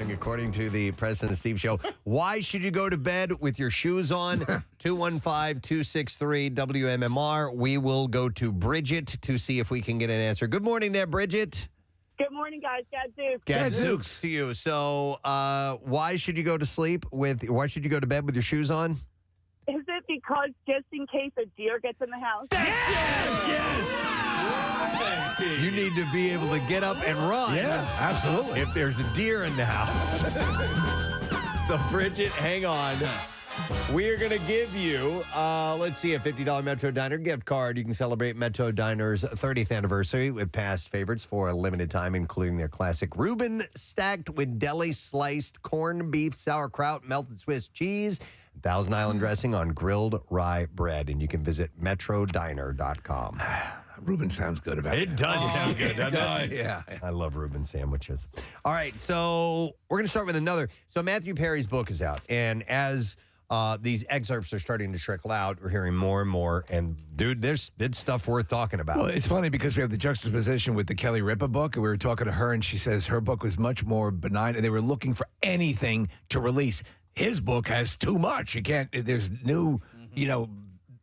morning, according to the Preston and Steve show. Why should you go to bed with your shoes on? 215-263-WMMR. We will go to Bridget to see if we can get an answer. Good morning there, Bridget. Good morning, guys. Gadzooks. Gadzooks to you. So, why should you go to bed with your shoes on? Is it because just in case a deer gets in the house? Yes! You need to be able to get up and run. Yeah, absolutely. If there's a deer in the house. So, Bridget, hang on. We are going to give you, let's see, a $50 Metro Diner gift card. You can celebrate Metro Diner's 30th anniversary with past favorites for a limited time, including their classic Reuben stacked with deli sliced corned beef, sauerkraut, melted Swiss cheese, Thousand Island dressing on grilled rye bread. And you can visit metrodiner.com. Reuben sounds good about it. It does sound good, doesn't it? Yeah. I love Reuben sandwiches. All right, so we're going to start with another. So Matthew Perry's book is out, and as these excerpts are starting to trickle out, we're hearing more and more. And, dude, there's stuff worth talking about. Well, it's funny because we have the juxtaposition with the Kelly Ripa book, and we were talking to her, and she says her book was much more benign, and they were looking for anything to release. His book has too much. You can't. There's new,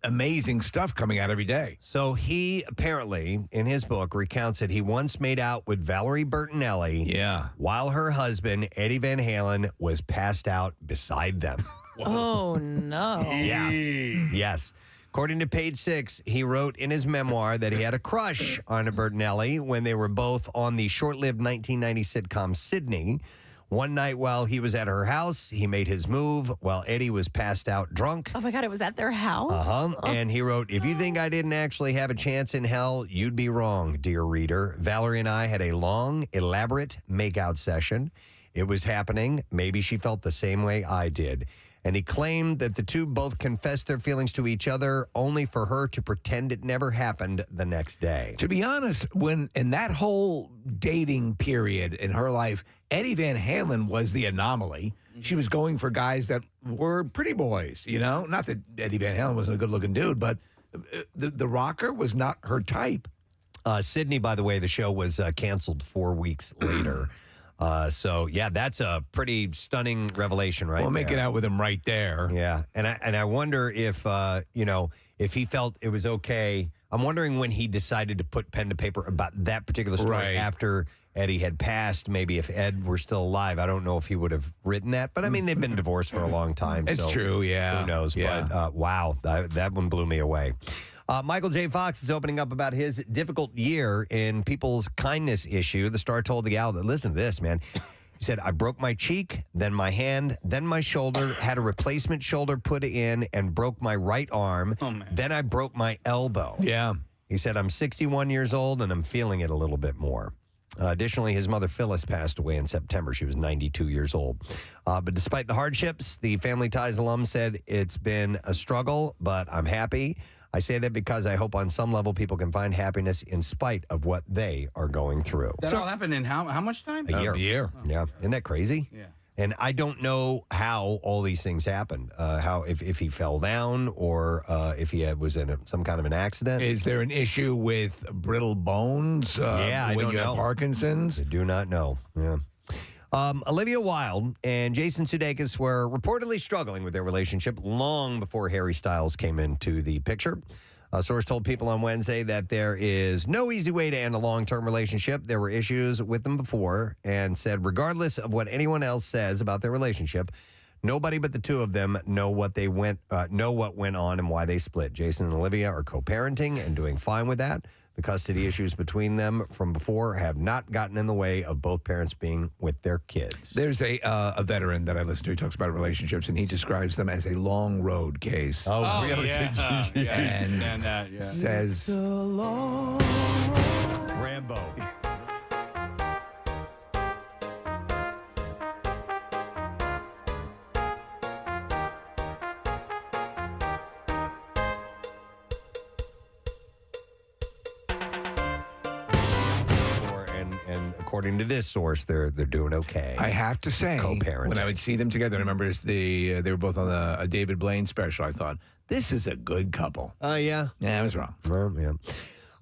amazing stuff coming out every day. So he apparently, in his book, recounts that he once made out with Valerie Bertinelli while her husband, Eddie Van Halen, was passed out beside them. Oh, no. Yes. According to page 6, he wrote in his memoir that he had a crush on Bertinelli when they were both on the short-lived 1990 sitcom Sydney. One night while he was at her house, he made his move while Eddie was passed out drunk. Oh, my God, it was at their house? And he wrote, if you think I didn't actually have a chance in hell, you'd be wrong, dear reader. Valerie and I had a long, elaborate makeout session. It was happening. Maybe she felt the same way I did. And he claimed that the two both confessed their feelings to each other only for her to pretend it never happened the next day. To be honest, when in that whole dating period in her life, Eddie Van Halen was the anomaly. She was going for guys that were pretty boys, Not that Eddie Van Halen wasn't a good-looking dude, but the rocker was not her type. Sydney, by the way, the show was canceled 4 weeks later. So that's a pretty stunning revelation, right? We'll make it out with him right there. Yeah, and I wonder if if he felt it was okay. I'm wondering when he decided to put pen to paper about that particular story after Eddie had passed. Maybe if Ed were still alive, I don't know if he would have written that. But I mean, they've been divorced for a long time. It's true. Yeah, who knows? Yeah. But wow, that one blew me away. Michael J. Fox is opening up about his difficult year in People's Kindness issue. The Star told the outlet, listen to this, man. He said, I broke my cheek, then my hand, then my shoulder, had a replacement shoulder put in, and broke my right arm. Oh, man. Then I broke my elbow. Yeah. He said, I'm 61 years old, and I'm feeling it a little bit more. Additionally, his mother, Phyllis, passed away in September. She was 92 years old. But despite the hardships, the Family Ties alum said, it's been a struggle, but I'm happy. I say that because I hope on some level people can find happiness in spite of what they are going through. That all happened in how much time? A year. Oh. Yeah. Isn't that crazy? Yeah. And I don't know how all these things happened. If he fell down or if he was in some kind of an accident. Is there an issue with brittle bones? I when don't you know. have Parkinson's? I do not know. Yeah. Olivia Wilde and Jason Sudeikis were reportedly struggling with their relationship long before Harry Styles came into the picture. A source told People on Wednesday that there is no easy way to end a long-term relationship. There were issues with them before, and said regardless of what anyone else says about their relationship, nobody but the two of them know what went on and why they split. Jason and Olivia are co-parenting and doing fine with that. The custody issues between them from before have not gotten in the way of both parents being with their kids. There's a veteran that I listen to who talks about relationships, and he describes them as a long road case. Oh, really? And says... Rambo. And according to this source, they're doing okay. I have to say, Co-parenting. when I would see them together, I remember they were both on a David Blaine special, I thought, this is a good couple. Yeah. Yeah, I was wrong. Yeah.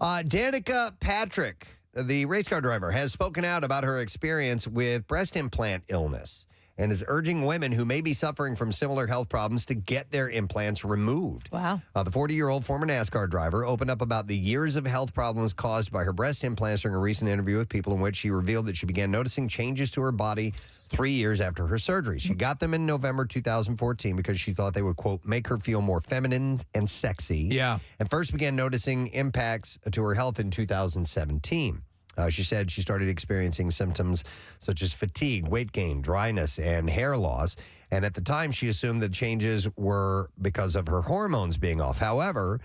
Danica Patrick the race car driver, has spoken out about her experience with breast implant illness and is urging women who may be suffering from similar health problems to get their implants removed. Wow. The 40-year-old former NASCAR driver opened up about the years of health problems caused by her breast implants during a recent interview with People, in which she revealed that she began noticing changes to her body 3 years after her surgery. She got them in November 2014 because she thought they would, quote, make her feel more feminine and sexy. Yeah. And first began noticing impacts to her health in 2017. She said she started experiencing symptoms such as fatigue, weight gain, dryness, and hair loss. And at the time, she assumed the changes were because of her hormones being off. However,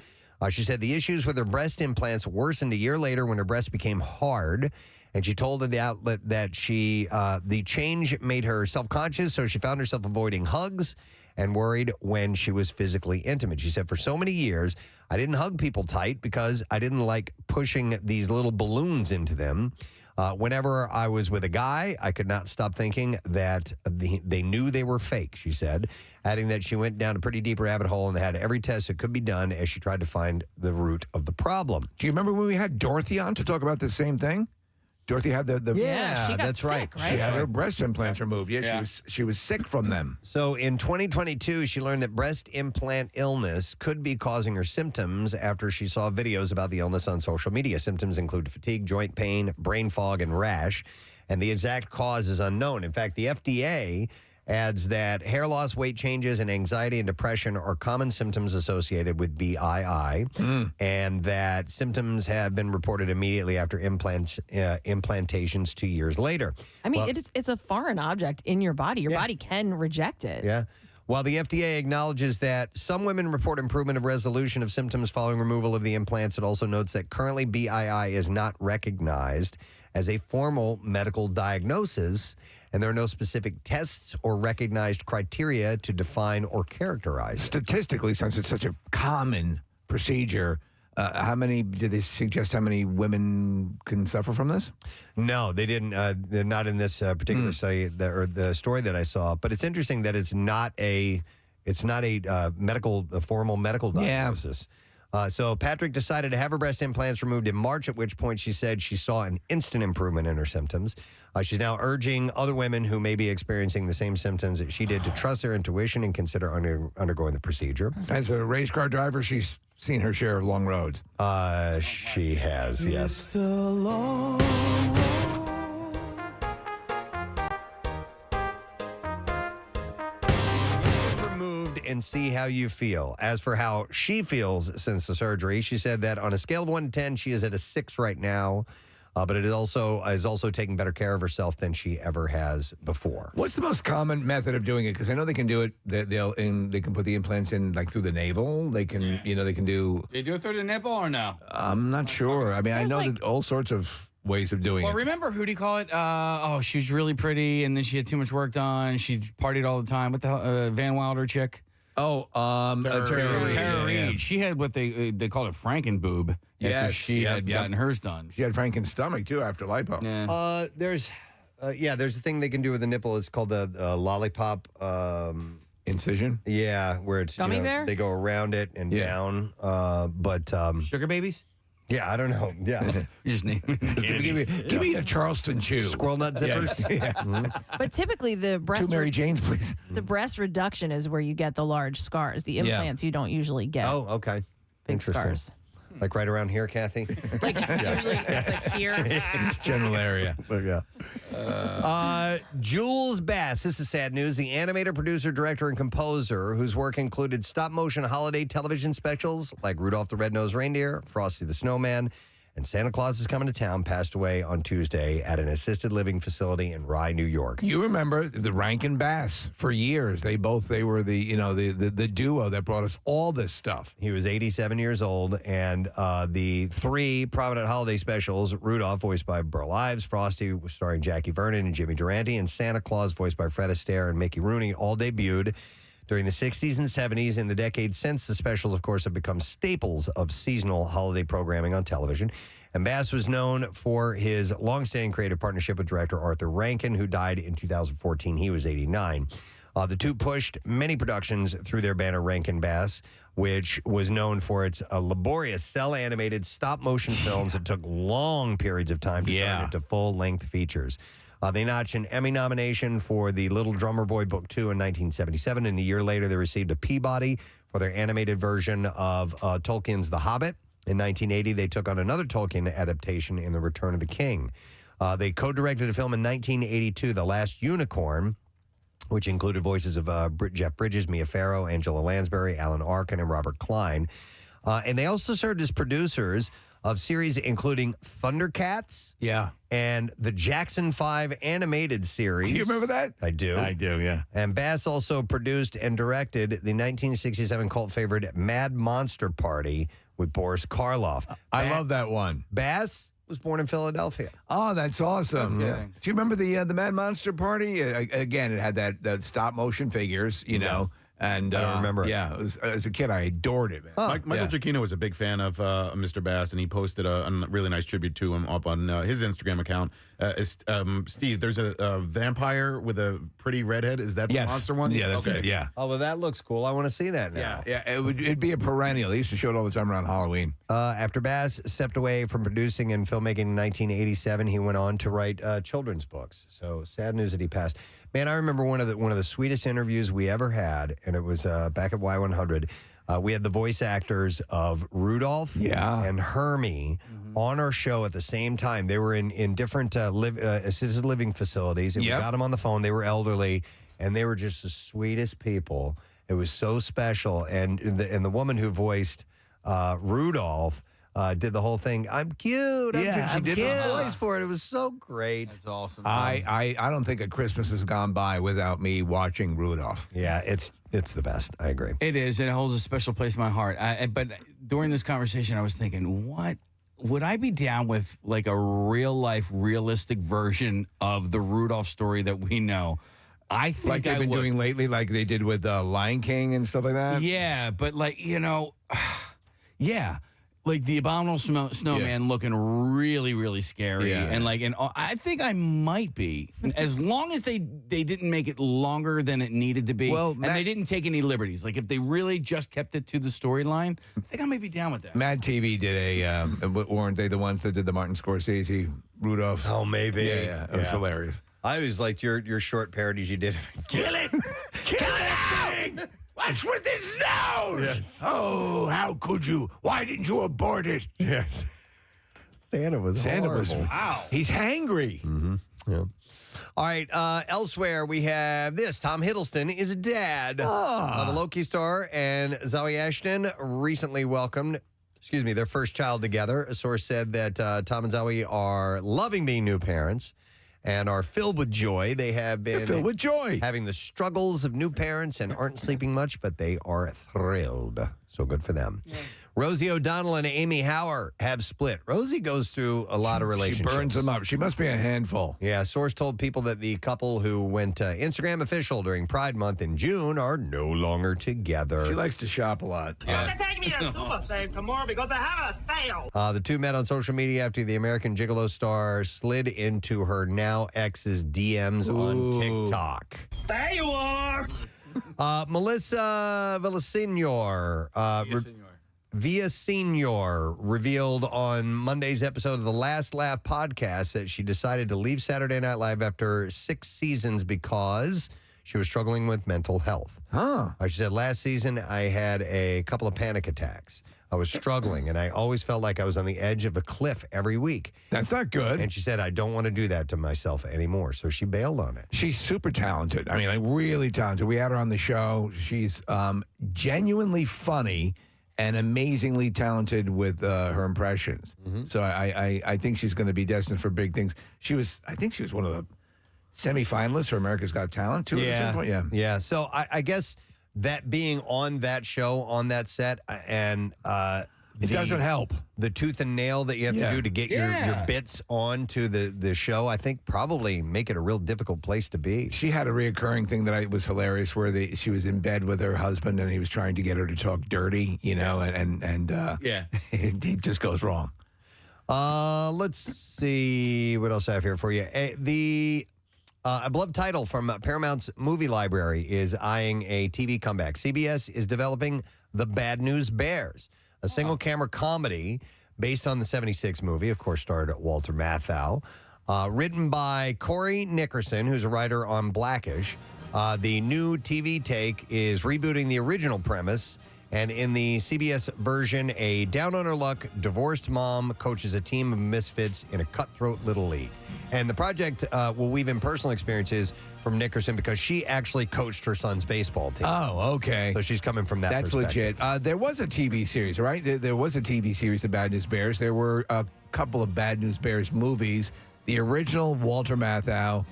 she said the issues with her breast implants worsened a year later when her breast became hard. And she told the outlet that the change made her self-conscious, so she found herself avoiding hugs and worried when she was physically intimate. She said, for so many years, I didn't hug people tight because I didn't like pushing these little balloons into them. Whenever I was with a guy, I could not stop thinking that they knew they were fake, she said, adding that she went down a pretty deep rabbit hole and had every test that could be done as she tried to find the root of the problem. Do you remember when we had Dorothy on to talk about the same thing? Dorothy had the Yeah, she got that's sick, right. right? She had her breast implants removed. Yeah, she was sick from them. So in 2022, she learned that breast implant illness could be causing her symptoms after she saw videos about the illness on social media. Symptoms include fatigue, joint pain, brain fog, and rash, and the exact cause is unknown. In fact, the FDA adds that hair loss, weight changes, and anxiety and depression are common symptoms associated with BII, and that symptoms have been reported immediately after implantations 2 years later. I mean, Well, it's a foreign object in your body. Your body can reject it. Yeah. While the FDA acknowledges that some women report improvement of resolution of symptoms following removal of the implants, it also notes that currently BII is not recognized as a formal medical diagnosis, and there are no specific tests or recognized criteria to define or characterize it. Statistically, since it's such a common procedure, did they suggest how many women can suffer from this? No, they didn't. They're not in this particular study or the story that I saw. But it's interesting that it's not a formal medical diagnosis. So Patrick decided to have her breast implants removed in March, at which point she said she saw an instant improvement in her symptoms. She's now urging other women who may be experiencing the same symptoms that she did to trust their intuition and consider undergoing the procedure. As a race car driver, she's seen her share of long roads. She has, yes. Removed and see how you feel. As for how she feels since the surgery, she said that on a scale of 1 to 10, she is at a 6 right now. But it is also taking better care of herself than she ever has before. What's the most common method of doing it? Because I know they can do it. They can put the implants in like through the navel. They can, they can do. They do it through the nipple or no? I'm not sure. I mean, I There's know like- that all sorts of ways of doing Well, it. remember who do you call it? She was really pretty, and then she had too much work done. She partied all the time. What the hell? Van Wilder chick. Oh, Tara Reid. Tara Reid. Yeah. She had what they called a Frankenboob. After Yes, she yep, had yep. gotten hers done. She had Franken's stomach too after lipo. Yeah. There's a thing they can do with the nipple. It's called the lollipop. Incision. Yeah, where it's Gummy bear? they go around it and Yeah. down. Sugar babies? Yeah, I don't know. Yeah, You just name it. Give me a Charleston chew. squirrel nut zippers. Yeah. But typically, the Two breast Mary Janes, please. the breast reduction is where you get the large scars. The implants you don't usually get Oh, okay. big Interesting. scars. Like right around here, Kathy. Like usually it's like here. It's general area. Yeah. Jules Bass. This is sad news. The animator, producer, director, and composer, whose work included stop-motion holiday television specials like Rudolph the Red-Nosed Reindeer, Frosty the Snowman, and Santa Claus is Coming to Town, passed away on Tuesday at an assisted living facility in Rye, New York. You remember the Rankin Bass for years. They were the duo that brought us all this stuff. He was 87 years old, and the three prominent holiday specials, Rudolph, voiced by Burl Ives, Frosty, starring Jackie Vernon and Jimmy Durante, and Santa Claus, voiced by Fred Astaire and Mickey Rooney, all debuted during the 60s and 70s. In the decades since, the specials, of course, have become staples of seasonal holiday programming on television. And Bass was known for his longstanding creative partnership with director Arthur Rankin, who died in 2014. He was 89. The two pushed many productions through their banner Rankin Bass, which was known for its laborious cell-animated stop-motion films that took long periods of time to turn into full-length features. They notched an Emmy nomination for The Little Drummer Boy Book 2 in 1977, and a year later they received a Peabody for their animated version of Tolkien's The Hobbit. In 1980, they took on another Tolkien adaptation in The Return of the King. They co-directed a film in 1982, The Last Unicorn, which included voices of Jeff Bridges, Mia Farrow, Angela Lansbury, Alan Arkin, and Robert Klein. And they also served as producers of series including Thundercats and the Jackson 5 animated series. Do you remember that? I do. I do, yeah. And Bass also produced and directed the 1967 cult favorite Mad Monster Party with Boris Karloff. I love that one. Bass was born in Philadelphia. Oh, that's awesome. Yeah. Do you remember the Mad Monster Party? Again, it had that stop motion figures, you know. And I don't remember it. Yeah, as a kid, I adored it, man. Michael Giacchino was a big fan of Mr. Bass, and he posted a really nice tribute to him up on his Instagram account. Steve, there's a vampire with a pretty redhead. Is that the monster one? Yeah, that's it. Yeah. Oh, well, that looks cool. I want to see that now. Yeah, it'd be a perennial. They used to show it all the time around Halloween. After Bass stepped away from producing and filmmaking in 1987, he went on to write children's books. So sad news that he passed. Man, I remember one of the sweetest interviews we ever had, and it was back at Y100. We had the voice actors of Rudolph and Hermie on our show at the same time. They were in different assisted living facilities, and we got them on the phone. They were elderly, and they were just the sweetest people. It was so special. And the woman who voiced Rudolph did the whole thing. I'm cute. She did the voice for it. It was so great. That's awesome. I don't think a Christmas has gone by without me watching Rudolph. Yeah, it's the best. I agree. It is. It holds a special place in my heart. But during this conversation, I was thinking, what would I be down with, like a real life, realistic version of the Rudolph story that we know? I think like they've been doing lately, like they did with Lion King and stuff like that. Yeah, but like like the abominable snowman looking really, really scary, and I think I might be, as long as they didn't make it longer than it needed to be, and they didn't take any liberties. Like if they really just kept it to the storyline, I think I might be down with that. Mad TV did weren't they the ones that did the Martin Scorsese Rudolph? Oh, maybe. Yeah, it was hilarious. I always liked your short parodies you did. Kill it! Kill it! What's with his nose? Yes. Oh, how could you? Why didn't you abort it? Yes. Santa was horrible. Wow. He's hangry. Mm-hmm. Yeah. All right. Elsewhere, we have this. Tom Hiddleston is a dad. The Loki star and Zoe Ashton recently welcomed their first child together. A source said that Tom and Zoe are loving being new parents and are filled with joy. They have been filled with joy, having the struggles of new parents and aren't sleeping much, but they are thrilled. So good for them. Yeah. Rosie O'Donnell and Amy Hauer have split. Rosie goes through a lot of relationships. She burns them up. She must be a handful. Yeah, a source told People that the couple who went Instagram official during Pride Month in June are no longer together. She likes to shop a lot. Yeah. Take me to Super Save tomorrow because they have a sale. The two met on social media after the American Gigolo star slid into her now ex's DMs on TikTok. There you are. Melissa Villaseñor. Villaseñor revealed on Monday's episode of the Last Laugh podcast that she decided to leave Saturday Night Live after 6 seasons because she was struggling with mental health. She said, last season I had a couple of panic attacks. I was struggling, and I always felt like I was on the edge of a cliff every week. That's not good. And she said, I don't want to do that to myself anymore. So she bailed on it. She's super talented. I mean, like really talented. We had her on the show. She's genuinely funny and amazingly talented with her impressions. Mm-hmm. So I think she's going to be destined for big things. I think she was one of the semifinalists for America's Got Talent, too. At some point. Yeah. So I guess that being on that show, on that set, and it doesn't help. The tooth and nail that you have to do to get your bits onto the show, I think probably make it a real difficult place to be. She had a reoccurring thing that was hilarious where she was in bed with her husband and he was trying to get her to talk dirty, and it just goes wrong. Let's see what else I have here for you. The A beloved title from Paramount's movie library is eyeing a TV comeback. CBS is developing The Bad News Bears, a single-camera comedy based on the 76 movie, of course, starred Walter Matthau. Written by Corey Nickerson, who's a writer on Blackish. The new TV take is rebooting the original premise. And in the CBS version, a down-on-her-luck divorced mom coaches a team of misfits in a cutthroat little league. And the project will weave in personal experiences from Nickerson because she actually coached her son's baseball team. Oh, okay. So she's coming from that That's perspective. legit. There was a TV series, right? There was a TV series of Bad News Bears. There were a couple of Bad News Bears movies. The original, Walter Matthau,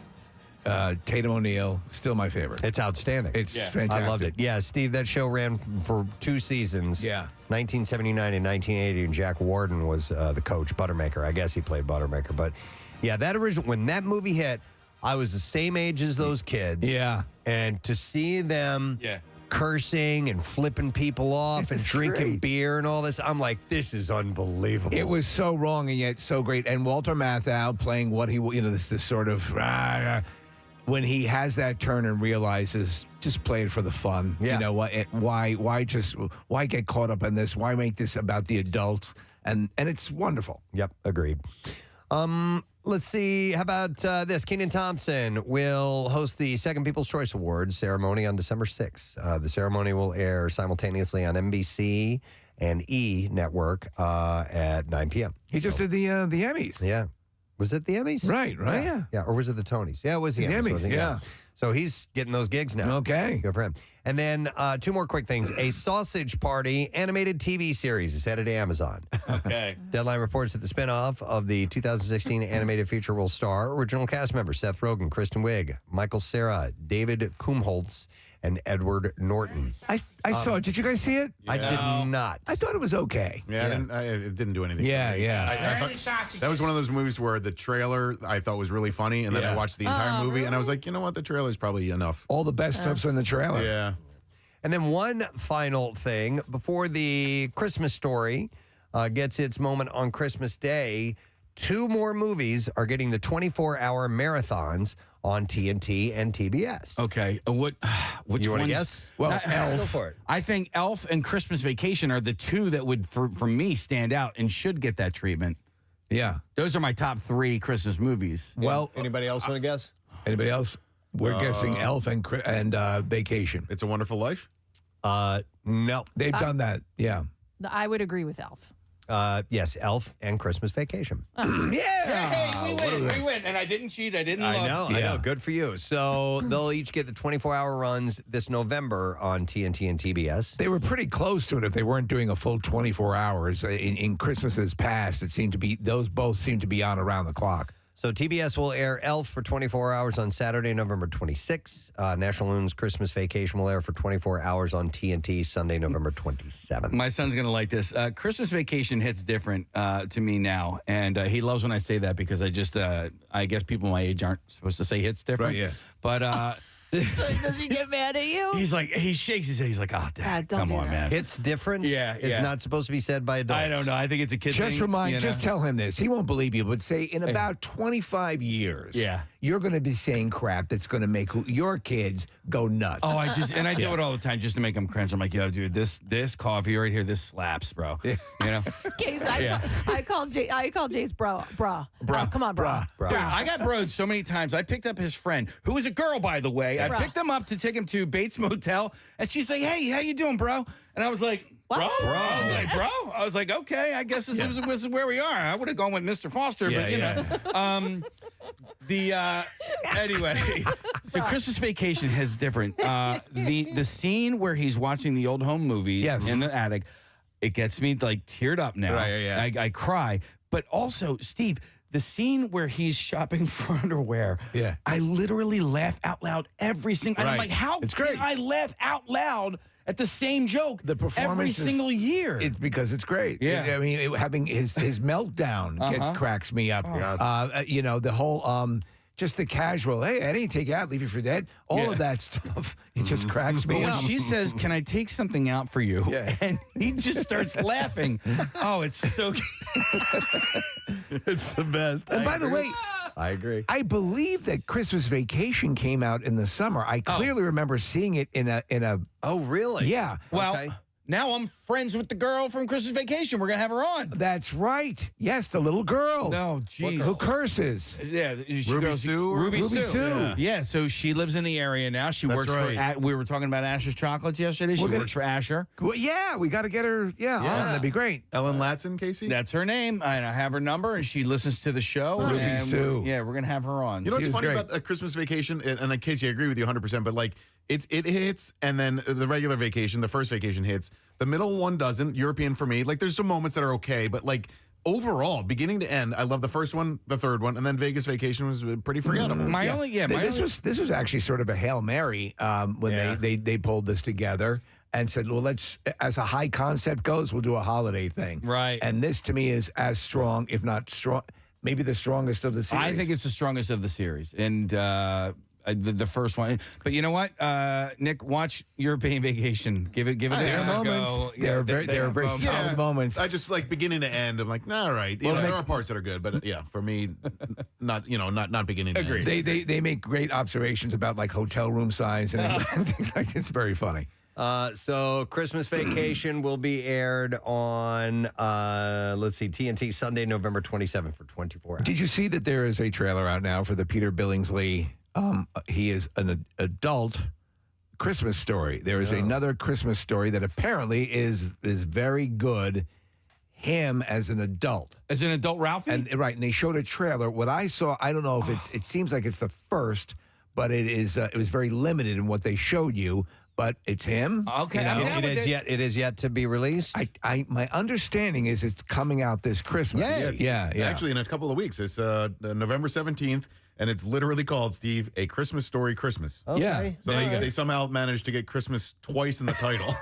Tatum O'Neal, still my favorite. It's outstanding. It's fantastic. I loved it. Yeah, Steve, that show ran for 2 seasons. Yeah. 1979 and 1980, and Jack Warden was the coach, Buttermaker. I guess he played Buttermaker. But, yeah, that original, when that movie hit, I was the same age as those kids. Yeah. And to see them cursing and flipping people off and drinking beer and all this, I'm like, this is unbelievable. It was so wrong and yet so great. And Walter Matthau playing what he, this sort of, when he has that turn and realizes, just play it for the fun. Yeah. You know what? Why get caught up in this? Why make this about the adults? And it's wonderful. Yep, agreed. Let's see. How about this? Kenan Thompson will host the second People's Choice Awards ceremony on December 6th. The ceremony will air simultaneously on NBC and E! Network at 9 p.m. He just did the Emmys. Yeah. Was it the Emmys? Right. Yeah. Or was it the Tonys? Yeah, it was the Emmys. Wasn't it? Yeah. So he's getting those gigs now. Okay. Good for him. And then 2 more quick things. A Sausage Party animated TV series is headed to Amazon. Okay. Deadline reports that the spinoff of the 2016 animated feature will star original cast members Seth Rogen, Kristen Wiig, Michael Cera, David Kumholtz, and Edward Norton. I saw it. Did you guys see it? I did not. I thought it was okay. Yeah, it didn't do anything. Yeah, for me. yeah. I thought, that was one of those movies where the trailer I thought was really funny, and then I watched the entire movie, and I was like, you know what, the trailer's probably enough. All the best stuff's in the trailer. Yeah. And then one final thing before the Christmas Story gets its moment on Christmas Day. 2 more movies are getting the 24-hour marathons on TNT and TBS. Okay. Which You want to ones- guess? Well, Go Elf. for it. I think Elf and Christmas Vacation are the 2 that would, for me, stand out and should get that treatment. Yeah. Those are my top 3 Christmas movies. Well, Anybody else want to guess? anybody else? We're guessing Elf and Vacation. It's a Wonderful Life? No. They've done that. Yeah. I would agree with Elf. Yes, Elf and Christmas Vacation. Yeah. We win. And I didn't cheat. I didn't look. I know. Good for you. So they'll each get the 24-hour runs this November on TNT and TBS. They were pretty close to it if they weren't doing a full 24 hours. In Christmases past, those both seemed to be on around the clock. So TBS will air Elf for 24 hours on Saturday, November 26th. National Lampoon's Christmas Vacation will air for 24 hours on TNT Sunday, November 27th. My son's going to like this. Christmas Vacation hits different to me now. And he loves when I say that because I guess people my age aren't supposed to say hits different. Right, yeah. But Does he get mad at you? he shakes his head. He's like, oh, Dad, don't come do on, that. man. It's different. Yeah, It's yeah. not supposed to be said by adults. I don't know. I think it's a kid thing. Just tell him this. He won't believe you, but say in about 25 years, you're going to be saying crap that's going to make your kids go nuts. Oh, I do it all the time just to make them cringe. I'm like, yo, dude, this coffee right here, this slaps, bro. You know? Case, I call Jace bro. Oh, come on, bro. Dude, I got broed so many times. I picked up his friend, who was a girl, by the way. I picked him up to take him to Bates Motel, and she's like, hey, how you doing, bro? And I was like, bro? I was like, bro? I was like, okay, I guess this is where we are. I would have gone with Mr. Foster, but, you know. Anyway, so Christmas Vacation has different. The scene where he's watching the old home movies in the attic, it gets me, like, teared up now. Right, I cry. But also, Steve, the scene where he's shopping for underwear, I literally laugh out loud every single. And I'm like, how can I laugh out loud at the same joke The performance every single year? It's because it's great. Yeah. I mean, having his meltdown cracks me up. You know, the whole just the casual, hey, I didn't take you out, leave you for dead. All of that stuff, it just cracks me But when up. she says, can I take something out for you? And he just starts laughing. Oh, it's so It's the best. And by the way, I agree. I believe that Christmas Vacation came out in the summer. I clearly remember seeing it in a. Oh, really? Yeah. Well, Okay. now I'm friends with the girl from Christmas Vacation. We're going to have her on. That's right. Yes, the little girl. No, jeez. Who curses? Yeah, Ruby Sue? Ruby Ruby Sue. Yeah, so she lives in the area now. She That's works right. for. We were talking about Asher's Chocolates yesterday. She works for Asher. Well, yeah, we got to get her. Yeah, on. That'd be great. Ellen Latson, Casey? That's her name, and I have her number, and she listens to the show. Ruby and Sue. we're gonna have her on. You know what's She was funny great. about a Christmas Vacation? And Casey, I agree with you 100%, but like it hits, and then the regular vacation, the first vacation hits. The middle one doesn't. European for me. Like there's some moments that are okay, but like overall, beginning to end, I love the first one, the third one, and then Vegas Vacation was pretty forgettable. This was actually sort of a Hail Mary when they pulled this together and said, well, let's, as a high concept goes, we'll do a holiday thing. Right. And this to me is as strong, if not strong, maybe the strongest of the series. I think it's the strongest of the series, and the first one. But you know what, Nick, watch European Vacation. Give it There are moments. go. There are very solid moments. I just like beginning to end. I'm like, nah, all right. You know, there are parts that are good, but yeah, for me, not beginning to end. They make great observations about like hotel room size and things like that. It's very funny. So Christmas Vacation will be aired on, let's see, TNT Sunday, November 27th for 24 hours. Did you see that there is a trailer out now for the Peter Billingsley? He is an adult Christmas story. There is another Christmas story that apparently is very good. Him as an adult. As an adult Ralphie? And they showed a trailer. What I saw, I don't know if it seems like it's the first, but it was very limited in what they showed you. But it's him. Okay, you know? It is yet to be released. My understanding is it's coming out this Christmas. Yeah, yeah. Actually, in a couple of weeks, it's November 17th, and it's literally called, Steve, A Christmas Story Christmas. Okay. Yeah. So they somehow managed to get Christmas twice in the title.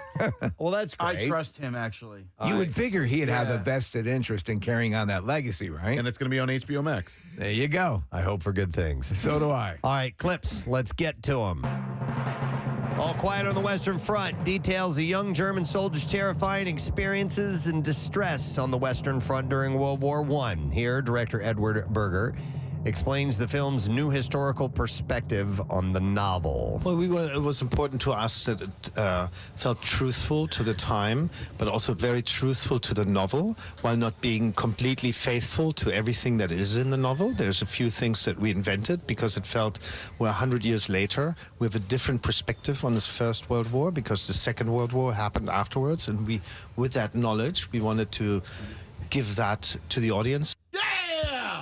Well, that's great. I trust him, actually. You would figure he'd have a vested interest in carrying on that legacy, right? And it's going to be on HBO Max. There you go. I hope for good things. So do I. All right, clips. Let's get to them. All Quiet on the Western Front details a young German soldier's terrifying experiences and distress on the Western Front during World War I. Here, director Edward Berger explains the film's new historical perspective on the novel. Well, it was important to us that it felt truthful to the time, but also very truthful to the novel, while not being completely faithful to everything that is in the novel. There's a few things that we invented because it felt we're 100 years later. We have a different perspective on this First World War because the Second World War happened afterwards, and with that knowledge, we wanted to give that to the audience.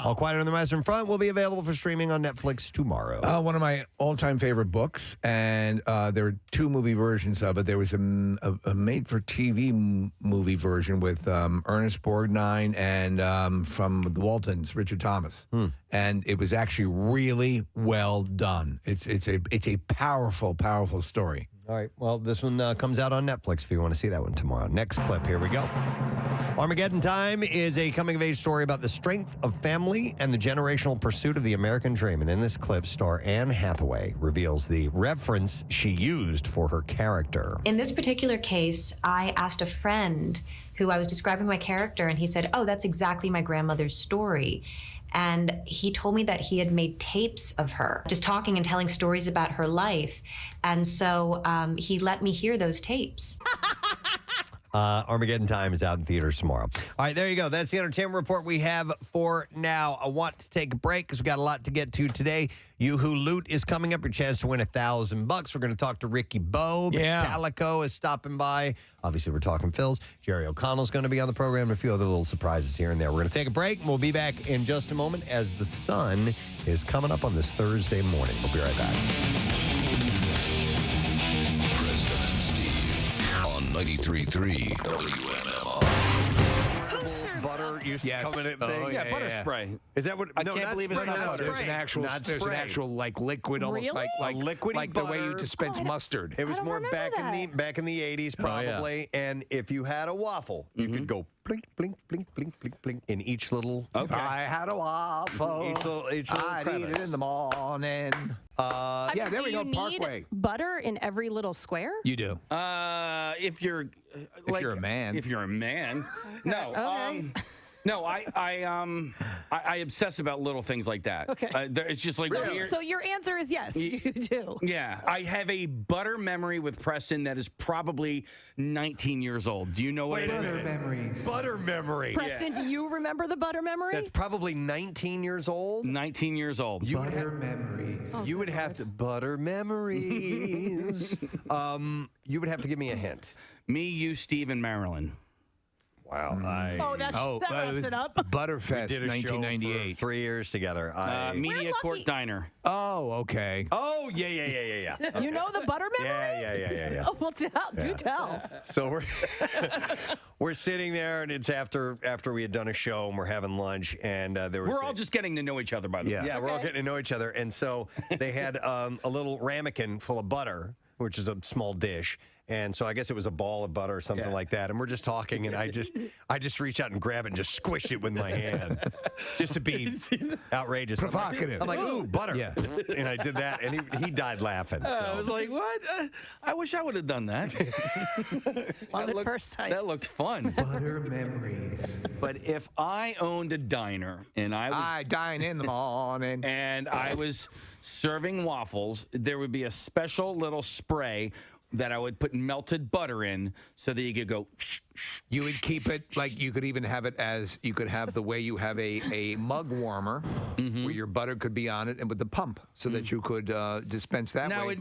All Quiet on the Western Front will be available for streaming on Netflix tomorrow. One of my all-time favorite books, and there were two movie versions of it. There was a made-for-TV movie version with Ernest Borgnine and from the Waltons, Richard Thomas, and it was actually really well done. It's a powerful, powerful story. All right. Well, this one comes out on Netflix if you want to see that one tomorrow. Next clip. Here we go. Armageddon Time is a coming-of-age story about the strength of family and the generational pursuit of the American dream. And in this clip, star Anne Hathaway reveals the reference she used for her character. In this particular case, I asked a friend who I was describing my character, and he said, "Oh, that's exactly my grandmother's story." And he told me that he had made tapes of her, just talking and telling stories about her life. And so he let me hear those tapes. Armageddon Time is out in theaters tomorrow. All right, there you go. That's the entertainment report we have for now. I want to take a break because we got a lot to get to today. You Who Loot is coming up. Your chance to win $1,000. We're going to talk to Ricky Bo. Yeah. Metallico is stopping by. Obviously, we're talking Phillies. Jerry O'Connell's going to be on the program and a few other little surprises here and there. We're going to take a break, and we'll be back in just a moment as the sun is coming up on this Thursday morning. We'll be right back. Preston and Steve on 93.3 WMMR. Butter used to come in it. Yeah, butter spray. Is that what? I no, can't not believe it's spray, not not butter. There's an actual like liquid, almost Really? like Liquidy like the way you butter. dispense mustard. It was don't more remember back in the 80s probably, and if you had a waffle, you could go blink, blink, blink, blink, blink, blink in each little. Okay. I had a waffle. Each little I'd eat it crevice. in the morning. Yeah, there we go. You Parkway. need butter in every little square? You do. If you're If you're a man. If you're a man. No. Okay. No, I obsess about little things like that. Okay. It's just like weird. So your answer is yes, you do. Yeah, I have a butter memory with Preston that is probably 19 years old. Do you know what it is? memories. Butter memory. Preston, do you remember the butter memory? That's probably 19 years old. 19 years old. Butter memories. You would have to butter memories. You would have to give me a hint. Me, you, Steve, and Marilyn. Wow. that wraps it up. Butterfest, Did a show 1998. for 3 years together. Media Court Diner. Oh, okay. Oh, yeah. You know the butter memory? Yeah. Oh, well, do tell. So we're sitting there, and it's after we had done a show, and we're having lunch, and there was We're all just getting to know each other, by the way. yeah, we're all getting to know each other, and so they had a little ramekin full of butter, which is a small dish. And so I guess it was a ball of butter or something like that. And we're just talking, and I just reach out and grab it and just squish it with my hand, just to be outrageous. Provocative. I'm like, ooh, butter. Yeah. And I did that, and he died laughing. I was So. like, what? I wish I would have done that. On the first time. That looked fun. Butter memories. But if I owned a diner and I dine in the morning. and I was serving waffles, there would be a special little spray that I would put melted butter in so that you could go. You would keep it like you could even have it as you could have the way you have a mug warmer where your butter could be on it and with the pump so that you could dispense that Now way.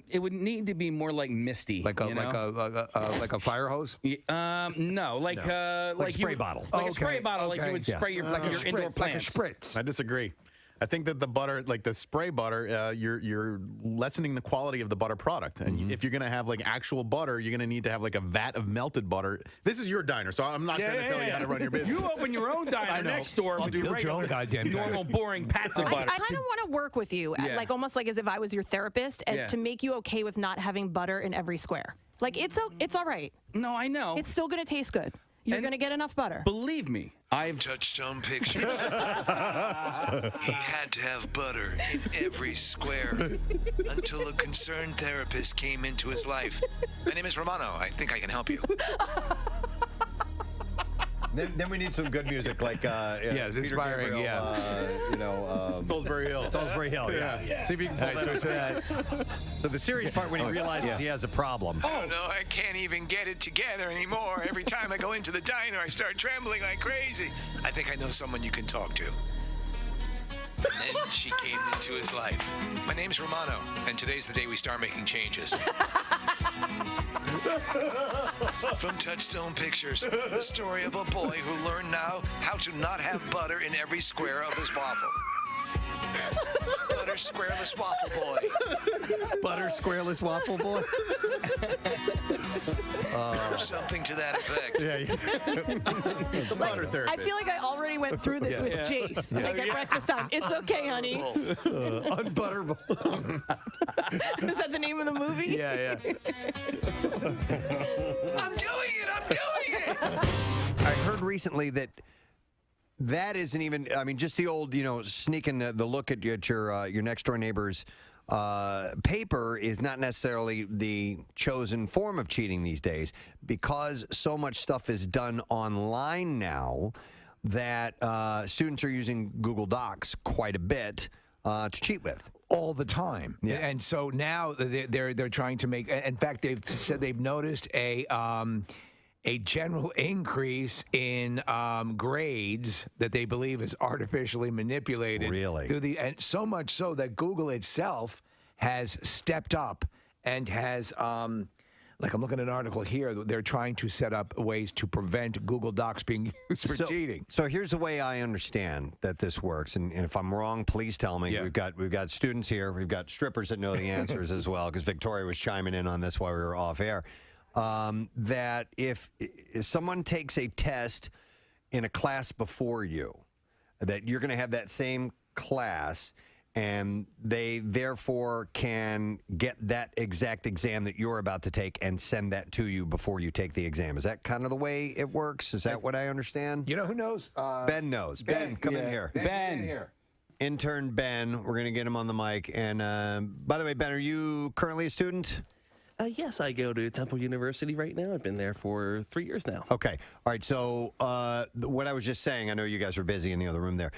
it would need to be more like misty, Like a fire hose? No, like Like a spray bottle. like a spray bottle, like okay. you would spray your indoor plants. Like a spritz. I disagree. I think that the butter, like the spray butter, you're lessening the quality of the butter product. And if you're going to have like actual butter, you're going to need to have like a vat of melted butter. This is your diner, so I'm not trying to tell you how to run your business. You open your own diner next door and do build your own regular, goddamn diner. normal, boring pats of butter. I kind of want to work with you, like almost like as if I was your therapist, and to make you okay with not having butter in every square. Like it's all right. No, I know. It's still gonna taste good. You're gonna get enough butter. Believe me, I've Touchstone Pictures. He had to have butter in every square until a concerned therapist came into his life. My name is Romano. I think I can help you. Then we need some good music, like Yes, Peter inspiring, Gabriel, Salisbury Hill. Salisbury Hill, yeah. See if you can pull that up. So the serious part when he realizes he has a problem. Oh, no, I can't even get it together anymore. Every time I go into the diner, I start trembling like crazy. I think I know someone you can talk to. And then she came into his life. My name's Romano, and today's the day we start making changes. From Touchstone Pictures, the story of a boy who learned now how to not have butter in every square of his waffle. Butter squareless waffle boy. Butter squareless waffle boy. Or something to that effect. It's a butter therapist. I feel like I already went through this with Jace. Like at breakfast time. It's okay, honey. Unbutterable. Is that the name of the movie? Yeah. I'm doing it! I heard recently that isn't even. I mean, just the old, sneaking the look at your next door neighbor's paper is not necessarily the chosen form of cheating these days, because so much stuff is done online now that students are using Google Docs quite a bit to cheat with. All the time. Yeah. And so now they're trying to make. In fact, they've said they've noticed a general increase in grades that they believe is artificially manipulated. Really? And so much so that Google itself has stepped up and has, like I'm looking at an article here, they're trying to set up ways to prevent Google Docs being used for cheating. So here's the way I understand that this works, and if I'm wrong, please tell me. Yeah. We've got students here, we've got strippers that know the answers as well, because Victoria was chiming in on this while we were off air. That if someone takes a test in a class before you, that you're going to have that same class, and they therefore can get that exact exam that you're about to take and send that to you before you take the exam. Is that kind of the way it works? Is that what I understand? You know who knows? Ben knows. Ben, come in here. Ben here. Intern Ben, we're going to get him on the mic. And by the way, Ben, are you currently a student? Yes, I go to Temple University right now. I've been there for 3 years now. Okay. All right. So what I was just saying, I know you guys are busy in the other room there.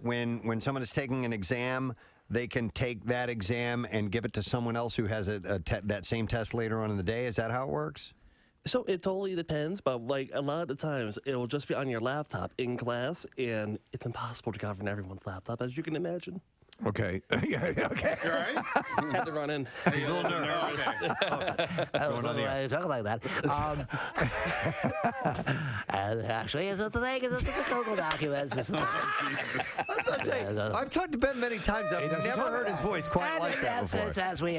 When someone is taking an exam, they can take that exam and give it to someone else who has that same test later on in the day. Is that how it works? So it totally depends, but like a lot of the times it'll just be on your laptop in class, and it's impossible to govern everyone's laptop, as you can imagine. Okay. Yeah, okay. You all right? Had to run in. He's a little nervous. I was wondering why you talk like that. And actually, is it the thing? Is it the Google documents? I've talked to Ben many times. I've never heard his voice quite like that before. It's as we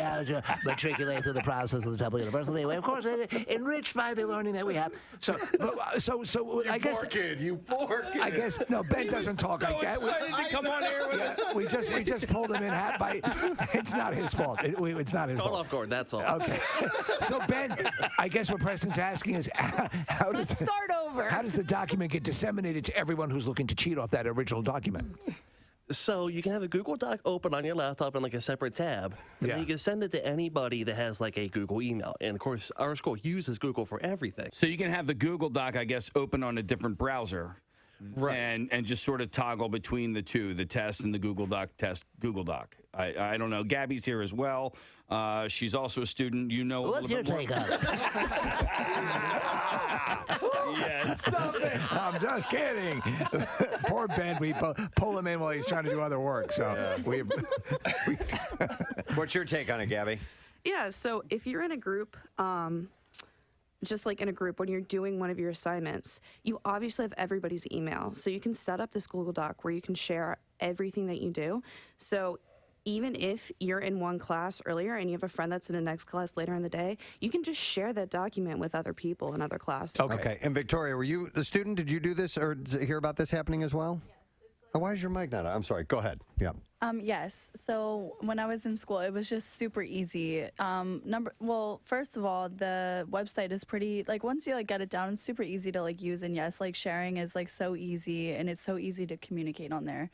matriculate through the process of the Temple University. Anyway, of course, enriched by the learning that we have. So I guess. You poor kid. I guess no. Ben doesn't talk like that. Excited to come on air with us. We just pulled him in by. It's not his fault. It's not his fault. Off guard, that's all. Okay. So Ben, I guess what Preston's asking is, how does Let's start over. How does the document get disseminated to everyone who's looking to cheat off that original document? So you can have a Google Doc open on your laptop in like a separate tab, and then you can send it to anybody that has like a Google email. And of course, our school uses Google for everything. So you can have the Google Doc, I guess, open on a different browser. Right. And just sort of toggle between the two, the test and the Google Doc test, Google Doc. I don't know. Gabby's here as well. She's also a student. You know. What's your take on it? Yes. Stop it. I'm just kidding. Poor Ben. We pull him in while he's trying to do other work. So What's your take on it, Gabby? Yeah, so if you're in a group, just like in a group, when you're doing one of your assignments, you obviously have everybody's email. So you can set up this Google Doc where you can share everything that you do. So even if you're in one class earlier and you have a friend that's in the next class later in the day, you can just share that document with other people in other classes. Okay. And Victoria, were you the student? Did you do this or hear about this happening as well? Yes. Why is your mic not on? I'm sorry. Go ahead. Yeah. Yes. So when I was in school, it was just super easy. First of all, the website is pretty, like, once you get it down, it's super easy to use. And yes, sharing is so easy, and it's so easy to communicate on there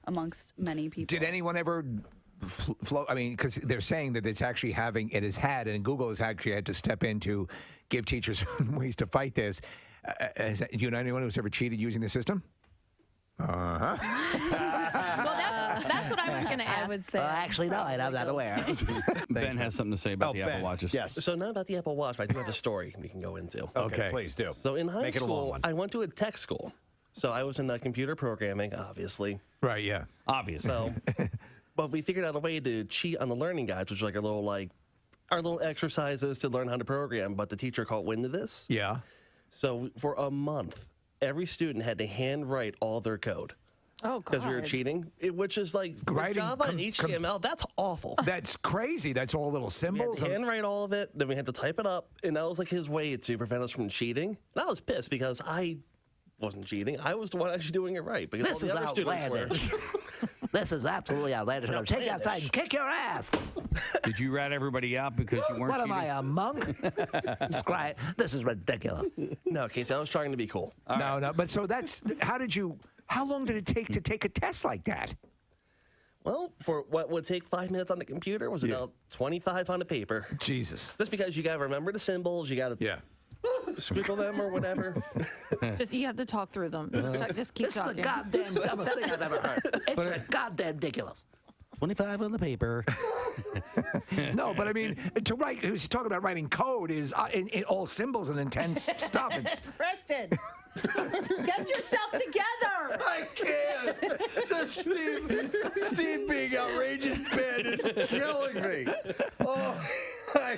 amongst many people. Did anyone ever flow? I mean, because they're saying that it has had, and Google has actually had to step in to give teachers ways to fight this. Do you know anyone who's ever cheated using the system? Well, that's what I was going to ask. I would say. Actually, no, I'm not aware. Ben has something to say about the Apple Watches. Yes. So not about the Apple Watch, but I do have a story we can go into. Okay. Please do. So in high Make it a long school, one. I went to a tech school. So I was in computer programming, obviously. Right, yeah. Obviously. So, but we figured out a way to cheat on the learning guides, which is like our little exercises to learn how to program, but the teacher caught wind of this. Yeah. So for a month, every student had to handwrite all their code. Oh, God. Because we were cheating, which is like Java and HTML. That's awful. That's crazy. That's all little symbols. We had to handwrite all of it, then we had to type it up, and that was his way to prevent us from cheating. And I was pissed because I wasn't cheating. I was the one actually doing it right. Because This all is the other students outlandish. This is absolutely outlandish. I'm take you outside and kick your ass. Did you rat everybody out because you weren't What am cheating? I, a monk? This is ridiculous. No, Casey, I was trying to be cool. No. But so how long did it take to take a test like that? Well, for what would take 5 minutes on the computer was about 25 on the paper. Jesus. Just because you got to remember the symbols, you got to squiggle them or whatever. You have to talk through them. Just keep This talking. is the goddamn dumbest thing I've ever heard. It's goddamn ridiculous. 25 on the paper. No, but I mean, to write, he's talking about writing code is in all symbols and intense stuff. It's, Preston, get yourself together. I can't. Steve being outrageous, Ben, is killing me. Oh,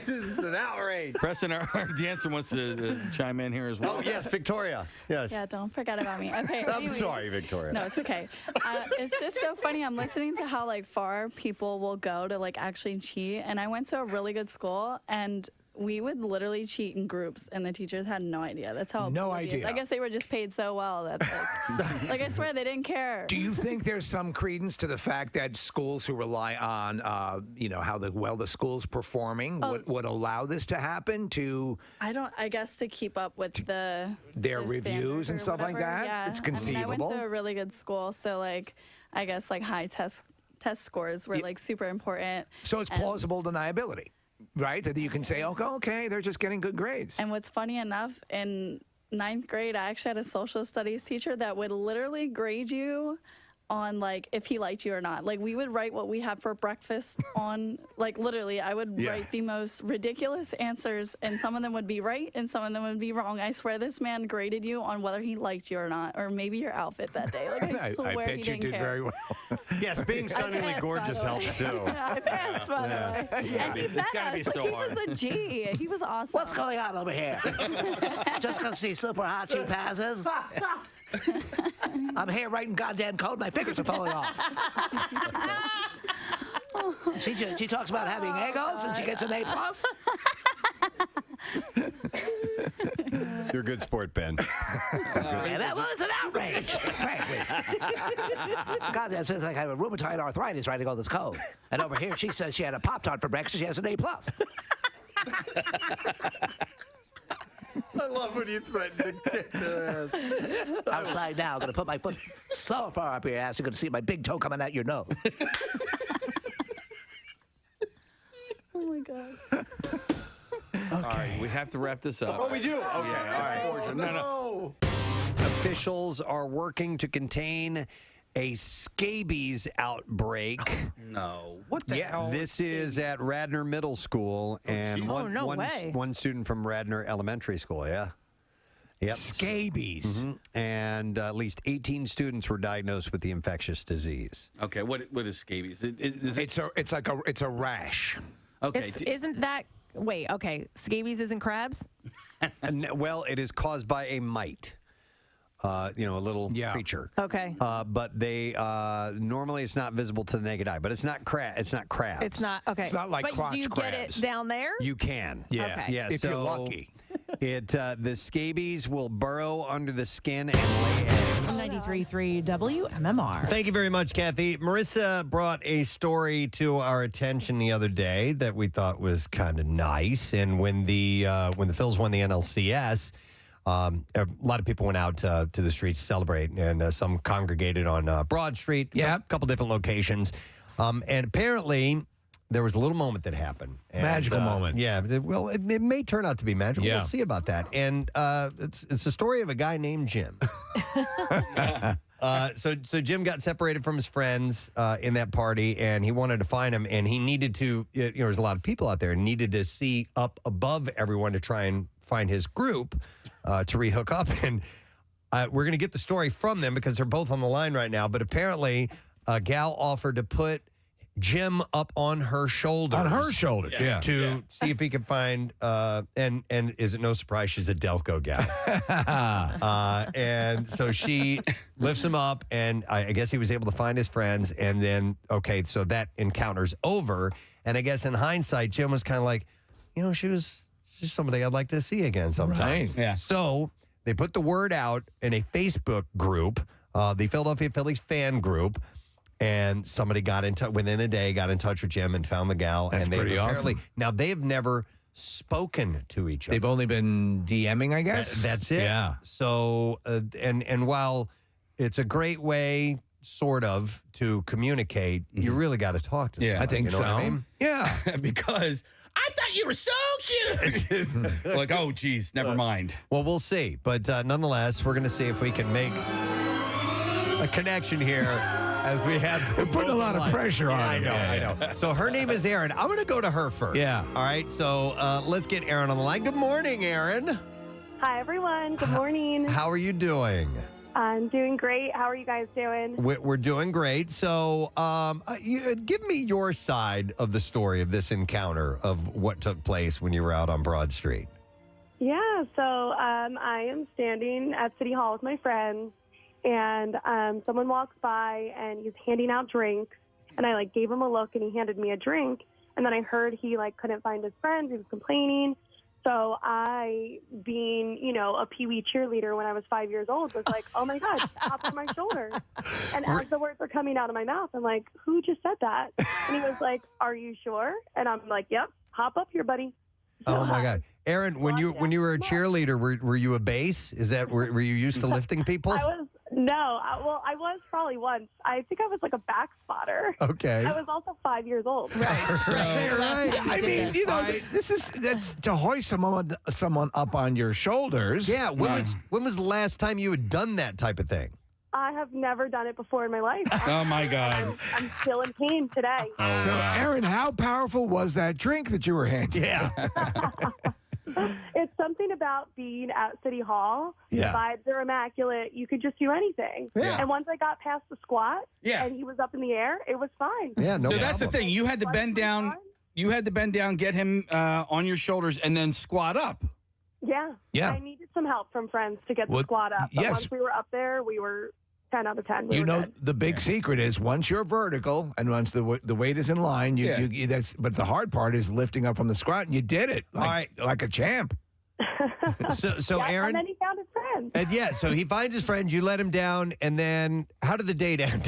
this is an outrage. Preston, our dancer wants to chime in here as well. Oh, yes, Victoria. Yes. Yeah, don't forget about me. Okay. I'm anyways. sorry, Victoria. No, it's okay. It's just so funny. I'm listening to how far people will go to actually cheat. And I went to a really good school, and we would literally cheat in groups, and the teachers had no idea. That's how No oblivious. idea. I guess they were just paid so well that I swear they didn't care. do you think there's some credence to the fact that schools who rely on, how the school's performing would allow this to happen? I guess to keep up with their the reviews and standard or stuff like whatever. that? Yeah. It's conceivable. I went to a really good school, so I guess high test scores were super important. So it's plausible deniability. right? That you can say, okay, they're just getting good grades. And what's funny enough, in 9th grade, I actually had a social studies teacher that would literally grade you on like if he liked you or not. Like we would write what we had for breakfast on, like literally I would write the most ridiculous answers, and some of them would be right and some of them would be wrong. I swear this man graded you on whether he liked you or not, or maybe your outfit that day. Like I swear I bet he didn't you did care. very well. Yes, being stunningly gorgeous helps too. I passed, by the way. And he It's gotta be passed. so Like, hard. he was a G. He was awesome. What's going on over here? Just because she's super hot, she passes? I'm here writing goddamn code. My fingers are falling off. She talks about having egos and she gets an A+. You're a good sport, Ben. And that was an outrage, frankly. Goddamn, sounds like I have a rheumatoid arthritis writing all this code. And over here, she says she had a Pop-Tart for breakfast. She has an A+. I love when you threaten to kick their ass. Outside now, I'm going to put my foot so far up your ass, you're going to see my big toe coming out your nose. Oh my God. All right, we have to wrap this up. Oh, we do? Okay. Yeah, All right. No. Officials are working to contain a scabies outbreak. No. What the hell? This is at Radnor Middle School, and one student from Radnor Elementary School, Yep. Scabies. And at least 18 students were diagnosed with the infectious disease. Okay, what is scabies? It's a rash. Okay. Isn't that... Wait, okay. Scabies isn't crabs? Well, it is caused by a mite. A little creature. Okay. But they normally it's not visible to the naked eye. But it's not It's not crabs. It's not okay. It's not like but crotch do you crabs. get it down there? You can. Yeah. Okay. Yeah. If you're lucky. The scabies will burrow under the skin and lay eggs. 93.3 WMMR. Thank you very much, Kathy. Marissa brought a story to our attention the other day that we thought was kind of nice. And when the Phillies won the NLCS, a lot of people went out to the streets to celebrate, and some congregated on Broad Street. A couple different locations. And apparently, there was a little moment that happened. And, Magical moment. Yeah. Well, it may turn out to be magical. Yeah. We'll see about that. And it's the story of a guy named Jim. So Jim got separated from his friends in that party, and he wanted to find him, and he needed to, there's a lot of people out there, needed to see up above everyone to try and find his group to rehook up. And we're going to get the story from them because they're both on the line right now. But apparently, a gal offered to put Jim up on her shoulders. On her shoulders, yeah. To see if he could find, and is it no surprise she's a Delco gal. And so she lifts him up, and I guess he was able to find his friends, and then, so that encounter's over. And I guess in hindsight, Jim was kind of like, she was just somebody I'd like to see again sometime. Right. Yeah. So they put the word out in a Facebook group, the Philadelphia Phillies fan group, and somebody got in touch within a day, got in touch with Jim and found the gal. That's and they pretty apparently awesome. Now they've never spoken to each other. They've only been DMing, I guess. That's it. Yeah. So and while it's a great way, sort of, to communicate, you really got to talk to somebody. I think you know so. what I mean? Yeah. Because I thought you were so cute. Like, oh, geez, never mind. Well, we'll see. But nonetheless, we're going to see if we can make a connection here. As we have put a lot of pressure on I him. know, Yeah. I know. So her name is Erin. I'm going to go to her first. Yeah. All right. So let's get Erin on the line. Good morning, Erin. Hi, everyone. Good morning. How are you doing? I'm doing great. How are you guys doing? We're doing great. So give me your side of the story of this encounter of what took place when you were out on Broad Street. Yeah, so I am standing at City Hall with my friends, and someone walks by, and he's handing out drinks, and I, gave him a look, and he handed me a drink, and then I heard he, couldn't find his friends. He was complaining. So I, being, a Pee-wee cheerleader when I was 5 years old, was like, oh, my God, hop on my shoulder. And as the words were coming out of my mouth, I'm like, who just said that? And he was like, are you sure? And I'm like, yep, hop up here, buddy. Oh, my God. Erin, when you were a cheerleader, were you a base? Is that were you used to lifting people? No, No, well, I was probably once. I think I was like a back spotter. Okay. I was also 5 years old. I mean, that's to hoist someone up on your shoulders. Yeah. When was the last time you had done that type of thing? I have never done it before in my life. Oh, my God. I'm still in pain today. So, Aaron, how powerful was that drink that you were handing? Yeah. It's something about being at City Hall. Yeah. The vibes are immaculate. You could just do anything. Yeah. And once I got past the squat and he was up in the air, it was fine. Yeah, no So problem. that's the thing. You had to bend down. You had to bend down, get him on your shoulders, and then squat up. Yeah. Yeah. I needed some help from friends to get the squat up. But yes. once we were up there, we were 10 out of 10. You know, the big secret is once you're vertical and once the weight is in line, but the hard part is lifting up from the squat, and you did it like a champ. So Yeah, Aaron, and then he found his friends. so he finds his friends. You let him down, and then how did the date end?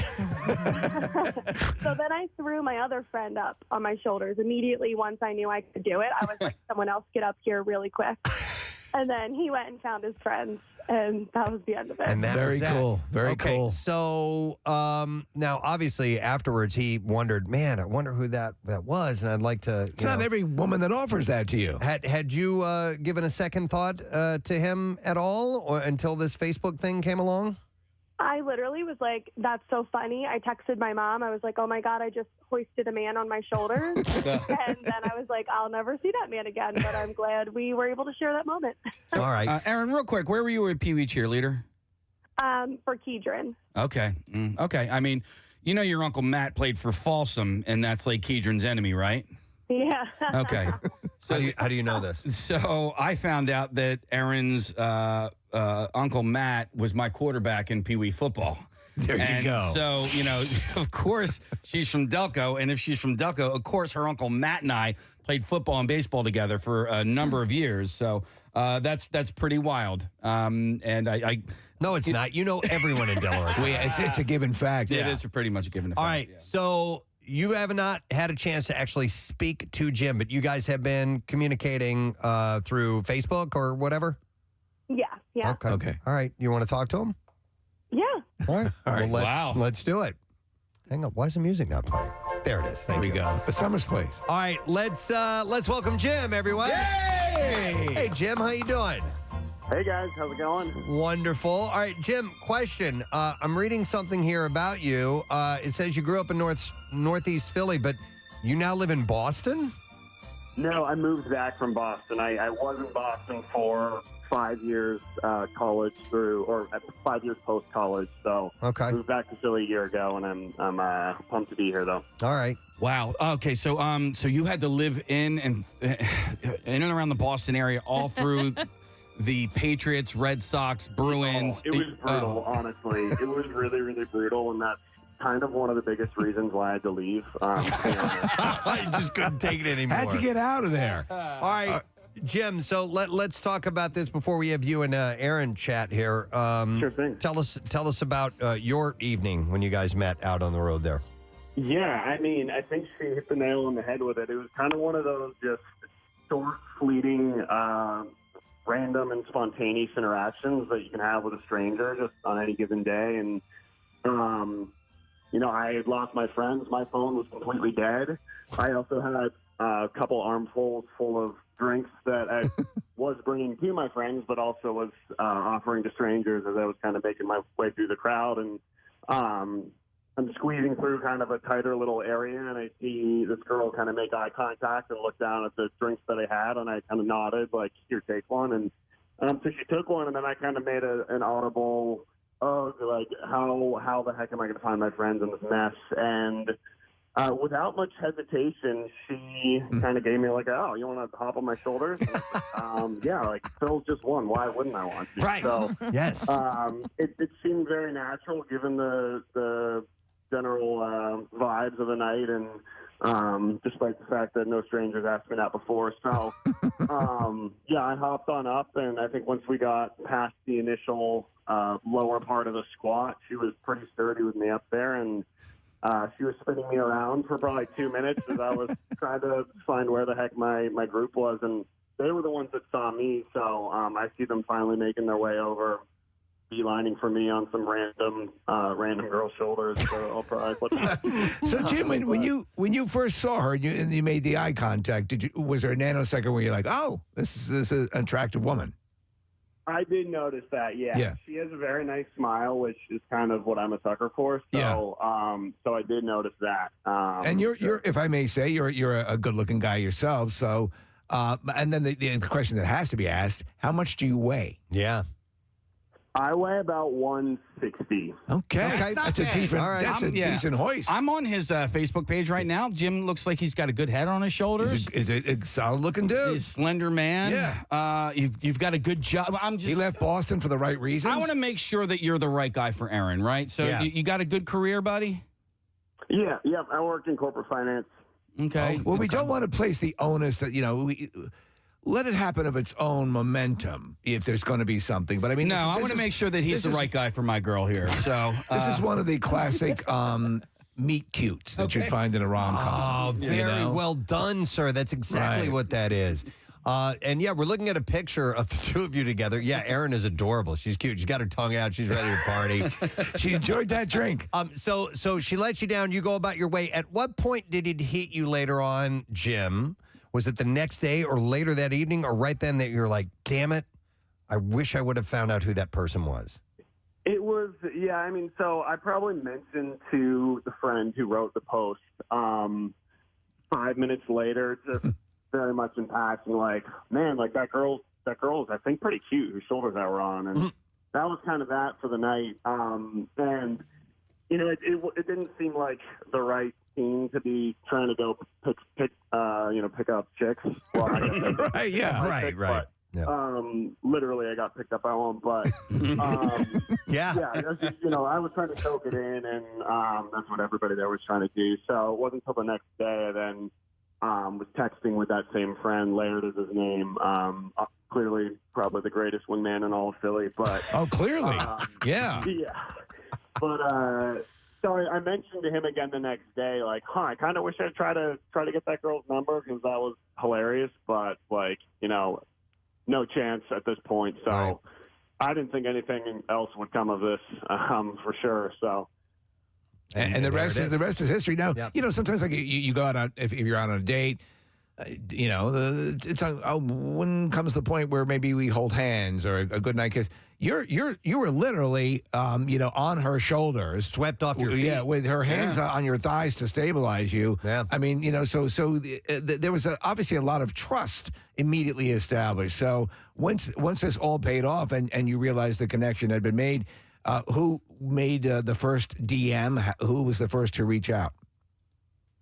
So then I threw my other friend up on my shoulders immediately once I knew I could do it. I was like, someone else get up here really quick. And then he went and found his friends, and that was the end of it. And that Very was that. cool. Very cool. So now, obviously, afterwards, he wondered, man, I wonder who that was, and I'd like to. It's not every woman that offers that to you. Had you given a second thought to him at all, or until this Facebook thing came along? I literally was like, that's so funny. I texted my mom. I was like, oh, my God, I just hoisted a man on my shoulders. And then I was like, I'll never see that man again. But I'm glad we were able to share that moment. All right. Aaron, real quick, where were you a Pee Wee cheerleader? For Kedron. Okay. Okay. I mean, you know your Uncle Matt played for Folsom, and that's Lake Kedron's enemy, right? Yeah. Okay. So how do you know this? So I found out that Aaron's Uncle Matt was my quarterback in Pee Wee football. There you go. So, of course, she's from Delco. And if she's from Delco, of course, her Uncle Matt and I played football and baseball together for a number of years. So that's pretty wild. And I No, it's not. You know everyone in Delaware. It's a given fact. It is pretty much a given fact. All right. So you have not had a chance to actually speak to Jim, but you guys have been communicating through Facebook or whatever? Yeah. Okay. All right. You want to talk to him? Yeah. All right. All right. Well, let's do it. Hang on. Why is the music not playing? There it is. Thank you. There we go. The Summer's Place. All right. Let's welcome Jim, everyone. Yay! Hey, Jim. How you doing? Hey, guys. How's it going? Wonderful. All right, Jim, question. I'm reading something here about you. It says you grew up in Northeast Philly, but you now live in Boston? No, I moved back from Boston. I was in Boston for 5 years college or 5 years post-college. So I moved back to Philly a year ago, and I'm pumped to be here, though. All right. Wow. Okay. So you had to live in and around the Boston area all through the Patriots, Red Sox, Bruins. It was brutal, honestly. It was really, really brutal, and that's kind of one of the biggest reasons why I had to leave. I just couldn't take it anymore. Had to get out of there. All right, Jim, so let's talk about this before we have you and Aaron chat here. Sure thing. Tell us about your evening when you guys met out on the road there. Yeah, I mean, I think she hit the nail on the head with it. It was kind of one of those just short, fleeting, random and spontaneous interactions that you can have with a stranger just on any given day. And, I had lost my friends. My phone was completely dead. I also had a couple armfuls full of drinks that I was bringing to my friends, but also was offering to strangers as I was kind of making my way through the crowd. And I'm squeezing through kind of a tighter little area, and I see this girl kind of make eye contact and look down at the drinks that I had, and I kind of nodded, like, here, take one. And so she took one, and then I kind of made an audible, like, how the heck am I going to find my friends in this mess? And without much hesitation, she kind of gave me like, oh, you want to hop on my shoulders? Yeah, like, Phil's just won. Why wouldn't I want to? Right. So, yes. It seemed very natural given the general vibes of the night, and despite the fact that no strangers asked me that before. So, yeah, I hopped on up, and I think once we got past the initial lower part of the squat, she was pretty sturdy with me up there, and she was spinning me around for probably 2 minutes as I was trying to find where the heck my group was, and they were the ones that saw me, so I see them finally making their way over beelining for me on some random girl's shoulders. So I'll probably put that. So Jim, when you first saw her and you made the eye contact, was there a nanosecond where you're like, oh, this is an attractive woman? I did notice that. Yeah. She has a very nice smile, which is kind of what I'm a sucker for. So, so I did notice that. And you're, if I may say, you're a good-looking guy yourself. So, and then the question that has to be asked: how much do you weigh? Yeah. I weigh about 160. Okay. That's a decent. All right. That's a decent hoist. I'm on his Facebook page right now. Jim looks like he's got a good head on his shoulders. Is a solid-looking dude. He's a slender man. Yeah. You've got a good job. He left Boston for the right reasons. I want to make sure that you're the right guy for Aaron, right? So you got a good career, buddy? Yeah. I worked in corporate finance. Okay. Well, we don't want to place the onus that, let it happen of its own momentum if there's going to be something. But I mean, I want to make sure that he's the right guy for my girl here. So this is one of the classic meet cutes that you'd find in a rom-com. Oh, very well done, sir. That's exactly what that is. And we're looking at a picture of the two of you together. Yeah, Erin is adorable. She's cute. She's got her tongue out. She's ready to party. She enjoyed that drink. So she lets you down. You go about your way. At what point did it hit you later on, Jim? Was it the next day or later that evening or right then that you're like, damn it, I wish I would have found out who that person was? It was, so I probably mentioned to the friend who wrote the post 5 minutes later, just very much in passing, like, man, like that girl's, I think, pretty cute, whose shoulders I were on. And that was kind of that for the night. And, it didn't seem like the right scene to be trying to go pick up chicks. Well, right. But, literally, I got picked up by one, but it was just, I was trying to soak it in, and that's what everybody there was trying to do. So it wasn't until the next day I then was texting with that same friend. Laird is his name. Clearly, probably the greatest wingman in all of Philly. But clearly, yeah. But so I mentioned to him again the next day, like, I kind of wish I'd try to get that girl's number because that was hilarious. But no chance at this point. So I didn't think anything else would come of this for sure. So. And the rest is history. Now, sometimes like you go out if you're out on a date, when comes the point where maybe we hold hands or a good night kiss. You were literally on her shoulders, swept off your feet. Yeah, with her hands on your thighs to stabilize you. Yeah, I mean, so there was obviously a lot of trust immediately established. So once this all paid off and you realized the connection had been made. Who made the first DM? Who was the first to reach out?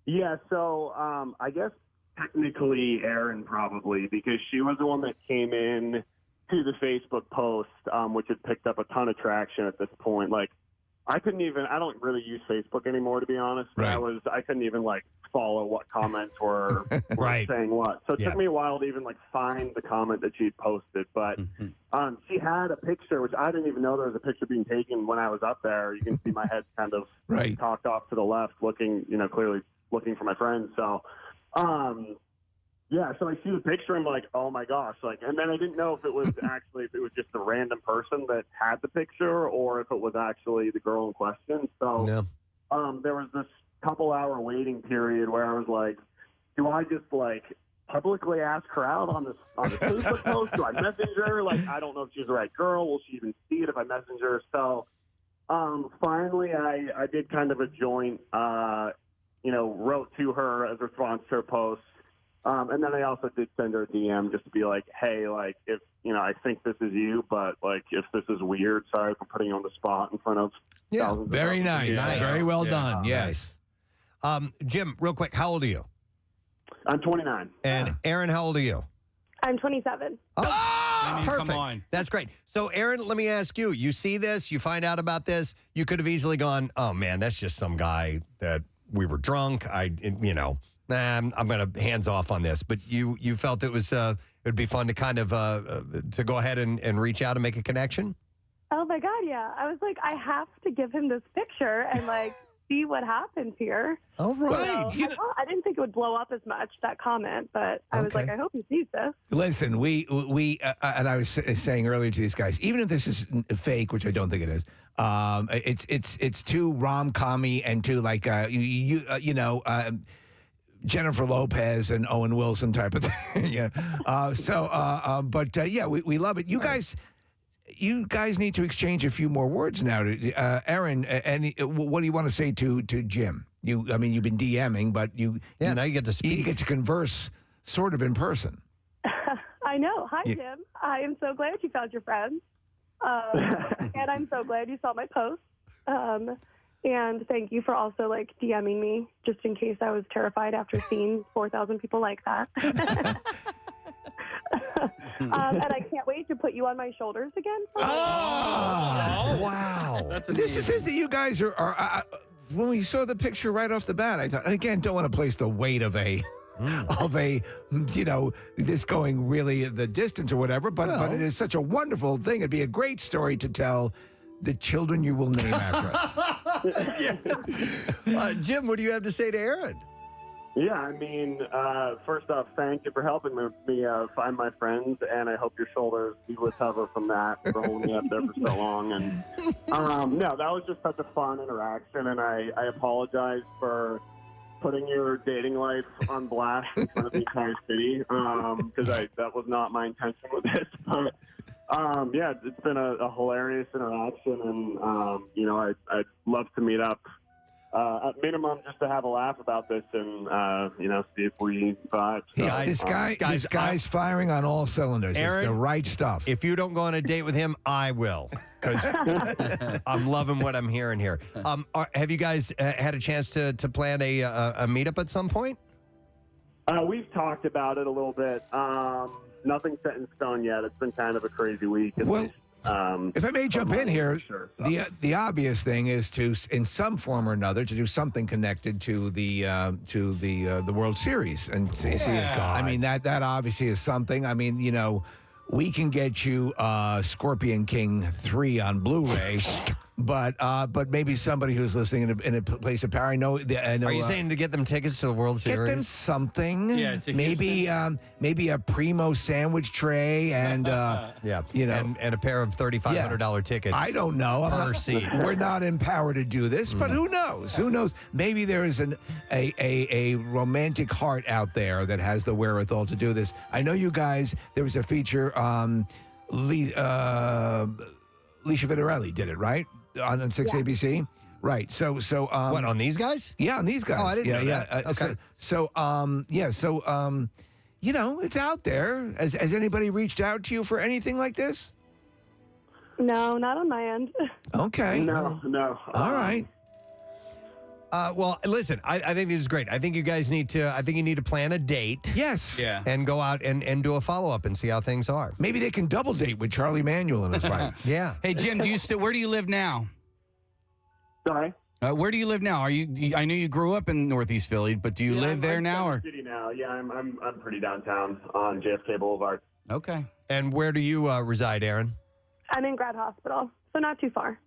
Yeah, so I guess technically Erin probably, because she was the one that came in to the Facebook post, which had picked up a ton of traction at this point. Like, I don't really use Facebook anymore, to be honest. Right. I couldn't even follow what comments were saying what. So it took me a while to even find the comment that she'd posted. But she had a picture, which I didn't even know there was a picture being taken when I was up there. You can see my head kind of cocked off to the left, looking, clearly looking for my friend. So, so I see the picture and I'm like, oh my gosh. And then I didn't know if it was just a random person that had the picture or if it was actually the girl in question. So there was this couple-hour waiting period where I was like, do I just publicly ask her out on the Facebook post? Do I message her? I don't know if she's the right girl. Will she even see it if I message her? So finally I did kind of a joint, wrote to her as a response to her post. And then I also did send her a DM just to be like, hey, if, I think this is you, but if this is weird, sorry for putting you on the spot in front of thousands of very nice. Very well done. Yes. Jim, real quick, how old are you? I'm 29. And Erin, how old are you? I'm 27. Oh, perfect. Come on. That's great. So, Erin, let me ask you. You see this, you find out about this, you could have easily gone, oh, man, that's just some guy that we were drunk. I'm going to hands off on this. But you felt it was it would be fun to kind of to go ahead and reach out and make a connection? Oh, my God, yeah. I was like, I have to give him this picture and, see what happens here. All right. So I didn't think it would blow up as much, that comment, but I was like, I hope he sees this. Listen, we and I was saying earlier to these guys, even if this is fake, which I don't think it is, it's too rom-commy and too like Jennifer Lopez and Owen Wilson type of thing. Yeah. We love it. You guys need to exchange a few more words now. Aaron, what do you want to say to Jim? You've been DMing, but now you get to speak. You get to converse sort of in person. I know. Hi, Jim. I am so glad you found your friends. And I'm so glad you saw my post. And thank you for also DMing me just in case I was terrified after seeing 4,000 people like that. And I can't wait to put you on my shoulders again. Wow. This is you guys are when we saw the picture right off the bat, I thought, and again, don't want to place the weight of a this going really the distance or whatever, but it is such a wonderful thing. It'd be a great story to tell the children you will name after us. Jim, what do you have to say to Aaron? Yeah, first off, thank you for helping me find my friends, and I hope your shoulders you recover from that for holding me up there for so long. And that was just such a fun interaction, and I apologize for putting your dating life on blast in front of the entire city because that was not my intention with this. But it's been a hilarious interaction, and I'd love to meet up. At minimum, just to have a laugh about this and, see if we vibe. This guy's firing on all cylinders. Aaron, it's the right stuff. If you don't go on a date with him, I will, because I'm loving what I'm hearing here. Have you guys had a chance to plan a meetup at some point? We've talked about it a little bit. Nothing set in stone yet. It's been kind of a crazy week. If I may jump in here, the obvious thing is to, in some form or another, to do something connected to the World Series and see. That obviously is something. We can get you Scorpion King 3 on Blu-ray. But maybe somebody who's listening in a place of power. I know. Are you saying to get them tickets to the World Series? Get them something. Yeah, maybe a Primo sandwich tray and and a pair of $3,500 tickets. I don't know. Per seat. We're not empowered to do this, but who knows? Who knows? Maybe there is a romantic heart out there that has the wherewithal to do this. I know you guys. There was a feature. Alicia Vitarelli did it, right? On 6 ABC? Right. So what, on these guys? Yeah, on these guys. Oh, I didn't know that. Okay. It's out there. Has anybody reached out to you for anything like this? No, not on my end. Okay. No. All right. Well, listen, I think this is great. I think you guys need to plan a date. Yes. Yeah. And go out and do a follow-up and see how things are. Maybe they can double date with Charlie Manuel and his wife. Yeah. Hey, Jim, where do you live now? Sorry? Where do you live now? I know you grew up in Northeast Philly, but do you live there now? Or? City now. Yeah, I'm pretty downtown on JFK Boulevard. Okay. And where do you reside, Aaron? I'm in Grad Hospital, so not too far.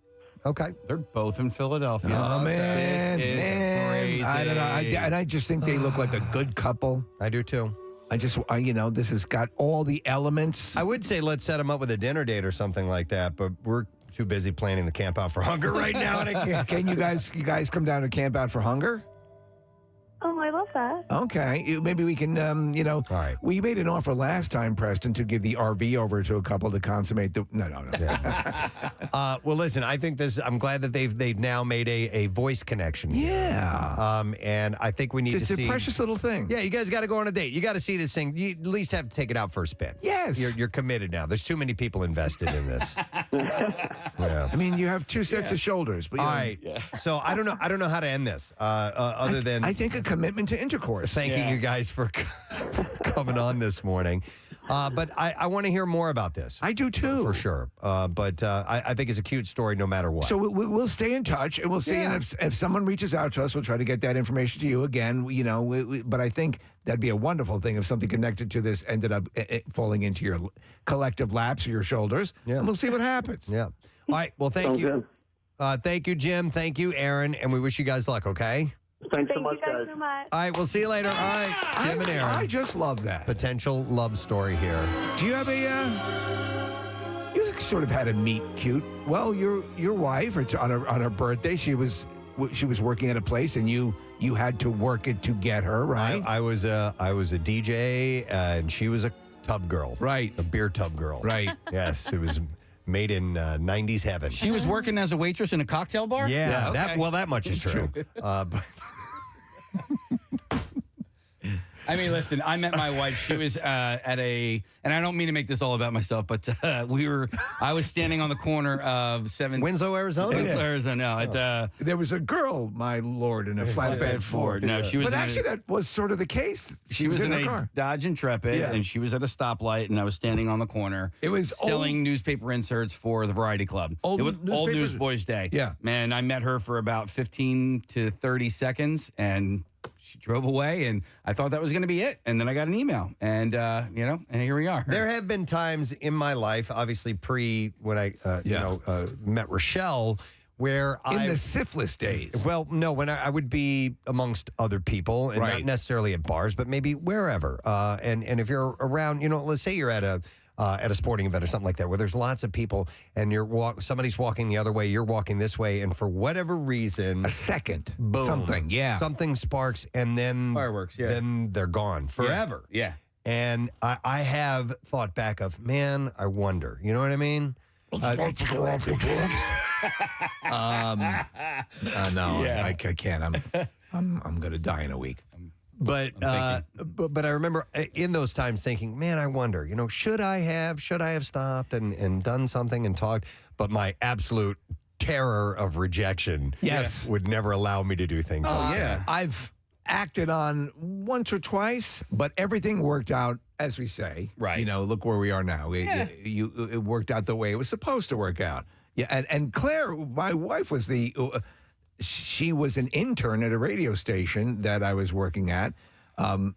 Okay. They're both in Philadelphia. Oh, man. This is crazy. I don't know. I just think they look like a good couple. I do, too. This has got all the elements. I would say let's set them up with a dinner date or something like that, but we're too busy planning the Camp Out for Hunger right now. And I can't. Can you guys come down to Camp Out for Hunger? Oh, I love that. Okay. Maybe we can, All right. We made an offer last time, Preston, to give the RV over to a couple to consummate the... No. Well, listen, I think I'm glad that they've now made a voice connection here. Yeah. And I think we need to see... It's a precious little thing. Yeah, you guys got to go on a date. You got to see this thing. You at least have to take it out for a spin. Yes. You're committed now. There's too many people invested in this. Yeah. You have two sets of shoulders. But all right. Yeah. So I don't know how to end this other than... I think a commitment to intercourse. Thanking you guys for coming on this morning. But I want to hear more about this. I do too. For sure. But I think it's a cute story no matter what. So we'll stay in touch and we'll see. Yeah. And if someone reaches out to us, we'll try to get that information to you again. But I think that'd be a wonderful thing if something connected to this ended up falling into your collective laps or your shoulders. Yeah. And we'll see what happens. Yeah. All right. Well, thank you. Thank you, Jim. Thank you, Aaron. And we wish you guys luck, okay? Thanks Thank you guys so much. All right, we'll see you later. All right, Jim and Aaron. I just love that. Potential love story here. Do you have you sort of had a meet cute? Well, your wife, it's on her birthday, she was working at a place, and you had to work it to get her, right? I was a DJ, and she was a tub girl. Right. A beer tub girl. Right. Yes, it was made in 90s heaven. She was working as a waitress in a cocktail bar? Yeah, okay. that much is true. But I mean, listen, I met my wife. She was at a, and I don't mean to make this all about myself, but I was standing on the corner of Winslow, Arizona? Winslow, Arizona. No, there was a girl, my lord, in a flatbed Ford. No, she was. But actually, that was sort of the case. She was in her a car. Dodge Intrepid, and she was at a stoplight, and I was standing on the corner. It was selling newspaper inserts for the Variety Club. It was Old Newsboys Day. Yeah. Man, I met her for about 15 to 30 seconds, and she drove away, and I thought that was going to be it. And then I got an email, and and here we are. there have been times in my life, obviously when I met Rochelle, where in the syphilis days. Well, no, when I would be amongst other people, and not necessarily at bars, but maybe wherever. And if you're around, let's say you're at a sporting event or something like that, where there's lots of people, and somebody's walking the other way, you're walking this way, and for whatever reason, a second, boom, something sparks, and then fireworks, then they're gone forever. Yeah. And I have thought back of, man, I wonder. You know what I mean? No, I can't. I'm gonna die in a week. But I remember in those times thinking, man, I wonder, should I have stopped and done something and talked? But my absolute terror of rejection would never allow me to do things like that. I've acted on once or twice, but everything worked out, as we say. Right. Look where we are now. It worked out the way it was supposed to work out. Yeah, and Claire, my wife, was she was an intern at a radio station that I was working at, was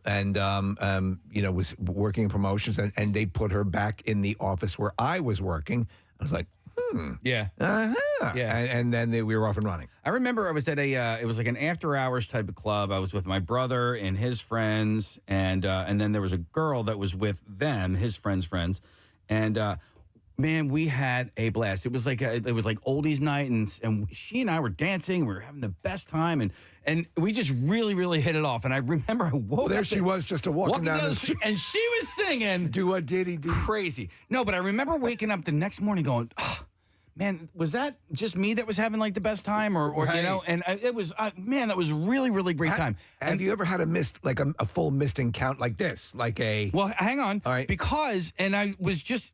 working in promotions, and they put her back in the office where I was working. I was like, Yeah. Yeah. And then we were off and running. I remember I was at it was like an after hours type of club. I was with my brother and his friends, and then there was a girl that was with them, his friends, and man, we had a blast. It was like oldies night, and she and I were dancing. We were having the best time, and we just really, really hit it off. And I remember I woke there up. She was just walking down the street, and she was singing. Do a diddy do. Crazy. No, but I remember waking up the next morning going, oh, man, was that just me that was having like the best time, or And it was, man, that was really, really great time. Have you ever had a full missed encounter like this, Well, hang on, all right, because I was just.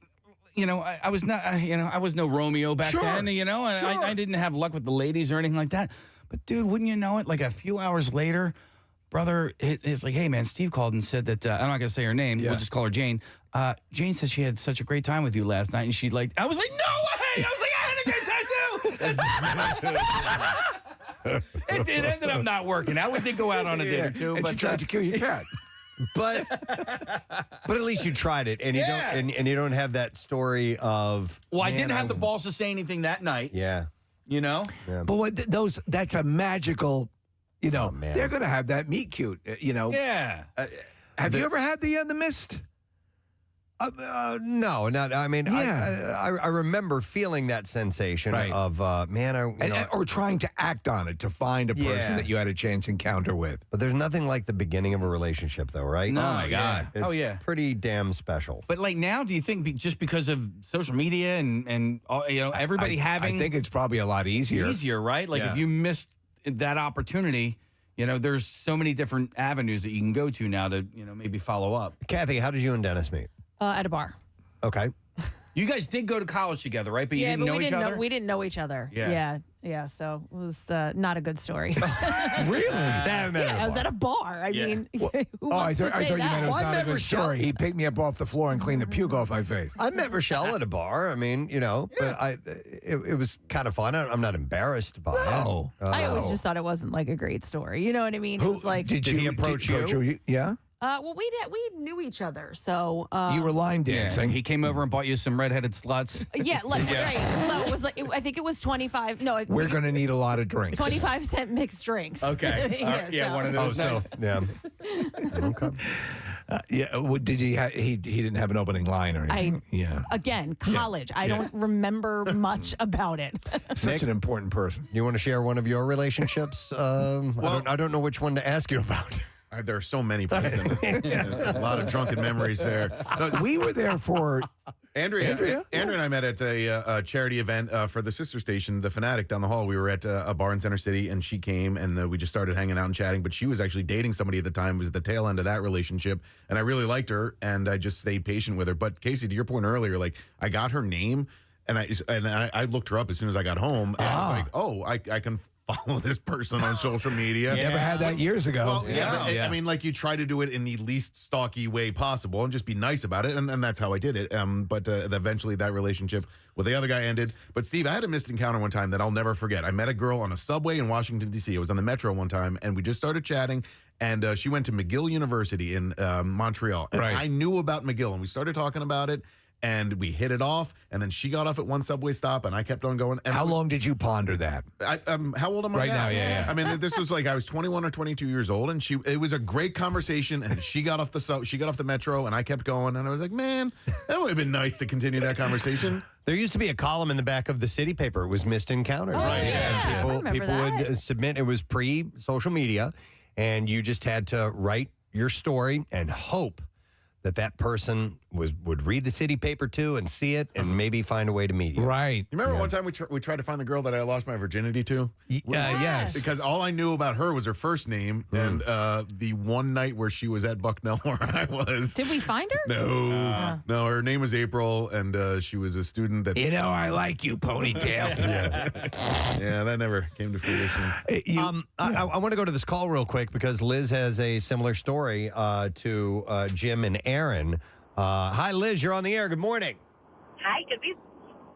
I was not, I was no Romeo back then, and I didn't have luck with the ladies or anything like that. But, dude, wouldn't you know it? Like a few hours later, brother, it's like, hey, man, Steve called and said that, I'm not going to say her name. Yeah. We'll just call her Jane. Jane said she had such a great time with you last night. And I was like, no way. I was like, I had a great time, too. It ended up not working out. We did go out on a date or two. And she tried to kill your cat. But at least you tried it, and you don't have that story of. Well, I didn't have the balls to say anything that night. Yeah, Yeah. But that's a magical. Man. They're gonna have that meet cute. Yeah. Have you ever had the mist? No, not. I mean, I remember feeling that sensation of man, or trying to act on it to find a person that you had a chance encounter with. But there's nothing like the beginning of a relationship, though, right? No, oh my God, it's pretty damn special. But like now, do you think just because of social media and everybody having? I think it's probably a lot easier. Easier, right? Like if you missed that opportunity. There's so many different avenues that you can go to now to maybe follow up. Kathy, how did you and Dennis meet? At a bar. Okay. You guys did go to college together, right? But you didn't know each other? We didn't know each other. Yeah. So it was not a good story. Really? I was at a bar. I mean, who I wants thought to say you that? meant it was not a good story. He picked me up off the floor and cleaned the puke off my face. I met Rochelle at a bar. I mean, but it was kind of fun. I'm not embarrassed by it. I always just thought it wasn't like a great story. You know what I mean? It was like, did he approach you? Yeah. Well, we knew each other, so You were line Yeah, dancing. he came over and bought you some redheaded sluts. yeah, like right. No, it was like I think it was 25. No, We're going to need a lot of drinks. 25-cent mixed drinks. Okay. yeah, one of those. yeah. Okay. Did he didn't have an opening line or anything? Again, college. I don't remember much about it. Such an important person. You want to share one of your relationships? I don't know which one to ask you about. There are so many, Preston. A lot of drunken memories there. No, We were there for Andrea and I met at a charity event for the sister station, The Fanatic, down the hall. We were at a bar in Center City, and she came, and we just started hanging out and chatting. But she was actually dating somebody at the time. It was the tail end of that relationship, and I really liked her, and I just stayed patient with her. But Casey, to your point earlier, like I got her name, and I looked her up as soon as I got home, and I was like, oh, I can follow this person on social media. Never had that years ago. Well, I mean, like you try to do it in the least stalky way possible and just be nice about it, and that's how I did it. But eventually that relationship with the other guy ended. But Steve, I had a missed encounter one time that I'll never forget. I met a girl on a subway in Washington, D.C. I was on the Metro one time, and we just started chatting, and she went to McGill University in Montreal. And I knew about McGill, and we started talking about it. And we hit it off, and then she got off at one subway stop, and I kept on going. And how long did you ponder that? How old am I right now? Yeah. I mean, this was like I was 21 or 22 years old, and it was a great conversation. And she got off the Metro, and I kept going, and I was like, man, that would have been nice to continue that conversation. There used to be a column in the back of the city paper. It was Missed Encounters. And people would submit. It was pre-social media, and you just had to write your story and hope that person would read the city paper too and see it and maybe find a way to meet you. Right. You remember one time we tried to find the girl that I lost my virginity to? Yes. Because all I knew about her was her first name and the one night where she was at Bucknell where I was. Did we find her? No. No, her name was April, and she was a student that... I like you, ponytail. Yeah, that never came to fruition. I want to go to this call real quick because Liz has a similar story to Jim and Aaron. Hi, Liz. You're on the air. Good morning. Hi, good evening.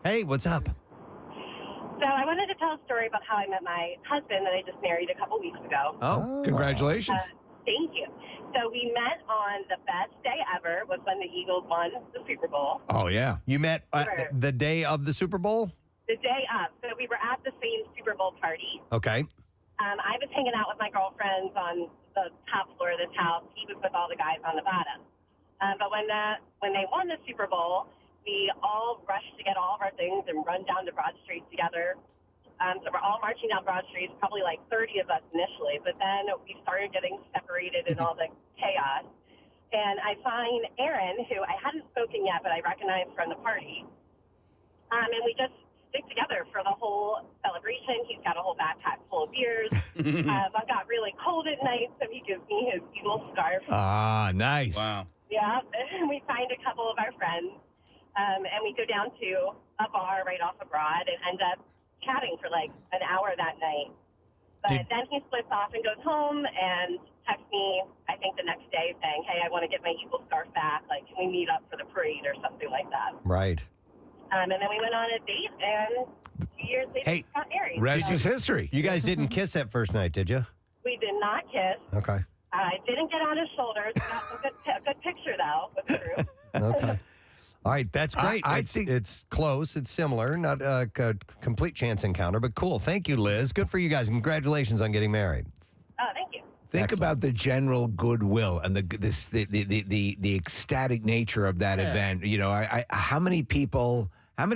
Hey, what's up? So I wanted to tell a story about how I met my husband that I just married a couple weeks ago. Oh, congratulations. Thank you. So we met on the best day ever was when the Eagles won the Super Bowl. Oh, yeah. You met the day of the Super Bowl? The day of. So we were at the same Super Bowl party. Okay. I was hanging out with my girlfriends on the top floor of this house. He was with all the guys on the bottom. But when they won the Super Bowl, we all rushed to get all of our things and run down to Broad Street together. So we're all marching down Broad Street, probably like 30 of us initially, but then we started getting separated in all the chaos. And I find Aaron, who I hadn't spoken yet, but I recognized from the party. And we just stick together for the whole celebration. He's got a whole backpack full of beers. I got really cold at night, so he gives me his Eagle scarf. Ah, nice. Wow. Yeah, and we find a couple of our friends, and we go down to a bar right off of Broad and end up chatting for like an hour that night. But then he splits off and goes home and texts me, I think the next day, saying, hey, I want to get my Eagle scarf back. Like, can we meet up for the parade or something like that? Right. And then we went on a date, and 2 years later, we got married. Rest is history. You guys didn't kiss that first night, did you? We did not kiss. Okay. I didn't get on his shoulders. Got a good picture, though, with the group. Okay. All right, that's great. I think it's close. It's similar. Not a complete chance encounter, but cool. Thank you, Liz. Good for you guys. Congratulations on getting married. Oh, thank you. Think about the general goodwill and the ecstatic nature of that event. You know, how many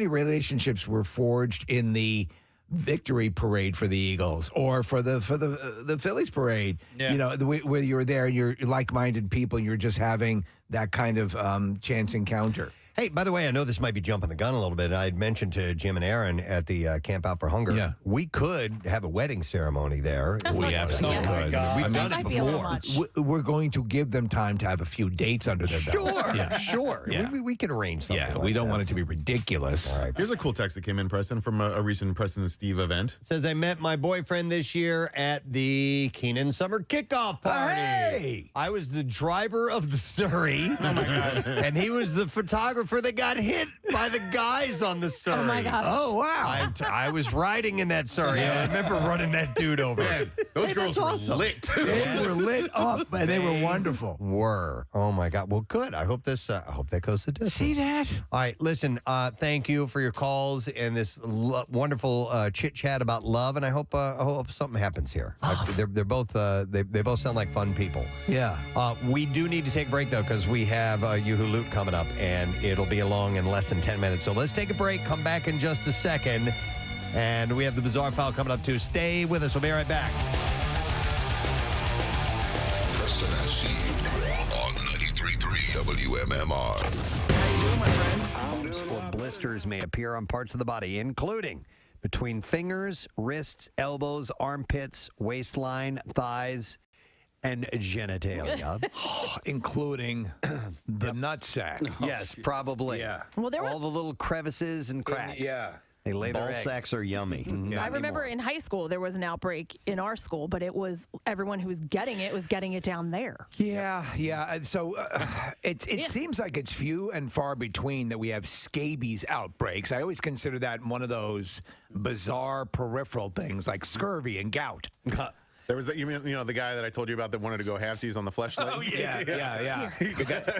relationships were forged in the victory parade for the Eagles or for the Phillies parade? Yeah. You know, where you're there and you're like-minded people, you're just having that kind of chance encounter. Hey, by the way, I know this might be jumping the gun a little bit. I had mentioned to Jim and Aaron at the Camp Out for Hunger, we could have a wedding ceremony there. We absolutely could. We've done it before. We're going to give them time to have a few dates under their belt. Sure. Yeah. We can arrange something. Yeah, like we don't that. want it to be ridiculous. All right. Here's a cool text that came in, Preston, from a recent Preston and Steve event. It says, I met my boyfriend this year at the Keenan Summer Kickoff Party. Hey! I was the driver of the Surrey. Oh, my God. And he was the photographer surfer that got hit by the guys on the Surrey. Oh, my gosh. Oh, wow. I was riding in that Surrey. I remember running that dude over. Man, those girls were awesome. lit. They were lit up, and they were wonderful. Oh my God. Well, good. I hope that goes the distance. See that? All right. Listen. Thank you for your calls and this wonderful chit chat about love. And I hope something happens here. They're both they both sound like fun people. Yeah. We do need to take a break though because we have You Who Loot coming up, and it'll be along in less than 10 minutes. So let's take a break. Come back in just a second, and we have the Bizarre File coming up too. Stay with us. We'll be right back. Preston and Steve on 93.3 WMMR. How you doing, my friends? Bumps or blisters may appear on parts of the body, including between fingers, wrists, elbows, armpits, waistline, thighs, and genitalia. Including the nutsack. Yes, probably. Yeah. Well, there were all the little crevices and cracks. Yeah. They lay their Ball eggs. sacks are yummy. I remember in high school there was an outbreak in our school, but it was everyone who was getting it down there. Yeah. And so it seems like it's few and far between that we have scabies outbreaks. I always consider that one of those bizarre peripheral things like scurvy and gout. There was the guy that I told you about that wanted to go halfsies on the fleshlight. Oh yeah.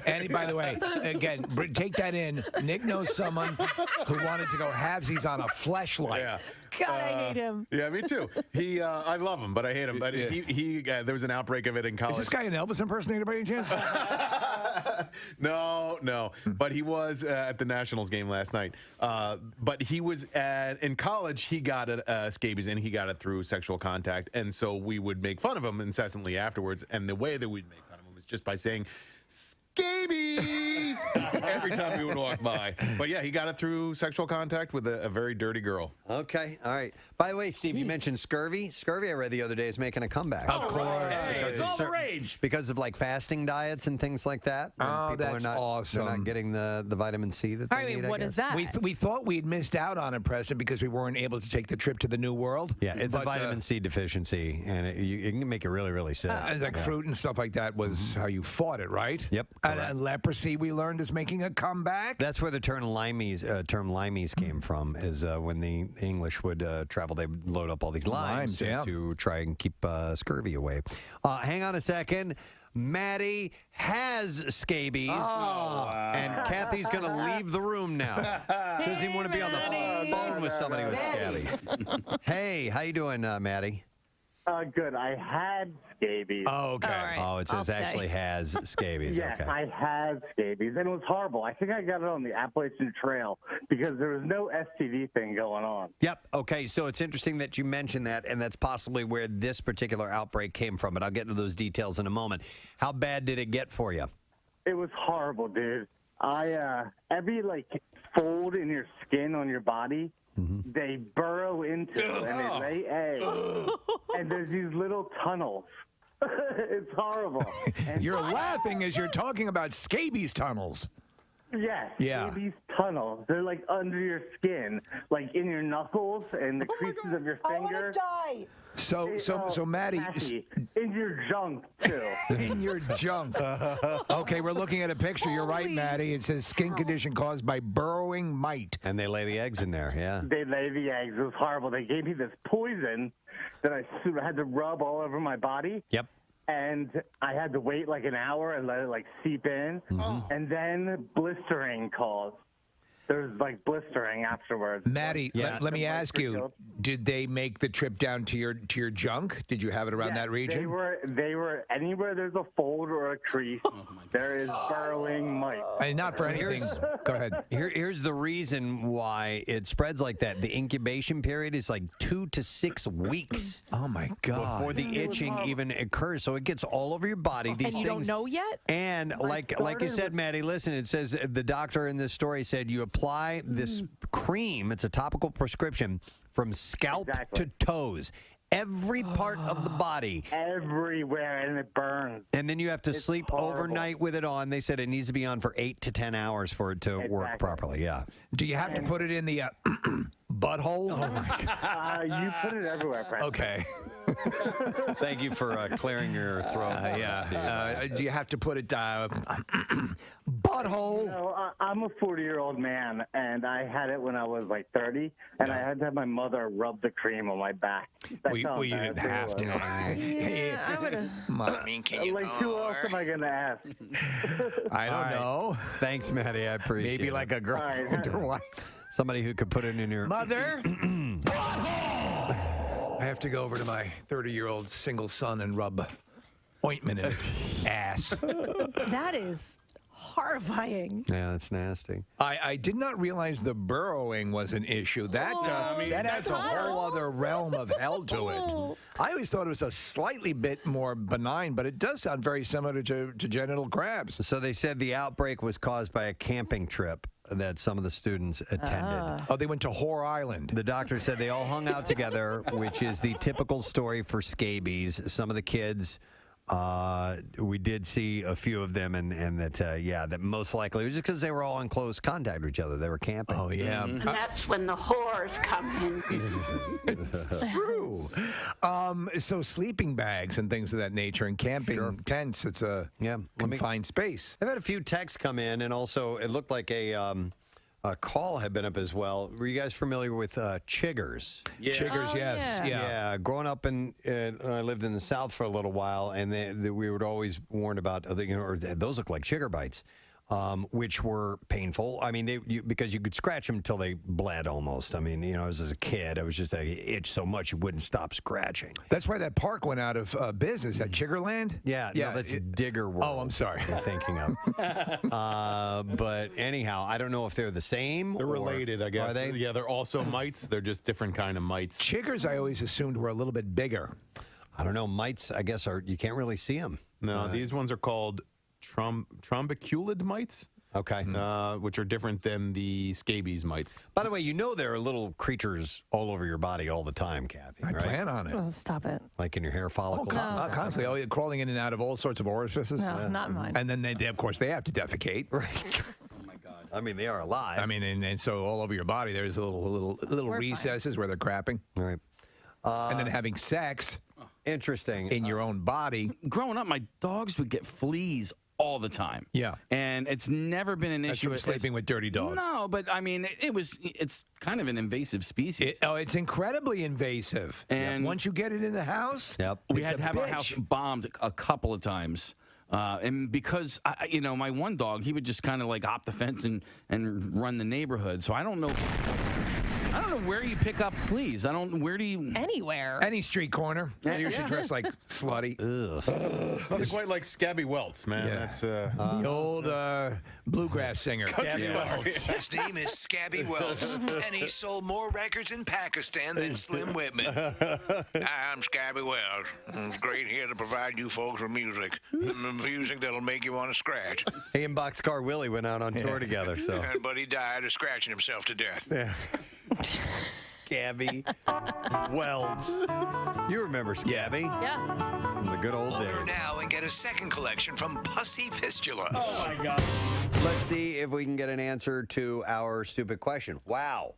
And by the way, again, take that in. Nick knows someone who wanted to go halvesies on a fleshlight. Yeah. God, I hate him. Yeah, me too. I love him, but I hate him. But there was an outbreak of it in college. Is this guy an Elvis impersonator by any chance? No. But he was at the Nationals game last night. But he was in college. He got scabies, and he got it through sexual contact. And so we would make fun of him incessantly afterwards. And the way that we'd make fun of him was just by saying scabies every time we would walk by. But yeah, he got it through sexual contact with a very dirty girl. Okay, all right. By the way, Steve, you mentioned scurvy. Scurvy, I read the other day, is making a comeback. Of course. It's all the rage. Because of like fasting diets and things like that. Oh, People that's are awesome. They're not getting the vitamin C that they need, I what guess. is that? We thought we'd missed out on it, Preston, because we weren't able to take the trip to the New World. Yeah, it's a vitamin C deficiency, and it can make you really, really sick. And like fruit and stuff like that was how you fought it, right? Yep. And leprosy, we learned, is making a comeback. That's where the term limeys came from, is when the English would travel, they would load up all these limes to try and keep scurvy away. Hang on a second. Maddie has scabies, and Kathy's going to leave the room now. She doesn't even want to be on the phone with somebody with scabies. Hey, how you doing, Maddie? Good. I had scabies. Oh, okay. All right, Oh, it says actually has scabies. Yes, Okay. I had scabies, and it was horrible. I think I got it on the Appalachian Trail because there was no STD thing going on. Yep. Okay. So it's interesting that you mentioned that, and that's possibly where this particular outbreak came from. But I'll get into those details in a moment. How bad did it get for you? It was horrible, dude. Every fold in your skin on your body, they burrow into and they lay eggs, and there's these little tunnels. It's horrible. And You're laughing as you're talking about scabies tunnels. yes, Yeah. these tunnels. They're like under your skin, like in your knuckles and the creases of your finger. die. So Maddie, Kathy, in your junk too. in your junk. Okay, we're looking at a picture. You're right, Maddie. It says skin condition caused by burrowing mite. And they lay the eggs in there. Yeah. They lay the eggs. It was horrible. They gave me this poison that I had to rub all over my body. Yep. And I had to wait like an hour and let it seep in. And then blistering caused. There's blistering afterwards. Maddie, let me ask you: did they make the trip down to your junk? Did you have it around that region? They were anywhere there's a fold or a crease. There is burrowing mite. And not for anything. Go ahead. Here's the reason why it spreads like that. The incubation period is 2 to 6 weeks. Oh my God! Before the itching even occurs, so it gets all over your body. These and you things, don't know yet. And like you said, Maddie, listen. It says the doctor in this story said you apply this cream. It's a topical prescription from scalp to toes. Every part of the body. Everywhere, and it burns. And then you have to sleep overnight with it on. They said it needs to be on for 8 to 10 hours for it to work properly. Yeah. Do you have to put it in the butthole? Oh my God. You put it everywhere, Preston. Okay. Thank you for clearing your throat. Do you have to put it butthole? No, I'm a 40-year-old man, and I had it when I was like 30, and I had to have my mother rub the cream on my back. That's Well, you didn't have to. Yeah, I would have. I mean, can you Like, who else am I going to ask? I don't know. Thanks, Maddie. I appreciate it. Maybe like a girlfriend or wife. Somebody who could put it in your Mother. I have to go over to my 30-year-old single son and rub ointment in his ass. That is horrifying. Yeah, that's nasty. I did not realize the burrowing was an issue. That that adds a whole other realm of hell to it. I always thought it was a slightly bit more benign, but it does sound very similar to genital crabs. So they said the outbreak was caused by a camping trip that some of the students attended. Oh, they went to Whore Island. The doctor said they all hung out together, which is the typical story for scabies. Some of the kids, we did see a few of them, and that, that most likely it was just because they were all in close contact with each other. They were camping. Oh, yeah. And that's when the whores come in. It's true. So sleeping bags and things of that nature and camping tents, it's a confined space. I've had a few texts come in, and also it looked like a call had been up as well. Were you guys familiar with chiggers? Yeah. Chiggers, yes. Yeah. Growing up I lived in the South for a little while, and we would always warn about, those look like chigger bites. Which were painful. I mean, because you could scratch them until they bled almost. I mean, as a kid, I was just itch so much you wouldn't stop scratching. That's why that park went out of business at Chiggerland. Yeah, no, that's Digger World. Oh, I'm sorry. I'm thinking of. But anyhow, I don't know if they're the same. They're related, I guess. Are they? Yeah, they're also mites. They're just different kind of mites. Chiggers, I always assumed were a little bit bigger. I don't know. Mites, I guess, you can't really see them. No, these ones are called trombiculid mites. Okay. Which are different than the scabies mites. By the way, there are little creatures all over your body all the time, Kathy. I right? plan on it. Oh, stop it. Like in your hair follicles. Constantly. Oh, you're crawling in and out of all sorts of orifices. No, not mine. And then, of course, they have to defecate. Right. I mean, they are alive. I mean, and so all over your body, there's little recesses where they're crapping. Right. And then having sex. Interesting. In your own body. Growing up, my dogs would get fleas all the time. Yeah. And it's never been an issue. From sleeping with dirty dogs. No, but I mean, it's kind of an invasive species. It's incredibly invasive. And once you get it in the house, we had to have our house bombed a couple of times. And because, my one dog, he would just kind of like hop the fence and run the neighborhood. So I don't know where you pick up fleas. Where do you? Anywhere. Any street corner. Yeah. You should dress like slutty. Nothing quite like Scabby Welts, man. Yeah. That's the old bluegrass singer. His name is Scabby Welts, and he sold more records in Pakistan than Slim Whitman. Hi, I'm Scabby Welts. It's great here to provide you folks with music. Music that'll make you want to scratch. He and Boxcar Willie went out on tour together, so. But he died of scratching himself to death. Yeah. Scabby Welts. You remember Scabby? Yeah. From the good old Order days. now and get a second collection from Pussy Fistula. Oh, my God. Let's see if we can get an answer to our stupid question. Wow.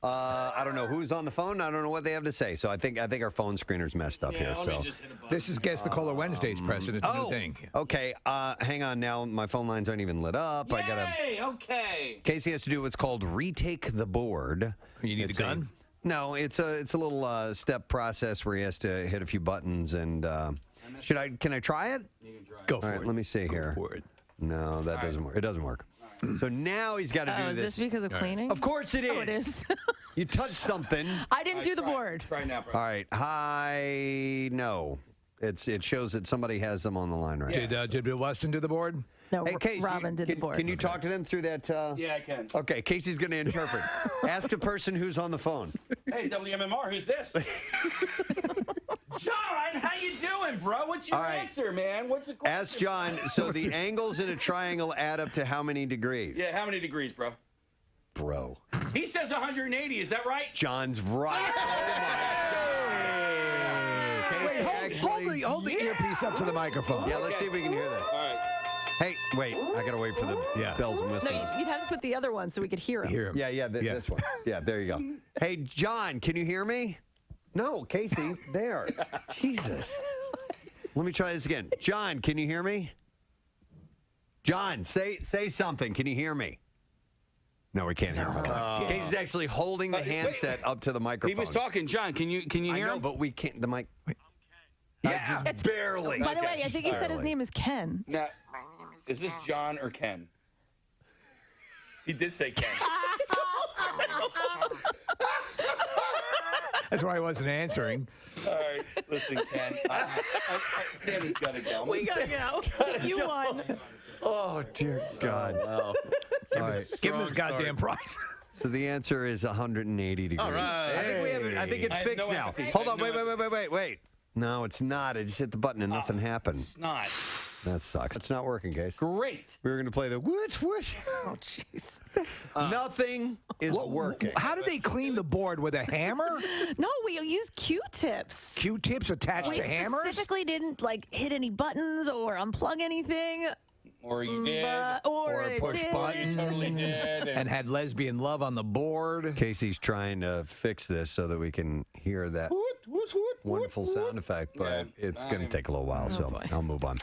I don't know who's on the phone. I don't know what they have to say. So I think our phone screener's messed up here. So this is Guess the Caller Wednesdays, Preston. It's a new thing. Okay. Hang on now. My phone lines aren't even lit up. Okay. Casey has to do what's called retake the board. You need a gun? No, it's a little step process where he has to hit a few buttons. And can I try it? Go for All right, it. let me see here. Go for it. No, that doesn't work. It doesn't work. So now he's got to do Is this. this because of cleaning? Of course it is. Oh, it is. You touched something. I didn't do the board. Try now, bro. All right. Hi. No. It shows that somebody has them on the line right now. Did Bill Weston do the board? No, Hey, Casey, Robin did the board. Can you talk to them through that? Yeah, I can. Okay, Casey's going to interpret. Ask the person who's on the phone. Hey, WMMR, who's this? John, how you doing, bro? What's your All right. answer, man? What's the question? Ask John. So the angles in a triangle add up to how many degrees? Yeah, how many degrees, bro? Bro. He says 180. Is that right? John's right. Wait, hold the earpiece up to the microphone. Yeah, let's see if we can hear this. All right. Hey, wait. I got to wait for the bells and whistles. No, you'd have to put the other one so we could hear him. Hear him. Yeah, this one. Yeah, there you go. Hey, John, can you hear me? No, Casey, there. Jesus. Let me try this again. John, can you hear me? John, say something. Can you hear me? No, we can't hear him. Casey's actually holding the handset up to the microphone. He was talking, John. Can you hear him? I know, but we can't. The mic. Yeah, just barely. By the way, I think he said his name is Ken. Now, is this John or Ken? He did say Ken. That's why I wasn't answering. All right, listen, Ken. Sammy's got to go. We gotta go. You won. Oh, dear God. Wow. Give him this goddamn prize. So the answer is 180 degrees. All right. I think it's fixed now. Hold on. Wait. No, it's not. I just hit the button and nothing happened. It's not. That sucks. It's not working, Case. Great. We were going to play the whoosh. Oh, jeez. Nothing is working. How did they clean the board with a hammer? No, we use Q-tips. Q-tips attached to hammers? We specifically didn't hit any buttons or unplug anything. Or you did. Or push buttons. Totally did. And had lesbian love on the board. Casey's trying to fix this so that we can hear that wonderful sound effect, but it's going to take a little while, so I'll move on.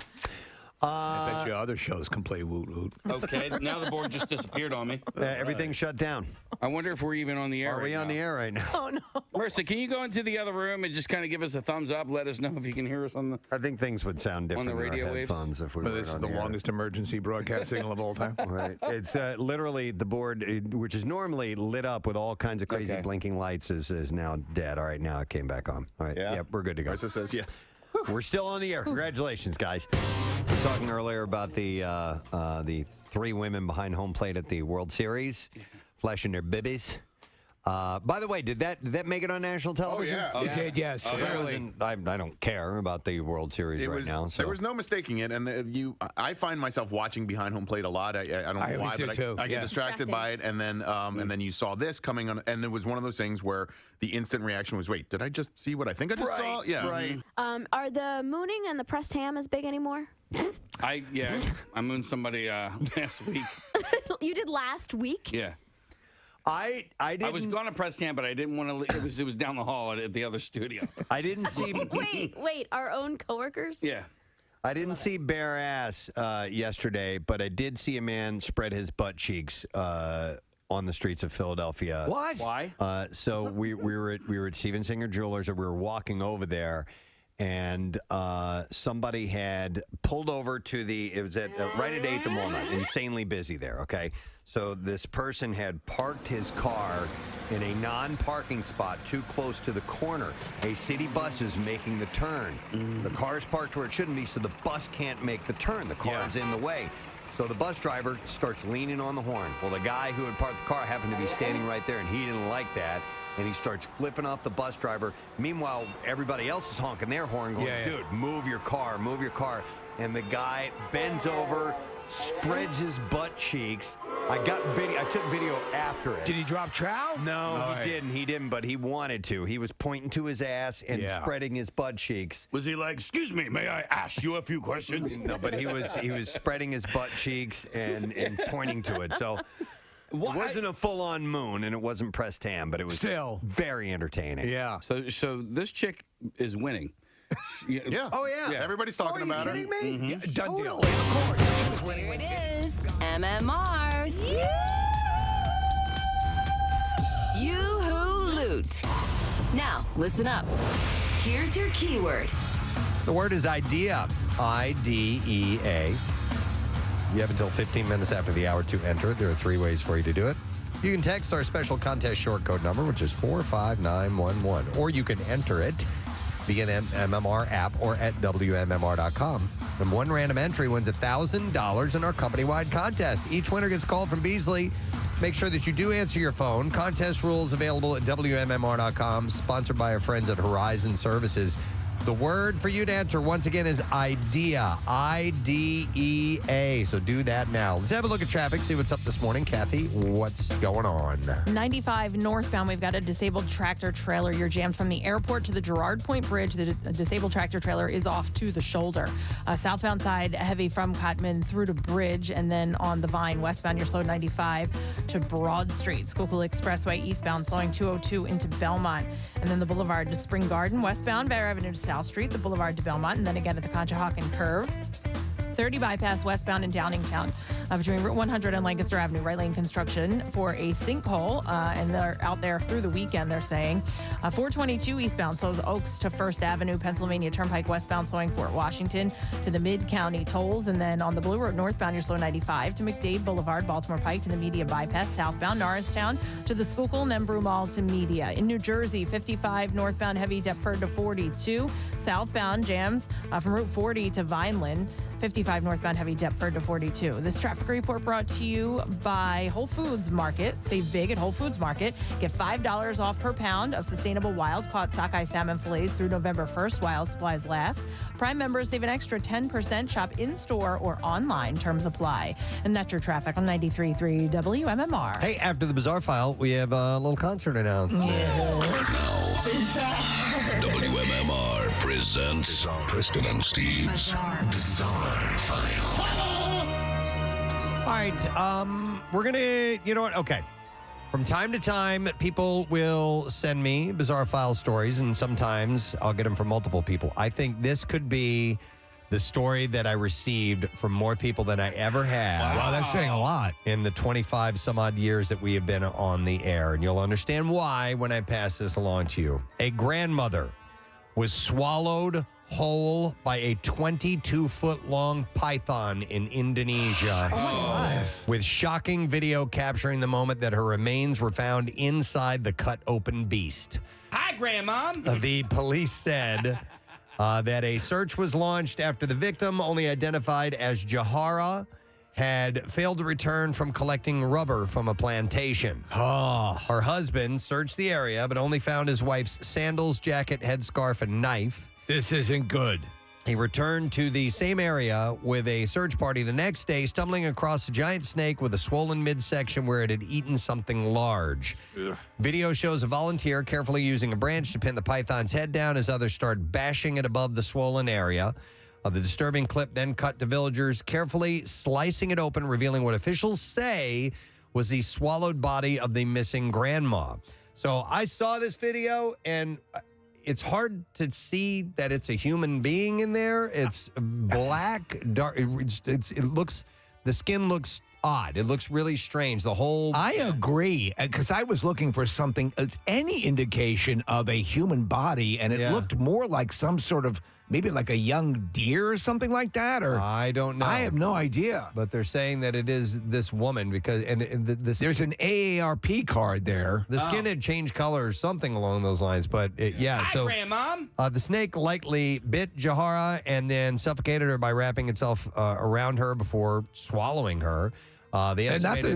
I bet you other shows can play woot woot. Okay, now the board just disappeared on me. Everything's shut down. I wonder if we're even on the air. Are we on the air right now? Oh, no. Marissa, can you go into the other room and just kind of give us a thumbs up? Let us know if you can hear us on the. I think things would sound different on the radio in our waves. headphones if we were This is on the the air. longest emergency broadcast signal of all time. Right. It's literally the board, which is normally lit up with all kinds of crazy blinking lights, is now dead. All right, now it came back on. All right. Yeah. Yep, we're good to go. Marissa says yes. We're still on the air. Congratulations, guys. We were talking earlier about the three women behind home plate at the World Series, flashing their bibbies. By the way, did that make it on national television? Oh, yeah. It did, yes. Clearly. I don't care about the World Series now. So. There was no mistaking it, and I find myself watching behind home plate a lot. I don't know why, but I get distracted by it, and then you saw this coming on, and it was one of those things where the instant reaction was, "Wait, did I just see what I think I just saw?" Yeah, right. Are the mooning and the pressed ham as big anymore? I mooned somebody last week. You did last week? Yeah. I didn't. I was going to press Tam, but I didn't want to leave. It was down the hall at the other studio. I didn't see. Wait, our own coworkers? Yeah. I didn't see bare ass yesterday, but I did see a man spread his butt cheeks on the streets of Philadelphia. What? Why? So we were at Steven Singer Jewelers, and we were walking over there, and somebody had pulled over to it was at right at 8th and Walnut, insanely busy there. Okay, so this person had parked his car in a non-parking spot too close to the corner. A city bus is making the turn. The car's parked where it shouldn't be, so the bus can't make the turn. The car is in the way. So the bus driver starts leaning on the horn. Well, the guy who had parked the car happened to be standing right there, and he didn't like that. And he starts flipping off the bus driver. Meanwhile, everybody else is honking their horn, going, dude, move your car, move your car. And the guy bends over, spreads his butt cheeks. I took video after it. Did he drop trow? No, he didn't, but he wanted to. He was pointing to his ass and spreading his butt cheeks. Was he like, "Excuse me, may I ask you a few questions?" No, but he was spreading his butt cheeks and pointing to it. So it wasn't a full-on moon, and it wasn't pressed ham, but it was still very entertaining. Yeah. So this chick is winning. Yeah. Oh, yeah. Everybody's talking about Are you kidding me? Yeah, done deal. Here it is. MMRs. Yoo-hoo loot. Now, listen up. Here's your keyword. The word is idea. I-D-E-A. You have until 15 minutes after the hour to enter it. There are 3 ways for you to do it. You can text our special contest short code number, which is 45911, or you can enter it via an MMR app or at WMMR.com. And one random entry wins $1,000 in our company-wide contest. Each winner gets called from Beasley. Make sure that you do answer your phone. Contest rules available at WMMR.com, sponsored by our friends at Horizon Services. The word for you to answer once again is idea. IDEA. So do that now. Let's have a look at traffic, see what's up this morning. Kathy, what's going on? 95 northbound, we've got a disabled tractor trailer. You're jammed from the airport to the Girard Point Bridge. The disabled tractor trailer is off to the shoulder. Southbound side, heavy from Cotman through to Bridge, and then on the Vine, westbound, you're slow 95 to Broad Street. Schuylkill Expressway eastbound, slowing 202 into Belmont. And then the Boulevard to Spring Garden, westbound, Bear Avenue to South Street, the Boulevard to Belmont, and then again at the Conshohocken curve. 30 bypass westbound in Downingtown between Route 100 and Lancaster Avenue. Right lane construction for a sinkhole, and they're out there through the weekend, they're saying. 422 eastbound slows Oaks to First Avenue, Pennsylvania Turnpike westbound slowing Fort Washington to the Mid-County tolls. And then on the Blue Road northbound, you're slow 95 to McDade Boulevard, Baltimore Pike to the Media bypass. Southbound Norristown to the Schuylkill and then Broomall to Media. In New Jersey, 55 northbound heavy Deptford to 42. Southbound jams from Route 40 to Vineland. 55 northbound heavy Deptford to 42. This traffic report brought to you by Whole Foods Market. Save big at Whole Foods Market. Get $5 off per pound of sustainable wild-caught sockeye salmon fillets through November 1st while supplies last. Prime members save an extra 10%. Shop in-store or online. Terms apply. And that's your traffic on 93.3 WMMR. Hey, after the Bizarre File, we have a little concert announcement. WMMR presents Preston and Steve's Bizarre File. All right, we're going to, you know what? Okay. From time to time, people will send me Bizarre File stories, and sometimes I'll get them from multiple people. I think this could be the story that I received from more people than I ever had. Wow, that's saying a lot. In the 25 some odd years that we have been on the air. And you'll understand why when I pass this along to you. A grandmother was swallowed whole by a 22-foot-long python in Indonesia. With shocking video capturing the moment that her remains were found inside the cut-open beast. Hi, Grandma. The police said that a search was launched after the victim, only identified as Jahara, had failed to return from collecting rubber from a plantation. Her husband searched the area, but only found his wife's sandals, jacket, headscarf, and knife. This isn't good. He returned to the same area with a search party the next day, stumbling across a giant snake with a swollen midsection where it had eaten something large. Ugh. Video shows a volunteer carefully using a branch to pin the python's head down as others start bashing it above the swollen area. The disturbing clip then cut to villagers carefully slicing it open, revealing what officials say was the swallowed body of the missing grandma. So I saw this video, and it's hard to see that it's a human being in there. It's black, dark. The skin looks odd. It looks really strange. I agree, because I was looking for something, any indication of a human body, and it looked more like some sort of, maybe like a young deer or something like that, or I don't know. I have no idea. But they're saying that it is this woman because there's an AARP card there. The skin had changed colors, something along those lines. But Hi, Grandma. The snake likely bit Jahara and then suffocated her by wrapping itself around her before swallowing her. And not that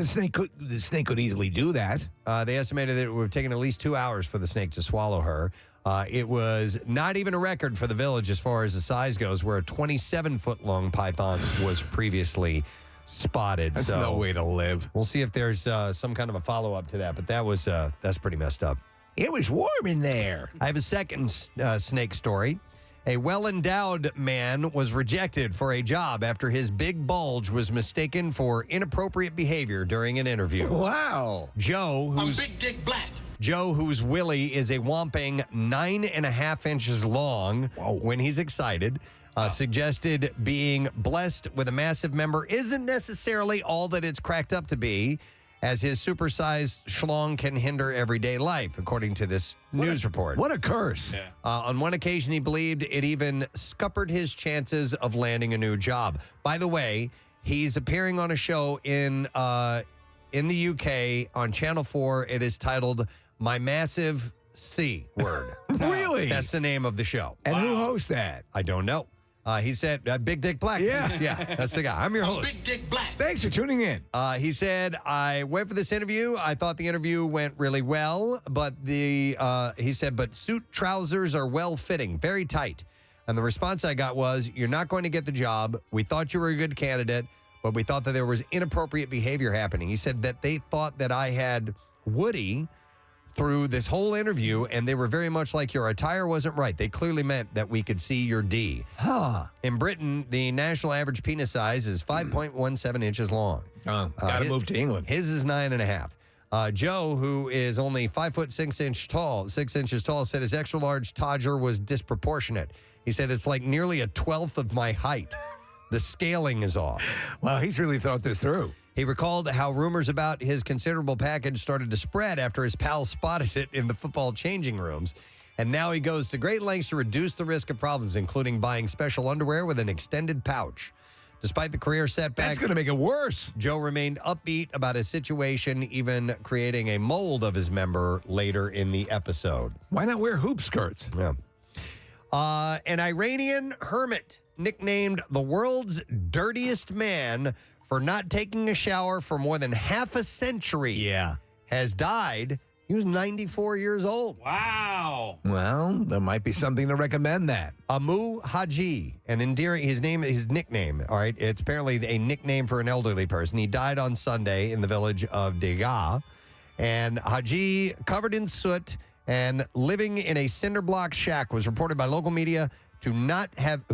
the snake could easily do that. They estimated that it would have taken at least 2 hours for the snake to swallow her. It was not even a record for the village as far as the size goes, where a 27-foot-long python was previously spotted. That's no way to live. We'll see if there's some kind of a follow-up to that, but that's pretty messed up. It was warm in there. I have a second snake story. A well-endowed man was rejected for a job after his big bulge was mistaken for inappropriate behavior during an interview. Wow. Joe, who's Big Dick Black. Joe, whose willy is a whopping 9.5 inches long when he's excited, suggested being blessed with a massive member isn't necessarily all that it's cracked up to be, as his supersized schlong can hinder everyday life, according to this news report. What a curse. Yeah. On one occasion, he believed it even scuppered his chances of landing a new job. By the way, he's appearing on a show in the UK on Channel 4. It is titled My Massive C Word. Really? That's the name of the show. And who hosts that? I don't know. He said, Big Dick Black. Yeah, that's the guy. I'm your host. Big Dick Black. Thanks for tuning in. He said, I went for this interview. I thought the interview went really well, but he said, but suit trousers are well-fitting, very tight. And the response I got was, you're not going to get the job. We thought you were a good candidate, but we thought that there was inappropriate behavior happening. He said that they thought that I had Woody through this whole interview, and they were very much like, your attire wasn't right. They clearly meant that we could see your D. Huh. In Britain, the national average penis size is 5.17 inches long. Gotta move to England. His is 9.5. Joe, who is only 6 inches tall, said his extra large Todger was disproportionate. He said it's like nearly a 1/12 of my height. The scaling is off. Well, he's really thought this through. He recalled how rumors about his considerable package started to spread after his pals spotted it in the football changing rooms. And now he goes to great lengths to reduce the risk of problems, including buying special underwear with an extended pouch. Despite the career setback, That's going to make it worse. Joe remained upbeat about his situation, even creating a mold of his member later in the episode. Why not wear hoop skirts? Yeah. An Iranian hermit nicknamed the world's dirtiest man for not taking a shower for more than half a century has died. He was 94 years old. Wow. Well, there might be something to recommend that. Amu Haji, an endearing, his nickname, all right, it's apparently a nickname for an elderly person. He died on Sunday in the village of Degaa. And Haji, covered in soot and living in a cinder block shack, was reported by local media to not have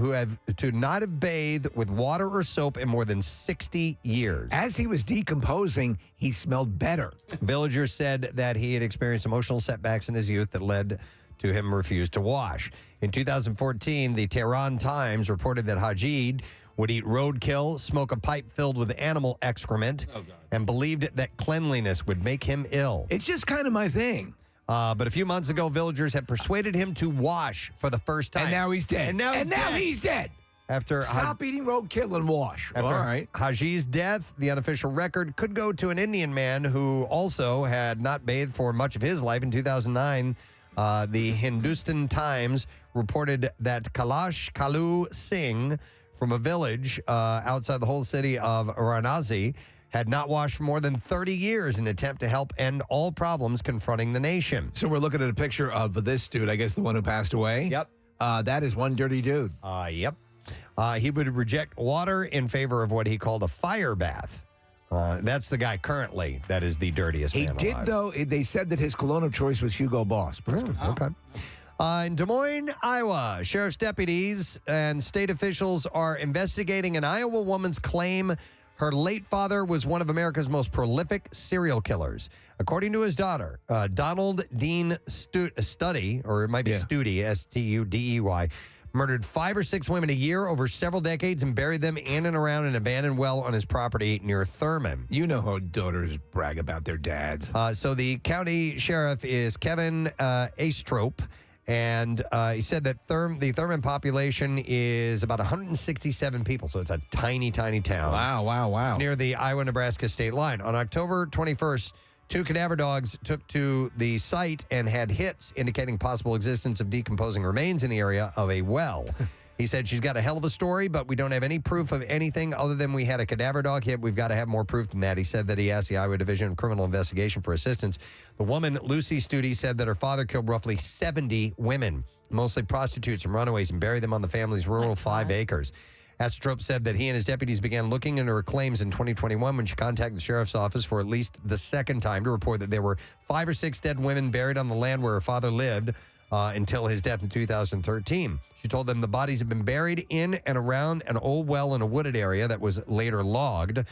bathed with water or soap in more than 60 years. As he was decomposing, he smelled better. Villagers said that he had experienced emotional setbacks in his youth that led to him refuse to wash. In 2014, the Tehran Times reported that Hajid would eat roadkill, smoke a pipe filled with animal excrement, and believed that cleanliness would make him ill. It's just kind of my thing. But a few months ago, villagers had persuaded him to wash for the first time. And now he's dead. And now he's dead. After Stop eating roadkill and wash. After All right. Haji's death, the unofficial record could go to an Indian man who also had not bathed for much of his life. In 2009, the Hindustan Times reported that Kailash Kalu Singh from a village outside the whole city of Varanasi had not washed for more than 30 years in an attempt to help end all problems confronting the nation. So we're looking at a picture of this dude, I guess the one who passed away? Yep. That is one dirty dude. Yep. He would reject water in favor of what he called a fire bath. That's the guy currently that is the dirtiest man alive. He did, though. They said that his cologne of choice was Hugo Boss. Okay. In Des Moines, Iowa, sheriff's deputies and state officials are investigating an Iowa woman's claim her late father was one of America's most prolific serial killers. According to his daughter, Donald Dean Studi, or it might be Studi, S-T-U-D-E-Y, murdered 5 or 6 women a year over several decades and buried them in and around an abandoned well on his property near Thurman. You know how daughters brag about their dads. So the county sheriff is Kevin Astrop. And he said that the Thurman population is about 167 people, so it's a tiny, tiny town. Wow. It's near the Iowa-Nebraska state line. On October 21st, 2 cadaver dogs took to the site and had hits indicating possible existence of decomposing remains in the area of a well. He said, she's got a hell of a story, but we don't have any proof of anything other than we had a cadaver dog hit. We've got to have more proof than that. He said that he asked the Iowa Division of Criminal Investigation for assistance. The woman, Lucy Studi, said that her father killed roughly 70 women, mostly prostitutes and runaways, and buried them on the family's rural 5 acres. Astrop said that he and his deputies began looking into her claims in 2021 when she contacted the sheriff's office for at least the second time to report that there were 5 or 6 dead women buried on the land where her father lived until his death in 2013. She told them the bodies had been buried in and around an old well in a wooded area that was later logged.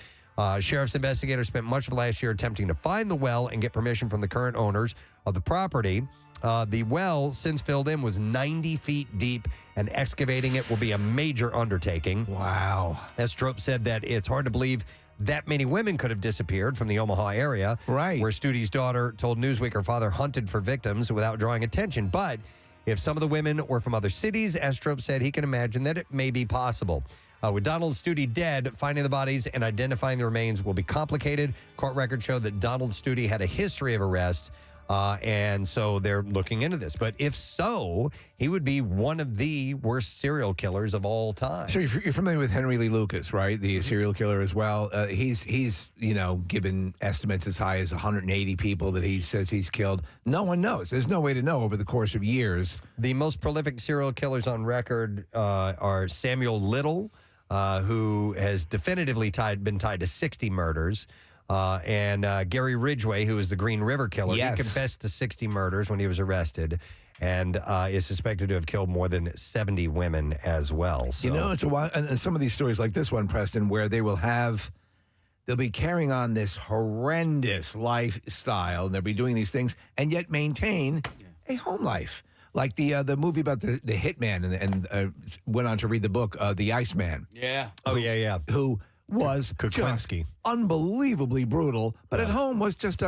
Sheriff's investigators spent much of last year attempting to find the well and get permission from the current owners of the property. The well, since filled in, was 90 feet deep, and excavating it will be a major undertaking. Wow. Astrop said that it's hard to believe that many women could have disappeared from the Omaha area, right? Where Studi's daughter told Newsweek her father hunted for victims without drawing attention. But if some of the women were from other cities, Astrop said he can imagine that it may be possible. With Donald Studi dead, finding the bodies and identifying the remains will be complicated. Court records show that Donald Studi had a history of arrests And so they're looking into this. But if so, he would be one of the worst serial killers of all time. So you're familiar with Henry Lee Lucas, right? The serial killer as well. He's given estimates as high as 180 people that he says he's killed. No one knows. There's no way to know over the course of years. The most prolific serial killers on record are Samuel Little, who has definitively been tied to 60 murders. And Gary Ridgway, who is the Green River Killer. Yes. He confessed to 60 murders when he was arrested and is suspected to have killed more than 70 women as well. So. It's a while. And some of these stories like this one, Preston, where they'll be carrying on this horrendous lifestyle and they'll be doing these things and yet maintain a home life. Like the movie about the hitman and went on to read the book, The Iceman. Yeah. Oh, yeah. Who was just unbelievably brutal, but at home was just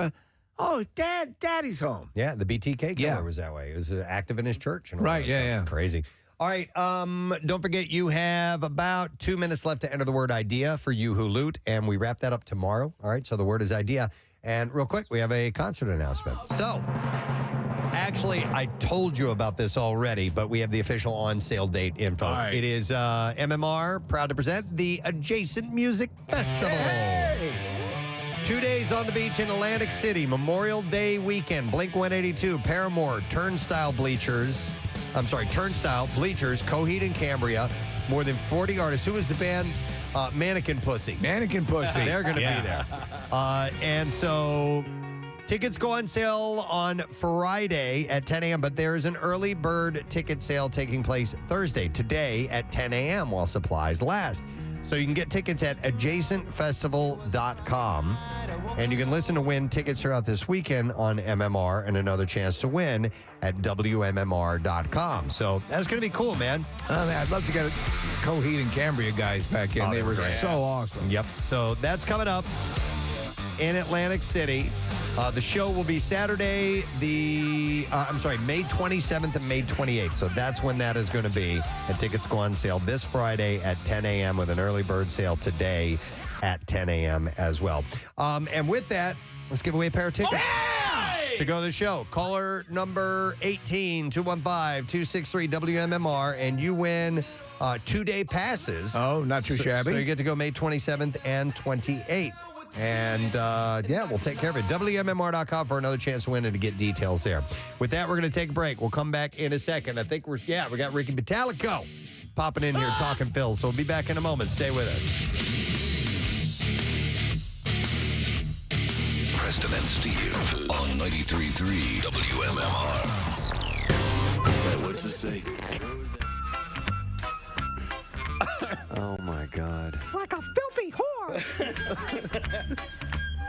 daddy's home. Yeah, the BTK killer was that way. He was active in his church. And all Right, that stuff. yeah. It's crazy. All right, don't forget you have about 2 minutes left to enter the word idea for You Who Loot, and we wrap that up tomorrow. All right, so the word is idea. And real quick, we have a concert announcement. So, actually, I told you about this already, but we have the official on-sale date info. All right. It is MMR, proud to present the Adjacent Music Festival. 2 days on the beach in Atlantic City, Memorial Day weekend, Blink-182, Paramore, Turnstile, Bleachers, Coheed and Cambria, more than 40 artists. Who was the band? Mannequin Pussy. Mannequin Pussy. They're going to be there. And so tickets go on sale on Friday at 10 a.m., but there is an early bird ticket sale taking place Thursday, today at 10 a.m. while supplies last. So you can get tickets at adjacentfestival.com, and you can listen to win tickets throughout this weekend on MMR and another chance to win at WMMR.com. So that's going to be cool, man. I'd love to get Coheed and Cambria guys back in. They were so awesome. Yep. So that's coming up in Atlantic City. The show will be Saturday, May 27th and May 28th. So that's when that is going to be. And tickets go on sale this Friday at 10 a.m. with an early bird sale today at 10 a.m. as well. And with that, let's give away a pair of tickets to go to the show. Caller number 18, 215-263-WMMR, and you win 2-day passes. Oh, not too shabby. So you get to go May 27th and 28th. And, we'll take care of it. WMMR.com for another chance to win and to get details there. With that, we're going to take a break. We'll come back in a second. I think we got Ricky Metallico popping in here talking Phil. So we'll be back in a moment. Stay with us. Preston and Steve on 93.3 WMMR. What's it say? Oh, my God. Like a filthy whore.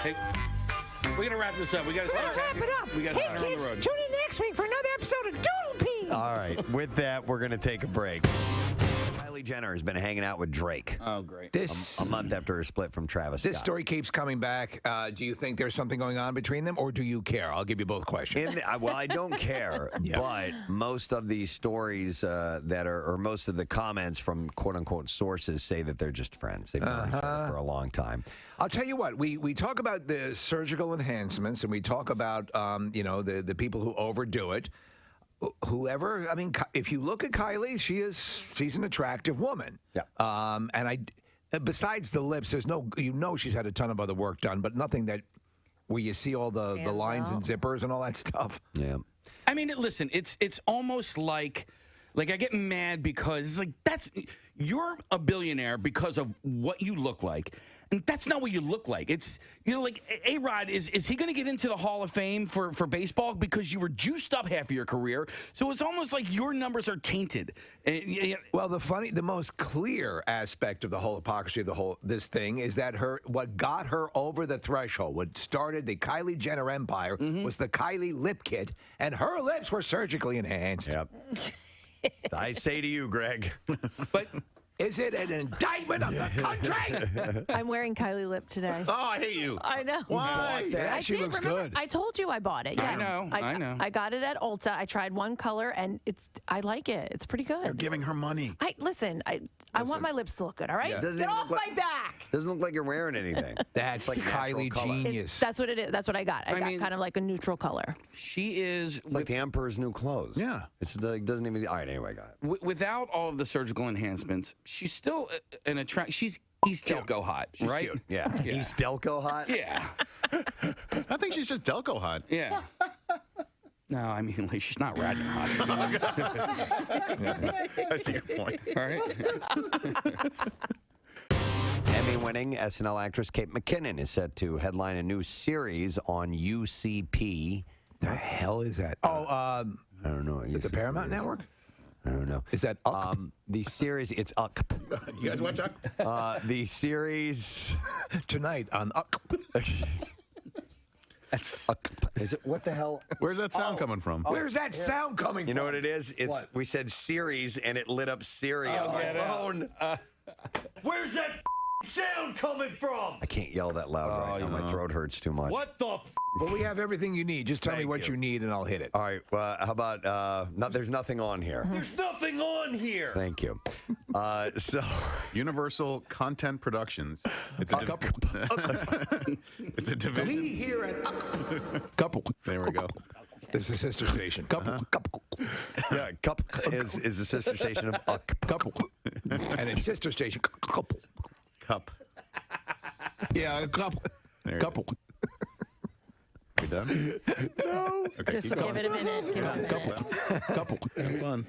Hey, we're going to wrap this up. We got to start wrap it up. We got to Hey, start on kids, the road. tune in next week for another episode of Doodle Pee. All right. With that, we're going to take a break. Kylie Jenner has been hanging out with Drake. Oh, great. A month after her split from Travis This Scott. story keeps coming back. Do you think there's something going on between them, or do you care? I'll give you both questions. Well, I don't care, but most of these stories or most of the comments from quote-unquote sources say that they're just friends. They've known each other for a long time. I'll tell you what, we talk about the surgical enhancements, and we talk about, the people who overdo it. Whoever, if you look at Kylie, she's an attractive woman. Yeah. And besides the lips, there's she's had a ton of other work done, but nothing where you see all the lines and zippers and all that stuff. Yeah. I mean, listen, it's almost like I get mad because it's you're a billionaire because of what you look like. And that's not what you look like. It's, A-Rod, is he going to get into the Hall of Fame for baseball because you were juiced up half of your career? So it's almost like your numbers are tainted. Well, the most clear aspect of the whole hypocrisy of this thing is that what got her over the threshold, what started the Kylie Jenner empire, was the Kylie lip kit, and her lips were surgically enhanced. Yep. I say to you, Greg. But Is it an indictment of the country? I'm wearing Kylie lip today. Oh, I hate you. I know. Why? That actually I did, looks remember? good. I told you I bought it. Yeah. I know. I got it at Ulta. I tried one color, and I like it. It's pretty good. You're giving her money. I want my lips to look good. All right, Yeah. Doesn't get even off look my like- back. Doesn't look like you're wearing anything. That's like natural Kylie color. genius. That's what it is. That's what I got. I got kind of like a neutral color. She is. It's like the Emperor's New Clothes. Yeah. It's like doesn't even. All right, anyway, I got it. Without all of the surgical enhancements, she's still an attract. He's Delco hot, She's right? cute. Yeah. He's Delco hot. Yeah. I think she's just Delco hot. Yeah. No, I mean, like, she's not Radner hot. I see your point. All right. Emmy-winning SNL actress Kate McKinnon is set to headline a new series on UCP. The hell is that? Oh, I don't know. is it the Paramount Network? I don't know. Is that the series? It's Uck. You guys watch Uck? The series tonight on Uck. That's Is it what the hell? Where's that sound coming from? Where's that sound coming from? You know what it is? It's we said series and it lit up Siri on my phone. Where's that sound coming from? I can't yell that loud right now. My throat hurts too much. What the? Well, we have everything you need. Just tell me what you need and I'll hit it. All right. Well, how about there's nothing on here. There's nothing on here. Thank you. So Universal Content Productions. It's a couple. It's a division. We here at Couple. There we go. It's the sister station. Couple. Couple. Yeah, Cup is the sister station of Uck. Couple. And it's sister station. Couple. Cup. Yeah, a couple. Couple. We done? No. Okay, Just keep give going. it a minute. Give it a minute. Couple. Have fun.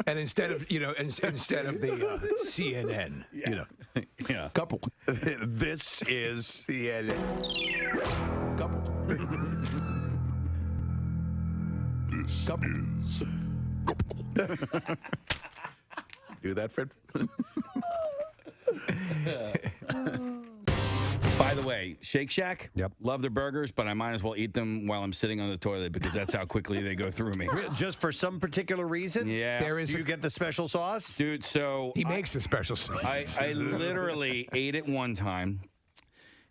And instead of instead of the CNN, Yeah. Couple. This is CNN. Couple. This Couple. is Do that, Fred. By the way, Shake Shack. Yep. Love their burgers, but I might as well eat them while I'm sitting on the toilet because that's how quickly they go through me. Just for some particular reason? Yeah. Do you get the special sauce? Dude, so He makes the special sauce. I literally ate it one time,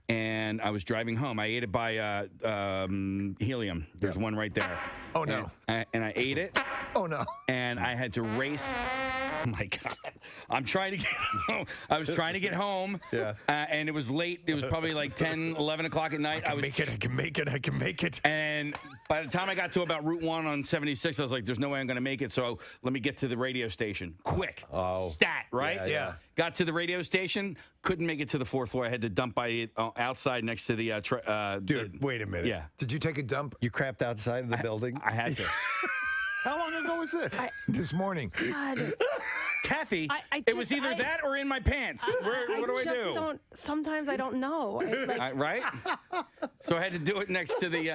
and I was driving home. I ate it by Helium. There's one right there. Oh, no. And I ate it. Oh, no. And I had to race. Oh my God! I'm trying to get home. I was trying to get home. Yeah. And it was late. It was probably like 10, 11 o'clock at night. I can make it. And by the time I got to about Route 1 on 76, I was like, there's no way I'm going to make it. So let me get to the radio station. Quick. Oh. Stat, right? Yeah. Got to the radio station. Couldn't make it to the fourth floor. I had to dump by outside next to the... Dude, wait a minute. Yeah. Did you take a dump? You crapped outside of the building? I had to. How long ago was this? This morning. God. Kathy, I it was either that or in my pants. What do I do? Sometimes I don't know. Right? So I had to do it next to the...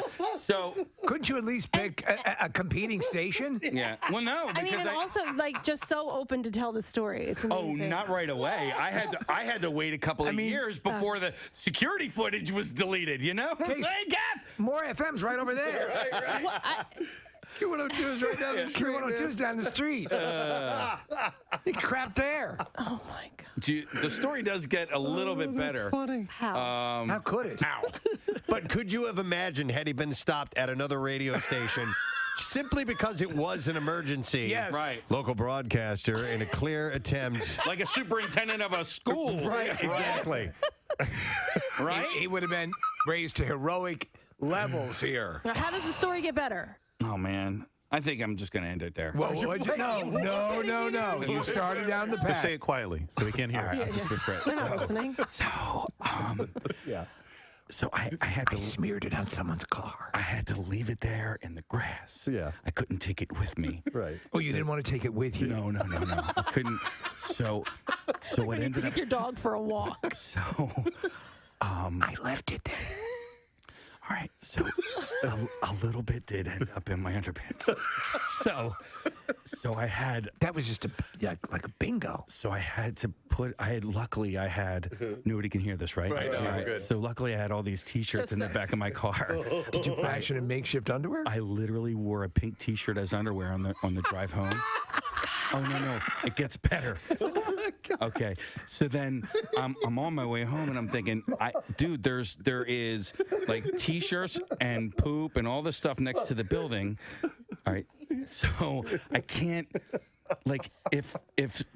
Couldn't you at least pick a competing station? Yeah. Well, no, because I mean, I'm also just so open to tell the story. It's amazing. Oh, not right away. I had to wait a couple of years before the security footage was deleted. You know? Hey, Kath! More FM's right over there. Right. Well, Q102 is right down the street. Q102 is down the street. You crapped there. oh my God. The story does get a little bit better. Funny. How? How could it? But could you have imagined had he been stopped at another radio station simply because it was an emergency? Yes. Right. Local broadcaster in a clear attempt. Like a superintendent of a school. Right, exactly. Right? He would have been raised to heroic levels here. Now, how does the story get better? Oh, man. I think I'm just going to end it there. No. You started down the path. Just say it quietly so we can't hear. All right, I'll just whisper it. They're not listening. So, Yeah. So I had to smeared it on someone's car. I had to leave it there in the grass. Yeah. I couldn't take it with me. Right. Oh, you didn't want to take it with you? No. I couldn't. So what ended Take up. your dog for a walk. So, I left it there. all right. So a little bit did end up in my underpants. So I had. That was just like a bingo. So I had to luckily I had. Nobody can hear this, right? Right, no, we're good. So luckily I had all these T-shirts in the back of my car. Did you fashion in makeshift underwear? I literally wore a pink T-shirt as underwear on the drive home. Oh, no, it gets better. Okay, so then I'm on my way home and I'm thinking, dude, there is like T-shirts and poop and all this stuff next to the building. All right, so I can't, like, if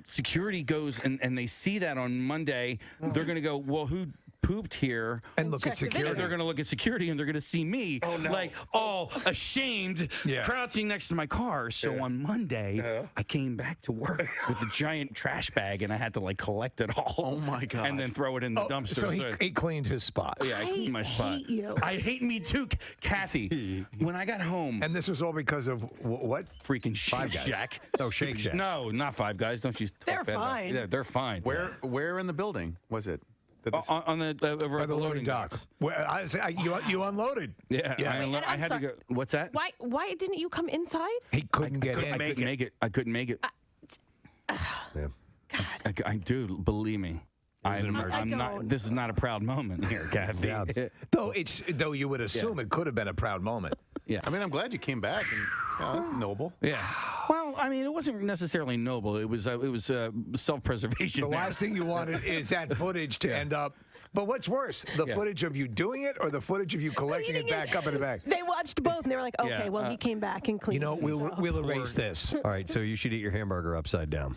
security goes and they see that on Monday, they're going to go, well, who pooped here and look at security. They're going to look at security and they're going to see me like all ashamed, crouching next to my car. So on Monday, I came back to work with a giant trash bag and I had to like collect it all. Oh my God. And then throw it in the dumpster. So he cleaned his spot. Yeah, I cleaned my spot. hate you. I hate me too, Kathy. When I got home. And this was all because of what? Freaking Shake Shack. Oh, Shake Shack. No, not Five Guys. Don't you talk They're bad about- fine. Yeah, they're fine. Where in the building was it? On the over at the loading docks. Well, you unloaded. Yeah, And I I'm had to go. What's that? Why didn't you come inside? He couldn't get in. I couldn't make it. I couldn't make it. I do. Believe me. I'm not. This is not a proud moment here, Kathy. Yeah. Though you would assume it could have been a proud moment. Yeah. I mean, I'm glad you came back. And that's noble. Yeah. Well, I mean, it wasn't necessarily noble. It was self-preservation. The last thing you wanted is that footage to end up. But what's worse, the footage of you doing it or the footage of you collecting it back up in the bag? They watched both and they were like, okay, well, he came back and cleaned. You know, we'll erase this. All right, so you should eat your hamburger upside down.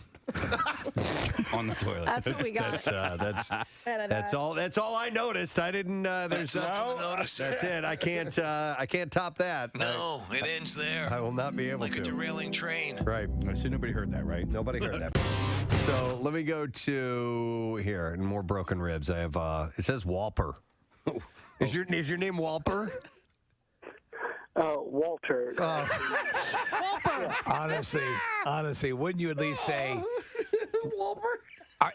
On the toilet. That's what we got. That's all I noticed. I didn't. There's nothing to notice. That's it. I can't top that. No, it ends there. I will not be able like to. a derailing train. Right. So nobody heard that, right? Nobody heard that. So let me go to here. More broken ribs. I have. It says Walper. Is your name Walper? Walter. Walper. Honestly, wouldn't you at least say Walper?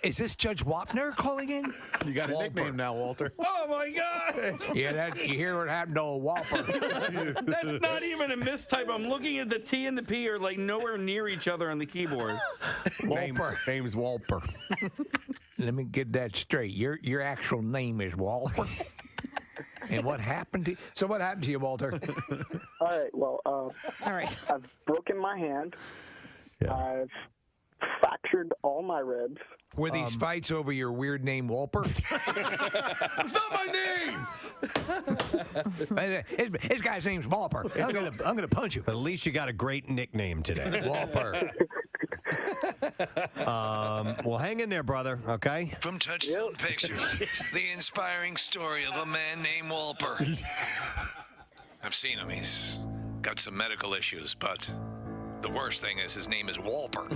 Is this Judge Wapner calling in? You got a nickname now, Walter. Oh my God! Yeah, you hear what happened to a Walper? That's not even a mistype. I'm looking at the T and the P are like nowhere near each other on the keyboard. Walper. Name's Walper. Let me get that straight. Your actual name is Walper. And what happened to you? So what happened to you, Walter? All right. Well, all right. I've broken my hand. Yeah. I've fractured all my ribs. Were these fights over your weird name, Walper? It's not my name. This guy's name's Walper. I'm gonna punch you. But at least you got a great nickname today, Walper. Well, hang in there, brother. Okay. From Touchstone Pictures, the inspiring story of a man named Walper. I've seen him. He's got some medical issues, but the worst thing is his name is Walper.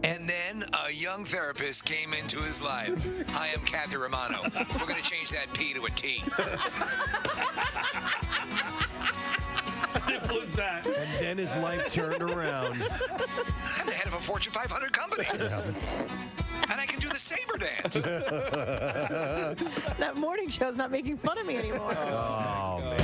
And then a young therapist came into his life. Hi, I'm Kathy Romano. We're going to change that P to a T. Simple as that. And then his life turned around. I'm the head of a Fortune 500 company. And I can do the saber dance. That morning show's not making fun of me anymore. Oh, man.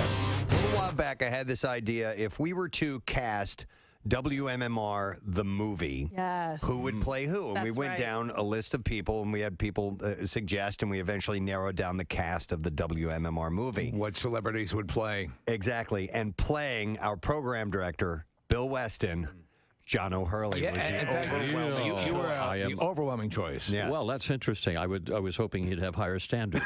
A little while back, I had this idea. If we were to cast WMMR, the movie, yes, who would play who? And we That's went right. down a list of people, and we had people suggest, and we eventually narrowed down the cast of the WMMR movie. What celebrities would play? Exactly. And playing our program director, Bill Weston, John O'Hurley was the overwhelming You were the overwhelming choice. Yes. Well, that's interesting. I was hoping he'd have higher standards.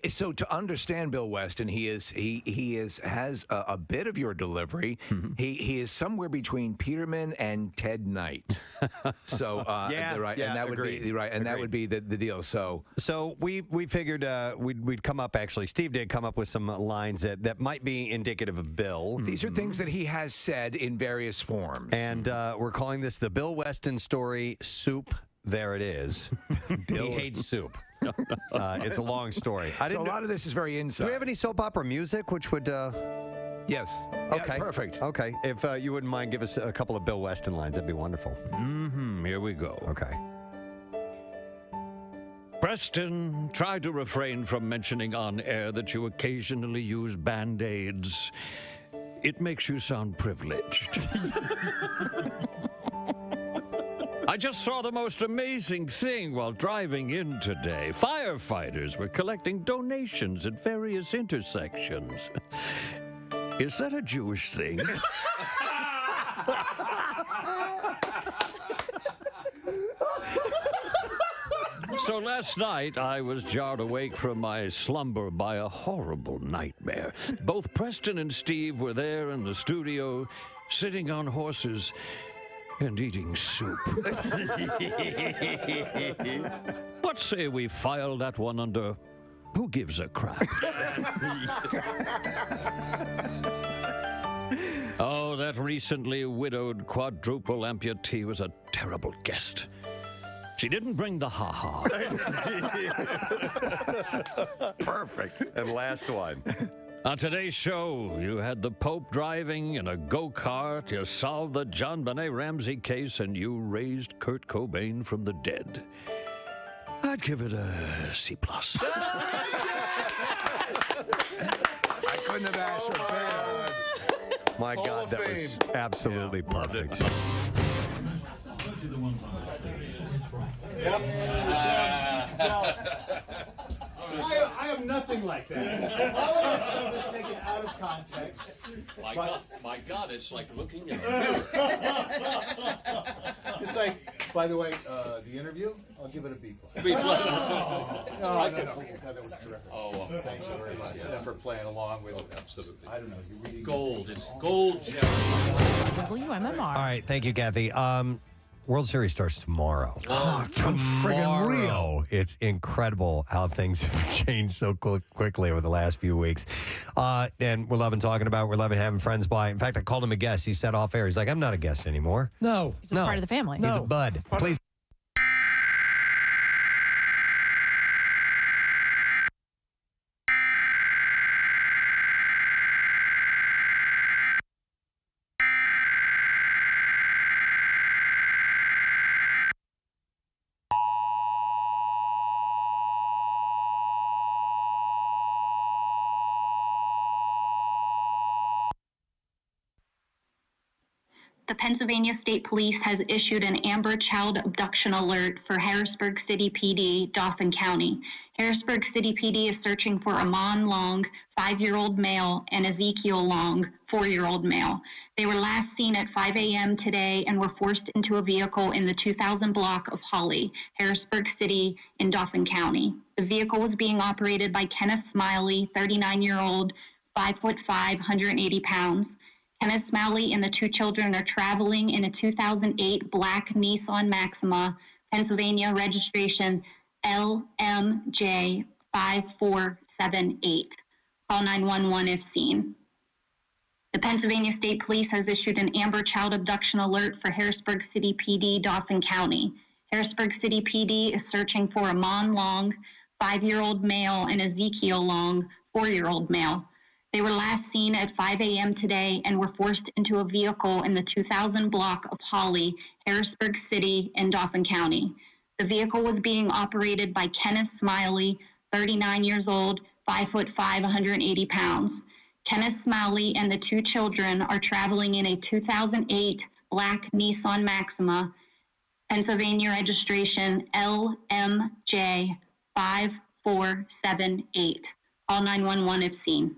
So to understand Bill Weston, he has a bit of your delivery. Mm-hmm. He is somewhere between Peterman and Ted Knight. So that would be right, and that would be the deal. So we figured we'd come up. Actually, Steve did come up with some lines that might be indicative of Bill. These are things that he has said in various forms. And we're calling this the Bill Weston story soup. There it is. He hates soup. It's a long story. So a lot of this is very inside. Do we have any soap opera music which would... Yes. Okay. Yeah, perfect. Okay. If you wouldn't mind, give us a couple of Bill Weston lines. That'd be wonderful. Mm-hmm. Here we go. Okay. Preston, try to refrain from mentioning on air that you occasionally use Band-Aids. It makes you sound privileged. I just saw the most amazing thing while driving in today. Firefighters were collecting donations at various intersections. Is that a Jewish thing? So last night, I was jarred awake from my slumber by a horrible nightmare. Both Preston and Steve were there in the studio, sitting on horses and eating soup. What say we file that one under who gives a crap? Oh, that recently widowed quadruple amputee was a terrible guest. She didn't bring the ha-ha. Perfect. And last one. On today's show, you had the Pope driving in a go-kart, you solved the John Benet Ramsey case, and you raised Kurt Cobain from the dead. I'd give it a C+. I couldn't have asked for better. My God, that was absolutely perfect. Yep. I am nothing like that. All of that stuff is taken out of context. My God, it's like looking in a mirror. It's like, by the way, the interview, I'll give it a B+. B+. No, that was terrific. Oh, well, thank you very much. And for playing along with absolutely. I don't know. You're reading gold. It's gold, Jerry. WMMR. All right, thank you, Kathy. World Series starts tomorrow. Oh, it's friggin' real. It's incredible how things have changed so quickly over the last few weeks. And we're loving talking about it. We're loving having friends by. In fact, I called him a guest. He said off air, he's like, I'm not a guest anymore. No. Just part of the family. He's a bud. Please. The Pennsylvania State Police has issued an Amber Child abduction alert for Harrisburg City PD, Dauphin County. Harrisburg City PD is searching for Amon Long, 5-year-old male, and Ezekiel Long, 4-year-old male. They were last seen at 5 a.m. today and were forced into a vehicle in the 2000 block of Holly, Harrisburg City in Dauphin County. The vehicle was being operated by Kenneth Smiley, 39-year-old, 5'5", 180 pounds. Kenneth Smalley and the two children are traveling in a 2008 black Nissan Maxima, Pennsylvania registration LMJ 5478. Call 911 if seen. The Pennsylvania State Police has issued an Amber Child abduction alert for Harrisburg City PD, Dauphin County. Harrisburg City PD is searching for Amon Long, 5-year-old male, and Ezekiel Long, 4-year-old male. They were last seen at 5 a.m. today and were forced into a vehicle in the 2000 block of Holly, Harrisburg City in Dauphin County. The vehicle was being operated by Kenneth Smiley, 39 years old, 5'5", 180 pounds. Kenneth Smiley and the two children are traveling in a 2008 black Nissan Maxima, Pennsylvania registration LMJ 5478. Call 911 if seen.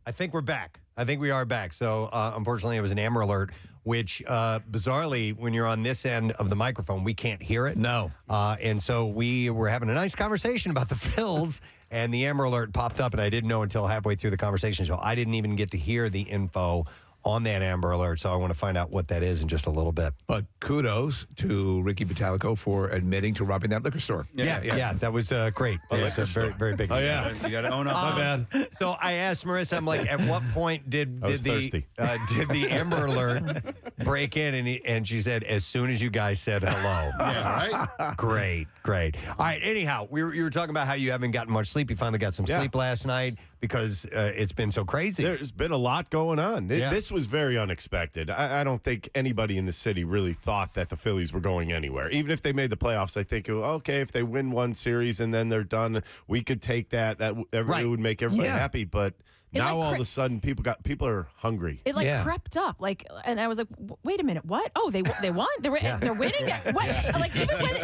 I think we're back. I think we are back. So, unfortunately, it was an Amber Alert, which, bizarrely, when you're on this end of the microphone, we can't hear it. No. And so we were having a nice conversation about the Phils, and the Amber Alert popped up, and I didn't know until halfway through the conversation. So I didn't even get to hear the info on that Amber Alert. So I want to find out what that is in just a little bit. But kudos to Ricky Batalico for admitting to robbing that liquor store. Yeah, that was great. It was a very, very big. Oh, yeah. You got to own up. My bad. So I asked Marissa, I'm like, at what point did the Amber Alert break in? And she said, as soon as you guys said hello. Yeah, right? Great. All right, anyhow, you were talking about how you haven't gotten much sleep. You finally got some sleep last night because it's been so crazy. There's been a lot going on. This was very unexpected. I don't think anybody in the city really thought that the Phillies were going anywhere. Even if they made the playoffs, I think, okay, if they win one series and then they're done, we could take that. It would make everybody happy. But now all of a sudden, people are hungry. It crept up, and I was like, "Wait a minute, what? Oh, they won? They're winning? What? Like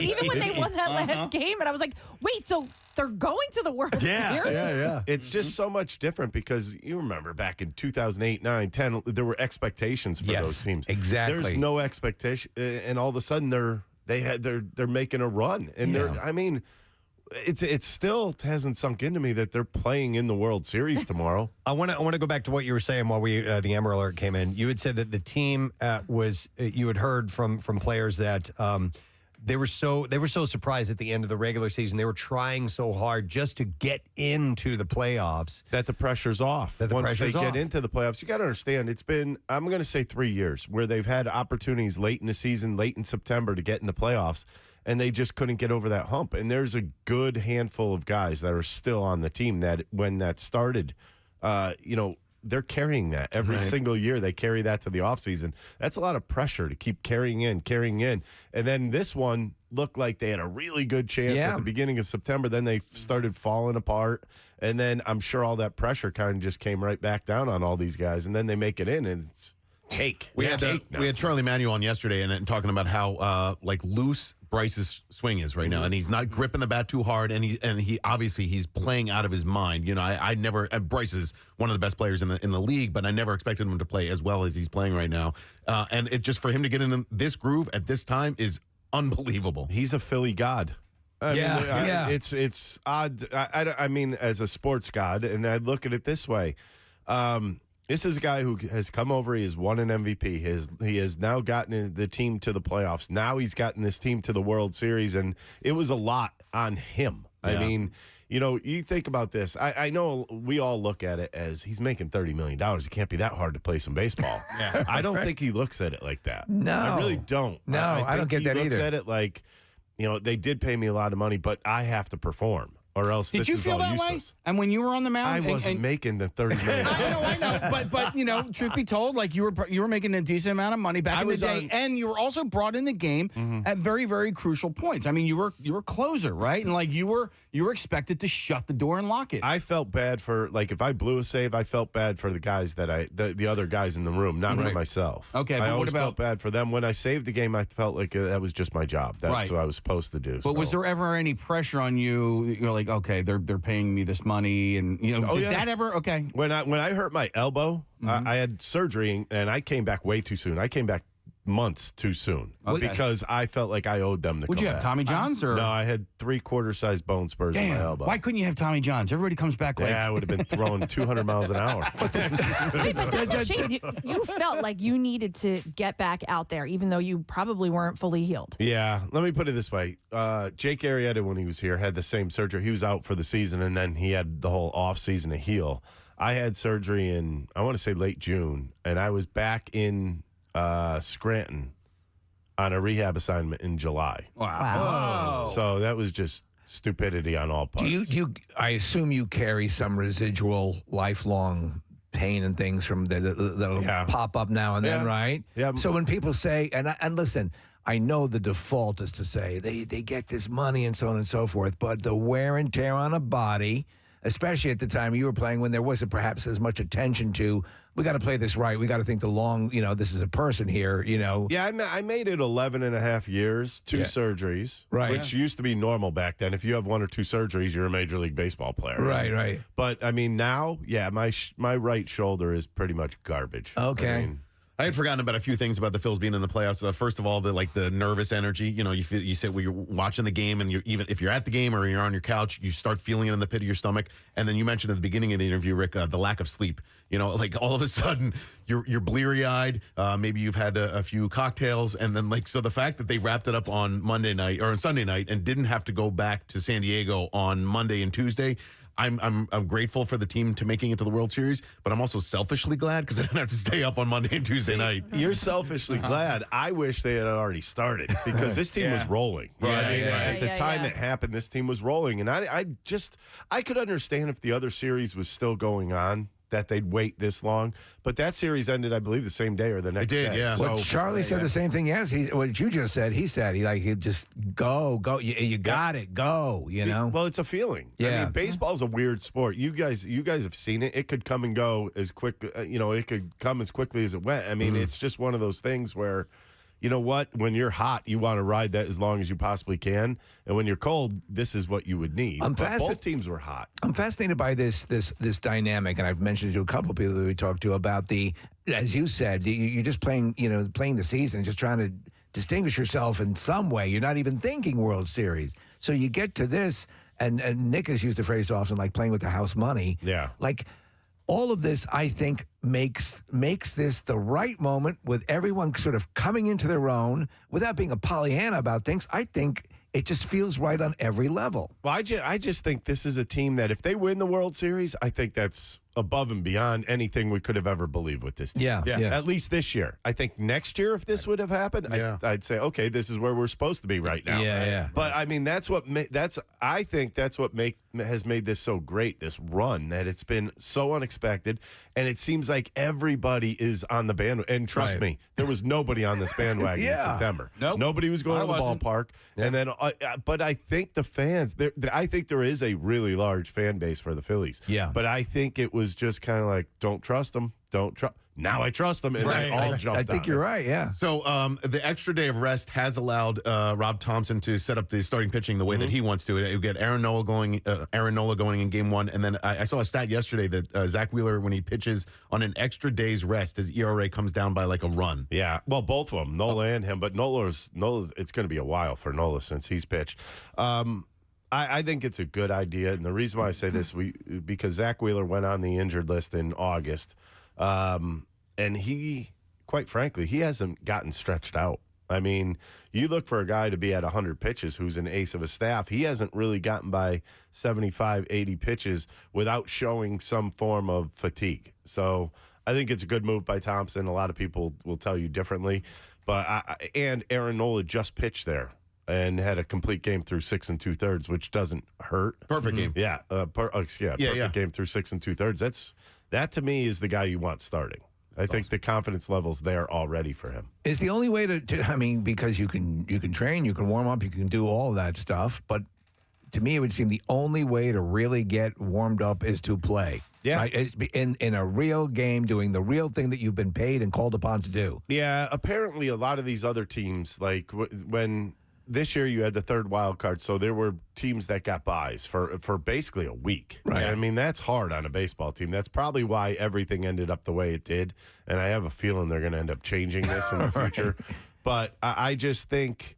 even when they won that last game, and I was like, wait, so They're going to the World Series. It's just so much different because you remember back in 2008, 9, 10, there were expectations for those teams. Exactly. There's no expectation, and all of a sudden they're making a run, and it still hasn't sunk into me that they're playing in the World Series tomorrow. I want to go back to what you were saying while the Amber Alert came in. You had said that the team you had heard from players that they were so surprised at the end of the regular season. They were trying so hard just to get into the playoffs that the pressure's off. Once they get into the playoffs, you got to understand it's been, I'm going to say 3 years where they've had opportunities late in the season, late in September to get in the playoffs. And they just couldn't get over that hump. And there's a good handful of guys that are still on the team that when that started, they're carrying that every single year. They carry that to the offseason. That's a lot of pressure to keep carrying in. And then this one looked like they had a really good chance at the beginning of September. Then they started falling apart. And then I'm sure all that pressure kind of just came right back down on all these guys. And then they make it in, and it's cake. We had Charlie Manuel on yesterday and talking about how loose Bryce's swing is right now, and he's not gripping the bat too hard, and he obviously he's playing out of his mind. I never Bryce is one of the best players in the league, but I never expected him to play as well as he's playing right now. And it just for him to get in this groove at this time is unbelievable. He's a Philly god. It's odd. I mean, as a sports god, and I look at it this way. This is a guy who has come over. He has won an MVP. He has now gotten the team to the playoffs. Now he's gotten this team to the World Series, and it was a lot on him. Yeah. I mean, you think about this. I know we all look at it as he's making $30 million. It can't be that hard to play some baseball. I don't think he looks at it like that. No. I really don't. No, I don't get that either. He looks at it like, they did pay me a lot of money, but I have to perform. Or else Did this you is feel all that useless. way? And when you were on the mound, I wasn't making the $30 million. I know. But truth be told, like you were making a decent amount of money back in the day, and you were also brought in the game at very, very crucial points. I mean, you were a closer, right? And like you were expected to shut the door and lock it. I felt bad for if I blew a save, I felt bad for the guys the other guys in the room, not for myself. Okay, I but always felt bad for them. When I saved the game, I felt like that was just my job. That's what I was supposed to do. But was there ever any pressure on you? You're like, okay, they're paying me this money, and did that ever? Okay. When I hurt my elbow, I had surgery, and I came back way too soon. I came back months too soon because I felt like I owed them to Would you have back. Tommy John's? Or? No, I had 3/4 size bone spurs in my elbow. Why couldn't you have Tommy John's? Everybody comes back like... Yeah, I would have been throwing 200 miles an hour. You felt like you needed to get back out there, even though you probably weren't fully healed. Yeah, let me put it this way. Jake Arrieta, when he was here, had the same surgery. He was out for the season, and then he had the whole off season to heal. I had surgery in, I want to say late June, and I was back in Scranton on a rehab assignment in July. Wow. So that was just stupidity on all parts. I assume you carry some residual lifelong pain and things from that'll pop up now and then, right? Yeah. So when people say, and listen, I know the default is to say they get this money and so on and so forth, but the wear and tear on a body, especially at the time you were playing when there wasn't perhaps as much attention to, we got to play this right. We got to think this is a person here, Yeah, I made it 11 and a half years, 2 surgeries, which used to be normal back then. If you have 1 or 2 surgeries, you're a Major League Baseball player. Right. But, I mean, now, my right shoulder is pretty much garbage. Okay. I had forgotten about a few things about the Phils being in the playoffs. First of all, the nervous energy. You sit when you're watching the game, and even if you're at the game or you're on your couch, you start feeling it in the pit of your stomach. And then you mentioned at the beginning of the interview, Rick, the lack of sleep. All of a sudden you're bleary eyed. Maybe you've had a few cocktails, and then so the fact that they wrapped it up on Monday night or on Sunday night and didn't have to go back to San Diego on Monday and Tuesday. I'm grateful for the team to making it to the World Series, but I'm also selfishly glad because I didn't have to stay up on Monday and Tuesday night. You're selfishly glad. I wish they had already started because this team was rolling. At the time it happened, this team was rolling, and I could understand if the other series was still going on, that they'd wait this long. But that series ended, I believe, the same day or the next day. It did, yeah. Well, Charlie said the same thing. Yes, what you just said. He said he'd just go. You got it. Go. Well, it's a feeling. Yeah. I mean, baseball's a weird sport. You guys have seen it. It could come and go as quick. It could come as quickly as it went. I mean, it's just one of those things where you know what? When you're hot, you want to ride that as long as you possibly can. And when you're cold, this is what you would need. But both teams were hot. I'm fascinated by this dynamic, and I've mentioned it to a couple of people that we talked to about as you said, you're just playing the season, just trying to distinguish yourself in some way. You're not even thinking World Series. So you get to this, and Nick has used the phrase often, like playing with the house money. Yeah. Like, all of this, I think, makes this the right moment with everyone sort of coming into their own without being a Pollyanna about things. I think it just feels right on every level. Well, I just think this is a team that if they win the World Series, I think that's above and beyond anything we could have ever believed with this team. Yeah. At least this year. I think next year, if this would have happened, I'd say, okay, this is where we're supposed to be right now. Yeah. But I mean, I think that's what has made this so great, this run, that it's been so unexpected, and it seems like everybody is on the bandwagon. And trust me, there was nobody on this bandwagon in September. Nope. Nobody was going to the ballpark. Yeah. And then, but I think the fans, I think there is a really large fan base for the Phillies. Yeah. But I think it was just kind of like, don't trust them. Now I trust them, and they all jumped I think on you're it. right, yeah. So the extra day of rest has allowed Rob Thompson to set up the starting pitching the way that he wants to. You get Aaron Nola going in game one, and then I saw a stat yesterday that Zach Wheeler, when he pitches on an extra day's rest, his ERA comes down by like a run. Yeah, well, both of them, Nola and him, but Nola's it's going to be a while for Nola since he's pitched. I think it's a good idea, and the reason why I say this, because Zach Wheeler went on the injured list in August, and he, quite frankly, he hasn't gotten stretched out. I mean, you look for a guy to be at 100 pitches who's an ace of a staff. He hasn't really gotten by 75, 80 pitches without showing some form of fatigue. So I think it's a good move by Thompson. A lot of people will tell you differently. And Aaron Nola just pitched there and had a complete game through 6 2/3, which doesn't hurt. Perfect game. Yeah, perfect game through 6 2/3. That to me is the guy you want starting. I think the confidence level's there already for him. It's the only way to I mean, because you can train, you can warm up, you can do all of that stuff, but to me it would seem the only way to really get warmed up is to play. Yeah. Right? It's in a real game, doing the real thing that you've been paid and called upon to do. Yeah, apparently a lot of these other teams, like when this year you had the third wild card, so there were teams that got buys for basically a week. Right. I mean, that's hard on a baseball team. That's probably why everything ended up the way it did, and I have a feeling they're going to end up changing this in the future. But I just think,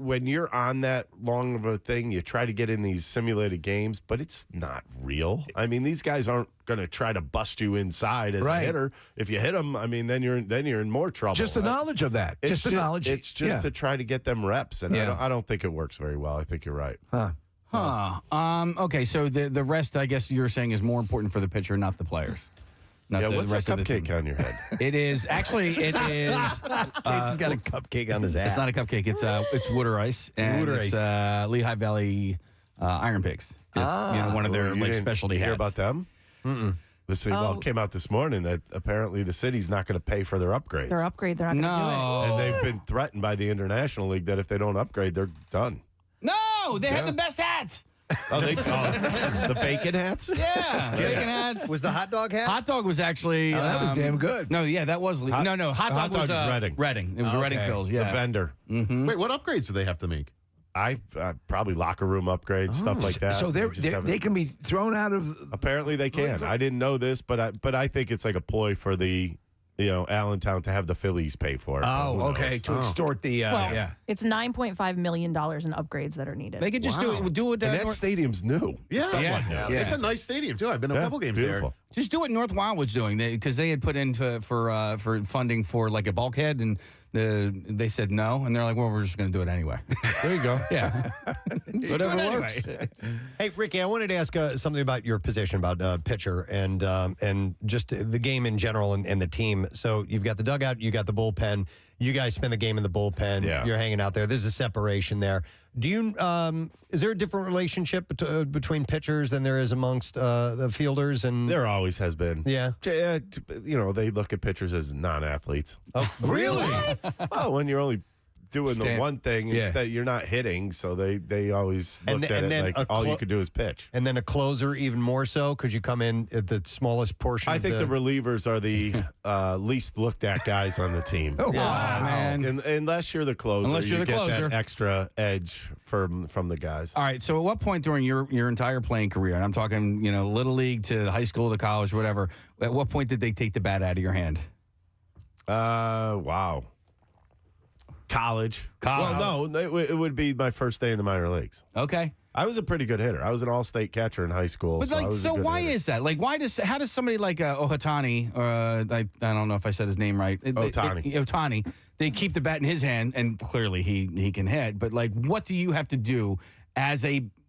when you're on that long of a thing, you try to get in these simulated games, but it's not real. I mean, these guys aren't going to try to bust you inside as a hitter. If you hit them, I mean, then you're in more trouble. Just the knowledge of that. It's just the knowledge. It's just to try to get them reps, and I don't think it works very well. I think you're right. Okay, so the rest, I guess you're saying, is more important for the pitcher, not the players. What's that cupcake on your head? It is actually. It is. Casey's got a cupcake on his ass. It's not a cupcake. It's water ice. And Water it's, Lehigh Valley Iron Pigs. It's one of their specialty hats. Hear about them? Mm-mm. It came out this morning that apparently the city's not going to pay for their upgrades. They're not going to do it. And they've been threatened by the International League that if they don't upgrade, they're done. No, they have the best hats. Oh, the bacon hats? Yeah, bacon hats. Was the hot dog hat? Hot dog was actually. that was damn good. No, that was. Hot dog was Reading. Reading. It was Reading Phillies. Yeah, the vendor. Mm-hmm. Wait, what upgrades do they have to make? Probably locker room upgrades, stuff like that. So they can be thrown out of. Apparently they can. I didn't know this, but I think it's like a ploy for the Allentown to have the Phillies pay for it. Oh, okay, to extort the It's $9.5 million in upgrades that are needed. They could just do it. And that stadium's new. Yeah. It's a nice stadium too. I've been to a couple games beautiful. there. Just do what North Wildwood's doing, because they had put in for funding for like a bulkhead, and they said no, and they're like, well, we're just going to do it anyway. There you go. Yeah, whatever works. Hey, Ricky, I wanted to ask something about your position, about pitcher and just the game in general and the team. So you've got the dugout, you got the bullpen. You guys spend the game in the bullpen. Yeah. You're hanging out there. There's a separation there. Do you? Is there a different relationship between pitchers than there is amongst the fielders? And There always has been. Yeah. They look at pitchers as non-athletes. Oh, really? Well, when you're only doing the one thing instead. You're not hitting, so they always looked at it like all you could do is pitch. And then a closer even more so because you come in at the smallest portion. I think the relievers are the least looked at guys on the team. Wow, man. And unless you're the closer, you get that extra edge from the guys. All right. So at what point during your entire playing career, and I'm talking, little league to high school to college, whatever, at what point did they take the bat out of your hand? Wow. College. Well, no, it would be my first day in the minor leagues. Okay. I was a pretty good hitter. I was an all-state catcher in high school. But so why is that? Like, how does somebody like Ohtani, or I don't know if I said his name right. Ohtani, they keep the bat in his hand, and clearly he can hit. But like, what do you have to do as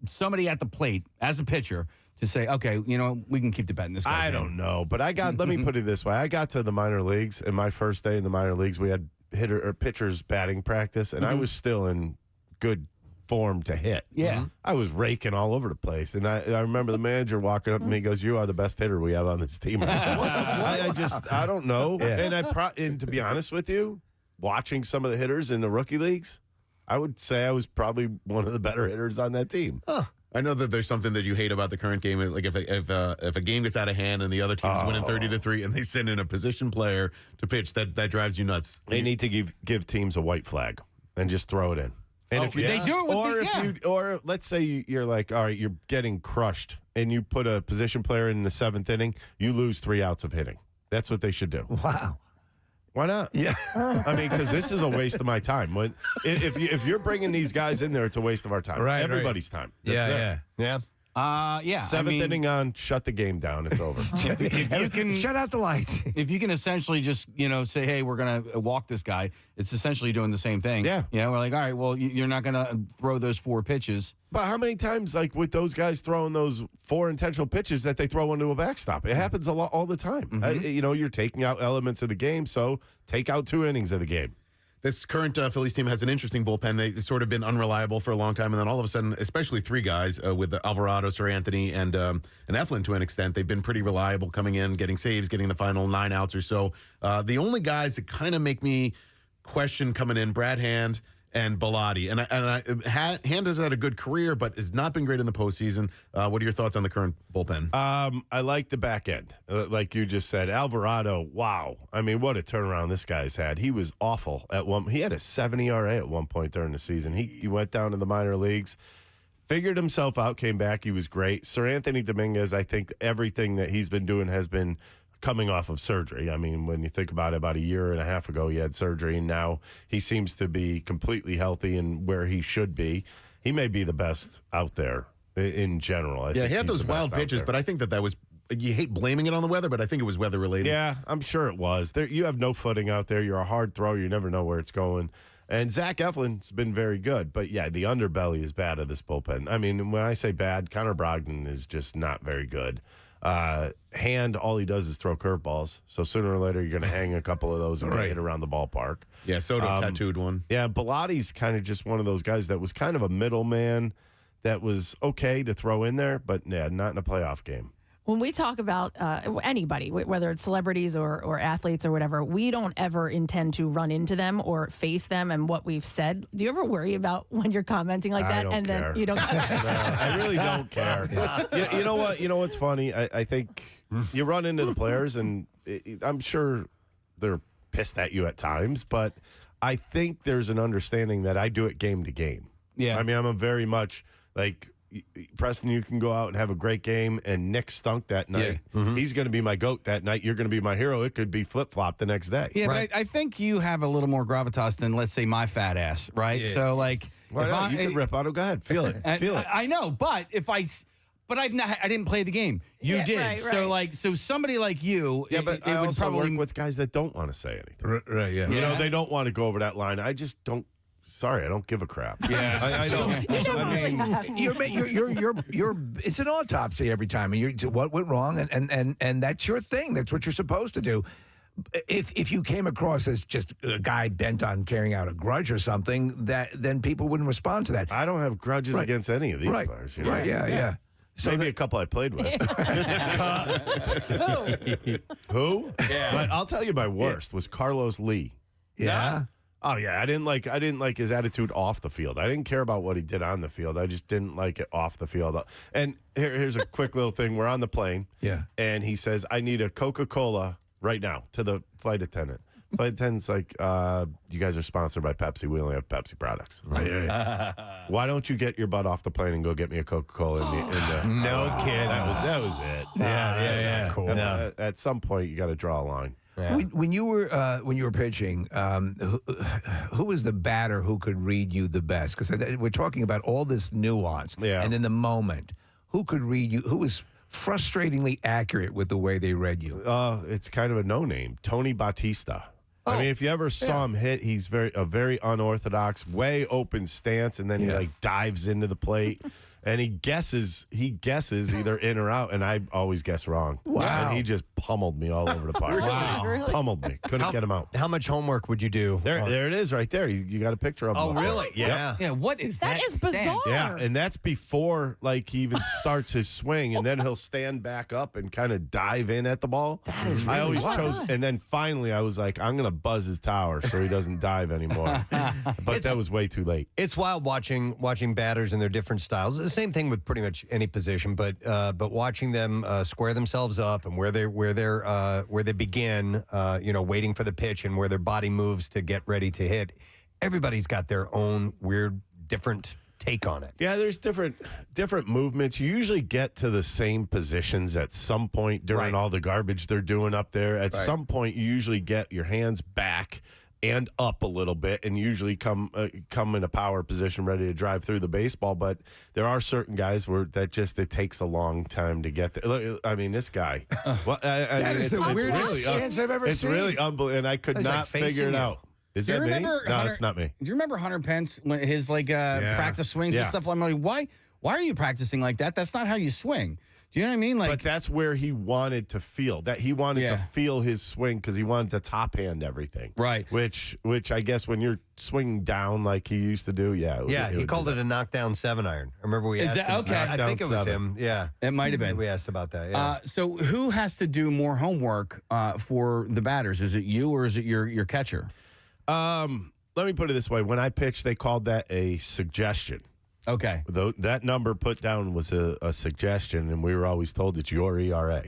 somebody at the plate, as a pitcher, to say, okay, we can keep the bat in this guy's hand? I don't know, but let me put it this way. I got to the minor leagues, and my first day in the minor leagues, we had pitchers batting practice, and I was still in good form to hit. Yeah. I was raking all over the place. And I remember the manager walking up to me and goes, "You are the best hitter we have on this team." I don't know. Yeah. And to be honest with you, watching some of the hitters in the rookie leagues, I would say I was probably one of the better hitters on that team. Huh. I know that there's something that you hate about the current game. Like if a game gets out of hand and the other team's winning 30-3 and they send in a position player to pitch, that drives you nuts. They need to give teams a white flag and just throw it in. And if they do it or let's say you're like, all right, you're getting crushed and you put a position player in the 7th inning, you lose 3 outs of hitting. That's what they should do. Wow. Why not? Yeah. I mean, because this is a waste of my time. If you're bringing these guys in there, it's a waste of our time. Right. Everybody's time. Yeah. 7th inning on, shut the game down. It's over. If you can shut out the lights. If you can essentially just say, hey, we're gonna walk this guy, it's essentially doing the same thing. Yeah. We're like, all right, well, you're not gonna throw those 4 pitches. But how many times, like with those guys throwing those 4 intentional pitches that they throw into a backstop? It happens a lot all the time. Mm-hmm. You're taking out elements of the game, so take out 2 innings of the game. This current Phillies team has an interesting bullpen. They've sort of been unreliable for a long time, and then all of a sudden, especially 3 guys with Alvarado, Sir Anthony, and Eflin to an extent, they've been pretty reliable coming in, getting saves, getting the final 9 outs or so. The only guys that kind of make me question coming in, Brad Hand and Bilotti. Hand has had a good career, but has not been great in the postseason. What are your thoughts on the current bullpen? I like the back end, like you just said. Alvarado, wow. I mean, what a turnaround this guy's had. He was awful at one. He had a 7 ERA at one point during the season. He went down to the minor leagues, figured himself out, came back. He was great. Sir Anthony Dominguez, I think everything that he's been doing has been coming off of surgery. I mean, when you think about it, about a year and a half ago, he had surgery, and now he seems to be completely healthy and where he should be. He may be the best out there in general. I think he had those wild pitches, but I think that was, you hate blaming it on the weather, but I think it was weather related. Yeah, I'm sure it was. You have no footing out there. You're a hard thrower. You never know where it's going. And Zach Eflin's been very good. But, yeah, the underbelly is bad of this bullpen. I mean, when I say bad, Connor Brogdon is just not very good. Hand, all he does is throw curveballs. So sooner or later, you're going to hang a couple of those and get hit around the ballpark. Yeah, Soto tattooed one. Yeah, Bilotti's kind of just one of those guys that was kind of a middleman that was okay to throw in there, but not in a playoff game. When we talk about anybody, whether it's celebrities or athletes or whatever, we don't ever intend to run into them or face them and what we've said. Do you ever worry about when you're commenting like that? I don't care. Then you don't No, I really don't care. You know what? You know what's funny? I think you run into the players, and I'm sure they're pissed at you at times, but I think there's an understanding that I do it game to game. Yeah. I mean, I'm a very much like, Preston, you can go out and have a great game, and Nick stunk that night. Yeah. Mm-hmm. He's going to be my GOAT that night. You're going to be my hero. It could be flip-flop the next day. Yeah, right. But I think you have a little more gravitas than, let's say, my fat ass, right? Yeah. So, like... Why not? You can rip on it. Go ahead. Feel it. Feel it. I know, but I didn't play the game. You did. Right. So somebody like you, yeah, but I would also probably work with guys that don't want to say anything. Right, yeah. You know, they don't want to go over that line. I just don't. Sorry, I don't give a crap. Yeah, I don't. I mean, you're. It's an autopsy every time, and what went wrong, and that's your thing. That's what you're supposed to do. If you came across as just a guy bent on carrying out a grudge or something, then people wouldn't respond to that. I don't have grudges against any of these players. You know? Right? Yeah. So maybe a couple I played with. Who? Yeah. But I'll tell you, my worst was Carlos Lee. Yeah. Oh yeah, I didn't like his attitude off the field. I didn't care about what he did on the field. I just didn't like it off the field. And here's a quick little thing. We're on the plane. Yeah. And he says, "I need a Coca-Cola right now," to the flight attendant. Flight attendant's like, "You guys are sponsored by Pepsi. We only have Pepsi products." Why don't you get your butt off the plane and go get me a Coca-Cola in the No kidding. That was it. Yeah. Cool. At some point, you got to draw a line. Yeah. When you were pitching, who was the batter who could read you the best? Because we're talking about all this nuance, and in the moment, who could read you? Who was frustratingly accurate with the way they read you? It's kind of a no-name, Tony Bautista. I mean, if you ever saw him hit, he's a very unorthodox, way open stance, and then he dives into the plate. And he guesses either in or out, and I always guess wrong. Wow. And he just pummeled me all over the park. Wow. Really? Pummeled me. Couldn't get him out. How much homework would you do? There it is right there. You got a picture of him. Oh, really? Yeah. Yeah, what is that? That is bizarre. Yeah, and that's before he even starts his swing, and then he'll stand back up and kind of dive in at the ball. That is really I always wild. chose, and then finally I was like, I'm gonna buzz his tower so he doesn't dive anymore. But that was way too late. It's wild watching batters and their different styles. The same thing with pretty much any position, but watching them square themselves up and where they begin, waiting for the pitch and where their body moves to get ready to hit. Everybody's got their own weird, different take on it. Yeah, there's different movements. You usually get to the same positions at some point during all the garbage they're doing up there. At some point, you usually get your hands back and up a little bit, and usually come in a power position ready to drive through the baseball. But there are certain guys it takes a long time to get there. Look, I mean, this guy. That is the weirdest stance I've ever seen. It's really unbelievable, and I could not figure it out. Is that me? No, it's not me. Do you remember Hunter Pence, his practice swings and stuff? I'm like, why are you practicing like that? That's not how you swing. Do you know what I mean? But that's where he wanted to feel. That he wanted to feel his swing because he wanted to top hand everything. Right. Which I guess when you're swinging down like he used to do, he called it a knockdown 7-iron. I remember we asked him. Okay. I think it was him. Yeah. It might have been. We asked about that. Yeah. So who has to do more homework for the batters? Is it you or is it your catcher? Let me put it this way. When I pitched, they called that a suggestion. Okay. That number put down was a suggestion, and we were always told it's your ERA.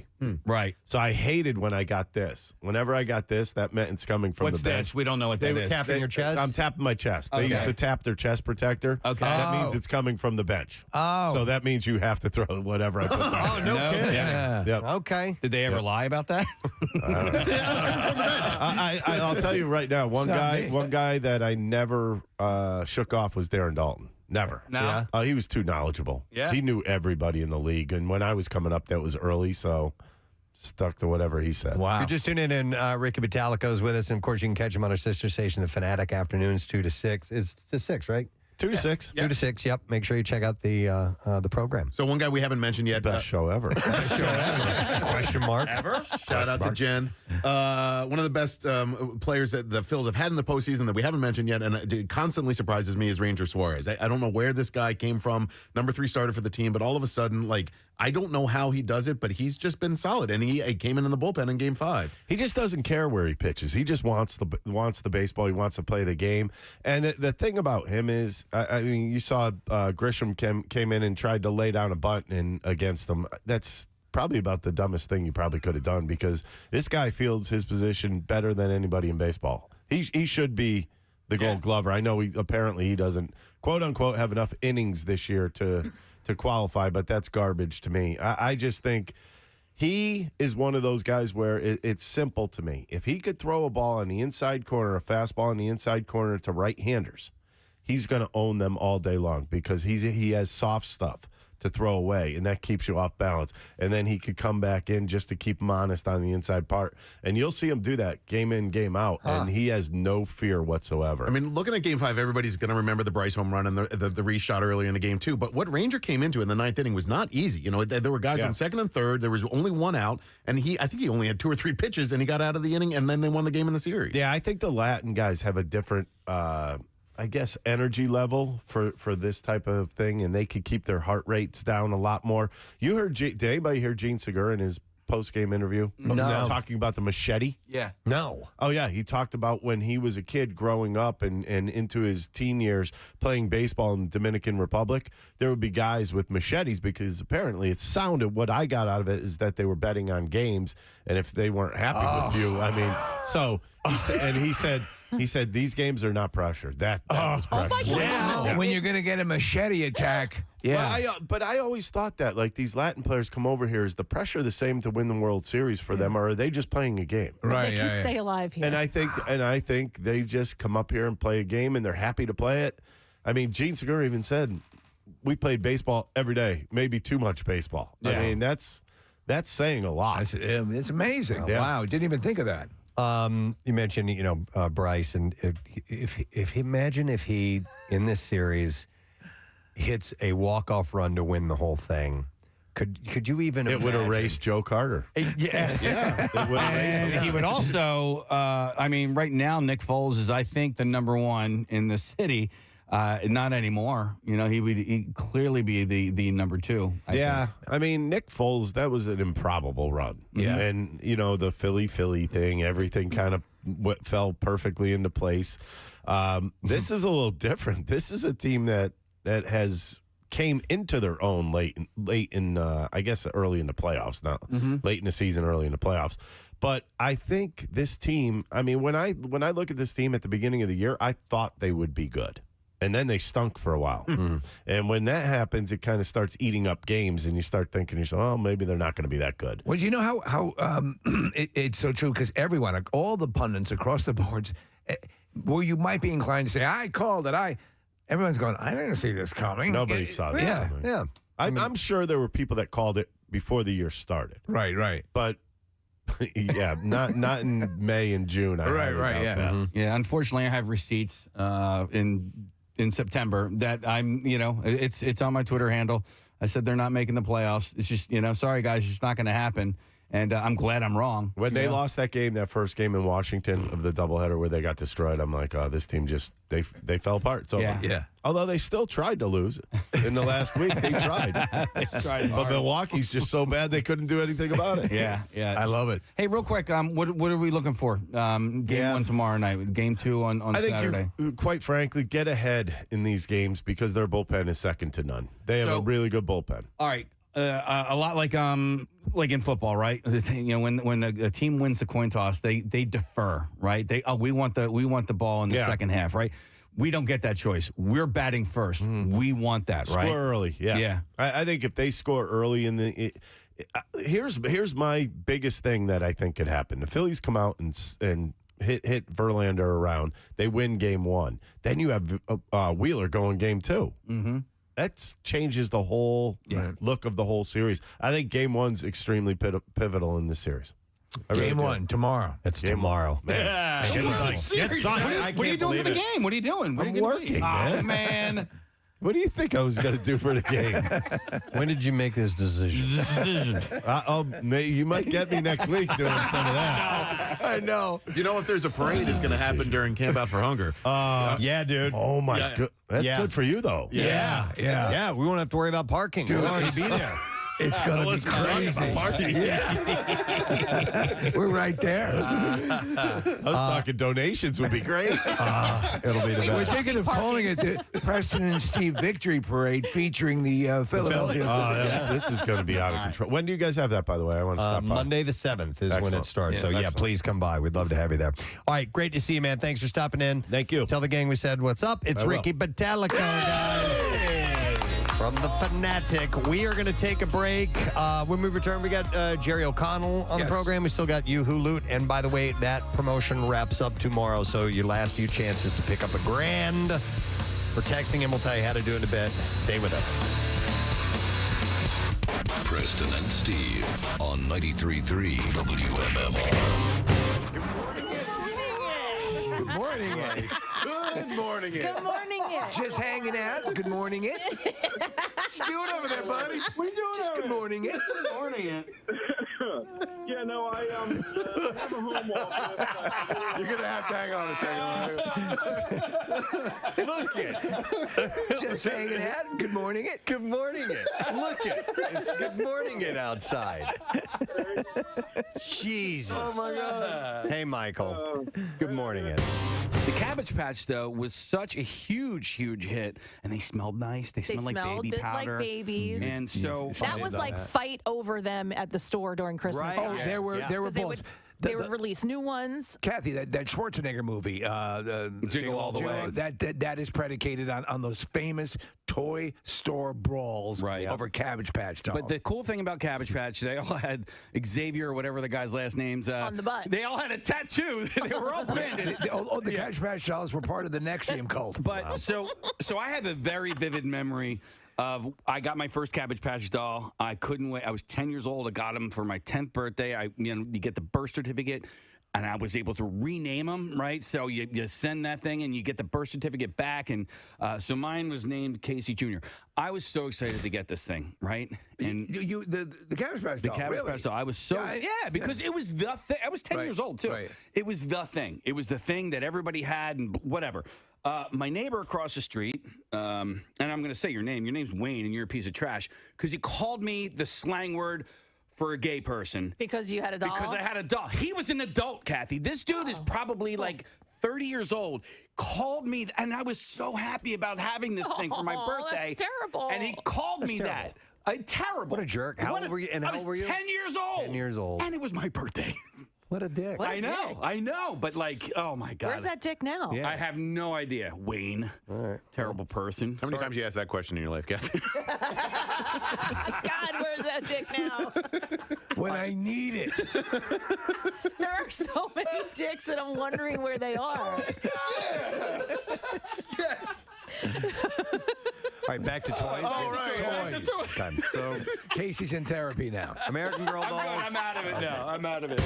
Right. So I hated when I got this. Whenever I got this, that meant it's coming from What's the bench. this? We don't know what that is. Tapping your chest? I'm tapping my chest. They used to tap their chest protector. Okay. That means it's coming from the bench. Oh. So that means you have to throw whatever I put down. Oh, no kidding. Yeah. Yep. Okay. Did they ever lie about that? I'll tell you right now, one guy that I never shook off was Darren Dalton. Never. No? Yeah. He was too knowledgeable. Yeah. He knew everybody in the league. And when I was coming up, that was early, so stuck to whatever he said. Wow. You're just tuning in, Ricky Batalico's with us. And, of course, you can catch him on our sister station, The Fanatic, afternoons 2 to 6. It's to 6, right? 2 to 6. 2 to 6, yep. Make sure you check out the program. So one guy we haven't mentioned yet. Best show ever. Question mark. Ever? Shout out to Jen. One of the best players that the Phils have had in the postseason that we haven't mentioned yet, and it constantly surprises me, is Ranger Suarez. I don't know where this guy came from. Number 3 starter for the team, but all of a sudden, I don't know how he does it, but he's just been solid, and he came in the bullpen in Game 5. He just doesn't care where he pitches. He just wants the baseball. He wants to play the game. And the thing about him is, I mean, you saw Grisham came in and tried to lay down a bunt against them. That's probably about the dumbest thing you probably could have done, because this guy fields his position better than anybody in baseball. He should be the Gold Glover. I know apparently he doesn't, quote unquote, have enough innings this year to qualify, but that's garbage to me. I just think he is one of those guys where it's simple to me. If he could throw a ball on the inside corner, a fastball in the inside corner to right-handers, he's going to own them all day long, because he has soft stuff to throw away, and that keeps you off balance. And then he could come back in just to keep him honest on the inside part. And you'll see him do that game in, game out, and he has no fear whatsoever. I mean, looking at Game 5, everybody's going to remember the Bryce home run and the reshot earlier in the game, too. But what Ranger came into in the 9th inning was not easy. You know, there were guys on second and third. There was only one out, and I think he only had 2 or 3 pitches, and he got out of the inning, and then they won the game in the series. Yeah, I think the Latin guys have a different I guess, energy level for this type of thing, and they could keep their heart rates down a lot more. You heard, did anybody hear Gene Segura in his post-game interview? No. Talking about the machete? Yeah. No. Oh, yeah. He talked about when he was a kid growing up and into his teen years playing baseball in the Dominican Republic, there would be guys with machetes because apparently it sounded, what I got out of it is that they were betting on games, and if they weren't happy with you, I mean, so, he said these games are not pressure. That was pressure. Yeah. When you're going to get a machete attack. Yeah. But I always thought that, like, these Latin players come over here, is the pressure the same to win the World Series for them, or are they just playing a game? They can stay alive here. And I think they just come up here and play a game, and they're happy to play it. I mean, Gene Segura even said, we played baseball every day, maybe too much baseball. Yeah. I mean, that's saying a lot. It's amazing. Wow. Didn't even think of that. You mentioned, Bryce, and imagine if he, in this series, hits a walk-off run to win the whole thing. Could you even It imagine? would erase Joe Carter. Yeah. It would erase him. And he would also, right now, Nick Foles is, I think, the number one in the city. Not anymore. He'd clearly be the number two. I think. I mean, Nick Foles, that was an improbable run. Yeah. And, the Philly thing, everything kind of fell perfectly into place. This is a little different. This is a team that has came into their own late in I guess early in the playoffs, not late in the season, early in the playoffs. But I think this team, I mean, when I look at this team at the beginning of the year, I thought they would be good. And then they stunk for a while. And when that happens, it kind of starts eating up games, and you start thinking to yourself, oh, maybe they're not going to be that good. Well, you know how it's so true, because everyone, like all the pundits across the boards, where you might be inclined to say, I called it, everyone's going, I didn't see this coming. Nobody saw this coming. Yeah. I'm sure there were people that called it before the year started. Right. But, yeah, not in May and June. Yeah, unfortunately, I have receipts in September that I'm, it's on my Twitter handle. I said they're not making the playoffs. It's just, sorry, guys, it's just not going to happen. And I'm glad I'm wrong. When they lost that first game in Washington of the doubleheader where they got destroyed, I'm like, oh, this team just, they fell apart. So, yeah. Although they still tried to lose in the last week. They tried. But Milwaukee's just so bad they couldn't do anything about it. Yeah. I love it. Hey, real quick, what are we looking for? Game one tomorrow night, game two on Saturday. I think, quite frankly, get ahead in these games because their bullpen is second to none. They have a really good bullpen. All right. A lot like in football, right? When a team wins the coin toss, they defer, right? We want the ball in the second half, right? We don't get that choice. We're batting first. We want that, right? Score early, yeah. I think if they score early here's my biggest thing that I think could happen. The Phillies come out and hit Verlander around. They win game one. Then you have Wheeler going game two. Mm-hmm. That changes the whole look of the whole series. I think game one's extremely pivotal in this series. Game one, tomorrow. It's tomorrow. Man. Yeah. Get signed. What are you doing for the game? What are you doing? I'm working, man. Oh, man. What do you think I was going to do for the game? When did you make this decision? You might get me next week doing some of that. I know. If there's a parade, it's going to happen during Camp Out for Hunger. Yeah, dude. Oh, my God. That's good for you, though. Yeah. We won't have to worry about parking. We'll already be there. It's going to be crazy. We're right there. I was talking donations would be great. It'll be the We're best. thinking of calling it the Preston and Steve Victory Parade featuring the Philadelphia. This is going to be out of control. When do you guys have that, by the way? I want to stop by. Monday the 7th is when Excellent. it starts. Yeah, So, excellent. please come by. We'd love to have you there. All right, great to see you, man. Thanks for stopping in. Thank you. Tell the gang we said what's up. It's I will. Ricky Batalico, guys. From The Fanatic. We are going to take a break. When we return, we got Jerry O'Connell on the program. We still got You Who Loot. And by the way, that promotion wraps up tomorrow. So your last few chances to pick up $1,000. We're texting him. We'll tell you how to do it in a bit. Stay with us. Preston and Steve on 93.3 WMMR. Good morning, it. Good morning, it. Good morning, it. Just hanging out. Good morning, it. What you doing over there, buddy? What are you doing? Just good morning, it. Good morning, it. Yeah, no, I have a home office. You're going to have to hang on a second. Look it. Just hanging out. Good morning it. Good morning it. Look it. It's good morning it outside. Jesus. Oh, my God. Hey, Michael. Good morning it. The Cabbage Patch, though, was such a huge hit, and they smelled nice. They smelled like baby a bit powder. like babies. And so that was like fight over them at the store during Christmas. Right. Oh, time. there were 'Cause bulls. They would release new ones. Kathy, that Schwarzenegger movie, Jingle All the Way, that is predicated on those famous toy store brawls over Cabbage Patch dolls. But the cool thing about Cabbage Patch, they all had Xavier or whatever the guy's last name's on the butt. They all had a tattoo. They were all branded. The Cabbage Patch dolls were part of the Nexium cult. But so I have a very vivid memory of I got my first Cabbage Patch doll. I couldn't wait. I was 10 years old. I got him for my 10th birthday. You get the birth certificate, and I was able to rename him, right? So you send that thing, and you get the birth certificate back. And so mine was named Casey Jr. I was so excited to get this thing, right? And the Cabbage Patch doll, the Cabbage really? Patch doll. I was so because it was the thing. I was 10 years old too. Right. It was the thing. It was the thing that everybody had and whatever. My neighbor across the street, and I'm going to say your name. Your name's Wayne, and you're a piece of trash because he called me the slang word for a gay person. Because you had a doll? Because I had a doll. He was an adult, Kathy. This dude is probably like 30 years old. Called me, and I was so happy about having this thing for my birthday. That's terrible. And he called me terrible. that. Terrible. What a jerk. How old were you? And I how was old were you? 10 years old. 10 years old. And it was my birthday. What a dick. I know, but like, oh my God. Where's that dick now? I have no idea. Wayne. All right. Terrible person. How many times you asked that question in your life, Kathy? God, where's that dick now? When I need it. There are so many dicks that I'm wondering where they are. Yes. All right, back to toys. All right. Toys. Time. So Casey's in therapy now. American Girl dolls. I'm out of it now. I'm out of it.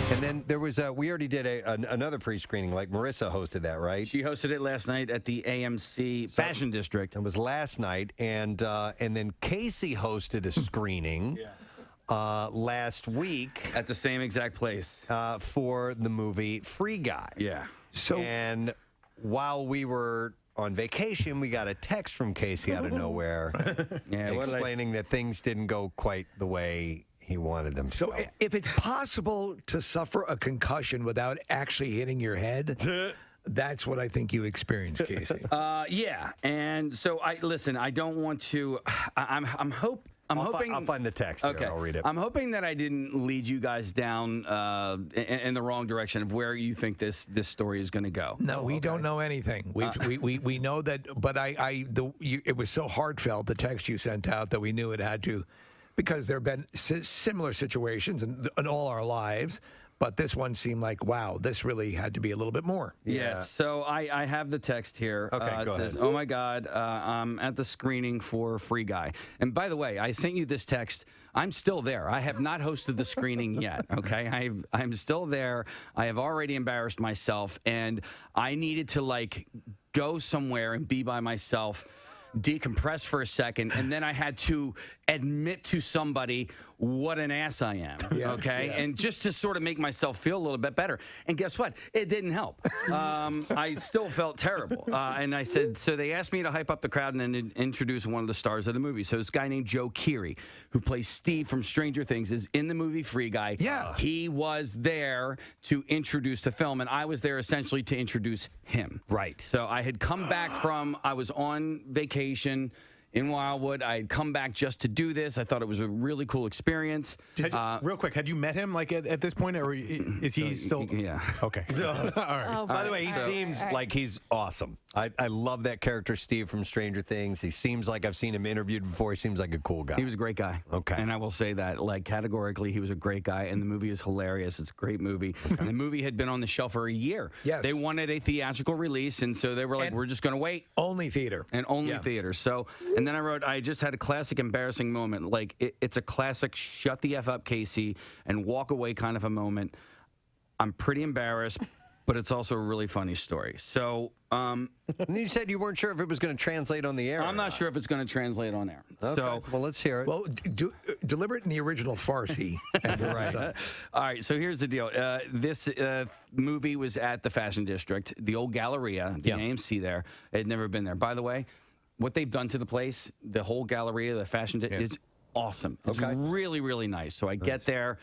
And then there was we already did another pre-screening. Like Marissa hosted that, right? She hosted it last night at the AMC Fashion District. It was last night, and then Casey hosted a screening last week at the same exact place for the movie Free Guy. Yeah. And while we were on vacation, we got a text from Casey out of nowhere explaining that things didn't go quite the way he wanted them. So if it's possible to suffer a concussion without actually hitting your head, that's what I think you experienced, Casey. Yeah. And so I don't want to. I'm hoping I'll find the text. Okay, I'll read it. I'm hoping that I didn't lead you guys down in the wrong direction of where you think this story is going to go. No, we don't know anything. We know that, but it was so heartfelt, the text you sent out, that we knew it had to, because there have been similar situations in all our lives. But this one seemed like, wow, this really had to be a little bit more. Yes. So I have the text here. Okay, it says, "Oh my God, I'm at the screening for Free Guy." And by the way, I sent you this text. I'm still there. I have not hosted the screening yet. Okay, I'm still there. I have already embarrassed myself, and I needed to go somewhere and be by myself, decompress for a second, and then I had to admit to somebody what an ass I am, and just to sort of make myself feel a little bit better. And guess what? It didn't help. I still felt terrible. And I said, so they asked me to hype up the crowd and then introduce one of the stars of the movie. So this guy named Joe Keery, who plays Steve from Stranger Things, is in the movie Free Guy. Yeah. He was there to introduce the film, and I was there essentially to introduce him. Right. So I had come back I was on vacation in Wildwood. I had come back just to do this. I thought it was a really cool experience. Real quick, had you met him at this point, or is he still? Yeah. Okay. All right. By the way, he seems like he's awesome. I love that character, Steve from Stranger Things. He seems like I've seen him interviewed before. He seems like a cool guy. He was a great guy. Okay. And I will say that, categorically, he was a great guy, and the movie is hilarious. It's a great movie. And the movie had been on the shelf for a year. Yes. They wanted a theatrical release, and so they were like, we're just going to wait. Only theater. And only theater. So, and then I wrote, I just had a classic embarrassing moment. It's a classic shut the F up, Casey, and walk away kind of a moment. I'm pretty embarrassed. but it's also a really funny story. So, you said you weren't sure if it was going to translate on the air. I'm not sure if it's going to translate on air. Okay. So, well, let's hear it. Well, deliver it in the original Farsi. Right. All right, so here's the deal. This movie was at the Fashion District, the old Galleria, the AMC there. It had never been there. By the way, what they've done to the place, the whole Galleria, the Fashion District, is awesome. It's really, really nice. So I get there.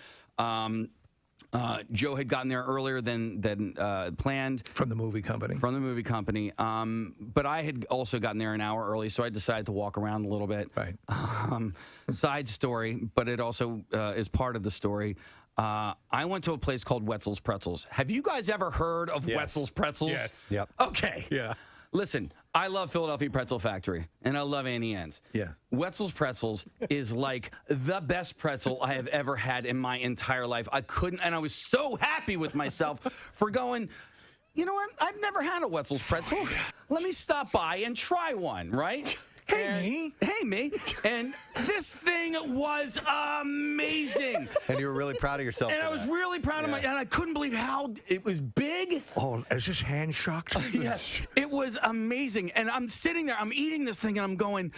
Joe had gotten there earlier than planned. From the movie company. But I had also gotten there an hour early, so I decided to walk around a little bit. Right. Side story, but it also is part of the story. I went to a place called Wetzel's Pretzels. Have you guys ever heard of Wetzel's Pretzels? Yes. Yep. Okay. Yeah. Listen, I love Philadelphia Pretzel Factory, and I love Annie Ann's. Yeah. Wetzel's Pretzels is like the best pretzel I have ever had in my entire life. I couldn't, and I was so happy with myself for going, you know what? I've never had a Wetzel's pretzel. Let me stop by and try one, right? Hey, me. And this thing was amazing. And you were really proud of yourself. And I was really proud of and I couldn't believe how it was big. Oh, is this hand shocked? Yes. It was amazing. And I'm sitting there, I'm eating this thing, and I'm going,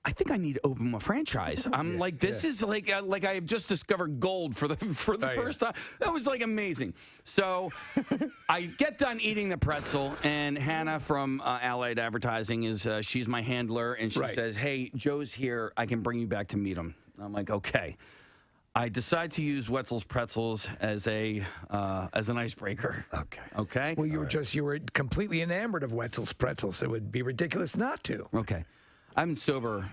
I think I need to open a franchise. I'm like, this is like I have just discovered gold for the first time. That was like amazing. So I get done eating the pretzel, and Hannah from Allied Advertising she's my handler, and she says, "Hey, Joe's here. I can bring you back to meet him." I'm like, okay. I decide to use Wetzel's Pretzels as an icebreaker. Okay. Well, you were completely enamored of Wetzel's Pretzels. It would be ridiculous not to. Okay. I've been sober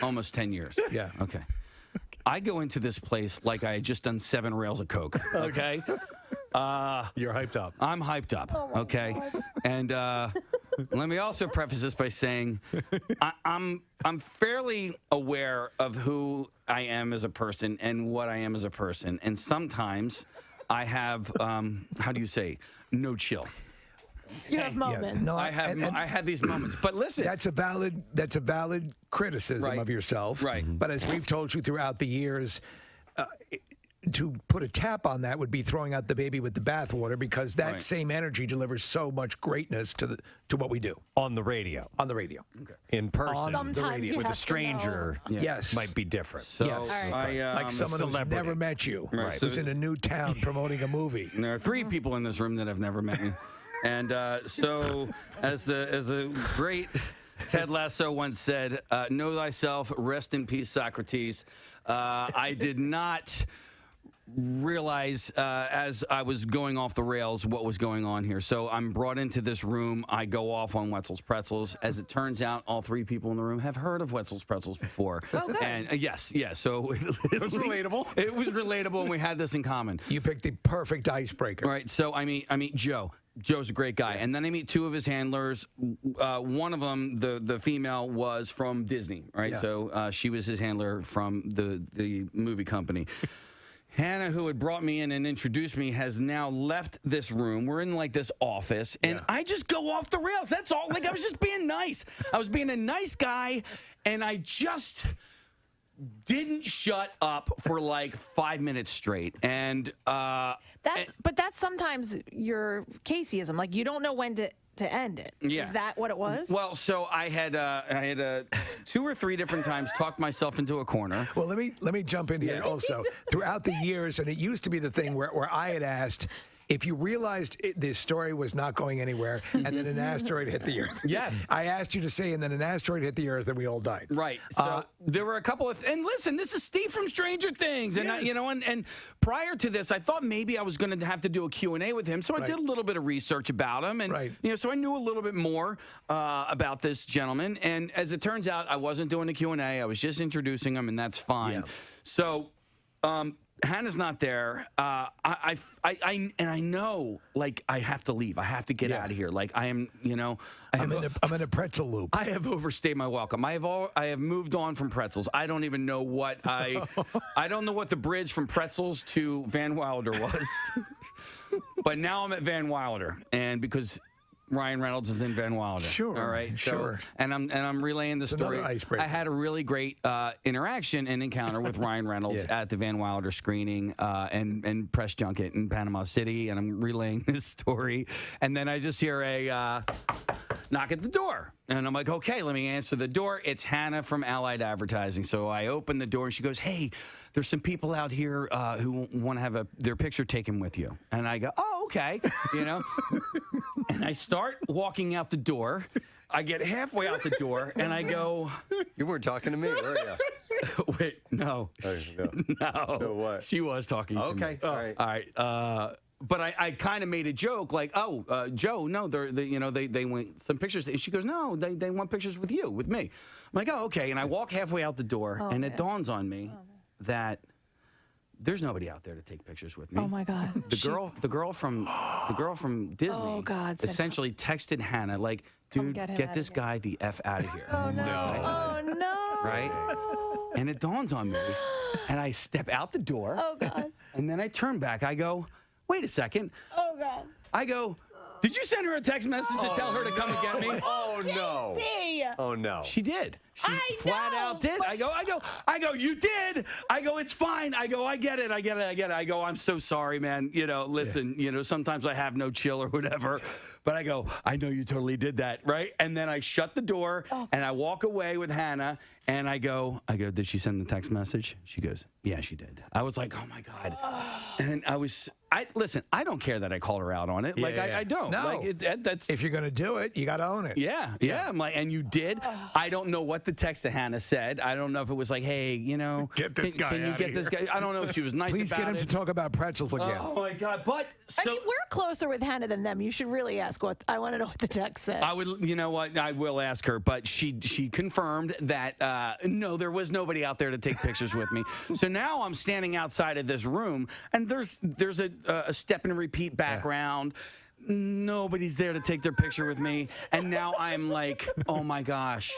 almost 10 years. Yeah. Okay. I go into this place like I had just done 7 rails of coke. Okay. You're hyped up. I'm hyped up. Okay. And let me also preface this by saying I'm fairly aware of who I am as a person and what I am as a person. And sometimes I have, how do you say, no chill. You have moments. No, I have these moments. But listen, that's a valid criticism of yourself. Right. But as we've told you throughout the years, to put a tap on that would be throwing out the baby with the bathwater, because that same energy delivers so much greatness to what we do on the radio. On the radio. Okay. In person, on the radio. with a stranger, yes, might be different. So yes, like someone who's never met you, Right. who's in a new town promoting a movie. And there are 3 people in this room that have never met me. And so, as the great Ted Lasso once said, "Know thyself, rest in peace, Socrates." I did not realize as I was going off the rails what was going on here. So I'm brought into this room. I go off on Wetzel's Pretzels. As it turns out, all 3 people in the room have heard of Wetzel's Pretzels before. Oh, good. And yes. So it was relatable. It was relatable, and we had this in common. You picked the perfect icebreaker. All right. So I meet Joe. Joe's a great guy. And then I meet 2 of his handlers. One of them, the female, was from Disney, right? Yeah. So she was his handler from the movie company. Hannah, who had brought me in and introduced me, has now left this room. We're in like this office, and I just go off the rails. That's all. Like, I was just being nice. I was being a nice guy, and I just didn't shut up for like 5 minutes straight. And that's sometimes your Caseyism. Like, you don't know when to end it. Yeah. Is that what it was? Well, so I had 2 or 3 different times talked myself into a corner. Well, let me jump in here also. Throughout the years, and it used to be the thing where I had asked, if you realized this story was not going anywhere, and then an asteroid hit the Earth. Yes. I asked you to say, and then an asteroid hit the Earth, and we all died. Right. So there were a couple of, and listen, this is Steve from Stranger Things, and and prior to this, I thought maybe I was going to have to do a Q&A with him, so I did a little bit of research about him, and so I knew a little bit more about this gentleman. And as it turns out, I wasn't doing a Q&A; I was just introducing him, and that's fine. Yeah. So. Hannah's not there. I know, like, I have to leave. I have to get out of here. Like, I am, I'm in a pretzel loop. I have overstayed my welcome. I have moved on from pretzels. I don't even know what I don't know what the bridge from pretzels to Van Wilder was. But now I'm at Van Wilder, and because Ryan Reynolds is in Van Wilder. Sure. All right. So, Sure. And I'm relaying the story. another icebreaker. I had a really great interaction and encounter with Ryan Reynolds at the Van Wilder screening and press junket in Panama City, and I'm relaying this story, and then I just hear a knock at the door. And I'm like, okay, let me answer the door. It's Hannah from Allied Advertising. So I open the door, and she goes, hey, there's some people out here who want to have their picture taken with you. And I go, oh, okay, And I start walking out the door. I get halfway out the door, and I go... You weren't talking to me, were you? Wait, no. No. No, what? She was talking to me. Okay, all right. All right. But I kind of made a joke like, Joe, no, they want some pictures. She goes, no, they want pictures with you, with me. I'm like, oh, okay. And I walk halfway out the door, and it dawns on me that there's nobody out there to take pictures with me. Oh my God. The girl from Disney Oh, God, essentially texted Hannah like, dude, get this guy the F out of here. Oh no. Oh no. Right? And it dawns on me, and I step out the door. Oh God. And then I turn back. I go, wait a second. Oh God. I go, did you send her a text message to tell her to come and get me? Oh no. Oh no. She did. She flat out did. I go, you did. I go, it's fine. I go, I get it. I go, I'm so sorry, man. Listen, sometimes I have no chill or whatever. But I go, I know you totally did that, right? And then I shut the door and I walk away with Hannah and I go, did she send the text message? She goes, yeah, she did. I was like, oh my God. And listen, I don't care that I called her out on it. I don't. No. That's if you're going to do it, you got to own it. Yeah. I'm like, and you did. I don't know what the text to Hannah said. I don't know if it was like, hey, get this guy. Can you get this guy? I don't know if she was nice Please about get him it. to talk about pretzels again. Oh my God. But I mean, we're closer with Hannah than them. You should really ask I want to know what the text said. I would, you know what? I will ask her, but she confirmed that no, there was nobody out there to take pictures with me. So now I'm standing outside of this room, and there's a step and repeat background. Nobody's there to take their picture with me, and now I'm like, oh my gosh,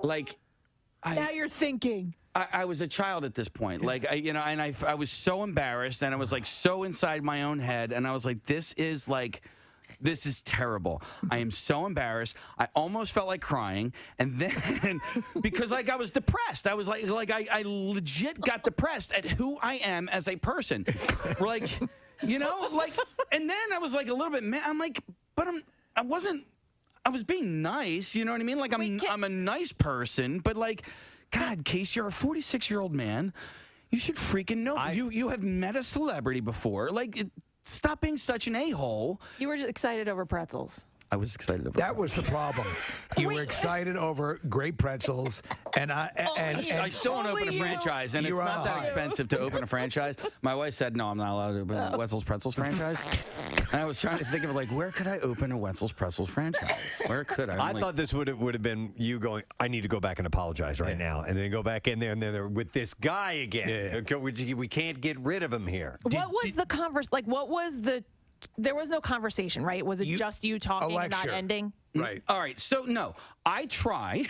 now you're thinking. I was a child at this point, I was so embarrassed, and I was like so inside my own head, and I was like, this is terrible. I am so embarrassed. I almost felt like crying, and then because I was depressed, I was like I legit got depressed at who I am as a person, and then I was like a little bit mad. I'm like, but I was being nice, you know what I mean? Like I'm a nice person, but like, God, Case, you're a 46-year-old man. You should freaking know. You have met a celebrity before. Stop being such an a-hole. You were just excited over pretzels. I was excited over that. Was the problem. You were excited over great pretzels, and I still want to open a franchise, and it's not that expensive to open a franchise. My wife said, no, I'm not allowed to open a Wetzel's Pretzels franchise. And I was trying to think of where could I open a Wetzel's Pretzels franchise? Where could I? I thought this would have been you going, I need to go back and apologize right now, and then go back in there, and then they're with this guy again. Yeah. We can't get rid of him here. What was the what was the... There was no conversation, right? Was it just you talking and not ending? Right. All right. So, no, I try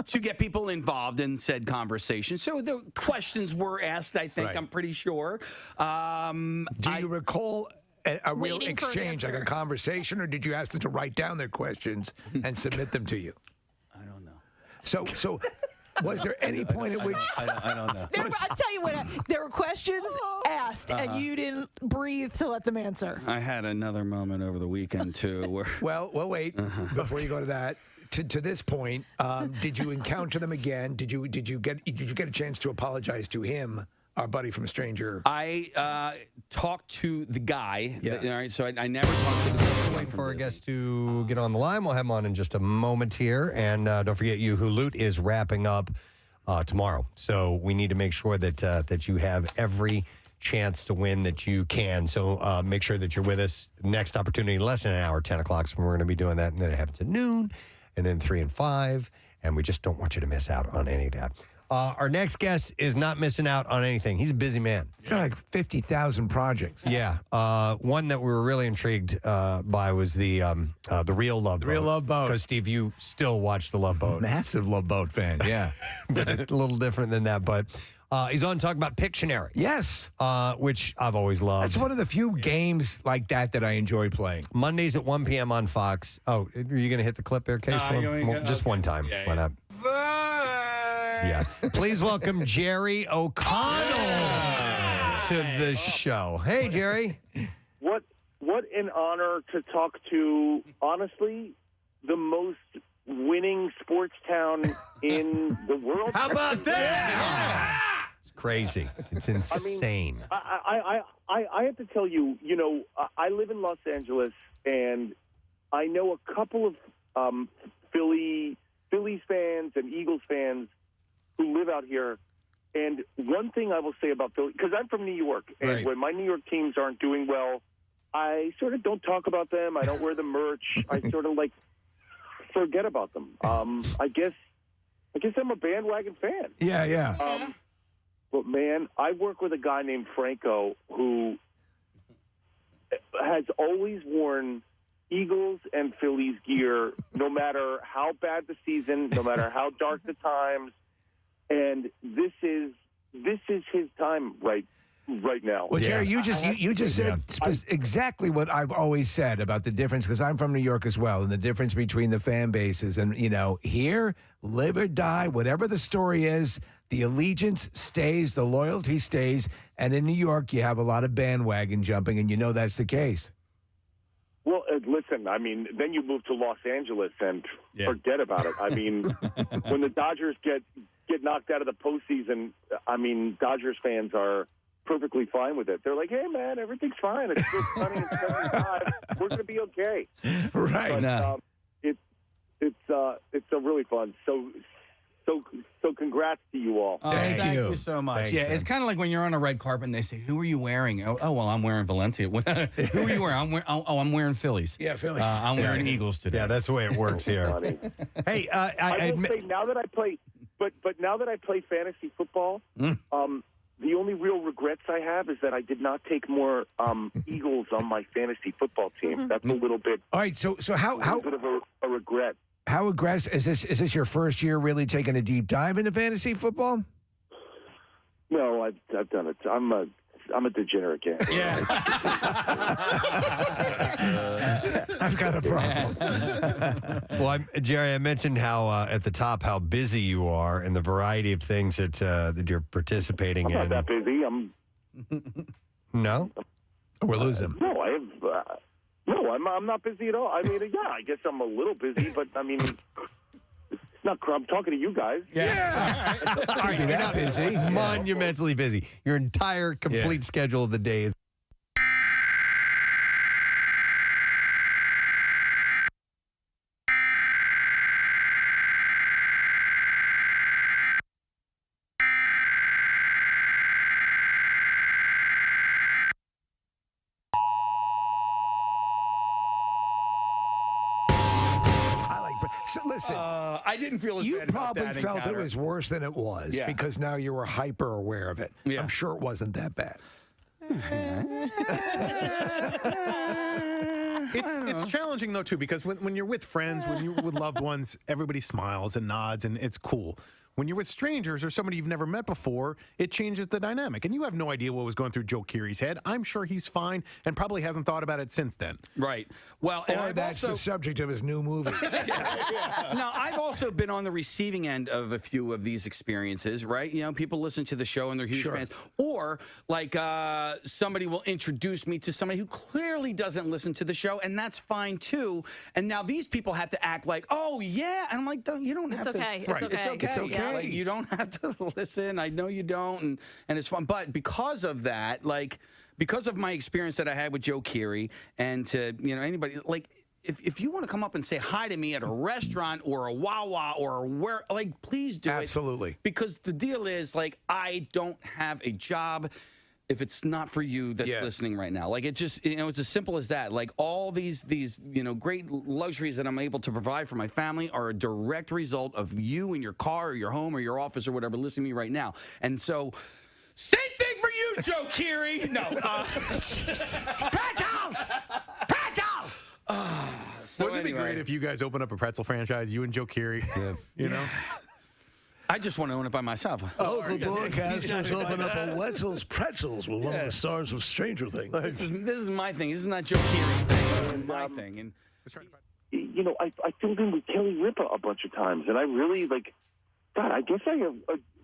to get people involved in said conversation. So the questions were asked, I think. Right. I'm pretty sure. Do you recall a real exchange, like a conversation, or did you ask them to write down their questions and submit them to you? I don't know. So was there any point at which... I don't know. I'll tell you what, there were questions asked, and you didn't breathe to let them answer. I had another moment over the weekend, too. Where Well, wait. Before you go to that, to this point, did you encounter them again? Did you get a chance to apologize to him, our buddy from Stranger? I talked to the guy. Yeah. All right, so I never talked to the guy. Wait for our guest to get on the line. We'll have him on in just a moment here. And don't forget, Hooloot is wrapping up tomorrow. So we need to make sure that you have every chance to win that you can. So make sure that you're with us. Next opportunity, less than an hour, 10 o'clock. So we're going to be doing that. And then it happens at noon, and then 3 and 5. And we just don't want you to miss out on any of that. Our next guest is not missing out on anything. He's a busy man. He's got like 50,000 projects. Yeah. One that we were really intrigued by was the Real Love Boat. The Real Love Boat. Because, Steve, you still watch the Love Boat. Massive Love Boat fan, yeah. But a little different than that. But He's on to talk about Pictionary. Yes. Which I've always loved. That's one of the few games like that I enjoy playing. Mondays at 1 p.m. on Fox. Oh, are you going to hit the clip there, Case? Just one time. Yeah, Why not? Yeah. Please welcome Jerry O'Connell to the show. Hey, Jerry. What an honor to talk to, honestly, the most winning sports town in the world. How about that? It's crazy. It's insane. I have to tell you, I live in Los Angeles, and I know a couple of Phillies fans and Eagles fans who live out here. And one thing I will say about Philly, because I'm from New York, and when my New York teams aren't doing well, I sort of don't talk about them. I don't wear the merch. I sort of forget about them. I guess I'm a bandwagon fan. Yeah. But man, I work with a guy named Franco who has always worn Eagles and Phillies gear, no matter how bad the season, no matter how dark the times. And this is his time right now. Well, Jerry, you just said exactly what I've always said about the difference, because I'm from New York as well, and the difference between the fan bases. And, here, live or die, whatever the story is, the allegiance stays, the loyalty stays. And in New York, you have a lot of bandwagon jumping, and that's the case. Well, listen, I mean, then you move to Los Angeles and forget about it. I mean, when the Dodgers get knocked out of the postseason, I mean, Dodgers fans are perfectly fine with it. They're like, hey, man, everything's fine. It's still sunny and 75. We're going to be okay. Right. But, it's really fun. So congrats to you all. Thank you so much. Thanks, it's kind of like when you're on a red carpet and they say, who are you wearing? Oh, well, I'm wearing Valencia. Who are you wearing? I'm wearing Phillies. Yeah, Phillies. I'm wearing Eagles today. Yeah, that's the way it works here. Hey, I will say, now that I play, but now that I play fantasy football, the only real regrets I have is that I did not take more Eagles on my fantasy football team. That's a little bit. All right, so how bit of a regret. How aggressive is this? Is this your first year really taking a deep dive into fantasy football? No, I've done it. I'm a degenerate gambler. Yeah. I've got a problem. Well, Jerry, I mentioned how at the top how busy you are and the variety of things that you're participating in. I'm not that busy. No? We're losing. No, I have. No, I'm not busy at all. I mean, yeah, I guess I'm a little busy, but I mean, it's not. I'm talking to you guys. Yeah. All right, you're not busy. Monumentally busy. Your entire complete schedule of the day is. Listen, I didn't feel as you bad about probably that felt encounter. it was worse than it was because now you were hyper aware of it. Yeah. I'm sure it wasn't that bad. It's challenging though too, because when you're with friends, when you're with loved ones, everybody smiles and nods and it's cool. When you're with strangers or somebody you've never met before, it changes the dynamic. And you have no idea what was going through Joe Keery's head. I'm sure he's fine and probably hasn't thought about it since then. Right. Well, and or that's the subject of his new movie. Now, I've also been on the receiving end of a few of these experiences, right? People listen to the show and they're huge fans. Or, like, somebody will introduce me to somebody who clearly doesn't listen to the show, and that's fine, too. And now these people have to act like, oh, yeah. And I'm like, you don't have to. It's okay. It's okay. It's okay. Like, you don't have to listen. I know you don't, and it's fun. But because of that, because of my experience that I had with Joe Keery, and to anybody, if you want to come up and say hi to me at a restaurant or a Wawa or where, please do it. Absolutely. Because the deal is, I don't have a job if it's not for you that's listening right now. It's just, it's as simple as that. All these great luxuries that I'm able to provide for my family are a direct result of you in your car or your home or your office or whatever listening to me right now. And so, same thing for you, Joe Keery. No. Pretzels! Pretzels! Wouldn't it be great if you guys open up a pretzel franchise, you and Joe Keery? You know? I just want to own it by myself. Local broadcasters open up a Wetzel's Pretzels with one of the stars of Stranger Things. This is my thing. This is not Joe Keery's thing. This is my thing. And I filled in with Kelly Ripa a bunch of times, and I really God, I guess I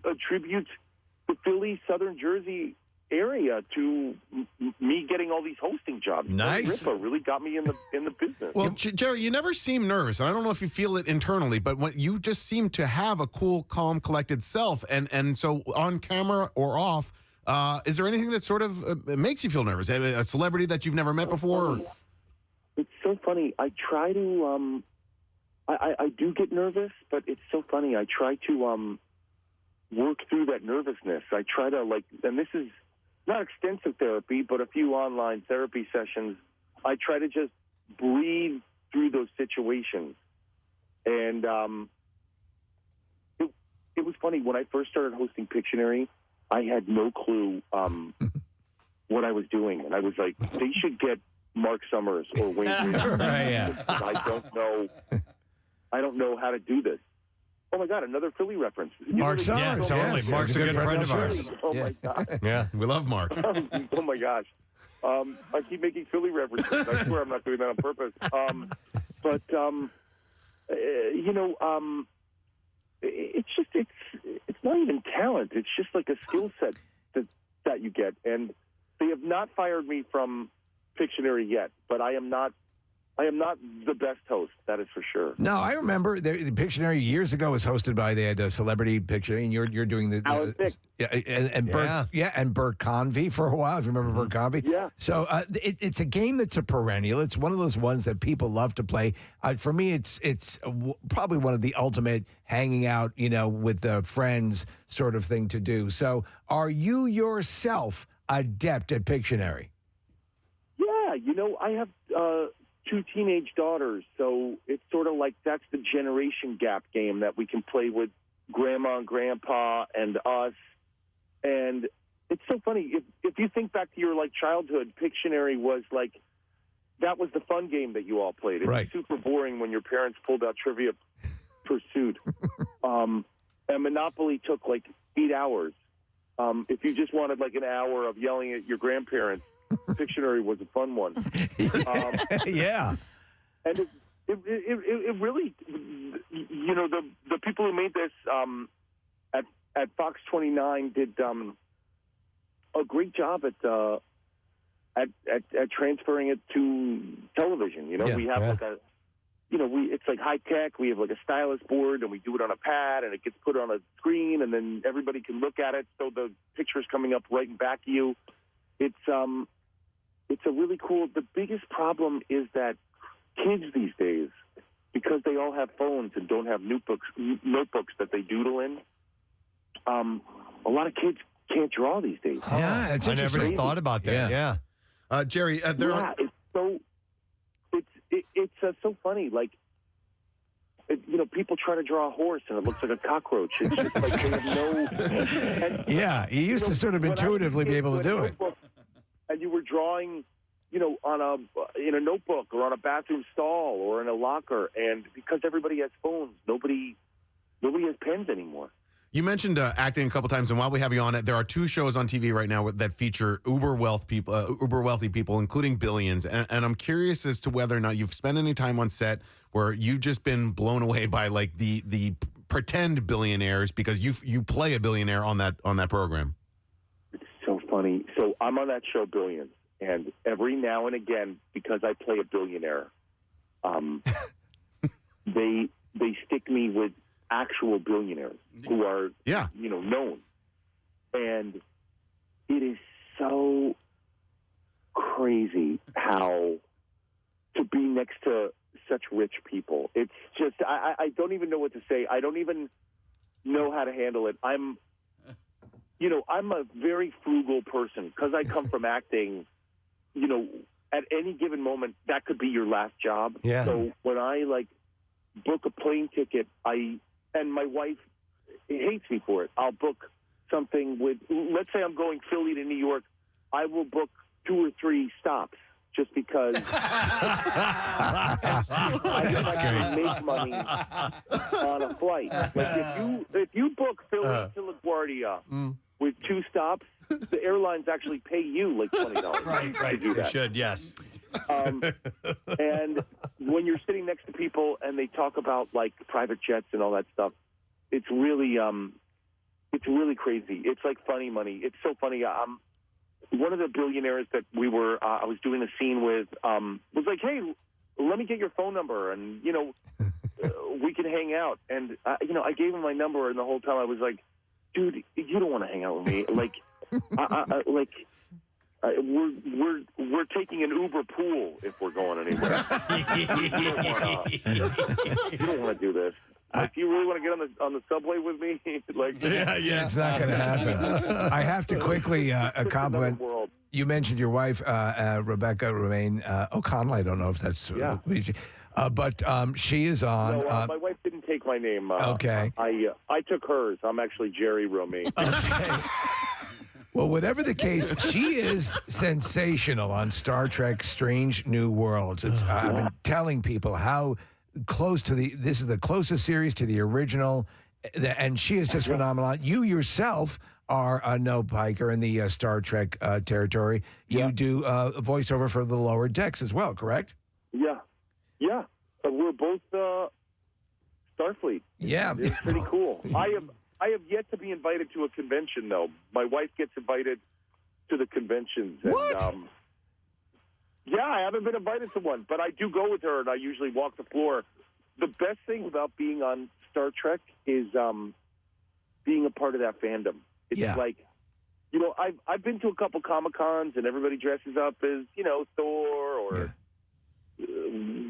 attribute the Philly, Southern Jersey area to me getting all these hosting jobs. Nice. Kelly Ripa really got me in the business. Well, Jerry, you never seem nervous, and I don't know if you feel it internally, but when you just seem to have a cool, calm, collected self, and so on camera or off, is there anything that sort of makes you feel nervous? A celebrity that you've never met before? It's so funny. I try to, I do get nervous, but it's so funny. I try to work through that nervousness. I try to, and this is not extensive therapy, but a few online therapy sessions. I try to just breathe through those situations. And it was funny. When I first started hosting Pictionary, I had no clue what I was doing. And I was like, they should get Mark Summers or Wayne Greene. I don't know how to do this. Oh my God, another Philly reference. Mark Summers. Yeah, totally. Mark's a good friend of ours. Oh my God. Yeah, we love Mark. Oh my gosh. I keep making Philly references. I swear I'm not doing that on purpose. It's just it's not even talent. It's just like a skill set that you get. And they have not fired me from Pictionary yet, but I am not the best host. That is for sure. No, I remember the Pictionary years ago was hosted by they had a celebrity Pictionary, and you're doing the and Bert Convey for a while. If you remember Bert Convey, yeah. So it's a game that's a perennial. It's one of those ones that people love to play. For me, it's probably one of the ultimate hanging out, with friends sort of thing to do. So, are you yourself adept at Pictionary? Yeah, I have 2 teenage daughters, so it's sort of like that's the generation gap game that we can play with Grandma and Grandpa and us. And it's so funny. If you think back to your childhood, Pictionary was that was the fun game that you all played. It was super boring when your parents pulled out Trivia Pursuit. And Monopoly took 8 hours. If you just wanted an hour of yelling at your grandparents, Pictionary was a fun one. Yeah. And it really, the people who made this at Fox 29 did a great job at transferring it to television. We have it's high tech. We have a stylus board, and we do it on a pad, and it gets put on a screen, and then everybody can look at it, so the picture's coming up right in back of you. It's a really cool. The biggest problem is that kids these days, because they all have phones and don't have notebooks that they doodle in, a lot of kids can't draw these days. Yeah, that's interesting. I never thought about that. Yeah. Jerry, it's so funny. People try to draw a horse and it looks like a cockroach. It's just they have no. Yeah, you used to sort of intuitively be able to do it. And you were drawing, in a notebook or on a bathroom stall or in a locker, and because everybody has phones, nobody has pens anymore. You mentioned acting a couple times, and while we have you on it, there are 2 shows on TV right now that feature uber wealthy people, including billions. And I'm curious as to whether or not you've spent any time on set where you've just been blown away by the pretend billionaires, because you play a billionaire on that program. It's so funny. So I'm on that show, Billions, and every now and again, because I play a billionaire, they stick me with actual billionaires who are, known. And it is so crazy how to be next to such rich people. It's just, I don't even know what to say. I don't even know how to handle it. I'm a very frugal person because I come from acting. At any given moment, that could be your last job. Yeah. So when I book a plane ticket, and my wife hates me for it. I'll book something with, let's say I'm going Philly to New York. I will book 2 or 3 stops just because I make money on a flight. Like if you book Philly to LaGuardia with 2 stops, the airlines actually pay you like $20 Right. to do They that. should, yes. And when you're sitting next to people and they talk about like private jets and all that stuff, it's really crazy. It's like funny money. It's so funny. One of the billionaires that I was doing a scene with, was like, "Hey, let me get your phone number, and we can hang out." And I gave him my number, and the whole time I was like, "Dude, you don't want to hang out with me. Like, we're taking an Uber pool if we're going anywhere. You don't want to do this. If you really want to get on the subway with me, It's not going to happen. I have to quickly compliment. You mentioned your wife, Rebecca Romaine O'Connell. I don't know if that's but she is on. No, my wife didn't take my name. Okay. I took hers. I'm actually Jerry Romaine. Well, whatever the case, she is sensational on Star Trek Strange New Worlds. I've been telling people how close to this is the closest series to the original, and she is just phenomenal. You yourself are a no piker in the Star Trek territory. You do voiceover for the lower decks as well, correct? Yeah. We're both Starfleet. Yeah, it's pretty cool. I have yet to be invited to a convention, though. My wife gets invited to the conventions. What? And, I haven't been invited to one, but I do go with her, and I usually walk the floor. The best thing about being on Star Trek is being a part of that fandom. It's like, I've been to a couple Comic-Cons, and everybody dresses up as, Thor or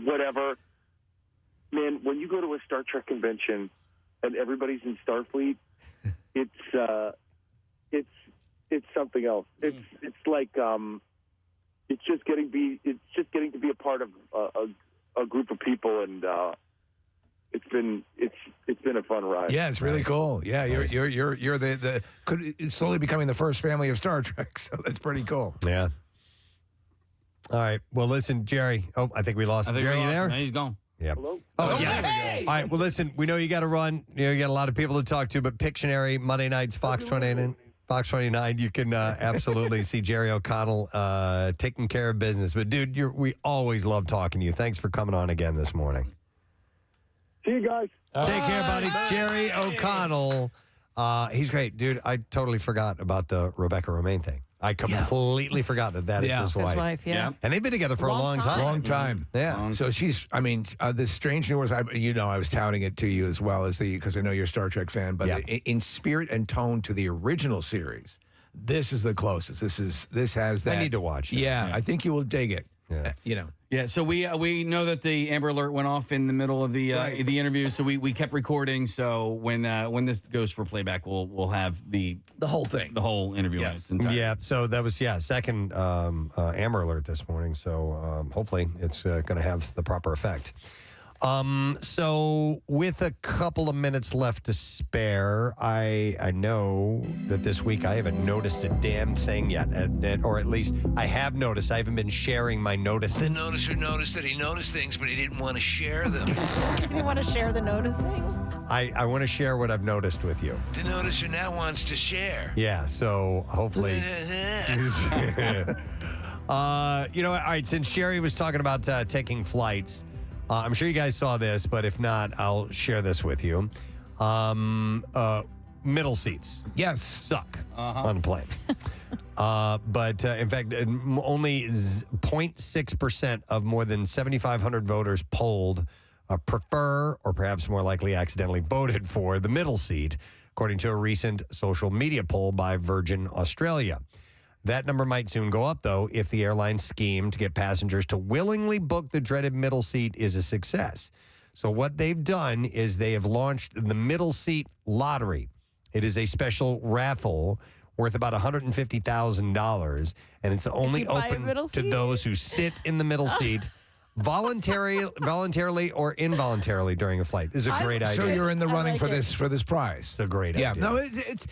whatever. Man, when you go to a Star Trek convention and everybody's in Starfleet, it's something else. It's like it's just getting to be a part of a group of people, and it's been a fun ride. Yeah, it's really cool. Yeah, you're it's slowly becoming the first family of Star Trek, so that's pretty cool. Yeah. All right. Well, listen, Jerry. Oh, I think we lost him. Jerry, you there? No, he's gone. Yep. Hello? Oh, yeah. Hey! All right. Well, listen, we know you got to run. You got a lot of people to talk to, but Pictionary, Monday nights, Fox 29. You can absolutely see Jerry O'Connell taking care of business. But, dude, we always love talking to you. Thanks for coming on again this morning. See you guys. Take care, buddy. Jerry O'Connell. He's great. Dude, I totally forgot about the Rebecca Romaine thing. I completely forgot that is his wife. His wife, yeah. And they've been together for a long time. Long time. Yeah. So she's, this Strange New Worlds, I was touting it to you as well as because I know you're a Star Trek fan, but in spirit and tone to the original series, this is the closest. This has that. I need to watch it. Yeah, I think you will dig it. Yeah. Yeah, so we know that the Amber Alert went off in the middle of the interview, so we kept recording. So when this goes for playback, we'll have the whole thing, the whole interview. In its entirety. Yeah, so that was second Amber Alert this morning. So hopefully it's going to have the proper effect. So with a couple of minutes left to spare, I know that this week I haven't noticed a damn thing yet, or at least I have noticed. I haven't been sharing my notices. The noticer noticed that he noticed things, but he didn't want to share them. You want to share the noticing? I want to share what I've noticed with you. The noticer now wants to share. Yeah, so hopefully. All right, since Sherry was talking about taking flights, I'm sure you guys saw this, but if not, I'll share this with you. Middle seats. Yes. Suck on a plane. But in fact, only 0.6% of more than 7,500 voters polled prefer, or perhaps more likely accidentally voted for, the middle seat, according to a recent social media poll by Virgin Australia. That number might soon go up, though, if the airline's scheme to get passengers to willingly book the dreaded middle seat is a success. So what they've done is they have launched the Middle Seat Lottery. It is a special raffle worth about $150,000, and it's only open to those who sit in the middle seat voluntarily or involuntarily during a flight. This is a great idea. So you're in the running for this prize. It's a great idea. No, it's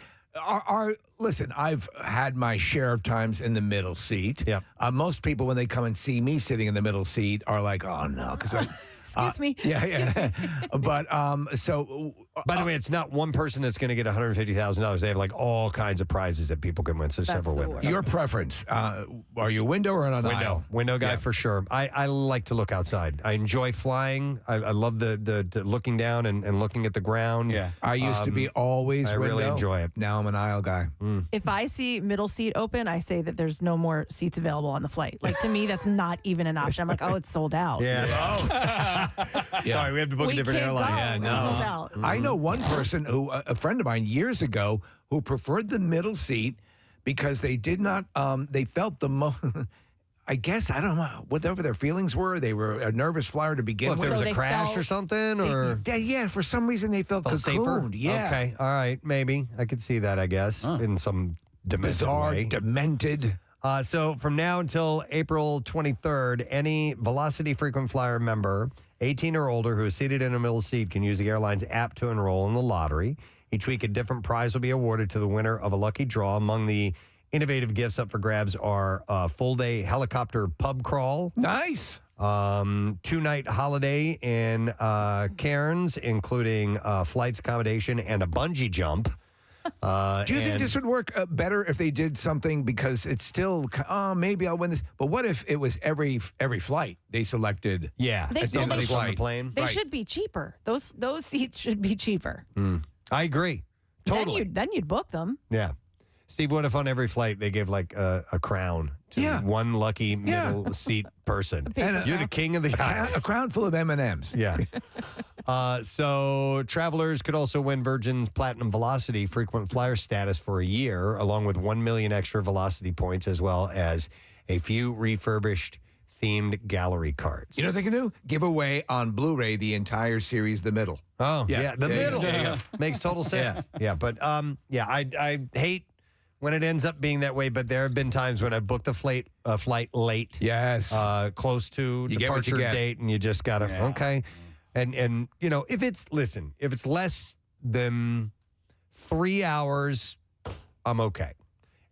Listen, I've had my share of times in the middle seat. Yep. Most people, when they come and see me sitting in the middle seat, are like, "Oh no," because Excuse me. Yeah. But so. By the way, it's not one person that's going to get $150,000. They have like all kinds of prizes that people can win. So several winners. Your preference? Are you a window or an aisle? Window guy for sure. I like to look outside. I enjoy flying. I love the looking down and looking at the ground. Yeah. I used to be always I window. really enjoy it. Now I'm an aisle guy. If I see middle seat open, I say that there's no more seats available on the flight. Like, to me, that's not even an option. I'm like, oh, it's sold out. Yeah. Sorry, we have to book a different can't airline. go. Yeah, It's sold out. I know one person who, a friend of mine years ago, who preferred the middle seat because they did not, they felt the most, I guess, I don't know, whatever their feelings were. They were a nervous flyer to begin Well, if with. there was a crash or something, or Yeah, for some reason they felt safer. cocooned. Yeah. Okay. All right. Maybe I could see that. I guess in some demented Bizarre, way. demented. So from now until April 23rd, any Velocity frequent flyer member, 18 or older, who is seated in a middle seat can use the airline's app to enroll in the lottery. Each week, a different prize will be awarded to the winner of a lucky draw. Among the innovative gifts up for grabs are a full-day helicopter pub crawl. Nice. 2-night holiday in Cairns, including flights, accommodation, and a bungee jump. Do you think this would work better if they did something, because it's still, maybe I'll win this. But what if it was every flight they selected? Yeah. They- at the end of the they- flight. On the plane. They should be cheaper. Those seats should be cheaper. I agree. Totally. Then you'd book them. Yeah. Steve, what if on every flight they give like a crown to one lucky middle seat person? And You're the king of the aisles. A crown full of M&Ms. Yeah. So travelers could also win Virgin's Platinum Velocity frequent flyer status for a year, along with 1 million extra Velocity points, as well as a few refurbished themed gallery cards. You know what they can do? Give away on Blu-ray the entire series, The Middle. Oh, yeah. The There you middle. go. There you go. Makes total sense. Yeah. But I hate when it ends up being that way, but there have been times when I've booked a flight late. Yes. Close to You get what you departure get. date, and you just got to, okay. And you know, if it's less than 3 hours, I'm okay.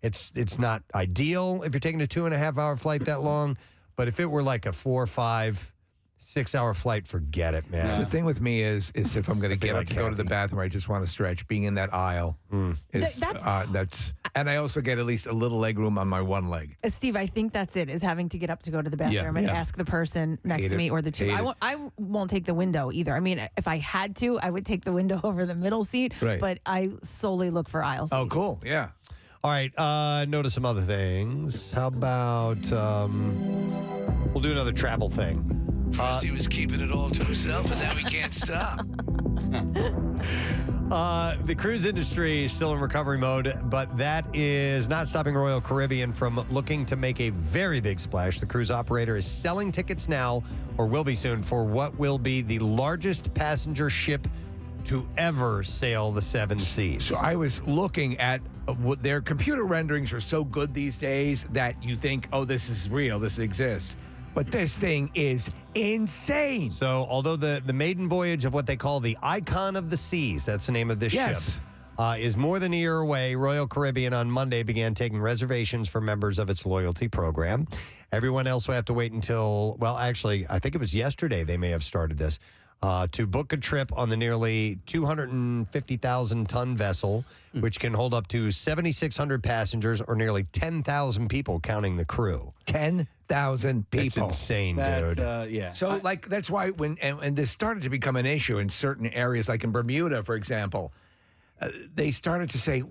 It's not ideal if you're taking a 2.5-hour flight that long, but if it were like a 4, 5, 6-hour flight, forget it, man. The thing with me is if I'm going to get like up to go to the bathroom, I just want to stretch. Being in that aisle is that's, and I also get at least a little leg room on my one leg. Steve, I think that's it, is having to get up to go to the bathroom and yeah. ask the person next Hate to it. me or the two. Hate I won't take the window either. I mean, if I had to, I would take the window over the middle seat, Right. but I solely look for aisle seats. Oh, cool. Yeah. All right, notice some other things. How about we'll do another travel thing. First he was keeping it all to himself, and now he can't stop. The cruise industry is still in recovery mode, but that is not stopping Royal Caribbean from looking to make a very big splash. The cruise operator is selling tickets now, or will be soon, for what will be the largest passenger ship to ever sail the 7 seas. So I was looking at what their computer renderings are so good these days that you think, oh, this is real, this exists. But this thing is insane. So although the maiden voyage of what they call the Icon of the Seas, that's the name of this ship, is more than a year away, Royal Caribbean on Monday began taking reservations for members of its loyalty program. Everyone else will have to wait until, well, actually, I think it was yesterday they may have started this, to book a trip on the nearly 250,000-ton vessel, which can hold up to 7,600 passengers or nearly 10,000 people, counting the crew. 10,000 people. That's insane, dude. Yeah. So, that's why and this started to become an issue in certain areas, like in Bermuda, for example. They started to say,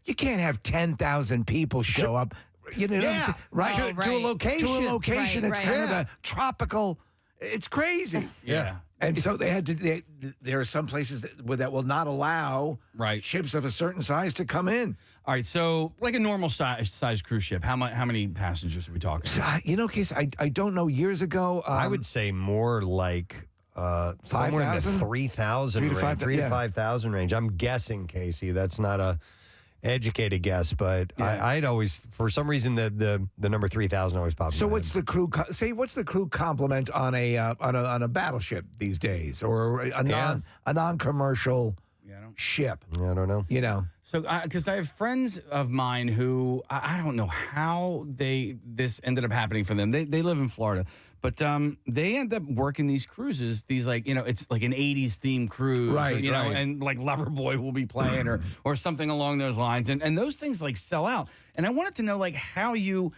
you can't have 10,000 people show up. You know, what I'm saying? Right? To a location. To a location that's kind of a tropical. It's crazy. Yeah. And so they had to. There are some places that will not allow ships of a certain size to come in. All right, so like a normal size cruise ship, how many passengers are we talking? You know, Case, I don't know. Years ago, I would say more like somewhere in the 3,000 range, 3 to 5,000 range. I'm guessing, Casey. That's not a educated guess, but I'd always, for some reason, the number 3,000 always popped. So what's the crew? What's the crew complement on a battleship these days, or a non-commercial? ship? I don't know. You know. So, because I have friends of mine who I don't know how this ended up happening for them. They live in Florida, but they end up working these cruises. These it's like an '80s themed cruise, right? You know, and like Loverboy will be playing or something along those lines, and those things like sell out. And I wanted to know like how you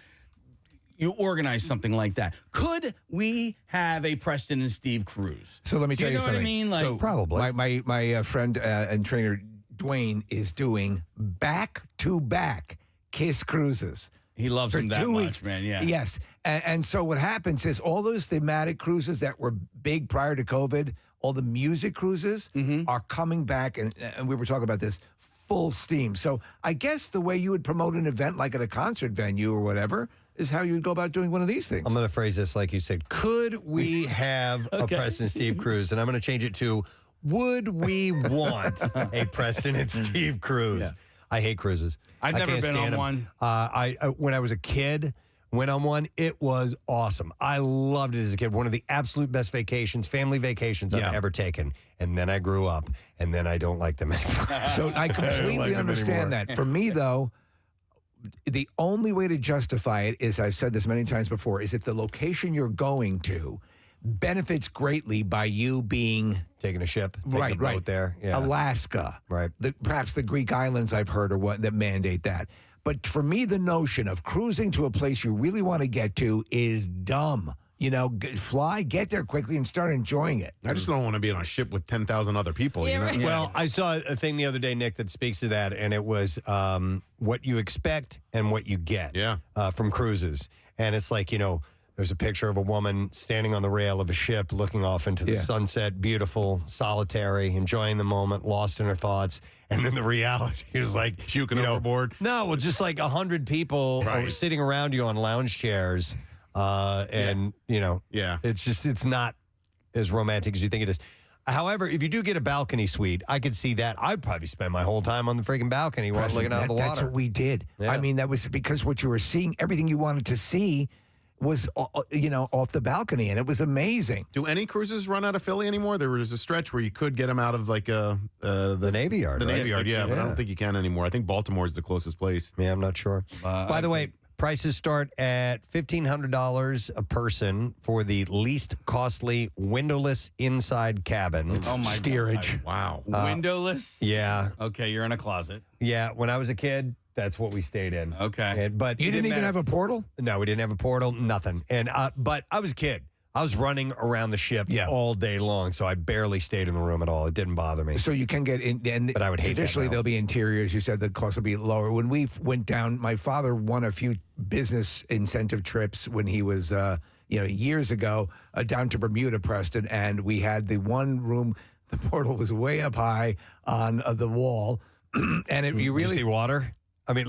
organize something like that. Could we have a Preston and Steve cruise? So let me tell you something. What I mean? Like, so probably. My friend and trainer Dwayne is doing back-to-back Kiss cruises. He loves them that 2 much, weeks. man. Yeah. Yes. And so what happens is all those thematic cruises that were big prior to COVID, all the music cruises are coming back, and we were talking about this, full steam. So I guess the way you would promote an event like at a concert venue or whatever is how you would go about doing one of these things. I'm going to phrase this like you said. Could we have a Preston and Steve cruise? And I'm going to change it to, would we want a Preston and Steve cruise? Yeah. I hate cruises. I've never can't been stand on them. one. When I was a kid, went on one. It was awesome. I loved it as a kid. One of the absolute best vacations, family vacations I've ever taken. And then I grew up, and then I don't like them anymore. So I completely understand that. For me, though, the only way to justify it is, I've said this many times before, is if the location you're going to benefits greatly by you being taking a ship, taking a boat there. Yeah. Alaska, right? Perhaps the Greek islands I've heard that mandate that. But for me, the notion of cruising to a place you really want to get to is dumb. You know, fly, get there quickly, and start enjoying it. I just don't want to be on a ship with 10,000 other people. Yeah, you know? right. Well, I saw a thing the other day, Nick, that speaks to that, and it was what you expect and what you get from cruises. And it's like, there's a picture of a woman standing on the rail of a ship looking off into the sunset, beautiful, solitary, enjoying the moment, lost in her thoughts. And then the reality is like puking overboard. No, well, just like 100 people sitting around you on lounge chairs. It's not as romantic as you think it is. However, if you do get a balcony suite, I could see that. I'd probably spend my whole time on the freaking balcony while looking out of the water. That's what we did. Yeah. I mean, that was because what you were seeing, everything you wanted to see was, off the balcony, and it was amazing. Do any cruises run out of Philly anymore? There was a stretch where you could get them out of like the Navy Yard. The right? Navy Yard, but I don't think you can anymore. I think Baltimore is the closest place. Yeah, I'm not sure. By the way, prices start at $1,500 a person for the least costly windowless inside cabin. Oh my steerage! God. Wow, windowless. Yeah. Okay, you're in a closet. Yeah. When I was a kid, that's what we stayed in. Okay. But you didn't even have a portal? No, we didn't have a portal. Nothing. And but I was a kid. I was running around the ship all day long, so I barely stayed in the room at all. It didn't bother me. So you can get in, but I would hate that traditionally now. there'll be interiors. You said the cost will be lower. When we went down, my father won a few business incentive trips when he was, years ago, down to Bermuda, Preston, and we had the one room. The portal was way up high on the wall, and if you really Did you see water. I mean,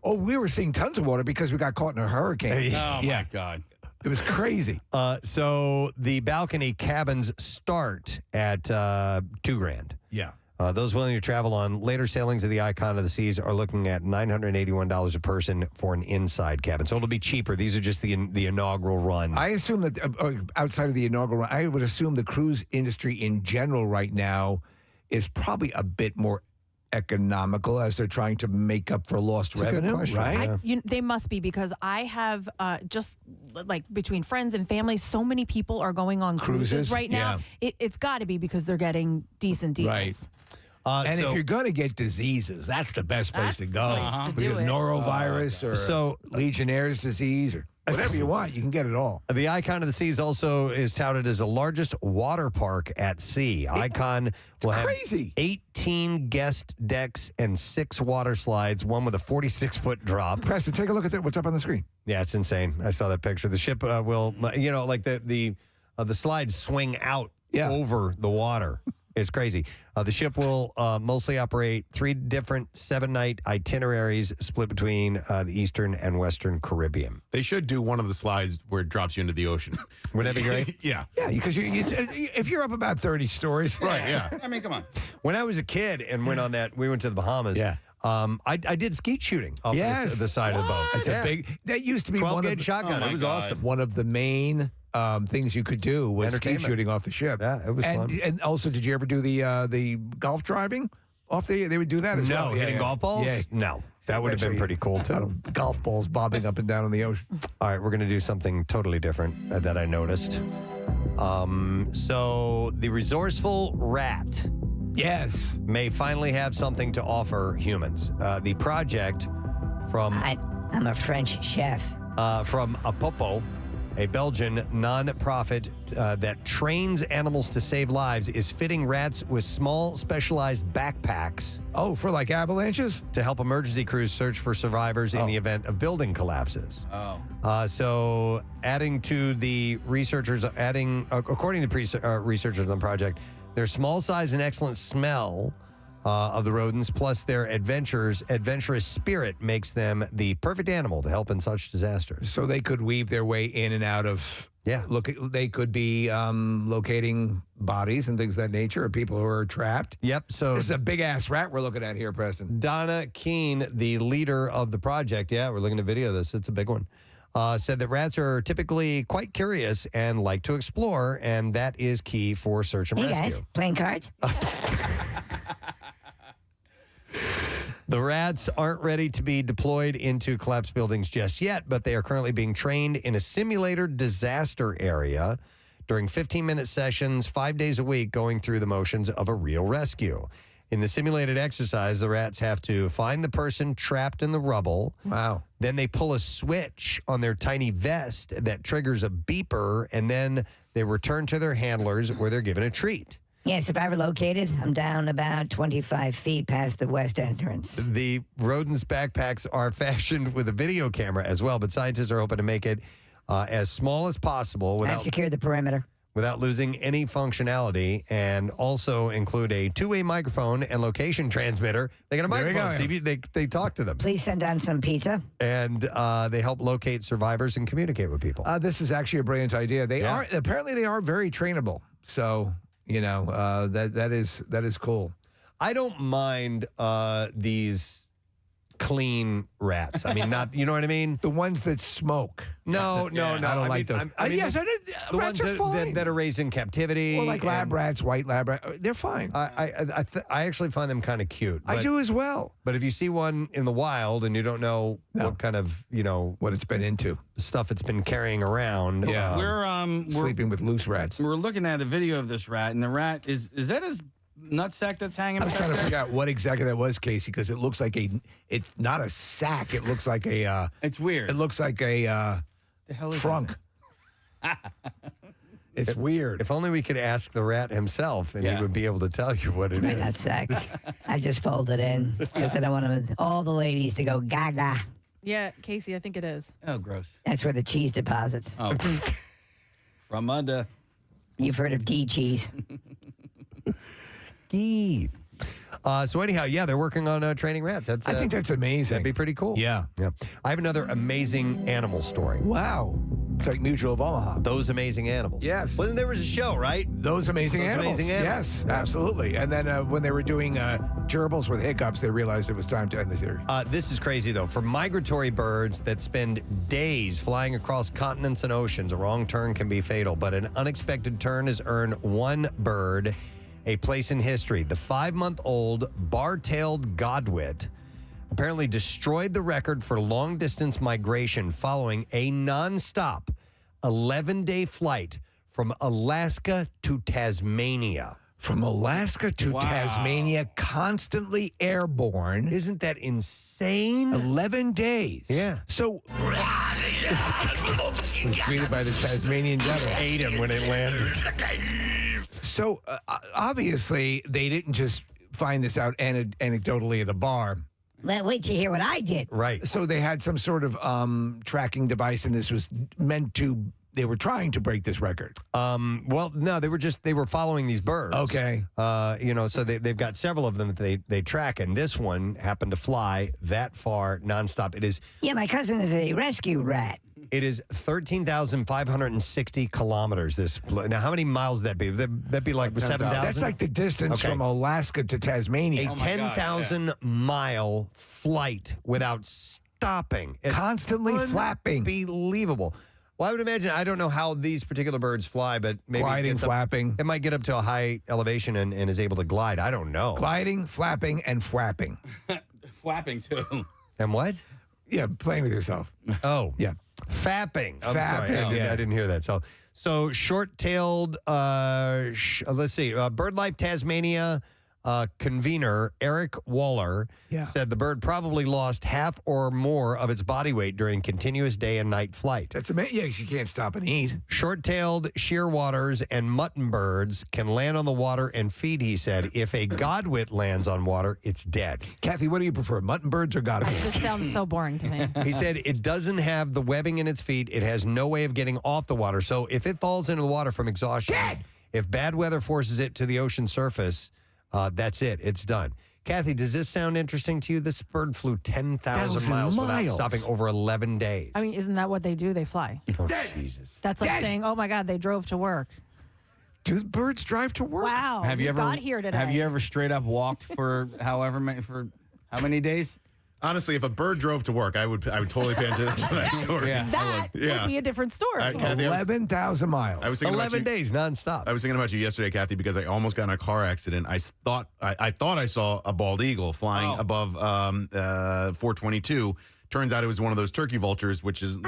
we were seeing tons of water because we got caught in a hurricane. Oh my God. It was crazy. So the balcony cabins start at $2,000. Yeah. Those willing to travel on later sailings of the Icon of the Seas are looking at $981 a person for an inside cabin. So it'll be cheaper. These are just the inaugural run. I assume that outside of the inaugural run, I would assume the cruise industry in general right now is probably a bit more economical as they're trying to make up for lost revenue, right? They must be, because I have just like between friends and family, so many people are going on cruises right now. It's got to be because they're getting decent deals. Right. And if you're going to get diseases, that's the best place to go. Place to do it. Norovirus or Legionnaire's disease or whatever you want, you can get it all. The Icon of the Seas also is touted as the largest water park at sea. Icon will have 18 guest decks and 6 water slides, one with a 46-foot drop. Preston, take a look at that. What's up on the screen? Yeah, it's insane. I saw that picture. The ship will, like the slides swing out over the water. It's crazy. The ship will mostly operate 3 different 7-night itineraries split between the Eastern and Western Caribbean. They should do one of the slides where it drops you into the ocean. Wouldn't that be great? Yeah. Yeah, because if you're up about 30 stories. Right, yeah. I mean, come on. When I was a kid and went on that, we went to the Bahamas. Yeah. I did skeet shooting off the side of the boat. That's a big. That used to be 12 one gauge of shotgun. It was awesome. One of the main things you could do with ski Entertainment. shooting off the ship. Yeah, it was fun. And also, did you ever do the golf driving off the? They would do that as well. No, hitting golf balls? Yeah. No. That would have been pretty cool, too. Golf balls bobbing up and down in the ocean. All right, we're going to do something totally different that I noticed. So the resourceful rat, yes, may finally have something to offer humans. The project from I'm a French chef. From Apopo, a Belgian non-profit that trains animals to save lives, is fitting rats with small, specialized backpacks. Oh, for like avalanches? To help emergency crews search for survivors in the event of building collapses. So adding to the researchers, according to researchers on the project, their small size and excellent smell of the rodents, plus their adventurous spirit, makes them the perfect animal to help in such disasters. So they could weave their way in and out of. Yeah. They could be locating bodies and things of that nature, or people who are trapped. Yep. So this is a big ass rat we're looking at here, Preston. Donna Keene, the leader of the project, we're looking at video of this. It's a big one. Said that rats are typically quite curious and like to explore, and that is key for search and rescue. Hey guys, playing cards? The rats aren't ready to be deployed into collapsed buildings just yet, but they are currently being trained in a simulator disaster area during 15-minute sessions, 5 days a week, going through the motions of a real rescue. In the simulated exercise, the rats have to find the person trapped in the rubble. Wow. Then they pull a switch on their tiny vest that triggers a beeper, and then they return to their handlers where they're given a treat. Yes, if I were located, I'm down about 25 feet past the west entrance. The rodents' backpacks are fashioned with a video camera as well, but scientists are hoping to make it as small as possible I've secured the perimeter. without losing any functionality, and also include a two-way microphone and location transmitter. They got a There you microphone. go. See, they talk to them. Please send down some pizza. And they help locate survivors and communicate with people. This is actually a brilliant idea. They Yeah. are apparently they are very trainable. So that is cool. I don't mind these clean rats. I mean, not, you know what I mean? The ones that smoke. No. I don't like those. Yes, I did. The Rats ones are fine. that are raised in captivity. Well, like lab rats, white lab rats, they're fine. I actually find them kind of cute. I do as well. But if you see one in the wild and you don't know what kind of, what it's been into, stuff it's been carrying around. We're sleeping with loose rats. We're looking at a video of this rat, and the rat is that his nutsack that's hanging? I was trying to figure out what exactly that was, Casey, because it looks like it's not a sack. It looks like a. It's weird. It looks like a the hell is frunk. It's weird. If only we could ask the rat himself, and he would be able to tell you what it My is. nutsack. I just fold it in because I don't want all the ladies to go gaga. Yeah, Casey, I think it is. Oh, gross. That's where the cheese deposits. Oh. From under. You've heard of D cheese. So anyhow, they're working on training rats. I think that's amazing. That'd be pretty cool. Yeah. I have another amazing animal story. Wow. It's like Mutual of Omaha. Those Amazing Animals. Yes. Wasn't there was a show, right? Those Amazing Animals. Yes, absolutely. And then when they were doing gerbils with hiccups, they realized it was time to end the series. This is crazy, though. For migratory birds that spend days flying across continents and oceans, a wrong turn can be fatal, but an unexpected turn has earned one bird a place in history. The 5-month-old bar-tailed godwit apparently destroyed the record for long-distance migration following a nonstop 11-day flight from Alaska to Tasmania. From Alaska to Tasmania, constantly airborne. Isn't that insane? 11 days. Yeah. So was greeted by the Tasmanian devil. Ate him when it landed. So obviously they didn't just find this out anecdotally at a bar. Wait till you hear what I did. Right. So they had some sort of tracking device, and this was meant to. They were trying to break this record. Well, no, they were following these birds. Okay. So they've got several of them that they track, and this one happened to fly that far nonstop. It is. Yeah, my cousin is a rescue rat. It is 13,560 kilometers. Now, how many miles would that be? That'd be like 7,000? That's like the distance from Alaska to Tasmania. A 10,000 mile flight without stopping. It's constantly flapping. Unbelievable. Well, I would imagine, I don't know how these particular birds fly, but maybe gliding, flapping. It might get up to a high elevation and is able to glide. I don't know. Gliding, flapping, and flapping. Flapping, too. And what? Yeah, playing with yourself. Oh. Yeah. Fapping. I'm Fapping, sorry. yeah. I didn't hear that. So short-tailed, let's see, BirdLife Tasmania convener Eric Waller said the bird probably lost half or more of its body weight during continuous day and night flight. That's amazing. Yeah, you can't stop and eat. Short-tailed shearwaters and mutton birds can land on the water and feed, he said. If a godwit lands on water, it's dead. Kathy, what do you prefer, mutton birds or godwits? This sounds so boring to me. He said it doesn't have the webbing in its feet. It has no way of getting off the water. So if it falls into the water from exhaustion, if bad weather forces it to the ocean surface, that's it. It's done. Kathy, does this sound interesting to you? This bird flew 10,000 miles without stopping over 11 days. I mean, isn't that what they do? They fly. Oh, Jesus. That's like saying, oh, my God, they drove to work. Do birds drive to work? Wow. Have you ever got here today? Have you ever straight up walked for how many days? Honestly, if a bird drove to work, I would totally pay attention to that story. That would be a different story. Kathy, 11,000 miles. I was thinking 11 days nonstop. I was thinking about you yesterday, Kathy, because I almost got in a car accident. I thought I saw a bald eagle flying above 422. Turns out it was one of those turkey vultures, which is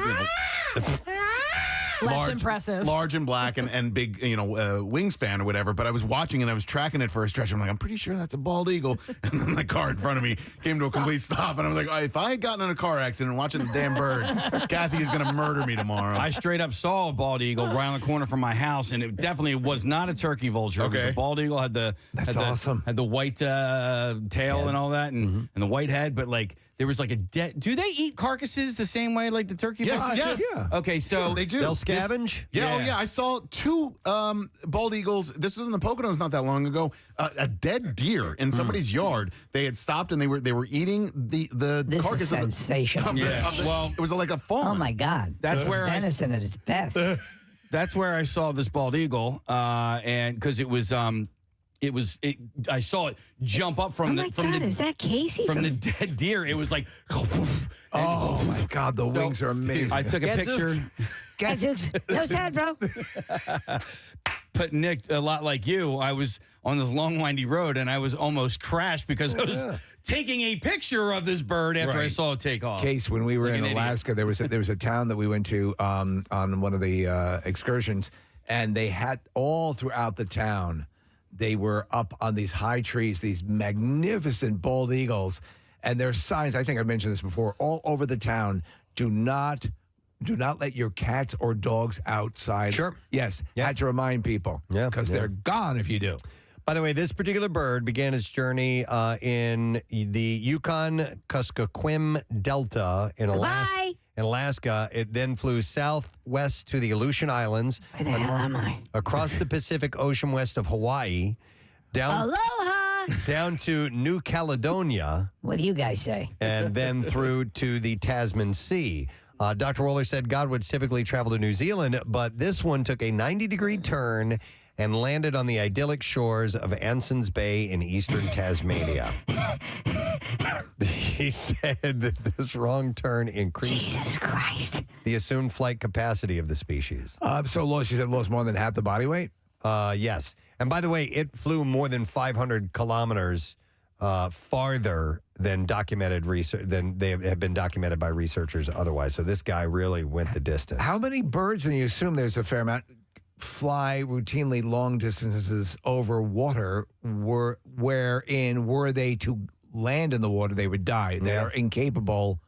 Less impressive. Large and black and big, wingspan or whatever. But I was watching and I was tracking it for a stretch. I'm like, I'm pretty sure that's a bald eagle. And then the car in front of me came to a complete stop. And I was like, if I had gotten in a car accident and watching the damn bird, Kathy is going to murder me tomorrow. I straight up saw a bald eagle around the corner from my house, and it definitely was not a turkey vulture. It was a bald eagle. Had the white tail and all that, and the white head. But like, there was like a dead. Do they eat carcasses the same way like the turkey? Yes, vultures? yes. Yeah. Okay, so they do. They'll scavenge. Yeah. I saw two bald eagles. This was in the Poconos not that long ago. A dead deer in somebody's yard. They had stopped and they were eating the This carcass is of the. sensational. Well, it was like a fawn. Oh my God. That's where venison at its best. That's where I saw this bald eagle, and because it was. I saw it jump up from is that Casey from the dead deer? It was like, oh my God, the wings are amazing. I took a picture. Gadzooks. No sad, bro. But Nick, a lot like you, I was on this long, windy road, and I was almost crashed because I was taking a picture of this bird after I saw it take off. Case, when we were in Alaska, there was a town that we went to on one of the excursions, and they had all throughout the town. They were up on these high trees, these magnificent bald eagles, and there's signs. I think I mentioned this before. All over the town. Do not let your cats or dogs outside. Sure. Yes. Had to remind people. Yeah. Because they're gone if you do. By the way, this particular bird began its journey in the Yukon-Kuskokwim Delta in Alaska. It then flew southwest to the Aleutian Islands. Where the hell am I? Across the Pacific Ocean west of Hawaii. Aloha! Down to New Caledonia. What do you guys say? And then through to the Tasman Sea. Dr. Roller said godwits typically travel to New Zealand, but this one took a 90-degree turn and landed on the idyllic shores of Anson's Bay in eastern Tasmania. He said that this wrong turn increased Jesus Christ. the assumed flight capacity of the species. She said lost more than half the body weight? Yes. And by the way, it flew more than 500 kilometers farther than documented research than they have been documented by researchers otherwise. So this guy really went the distance. How many birds, and you assume there's a fair amount, fly routinely long distances over water were they to land in the water, they would die. They are incapable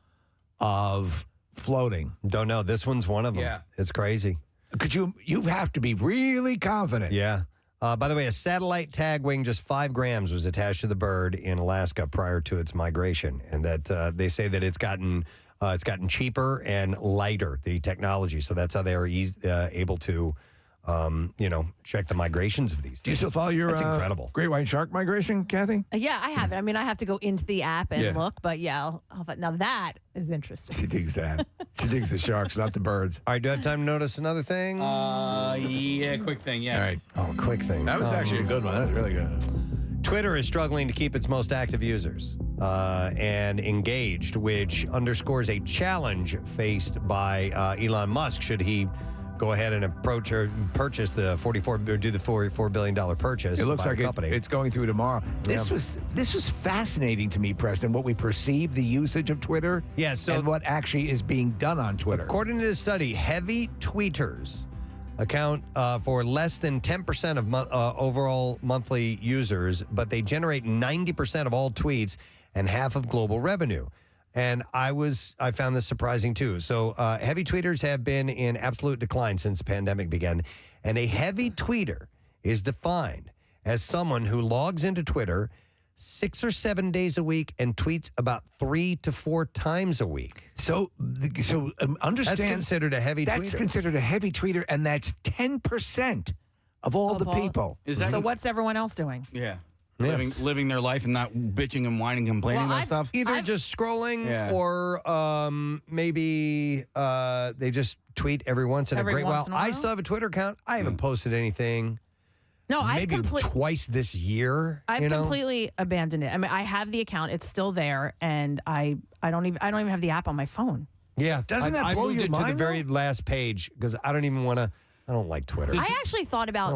of floating. Don't know. This one's one of them. Yeah. It's crazy. Could you have to be really confident. Yeah. By the way, a satellite tag weighing just 5 grams was attached to the bird in Alaska prior to its migration, and that they say that it's gotten cheaper and lighter, the technology. So that's how they are able to, check the migrations of these things. Do you still follow your That's incredible. great white shark migration, Kathy? Yeah, I have it. I mean, I have to go into the app and Yeah. look, but yeah, now that is interesting. She digs that. She digs the sharks, not the birds. All right, do I have time to notice another thing? Yeah, quick thing, yes. All right. Oh, quick thing. That was actually a good one. That was really good. Twitter is struggling to keep its most active users. and engaged, which underscores a challenge faced by Elon Musk should he go ahead and approach or purchase the $44 billion purchase. It looks by like the company. it's going through tomorrow. This was fascinating to me, Preston, what we perceive the usage of Twitter and what actually is being done on Twitter. According to this study, heavy tweeters account for less than 10% of overall monthly users, but they generate 90% of all tweets and half of global revenue. And I found this surprising too. So heavy tweeters have been in absolute decline since the pandemic began. And a heavy tweeter is defined as someone who logs into Twitter 6 or 7 days a week and tweets about 3 to 4 times a week. So understand. That's considered a heavy tweeter. That's considered a heavy tweeter, and that's 10% of all the people. So what's everyone else doing? Yeah. Living their life and not bitching and whining, complaining about stuff. Either just scrolling or maybe they just tweet every once in a great while. I still have a Twitter account. I haven't posted anything. No, maybe twice this year. I've completely abandoned it. I mean, I have the account; it's still there, and I don't even have the app on my phone. Yeah, doesn't that blow your mind? I moved it to the very last page because I don't even want to. I don't like Twitter. I actually thought about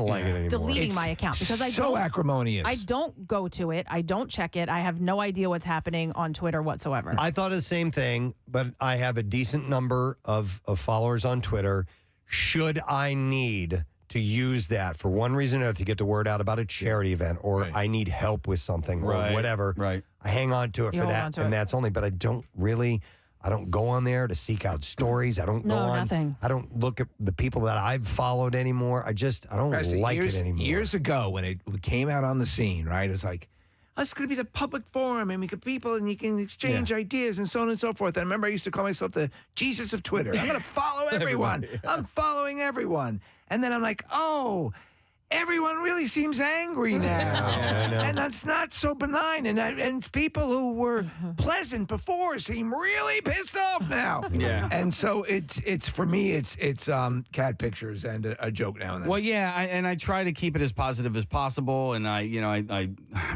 deleting my account because I so acrimonious. I don't go to it. I don't check it. I have no idea what's happening on Twitter whatsoever. I thought of the same thing, but I have a decent number of followers on Twitter. Should I need to use that for one reason or another to get the word out about a charity event or I need help with something or whatever, I hang on to it for that, and that's only, but I don't go on there to seek out stories. I don't go on. Nothing. I don't look at the people that I've followed anymore. I don't Preston, like it anymore. Years ago when it came out on the scene, right? It was like, oh, it's going to be the public forum, and we get people, and you can exchange ideas, and so on and so forth. And I remember I used to call myself the Jesus of Twitter. I'm going to follow everyone. I'm following everyone. And then I'm like, oh, everyone really seems angry now. And that's not so benign. And people who were pleasant before seem really pissed off now. Yeah. And so it's for me, it's cat pictures and a joke now and then. Well, yeah, I try to keep it as positive as possible, and I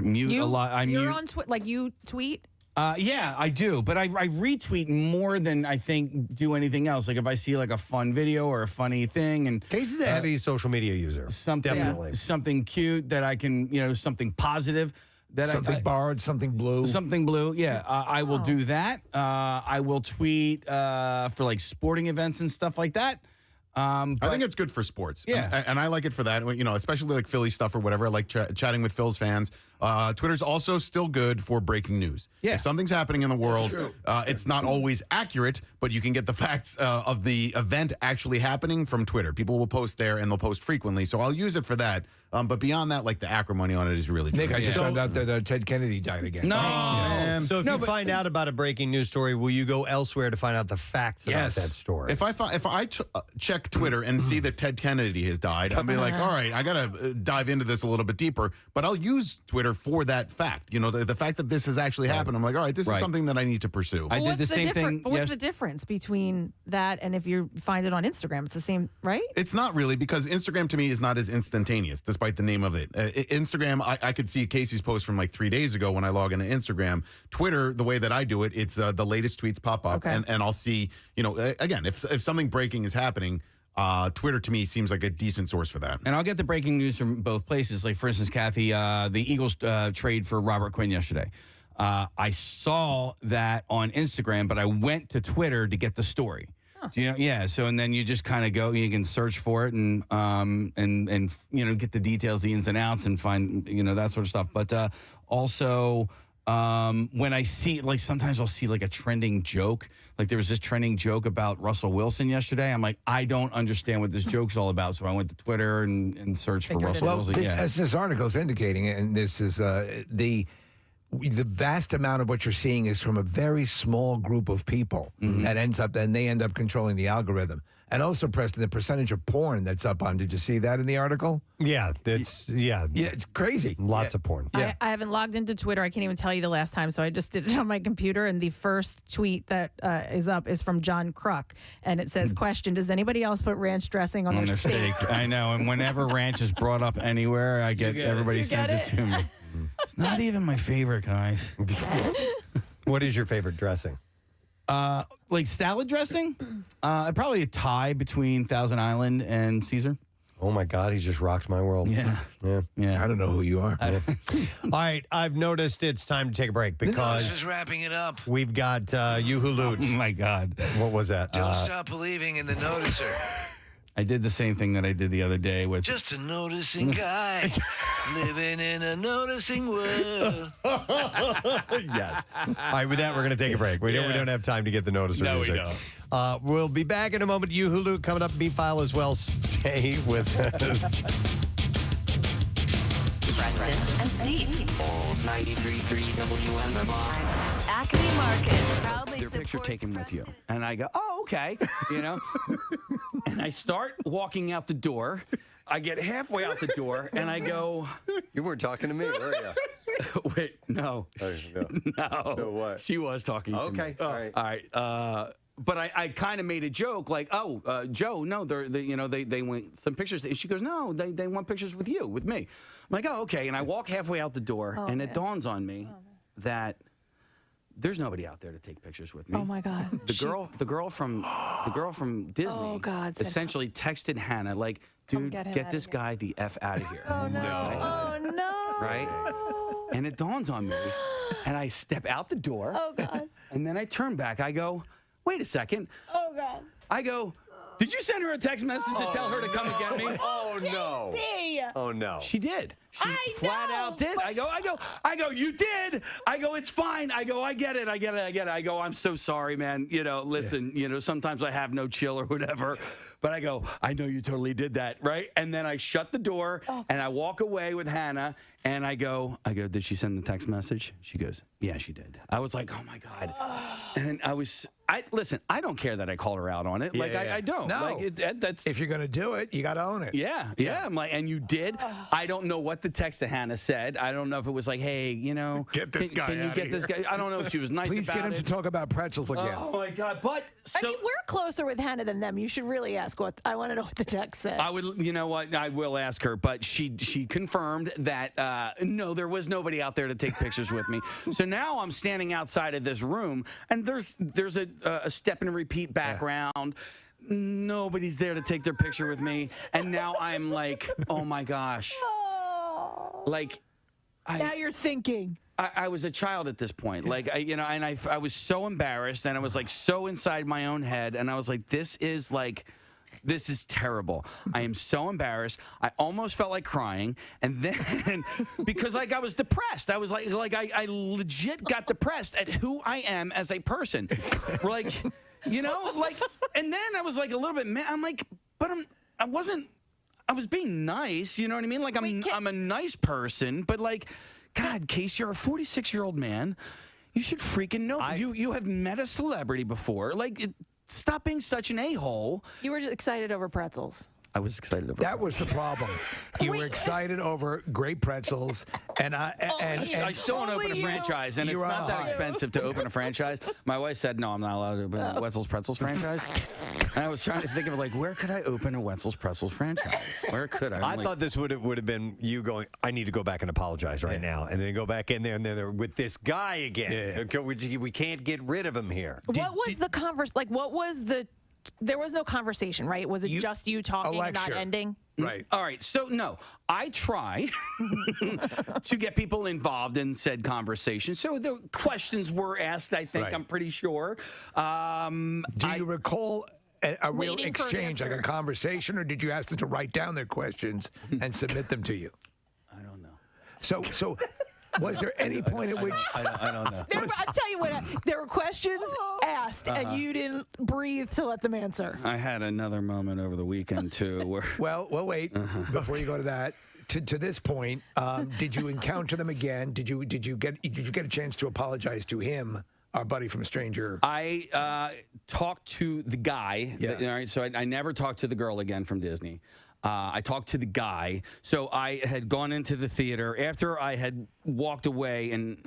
mute a lot. You're on Twitter, like you tweet? Yeah, I do, but I retweet more than I think do anything else. Like if I see like a fun video or a funny thing, and Casey's a heavy social media user. Definitely something cute that I can, something positive that something borrowed, something blue, Yeah, I will do that. I will tweet for like sporting events and stuff like that. I think it's good for sports. Yeah. And I like it for that, especially like Philly stuff or whatever. I like chatting with Phil's fans. Twitter's also still good for breaking news. Yeah. If something's happening in the world, it's not always accurate, but you can get the facts of the event actually happening from Twitter. People will post there, and they'll post frequently. So I'll use it for that. But beyond that, like the acrimony on it is really true. Nick, I just found out that Ted Kennedy died again. No. Man. So if you find out about a breaking news story, will you go elsewhere to find out the facts about that story? If I check Twitter and see that Ted Kennedy has died, I'll be like, all right, I got to dive into this a little bit deeper. But I'll use Twitter for that fact. The fact that this has actually happened. I'm like, all right, this is something that I need to pursue. I did the same thing. But what's the difference between that and if you find it on Instagram? It's the same, right? It's not really, because Instagram to me is not as instantaneous, despite the name of it. Instagram, I could see Casey's post from like 3 days ago when I log into Instagram. Twitter, the way that I do it, it's the latest tweets pop up, and I'll see, again, if something breaking is happening, Twitter to me seems like a decent source for that. And I'll get the breaking news from both places. Like, for instance, Kathy, the Eagles trade for Robert Quinn yesterday. I saw that on Instagram, but I went to Twitter to get the story. Yeah. So, and then you just kind of go, you can search for it and get the details, the ins and outs, and find, that sort of stuff. But also, when I see, like, sometimes I'll see like a trending joke. Like there was this trending joke about Russell Wilson yesterday. I'm like, I don't understand what this joke's all about. So I went to Twitter and searched for Russell Wilson. As this article is indicating, and this is the vast amount of what you're seeing is from a very small group of people that they end up controlling the algorithm. And also, Preston, the percentage of porn that's up on. Did you see that in the article? Yeah, it's crazy. Lots of porn. I haven't logged into Twitter. I can't even tell you the last time, so I just did it on my computer. And the first tweet that is up is from John Kruk, and it says, "Question: does anybody else put ranch dressing on their steak?" I know, and whenever ranch is brought up anywhere, I get everybody sends it to me. It's not even my favorite, guys. What is your favorite dressing? Like salad dressing? Probably a tie between Thousand Island and Caesar. Oh my God, he just rocked my world. Yeah. I don't know who you are. All right, I've noticed it's time to take a break because Just wrapping it up. we've got You Who Loot. Oh my God. What was that? Don't stop believing in the noticer. I did the same thing that I did the other day with. Just a noticing guy living in a noticing world. Yes. All right, with that, we're going to take a break. We don't have time to get the noticer No, we music. don't. We'll be back in a moment. You Who Loot coming up. B-File as well. Stay with us. Preston and Steve. 93.3 WMMR. Acme Markets proudly Your picture supports taken with you. And I go, oh, okay. And I start walking out the door. I get halfway out the door and I go. You weren't talking to me, were you? Wait, no. No. No. What? She was talking to me. Okay. All right. All right. But I kind of made a joke like, Joe, no, they want some pictures. And she goes, no, they want pictures with you, with me. I'm like, oh, okay. And I walk halfway out the door, and it dawns on me that there's nobody out there to take pictures with me. Oh my God. The girl from Disney Oh, God, said- essentially texted Hannah like, dude, get this guy the F out of here. Oh no. Oh no. Right? And it dawns on me, and I step out the door. Oh God. And then I turn back. I go, wait a second. Oh God. I go, did you send her a text message to tell her to come and get me? Oh, no. Oh, no. She did. She flat out did. I go, you did. I go, it's fine. I go, I get it. I go, I'm so sorry, man. Listen, sometimes I have no chill or whatever. But I go, I know you totally did that, right? And then I shut the door and I walk away with Hannah and I go, did she send the text message? She goes, yeah, she did. I was like, oh my God. And listen, I don't care that I called her out on it. I don't. No. That's if you're going to do it, you got to own it. Yeah. I'm like, and you did. I don't know what the text to Hannah said. I don't know if it was like, hey, get this guy can you out get of this here. guy? I don't know if she was nice Please about get him it. to talk about pretzels again. Oh my God. But I mean, we're closer with Hannah than them. You should really ask what I want to know what the text said. I would, you know what? I will ask her, but she confirmed that no, there was nobody out there to take pictures with me. So now I'm standing outside of this room, and there's a step and repeat background. Nobody's there to take their picture with me, and now I'm like, oh my gosh, like. Now you're thinking. I was a child at this point, I was so embarrassed, and I was like so inside my own head, and I was like, this is terrible. I am so embarrassed. I almost felt like crying, and then because I was depressed, I was like I legit got depressed at who I am as a person, and then I was like a little bit mad. I'm like, but I was being nice, you know what I mean? Like I'm a nice person, but like, God, Case, you're a 46-year-old man. You should freaking know. You have met a celebrity before. Like, stop being such an a-hole. You were excited over pretzels. I was excited over that. Was the problem. You were excited over great pretzels, and I still want to open a franchise, and it's not that expensive to open a franchise. My wife said, no, I'm not allowed to open a Wetzel's Pretzels franchise. And I was trying to think of, like, where could I open a Wetzel's Pretzels franchise? Where could I? I thought this would have been you going, I need to go back and apologize right now, and then go back in there, and then they're with this guy again. Yeah. We can't get rid of him here. What was the converse? Like, what was the... There was no conversation, right? Was it just you talking and not ending? Right. All right. So, no, I try to get people involved in said conversation. So the questions were asked, I think, I'm pretty sure. Do you recall a real exchange, like a conversation, or did you ask them to write down their questions and submit them to you? I don't know. So was there any point at which... I don't know. I'll tell you what, there were questions asked, and you didn't breathe to let them answer. I had another moment over the weekend, too. Where Well, wait. Before you go to that, to this point, did you encounter them again? Did you get a chance to apologize to him, our buddy from Stranger? I talked to the guy. Yeah. All right, so I never talked to the girl again from Disney. I talked to the guy. So I had gone into the theater after I had walked away and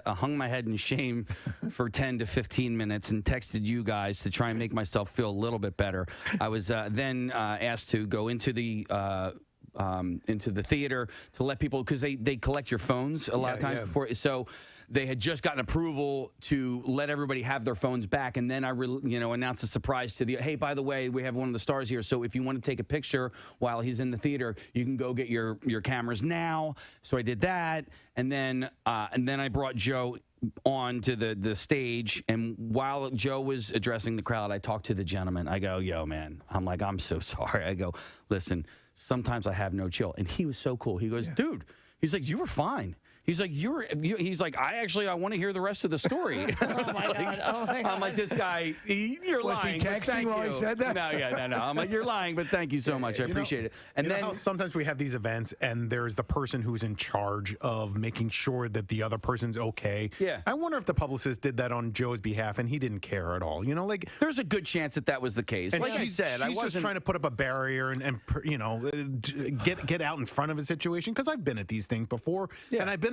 hung my head in shame for 10 to 15 minutes and texted you guys to try and make myself feel a little bit better. I was then asked to go into the the theater to let people, because they collect your phones a lot of times before. So they had just gotten approval to let everybody have their phones back, and then I announced a surprise to hey, by the way, we have one of the stars here, so if you want to take a picture while he's in the theater, you can go get your cameras now. So I did that, and then I brought Joe on to the stage, and while Joe was addressing the crowd, I talked to the gentleman. I go, yo, man, I'm so sorry. I go, listen, sometimes I have no chill. And he was so cool. He goes, dude, he's like, you were fine. He's like, he's like, I want to hear the rest of the story. Oh my God. I'm like, this guy, you're was lying. Was he texting while he said that? No. I'm like, you're lying, but thank you so much. I appreciate it. And then how sometimes we have these events and there's the person who's in charge of making sure that the other person's okay. Yeah. I wonder if the publicist did that on Joe's behalf and he didn't care at all. There's a good chance that was the case. And like I said, she's just trying to put up a barrier and get out in front of a situation, because I've been at these things before, and I've been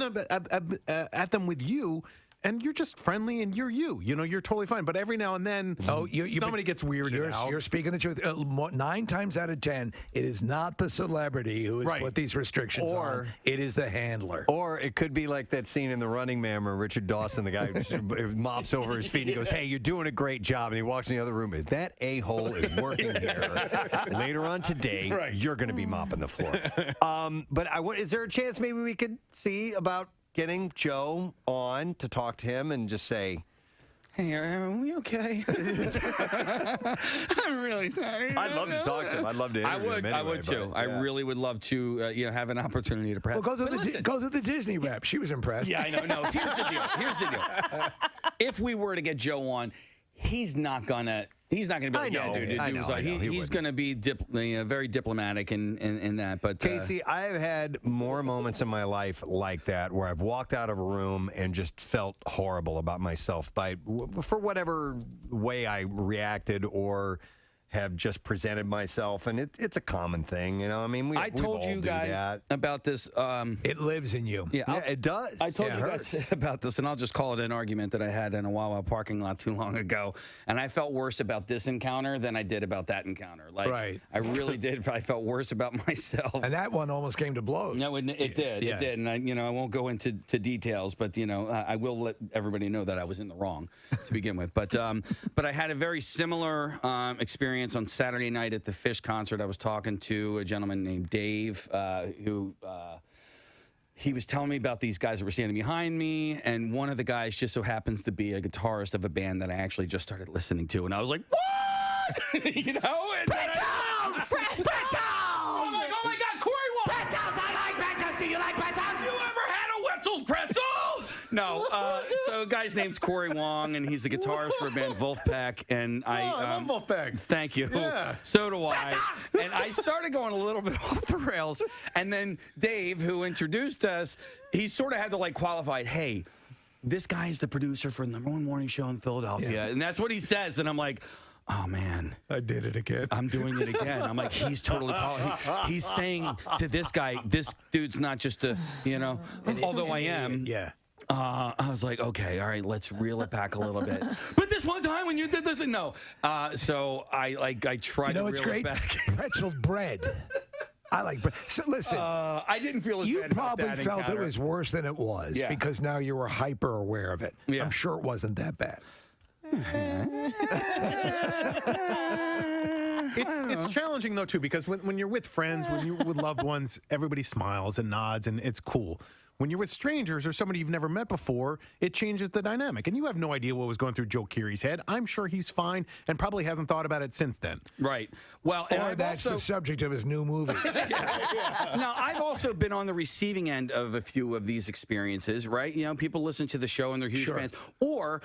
at them with you, and you're just friendly and you're you're totally fine. But every now and then, somebody gets weirded out. You're speaking the truth. 9 times out of 10, it is not the celebrity who has put these restrictions on. It is the handler. Or it could be like that scene in The Running Man where Richard Dawson, the guy mops over his feet and he goes, hey, you're doing a great job. And he walks in the other room. That a-hole is working here. Later on today, you're going to be mopping the floor. But is there a chance maybe we could see about getting Joe on to talk to him and just say, hey, are we okay? I'm really sorry. I'd love to talk to him. I'd love to interview him anyway. I would too. I really would love to have an opportunity to perhaps. Well, go to the Disney rep. She was impressed. Yeah, I know. No, here's the deal. If we were to get Joe on, he's not gonna be like, he's going to be very diplomatic in that. But Casey, I've had more moments in my life like that where I've walked out of a room and just felt horrible about myself for whatever way I reacted or have just presented myself, and it's a common thing, I mean, I told you guys about this. It lives in you. Yeah, it does. I told you guys about this, and I'll just call it an argument that I had in a Wawa parking lot too long ago, and I felt worse about this encounter than I did about that encounter. I really did. I felt worse about myself. And that one almost came to blows. No, it did. Yeah. It did, and I won't go into details, but I will let everybody know that I was in the wrong to begin with. But I had a very similar experience on Saturday night at the Fish concert. I was talking to a gentleman named Dave who he was telling me about these guys that were standing behind me, and one of the guys just so happens to be a guitarist of a band that I actually just started listening to, and I was like, what? Pretzels! I'm like, oh my God, Corey Wong! Pretzels! I like pretzels! Do you like pretzels? You ever had a Wetzel's pretzel? No. So a guy's name's Corey Wong, and he's a guitarist for a band, Wolfpack. And I love Wolfpack. Thank you. Yeah. So do I. And I started going a little bit off the rails. And then Dave, who introduced us, he sort of had to qualify it. Hey, this guy is the producer for the number one morning show in Philadelphia. Yeah. And that's what he says. And I'm like, oh, man. I did it again. I'm doing it again. I'm like, he's totally, he's saying to this guy, this dude's not just although I am. Yeah. I was like, okay, all right, let's reel it back a little bit. But this one time when you did this, no. So I tried to reel it back. Pretzel bread. I like bread. So listen, I didn't feel as you bad about probably that felt encounter. it was worse than it was because now you were hyper aware of it. Yeah. I'm sure it wasn't that bad. It's challenging though too, because when you're with friends, when you're with loved ones, everybody smiles and nods and it's cool. When you're with strangers or somebody you've never met before, it changes the dynamic. And you have no idea what was going through Joe Keery's head. I'm sure he's fine and probably hasn't thought about it since then. Right. Well, and that's the subject of his new movie. Now, I've also been on the receiving end of a few of these experiences, right? People listen to the show and they're huge fans. Or,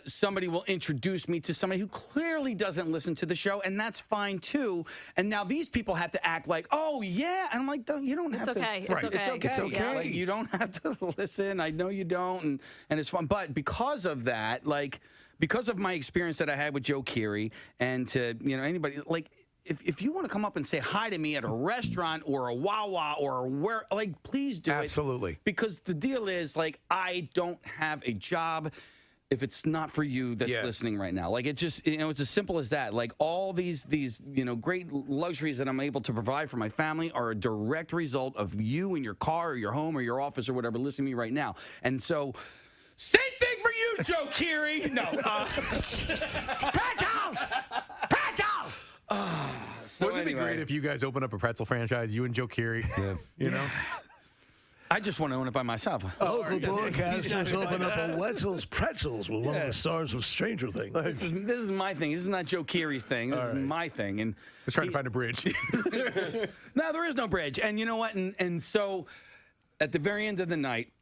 somebody will introduce me to somebody who clearly doesn't listen to the show, and that's fine, too. And now these people have to act like, oh, yeah. And I'm like, you don't have to. It's okay. It's okay. It's okay. Like, you don't have to listen. I know you don't, and it's fun. But because of that, because of my experience that I had with Joe Keery, and to anybody, if you want to come up and say hi to me at a restaurant or a Wawa or where, please do it. Absolutely. Because the deal is, I don't have a job. if it's not for you that's listening right now. Like, it's just, it's as simple as that. Like, all these great luxuries that I'm able to provide for my family are a direct result of you in your car or your home or your office or whatever listening to me right now. And so, same thing for you, Joe Keery. No. Pretzels! Pretzels! Wouldn't it be great if you guys open up a pretzel franchise, you and Joe Keery? You know? I just want to own it by myself. Local broadcasters open up a Wetzel's Pretzels with one of the stars of Stranger Things. This is my thing. This is not Joe Keery's thing. This is my thing. And I was trying to find a bridge. No, there is no bridge. And you know what? And so at the very end of the night,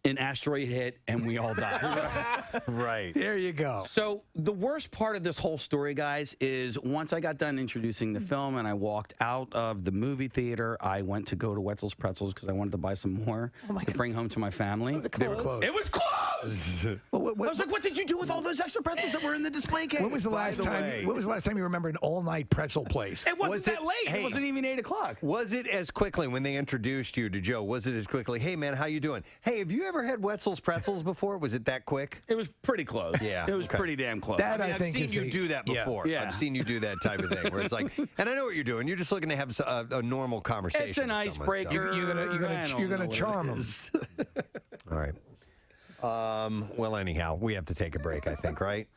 an asteroid hit and we all died. Right. There you go. So the worst part of this whole story, guys, is once I got done introducing the film and I walked out of the movie theater, I went to go to Wetzel's Pretzels because I wanted to buy some more to bring home to my family. They were closed. It was closed! I was like, what did you do with all those extra pretzels that were in the display case? When was the last time you remember an all-night pretzel place? It wasn't that late. It wasn't even 8 o'clock. Was it as quickly when they introduced you to Joe? Was it as quickly? Hey, man, how you doing? Hey, have you ever had Wetzel's Pretzels before? Was it that quick? It was pretty close. Yeah. It was pretty damn close. I've seen you do that before. Yeah. I've seen you do that type of thing where it's like, and I know what you're doing. You're just looking to have a normal conversation. It's an icebreaker. You're gonna charm them. All right. Well, anyhow, we have to take a break, I think, right?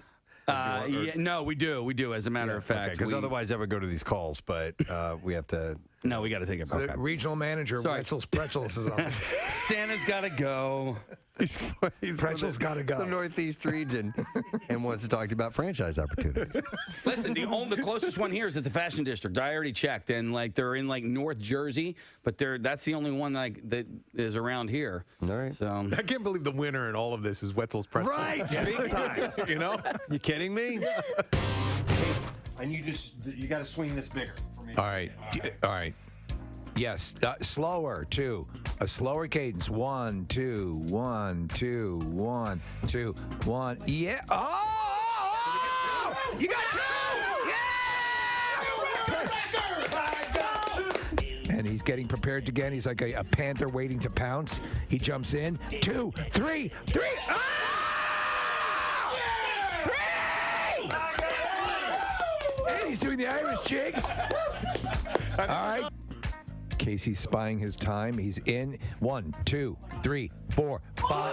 No, we do. As a matter of fact, because otherwise I would go to these calls, but we have to. No, we got to take a break. The regional manager of Wetzel's Pretzels is on. Santa's got to go. He's Pretzel's got to go. The Northeast region and wants to talk to you about franchise opportunities. Listen, the closest one here is at the Fashion District. I already checked, and they're in North Jersey, but that's the only one that is around here. All right. So I can't believe the winner in all of this is Wetzel's Pretzels. Right, big time. You know? You kidding me? And you got to swing this bigger for me. All right. Yes, slower too. A slower cadence. 1, 2, 1, 2, 1, 2, 1. Yeah. Oh! You got 2! Yeah! And he's getting prepared to again. He's like a panther waiting to pounce. He jumps in. 2, 3, 3. And he's doing the Irish jig. All right. Casey's spying his time. He's in. 1, 2, 3, 4, 5.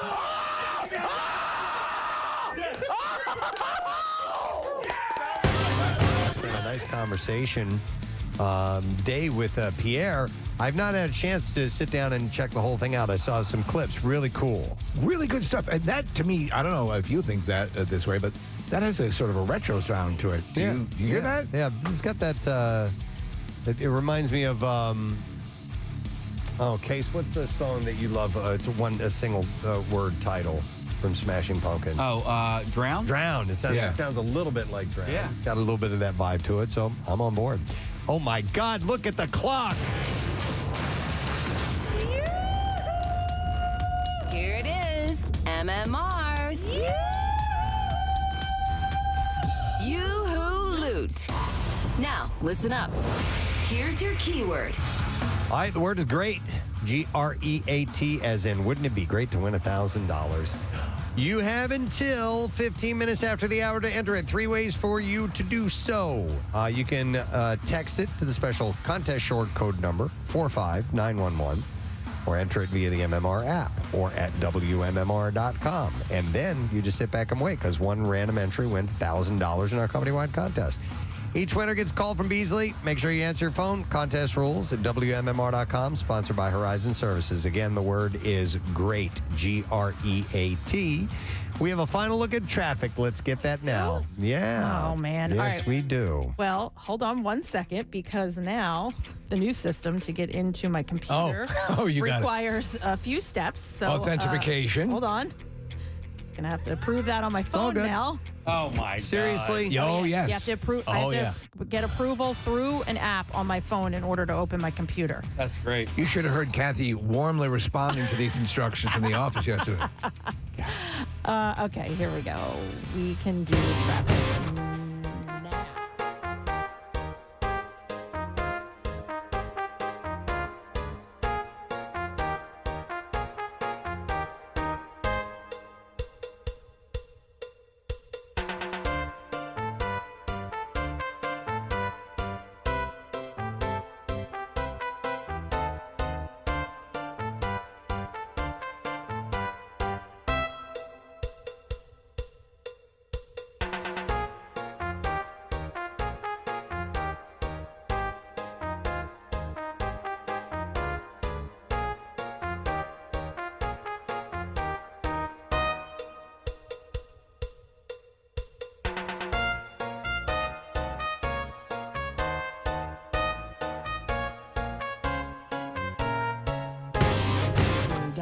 It's been a nice conversation day with Pierre. I've not had a chance to sit down and check the whole thing out. I saw some clips. Really cool. Really good stuff. And that, to me, I don't know if you think that this way, but that has a sort of a retro sound to it. Do you hear that? Yeah, it's got that. It reminds me of. Case, what's the song that you love? It's a single word title from Smashing Pumpkins. Drown? Drown. It sounds a little bit like Drown. Yeah. Got a little bit of that vibe to it, so I'm on board. Oh, my God, look at the clock. Here it is, MMRs. Yoo-hoo loot. Now, listen up. Here's your keyword. All right, the word is great. G-R-E-A-T, as in, wouldn't it be great to win $1,000? You have until 15 minutes after the hour to enter it. 3 ways for you to do so. You can text it to the special contest short code number, 45911, or enter it via the MMR app or at WMMR.com. And then you just sit back and wait, because one random entry wins $1,000 in our company-wide contest. Each winner gets a call from Beasley. Make sure you answer your phone. Contest rules at WMMR.com, sponsored by Horizon Services. Again, the word is GREAT, G-R-E-A-T. We have a final look at traffic. Let's get that now. Yeah. Oh, man. Yes, All right. we do. Well, hold on one second, because now the new system to get into my computer you got it. requires a few steps. So Authentication. Hold on. Just going to have to approve that on my phone now. Oh, my God. Seriously? Oh, yes. You have to approve. I have to get approval through an app on my phone in order to open my computer. That's great. You should have heard Kathy warmly responding to these instructions in the office yesterday. Okay, here we go. We can do traffic now.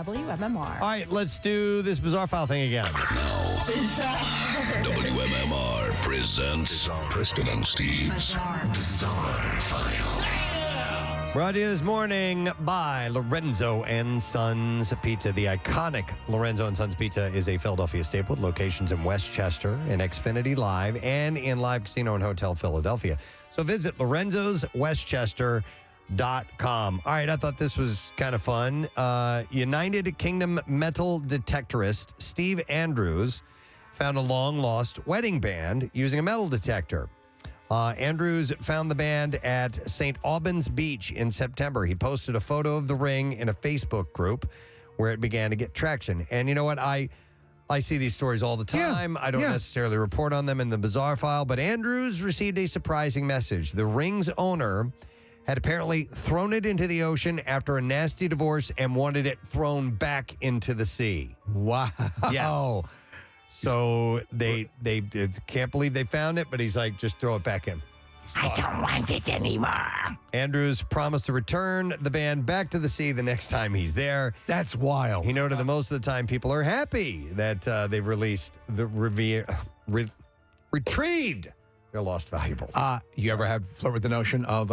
WMMR. All right, let's do this bizarre file thing again. WMMR presents Preston and Steve's Bizarre File. Brought to you this morning by Lorenzo and Sons Pizza. The iconic Lorenzo and Sons Pizza is a Philadelphia staple with locations in Westchester, in Xfinity Live, and in Live Casino and Hotel Philadelphia. So visit lorenzoswestchester.com. All right, I thought this was kind of fun. United Kingdom metal detectorist Steve Andrews found a long-lost wedding band using a metal detector. Andrews found the band at St. Albans Beach in September. He posted a photo of the ring in a Facebook group where it began to get traction. And you know what? I see these stories all the time. I don't necessarily report on them in the bizarre file, but Andrews received a surprising message. The ring's owner had apparently thrown it into the ocean after a nasty divorce and wanted it thrown back into the sea. Wow. Yes. So they can't believe they found it, but he's like, just throw it back in. I don't want it anymore. Andrews promised to return the band back to the sea the next time he's there. That's wild. He noted that most of the time people are happy that they've retrieved their lost valuables. You ever flirt with the notion of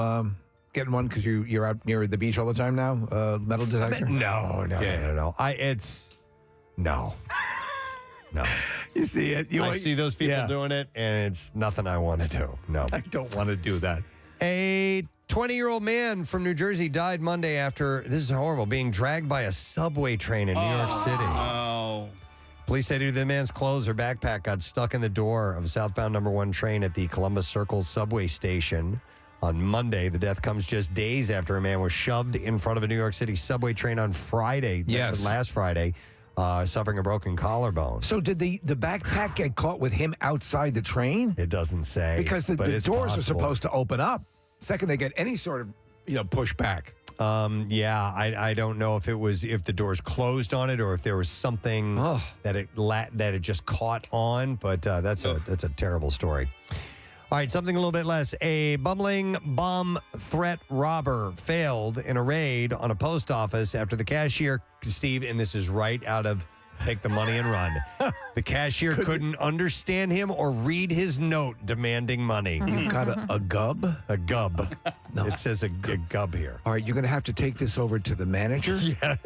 getting one because you're out near the beach all the time now? Metal detector? No. No. No. You see it. I see those people doing it, and it's nothing I want to do. No. I don't want to do that. A 20-year-old man from New Jersey died Monday after, this is horrible, being dragged by a subway train in New York City. Oh. Police say the man's clothes or backpack got stuck in the door of a southbound number 1 train at the Columbus Circle subway station on Monday. The death comes just days after a man was shoved in front of a New York City subway train on Friday, last Friday, suffering a broken collarbone. So did the backpack get caught with him outside the train? It doesn't say. Because the doors are supposed to open up. Second they get any sort of, pushback. I don't know if the doors closed on it or if there was something that it just caught on, but that's a terrible story. All right, something a little bit less. A bumbling bomb threat robber failed in a raid on a post office after the cashier, Steve, and this is right out of Take the Money and Run. The cashier couldn't understand him or read his note demanding money. You've got a gub? A gub. No. It says a gub here. All right, you're going to have to take this over to the manager? Yeah.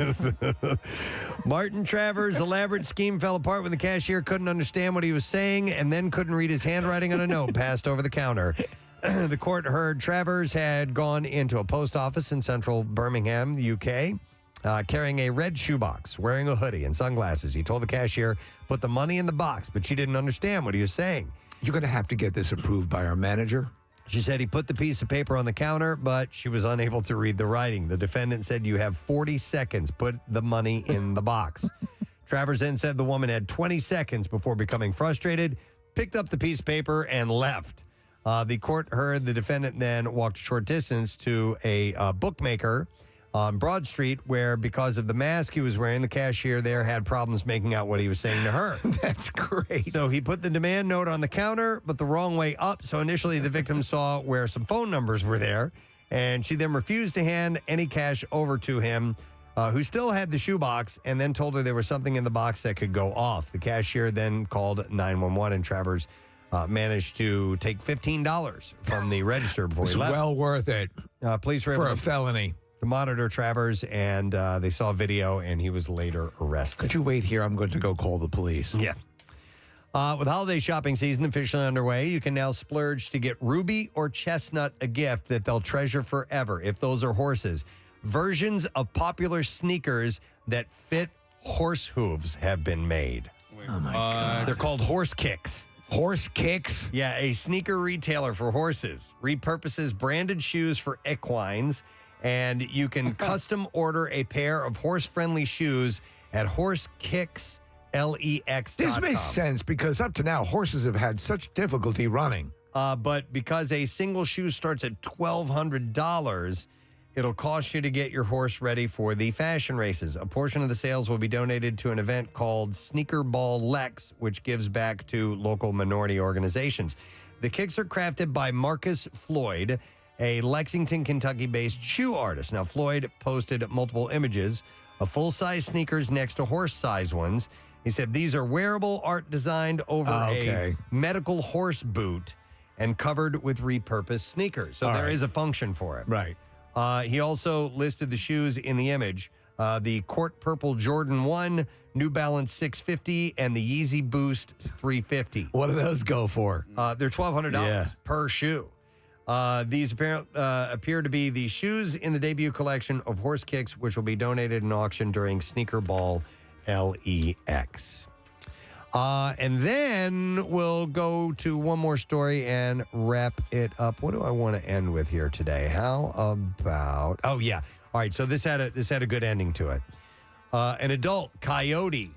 Martin Travers' elaborate scheme fell apart when the cashier couldn't understand what he was saying and then couldn't read his handwriting on a note passed over the counter. The court heard Travers had gone into a post office in central Birmingham, the UK, carrying a red shoebox, wearing a hoodie and sunglasses. He told the cashier, put the money in the box, but she didn't understand what he was saying. You're going to have to get this approved by our manager. She said he put the piece of paper on the counter, but she was unable to read the writing. The defendant said, you have 40 seconds. Put the money in the box. Travers then said the woman had 20 seconds before becoming frustrated, picked up the piece of paper, and left. The court heard the defendant then walked a short distance to a bookmaker on Broad Street, where because of the mask he was wearing, the cashier there had problems making out what he was saying to her. That's great. So he put the demand note on the counter, but the wrong way up. So initially the victim saw where some phone numbers were there, and she then refused to hand any cash over to him, who still had the shoebox, and then told her there was something in the box that could go off. The cashier then called 911, and Travers managed to take $15 from the register before he left. Well worth it. Police were for able a felony. to monitor Travers, and they saw video, and he was later arrested. Could you wait here? I'm going to go call the police. Yeah. With holiday shopping season officially underway, you can now splurge to get Ruby or Chestnut a gift that they'll treasure forever, if those are horses. Versions of popular sneakers that fit horse hooves have been made. Oh, my God. They're called horse kicks. Horse kicks? Yeah, a sneaker retailer for horses repurposes branded shoes for equines, and you can custom order a pair of horse-friendly shoes at horsekicks.lex.com. This makes sense because up to now, horses have had such difficulty running. But because a single shoe starts at $1,200, it'll cost you to get your horse ready for the fashion races. A portion of the sales will be donated to an event called Sneaker Ball Lex, which gives back to local minority organizations. The kicks are crafted by Marcus Floyd, a Lexington, Kentucky-based shoe artist. Now, Floyd posted multiple images full-size sneakers next to horse-size ones. He said these are wearable art designed over a medical horse boot and covered with repurposed sneakers. So there is a function for it. Right. He also listed the shoes in the image. The Court Purple Jordan 1, New Balance 650, and the Yeezy Boost 350. What do those go for? They're $1,200 per shoe. These appear to be the shoes in the debut collection of Horse Kicks, which will be donated in auction during Sneaker Ball LEX. And then we'll go to one more story and wrap it up. What do I want to end with here today? How about... Oh, yeah. All right, so this had a good ending to it. An adult coyote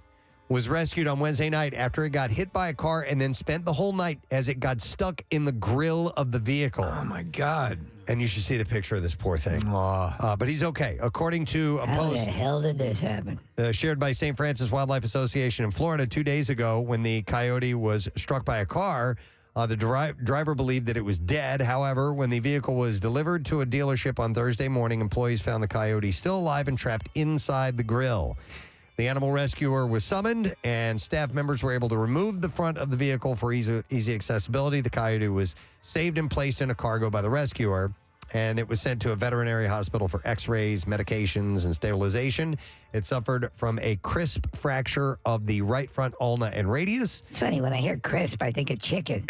was rescued on Wednesday night after it got hit by a car and then spent the whole night as it got stuck in the grill of the vehicle. Oh, my God. And you should see the picture of this poor thing. But he's okay. According to a post... How the hell did this happen? Shared by St. Francis Wildlife Association in Florida 2 days ago when the coyote was struck by a car, the driver believed that it was dead. However, when the vehicle was delivered to a dealership on Thursday morning, employees found the coyote still alive and trapped inside the grill. The animal rescuer was summoned, and staff members were able to remove the front of the vehicle for easy accessibility. The coyote was saved and placed in a cargo by the rescuer, and it was sent to a veterinary hospital for x-rays, medications, and stabilization. It suffered from a crisp fracture of the right front ulna and radius. It's funny, when I hear crisp, I think of chicken.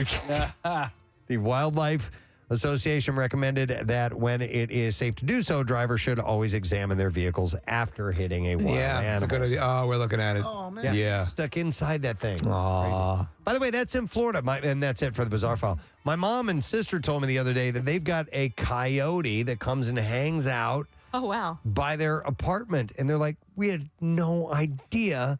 The Wildlife Association recommended that when it is safe to do so, drivers should always examine their vehicles after hitting a wild animal. It's a good idea. Oh, we're looking at it. Oh, man. Yeah. Stuck inside that thing. Aw. Crazy. By the way, that's in Florida, and that's it for the Bizarre File. My mom and sister told me the other day that they've got a coyote that comes and hangs out Oh, wow. by their apartment. And they're like, we had no idea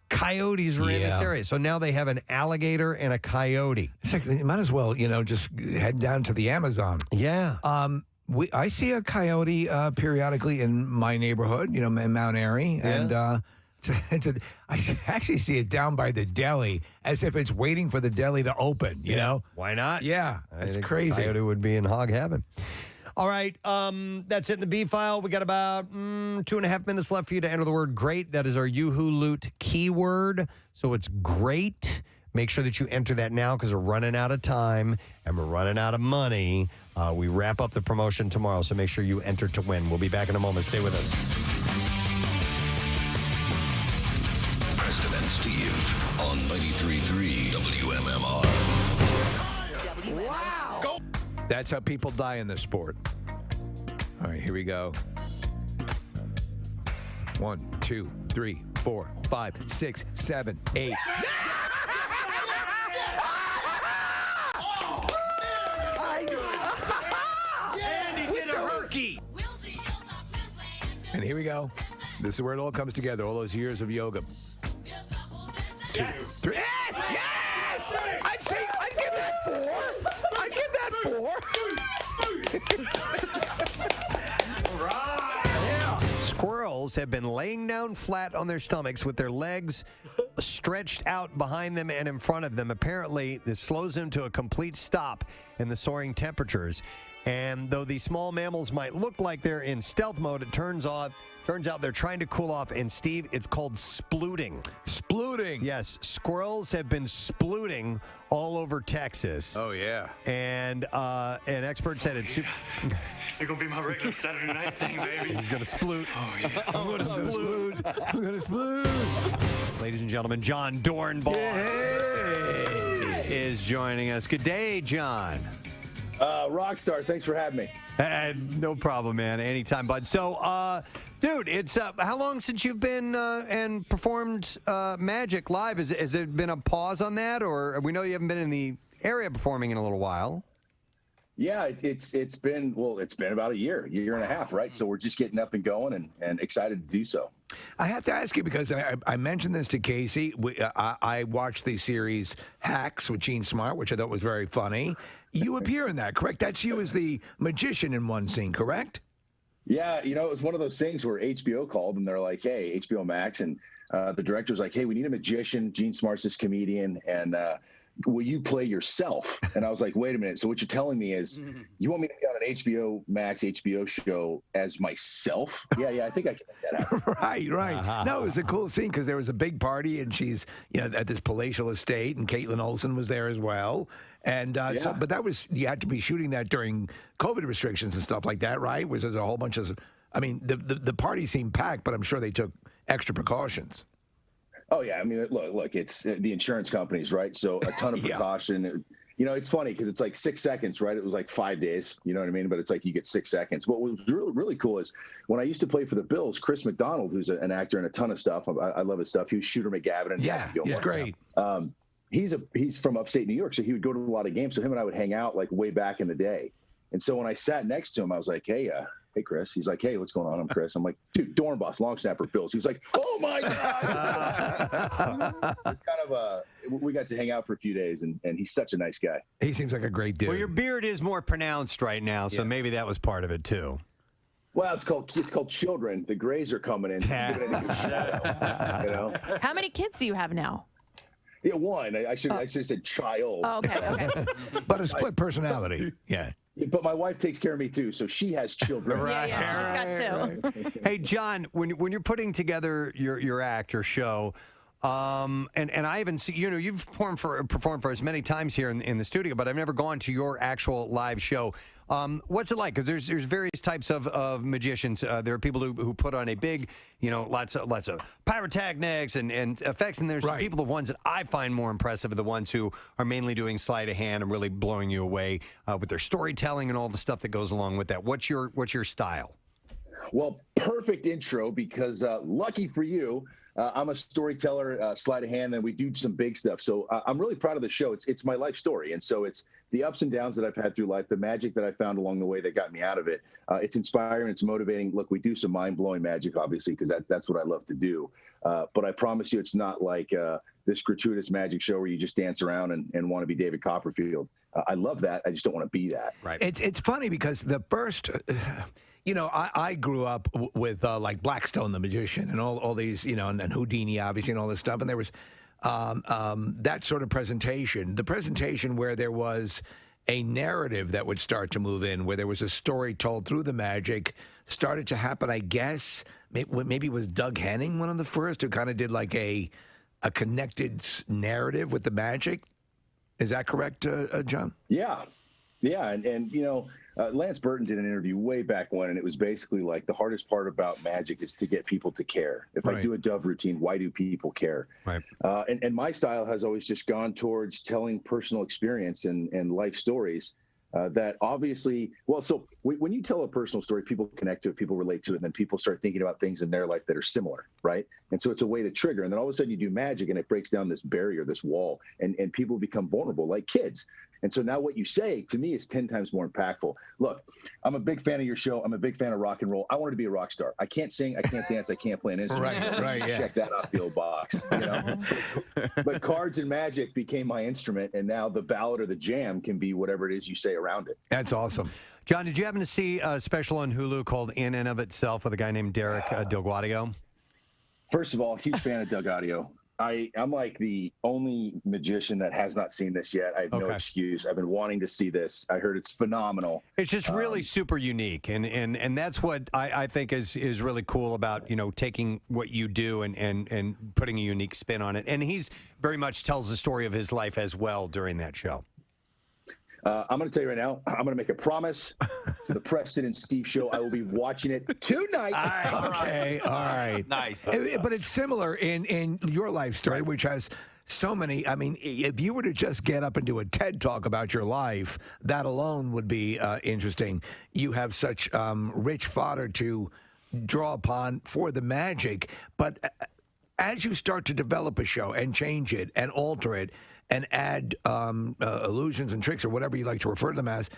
coyotes were in this area. So now they have an alligator and a coyote. It's like, you might as well, just head down to the Amazon. Yeah. I see a coyote periodically in my neighborhood, in Mount Airy. Yeah. And I actually see it down by the deli as if it's waiting for the deli to open, you know? Why not? Yeah, I that's think crazy. Coyote would be in hog heaven. All right, that's it in the B file. We got about 2.5 minutes left for you to enter the word great. That is our Yoo-Hoo Loot keyword. So it's great. Make sure that you enter that now because we're running out of time and we're running out of money. We wrap up the promotion tomorrow, so make sure you enter to win. We'll be back in a moment. Stay with us. Preston and Steve on 93.3 WMMR. Wow. Go. That's how people die in this sport. All right, here we go. 1, 2, 3, 4, 5, 6, 7, 8. And here we go. This is where it all comes together. All those years of yoga. 2, 3. Yes! Yes! I'd give that 4. I'd give that 4. Squirrels have been laying down flat on their stomachs with their legs stretched out behind them and in front of them. Apparently, this slows them to a complete stop in the soaring temperatures. And though these small mammals might look like they're in stealth mode, it turns out they're trying to cool off. And, Steve, it's called splooting. Splooting? Yes. Squirrels have been splooting all over Texas. Oh, yeah. And an expert said it's... It's going to be my regular Saturday night thing, baby. He's going to sploot. Oh, yeah. I'm going to sploot. I'm going to sploot. Ladies and gentlemen, John Dorenbos is joining us. Good day, John. Rockstar, thanks for having me. No problem, man. Anytime, bud. So, dude, it's how long since you've been and performed Magic live? Has there been a pause on that, or we know you haven't been in the area performing in a little while? Yeah, it's been about a year and a half, right? So we're just getting up and going and excited to do so. I have to ask you because I mentioned this to Casey. I watched the series Hacks with Gene Smart, which I thought was very funny. You appear in that, correct? That's you as the magician in one scene, correct? Yeah, it was one of those things where HBO called and they're like, hey, HBO Max, and the director's like, hey, we need a magician. Gene Smart's this comedian, and will you play yourself? And I was like, wait a minute. So what you're telling me is you want me to be on an HBO Max HBO show as myself? Yeah, I think I can make that happen. Right. No, it was a cool scene because there was a big party and she's, at this palatial estate, and Caitlin Olsen was there as well. And but that was, you had to be shooting that during COVID restrictions and stuff like that, right? Was there a whole bunch of, the party seemed packed, but I'm sure they took extra precautions. Oh yeah, I mean, look, it's the insurance companies, right? So a ton of precaution. It's funny because it's like 6 seconds, right? It was like 5 days, you know what I mean? But it's like you get 6 seconds. What was really, really cool is when I used to play for the Bills, Chris McDonald, who's an actor in a ton of stuff. I love his stuff. He was Shooter McGavin. And he's great. He's from upstate New York, so he would go to a lot of games. So him and I would hang out like way back in the day. And so when I sat next to him, I was like, hey, Chris. He's like, hey, what's going on? I'm Chris. I'm like, dude, Dorenbos, long snapper, Bills. He was like, oh my God. It's kind of we got to hang out for a few days, and he's such a nice guy. He seems like a great dude. Well, your beard is more pronounced right now, so maybe that was part of it too. Well, it's called children. The grays are coming in. How many kids do you have now? Yeah, one. I should have said child. Oh, okay. But a split personality. Yeah. But my wife takes care of me too, so she has children. Right. Yeah, she's got two. Hey, John, when you're putting together your act, your show, and I haven't seen, you've performed for us many times here in the studio, but I've never gone to your actual live show. What's it like? Because there's various types of magicians. There are people who put on a big, lots of pyrotechnics and effects, and there's people, the ones that I find more impressive are the ones who are mainly doing sleight of hand and really blowing you away with their storytelling and all the stuff that goes along with that. What's your style? Well, perfect intro, because lucky for you, I'm a storyteller, sleight of hand, and we do some big stuff. So I'm really proud of the show. It's my life story. And so it's the ups and downs that I've had through life, the magic that I found along the way that got me out of it. It's inspiring. It's motivating. Look, we do some mind-blowing magic, obviously, because that's what I love to do. But I promise you, it's not like this gratuitous magic show where you just dance around and want to be David Copperfield. I love that. I just don't want to be that. Right. It's funny because the first... I grew up with like Blackstone the Magician and all these, and Houdini, obviously, and all this stuff. And there was that sort of presentation. The presentation where there was a narrative that would start to move in, where there was a story told through the magic, started to happen, I guess. Maybe it was Doug Henning, one of the first, who kind of did like a connected narrative with the magic. Is that correct, John? Yeah. And Lance Burton did an interview way back when, and it was basically like the hardest part about magic is to get people to care. If I do a dove routine, why do people care? Right. And my style has always just gone towards telling personal experience and life stories that obviously, so when you tell a personal story, people connect to it, people relate to it, and then people start thinking about things in their life that are similar, right? And so it's a way to trigger. And then all of a sudden you do magic and it breaks down this barrier, this wall, and people become vulnerable like kids. And so now what you say to me is 10 times more impactful. Look, I'm a big fan of your show. I'm a big fan of rock and roll. I wanted to be a rock star. I can't sing. I can't dance. I can't play an instrument. Check that off the old box. But cards and magic became my instrument, and now the ballad or the jam can be whatever it is you say around it. That's awesome. John, did you happen to see a special on Hulu called In and of Itself with a guy named Derek Delgadio? First of all, huge fan of Delgadio. I'm like the only magician that has not seen this yet. I have no excuse. I've been wanting to see this. I heard it's phenomenal. It's just really super unique, and that's what I think is really cool about taking what you do and putting a unique spin on it. And he's very much tells the story of his life as well during that show. I'm going to tell you right now, I'm going to make a promise to the Preston and Steve show. I will be watching it tonight. All right. Nice. But it's similar in your life story, which has so many. I mean, if you were to just get up and do a TED Talk about your life, that alone would be interesting. You have such rich fodder to draw upon for the magic. But as you start to develop a show and change it and alter it, and add illusions and tricks or whatever you like to refer to them as,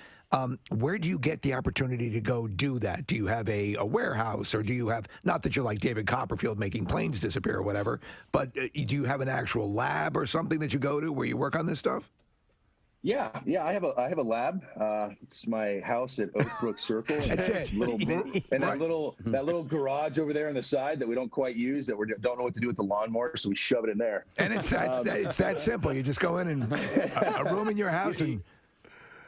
where do you get the opportunity to go do that? Do you have a warehouse, or do you have, not that you're like David Copperfield making planes disappear or whatever, but do you have an actual lab or something that you go to where you work on this stuff? Yeah. I have a lab. It's my house at Oak Brook Circle. That's it. That little garage over there on the side that we don't quite use, that we don't know what to do with the lawnmower, so we shove it in there. And it's that simple. You just go in and a room in your house and.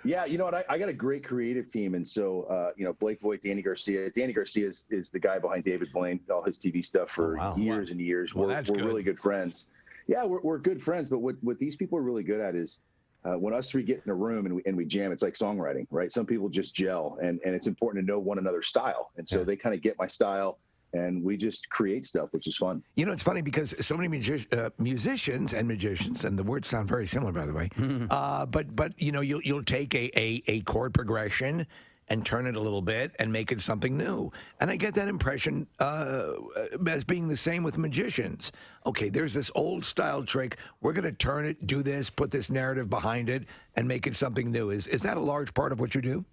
Yeah, you know what? I got a great creative team, and so Blake Voigt, Danny Garcia. Danny Garcia is the guy behind David Blaine, all his TV stuff for years and years. Well, we're really good friends. Yeah, we're good friends. But what these people are really good at is when us three get in a room and we jam. It's like songwriting, right? Some people just gel, and it's important to know one another's style, and so they kind of get my style. And we just create stuff, which is fun. You know, it's funny because so many musicians and magicians, and the words sound very similar, by the way. But you know, you'll take a chord progression and turn it a little bit and make it something new. And I get that impression as being the same with magicians. Okay, there's this old style trick. We're going to turn it, do this, put this narrative behind it, and make it something new. Is that a large part of what you do?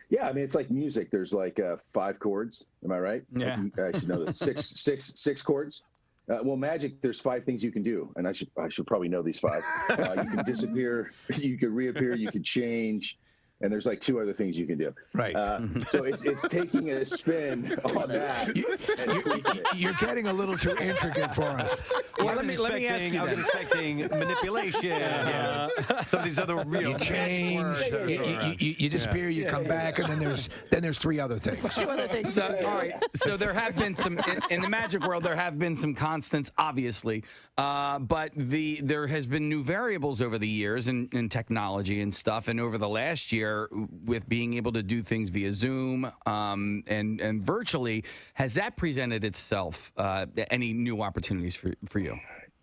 Yeah, I mean, it's like music. There's like 5 chords. Am I right? Yeah. I should know that. Six chords. Well, magic, there's 5 things you can do, and I should probably know these 5. You can disappear, you can reappear, you can change, and there's like 2 other things you can do. Right. So it's taking a spin on that. You're getting a little too intricate for us. Well, let me ask you. I'm expecting manipulation. Some of these other you change, you disappear, you come back, and then there's 3 other things. 2 other things. So, all right. So there have been some in the magic world. There have been some constants, obviously, but there has been new variables over the years in technology and stuff. And over the last year, with being able to do things via Zoom and virtually, has that presented itself any new opportunities for you?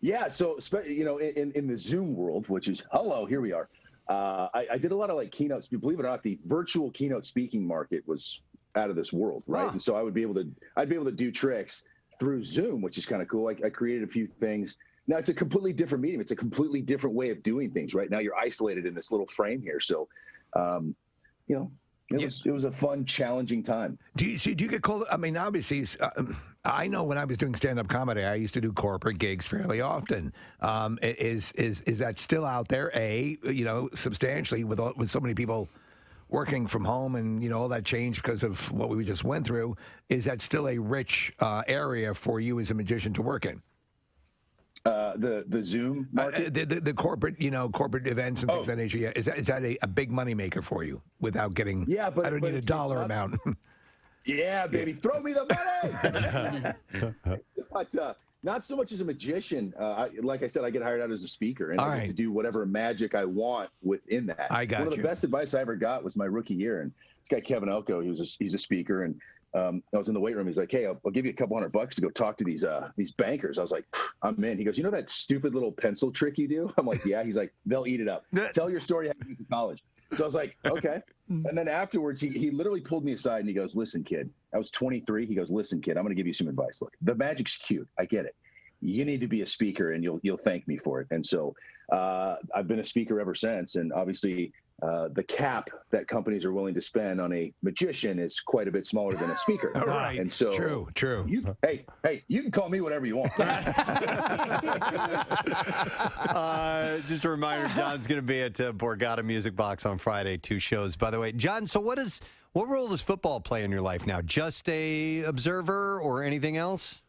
Yeah, so in the Zoom world, which is here we are. I did a lot of like keynotes. Believe it or not, the virtual keynote speaking market was out of this world, right? And so I'd be able to do tricks through Zoom, which is kind of cool. I created a few things. Now it's a completely different medium. It's a completely different way of doing things. Right now you're isolated in this little frame here, so. It was a fun, challenging time. Do you get called? I mean, obviously, I know when I was doing stand-up comedy, I used to do corporate gigs fairly often. Is that still out there? Substantially with so many people working from home and all that change because of what we just went through. Is that still a rich area for you as a magician to work in? The Zoom market? The corporate, corporate events and things of that nature. Yeah. Is that a big money maker for you without getting? Yeah, but I don't need a dollar amount. Yeah, baby, throw me the money. But not so much as a magician. Like I said, I get hired out as a speaker, and I get to do whatever magic I want within that. I got One of the best advice I ever got was my rookie year, and this guy Kevin Elko, he's a speaker, and I was in the weight room. He's like, "Hey, I'll give you a couple $100 to go talk to these bankers." I was like, "I'm in." He goes, "You know that stupid little pencil trick you do?" I'm like, "Yeah." He's like, "They'll eat it up. Tell your story how you went to college." So I was like, "Okay." And then afterwards, he literally pulled me aside and he goes, "Listen, kid." I was 23. He goes, "Listen, kid, I'm going to give you some advice. Look, the magic's cute. I get it. You need to be a speaker, and you'll thank me for it." And so I've been a speaker ever since. And obviously, the cap that companies are willing to spend on a magician is quite a bit smaller than a speaker. Right. And so true. Hey, you can call me whatever you want. Just a reminder, John's going to be at Borgata Music Box on Friday, 2 shows. By the way, John, so what role does football play in your life now? Just a observer or anything else?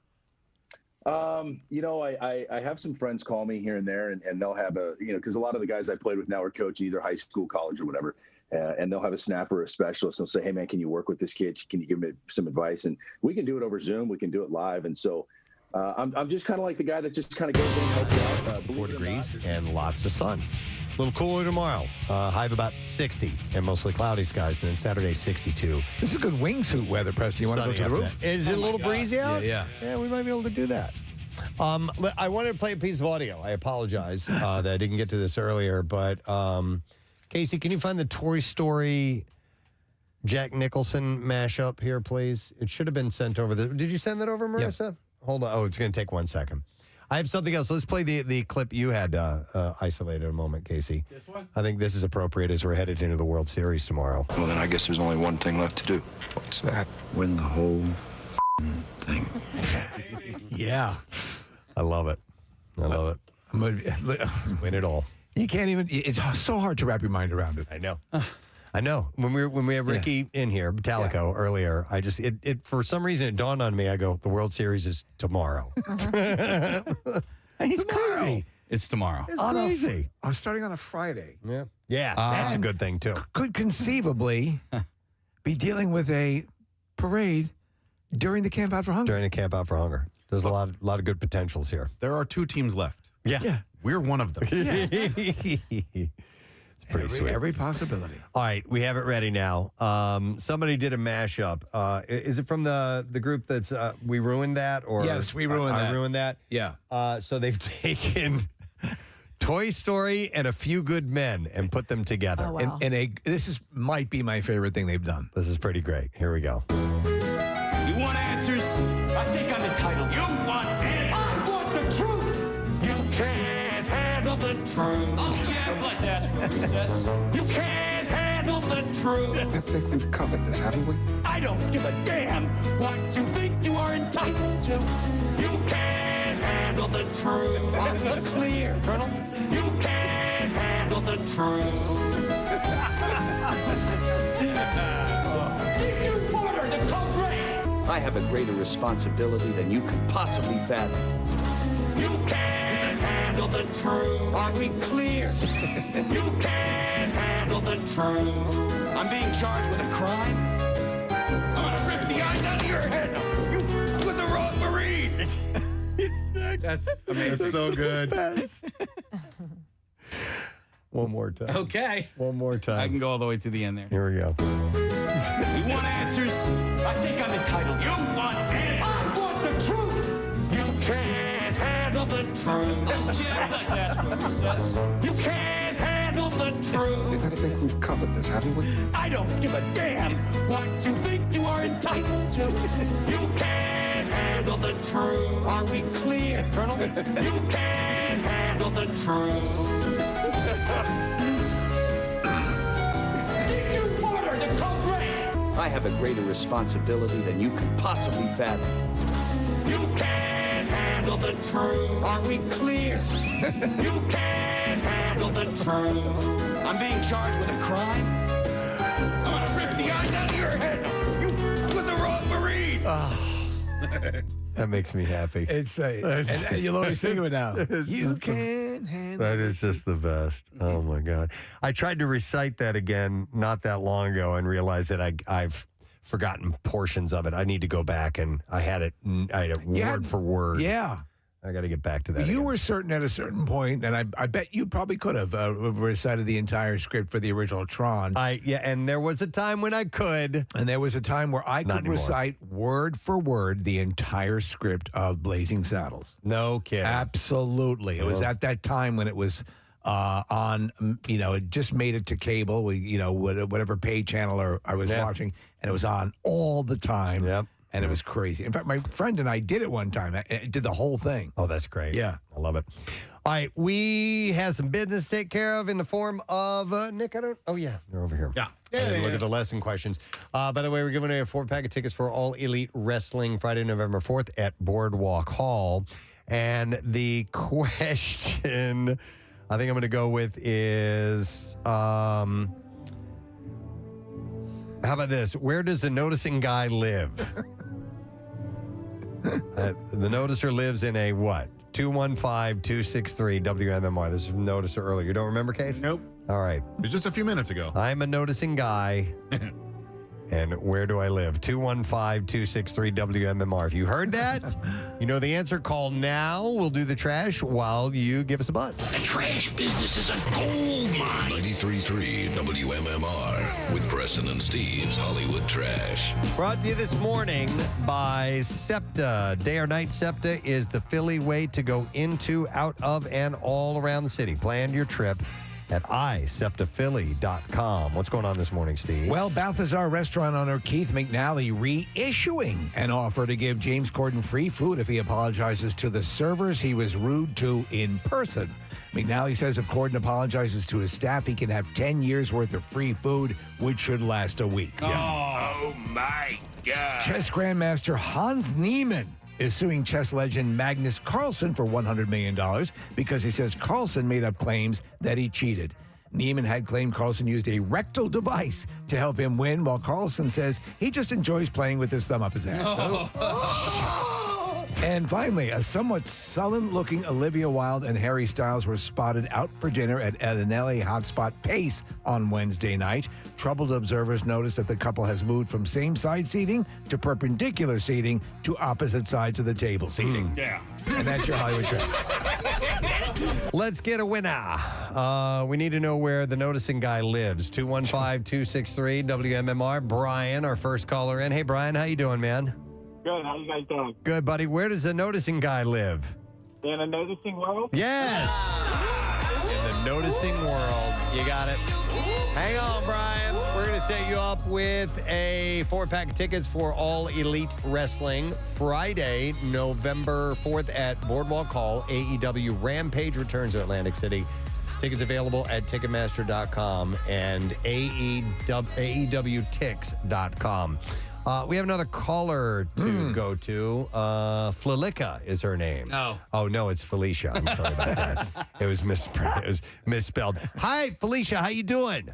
I have some friends call me here and there, and they'll have because a lot of the guys I played with now are coaching either high school, college, or whatever, and they'll have a snapper or a specialist. They'll say, "Hey, man, can you work with this kid? Can you give me some advice?" And we can do it over Zoom. We can do it live. And so I'm just kind of like the guy that just kind of goes in and helps out. 4 degrees and lots of sun. A little cooler tomorrow. High of about 60 and mostly cloudy skies. And then Saturday, 62. This is good wingsuit weather, Preston. You want to go to the roof? Is it a little breezy out? Yeah. Yeah, we might be able to do that. I wanted to play a piece of audio. I apologize that I didn't get to this earlier. But, Casey, can you find the Toy Story Jack Nicholson mashup here, please? It should have been sent over. Did you send that over, Marissa? Yep. Hold on. Oh, it's going to take 1 second. I have something else. Let's play the clip you had isolated a moment, Casey. This one? I think this is appropriate as we're headed into the World Series tomorrow. Well, then I guess there's only one thing left to do. What's that? Win the whole thing. Yeah. I love it. Win it all. You can't even. It's so hard to wrap your mind around it. I know. I know. When we have Ricky in here, Metallico earlier, I just it for some reason it dawned on me. I go, the World Series is tomorrow. He's crazy. It's tomorrow. It's crazy. I'm starting on a Friday. Yeah, that's a good thing too. Could conceivably be dealing with a parade during the Camp Out for Hunger. During the Camp Out for Hunger, there's a lot of good potentials here. There are 2 teams left. Yeah. We're one of them. It's pretty sweet. Every possibility. All right, we have it ready now. Somebody did a mashup. Is it from the group that's We Ruined That? Or Yes, We Ruined That. I Ruined That? Yeah. So they've taken Toy Story and A Few Good Men and put them together. Oh, wow. This might be my favorite thing they've done. This is pretty great. Here we go. You want answers? I think I'm entitled. You want answers? I want the truth. You can't handle the truth. I'd like to ask for recess. You can't handle the truth. I think we've covered this, haven't we? I don't give a damn what you think you are entitled to. You can't handle the truth. Are we clear, Colonel? You can't handle the truth. Did you order the code red? I have a greater responsibility than you can possibly fathom. You can't handle the truth. Are we clear? You can't handle the truth. I'm being charged with a crime. I'm gonna rip the eyes out of your head. You f***ed with the wrong Marine. That's amazing. That's so good. One more time. Okay. One more time. I can go all the way to the end there. Here we go. You want answers? I think I'm entitled. You want answers? I want the truth. You can't handle the truth. I'd like to ask for recess. You can't handle the truth. I think we've covered this, haven't we? I don't give a damn what you think you are entitled to. You can't handle the truth. Are we clear, Colonel? You can't handle the truth. Did you order the code red? I have a greater responsibility than you can possibly fathom. You can't handle the truth. Are we clear? You can't handle the truth. I'm being charged with a crime. I'm gonna rip the eyes out of your head. You f***ed with the wrong Marine. That makes me happy. It's and you'll always think of it now. You can handle. That is just the best. Oh my God! I tried to recite that again not that long ago and realized that I've forgotten portions of it. I need to go back and I had it word for word. Yeah. I got to get back to that. You were certain at a certain point, and I bet you probably could have recited the entire script for the original Tron. And there was a time when I could. And there was a time where I could recite word for word the entire script of Blazing Saddles. No kidding. Absolutely. It was at that time when it was on, it just made it to cable, whatever pay channel I was watching, and it was on all the time. Yep. And it was crazy. In fact, my friend and I did it one time. I did the whole thing. Oh, that's great. Yeah. I love it. All right. We have some business to take care of in the form of, Nick, they're over here. Yeah. Look at the lesson questions. By the way, we're giving away a 4-pack of tickets for All Elite Wrestling Friday, November 4th at Boardwalk Hall. And the question I think I'm going to go with is, how about this? Where does the noticing guy live? The noticer lives in a what? 215-263-WMMR. This is from noticer earlier. You don't remember, Case? Nope. All right. It was just a few minutes ago. I'm a noticing guy. And where do I live? 215-263-WMMR. If you heard that, you know the answer. Call now. We'll do the trash while you give us a buzz. The trash business is a gold mine. 93.3 WMMR with Preston and Steve's Hollywood Trash. Brought to you this morning by SEPTA. Day or night SEPTA is the Philly way to go into, out of, and all around the city. Plan your trip at iseptaphilly.com. What's going on this morning, Steve? Well, Balthazar restaurant owner Keith McNally reissuing an offer to give James Corden free food if he apologizes to the servers he was rude to in person. McNally says if Corden apologizes to his staff, he can have 10 years worth of free food, which should last a week. Oh my God. Chess Grandmaster Hans Niemann is suing chess legend Magnus Carlsen for $100 million because he says Carlsen made up claims that he cheated. Neumann had claimed Carlsen used a rectal device to help him win, while Carlsen says he just enjoys playing with his thumb up his ass. And finally, a somewhat sullen-looking Olivia Wilde and Harry Styles were spotted out for dinner at an LA hotspot Pace on Wednesday night. Troubled observers noticed that the couple has moved from same-side seating to perpendicular seating to opposite sides of the table seating. Yeah. And that's your Hollywood Track. Let's get a winner. We need to know where the noticing guy lives. 215-263 WMMR. Brian, our first caller in. Hey, Brian, how you doing, man? Good. How you guys doing? Good, buddy. Where does the noticing guy live? In a noticing world? Yes. In the noticing world. You got it. Hang on, Brian. We're going to set you up with a 4-pack of tickets for All Elite Wrestling Friday, November 4th at Boardwalk Hall. AEW Rampage returns to Atlantic City. Tickets available at Ticketmaster.com and AEWTix.com. We have another caller to go to. Flilica is her name. Oh, no, it's Felicia. I'm sorry about that. It was misspelled. Hi, Felicia. How you doing?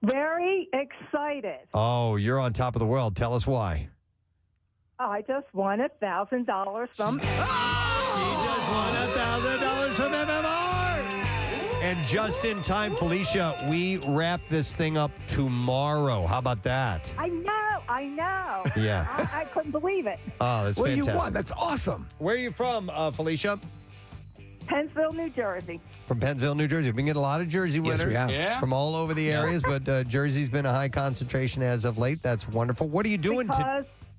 Very excited. Oh, you're on top of the world. Tell us why. I just won $1,000 from... She just won $1,000 from MMR. And just in time, Felicia, we wrap this thing up tomorrow. How about that? I know. Yeah. I couldn't believe it. Oh, that's well, fantastic. You won. That's awesome. Where are you from, Felicia? Pennsville, New Jersey. From Pennsville, New Jersey. We can get a lot of Jersey winners we have. from all over the areas, but Jersey's been a high concentration as of late. That's wonderful. What are you doing?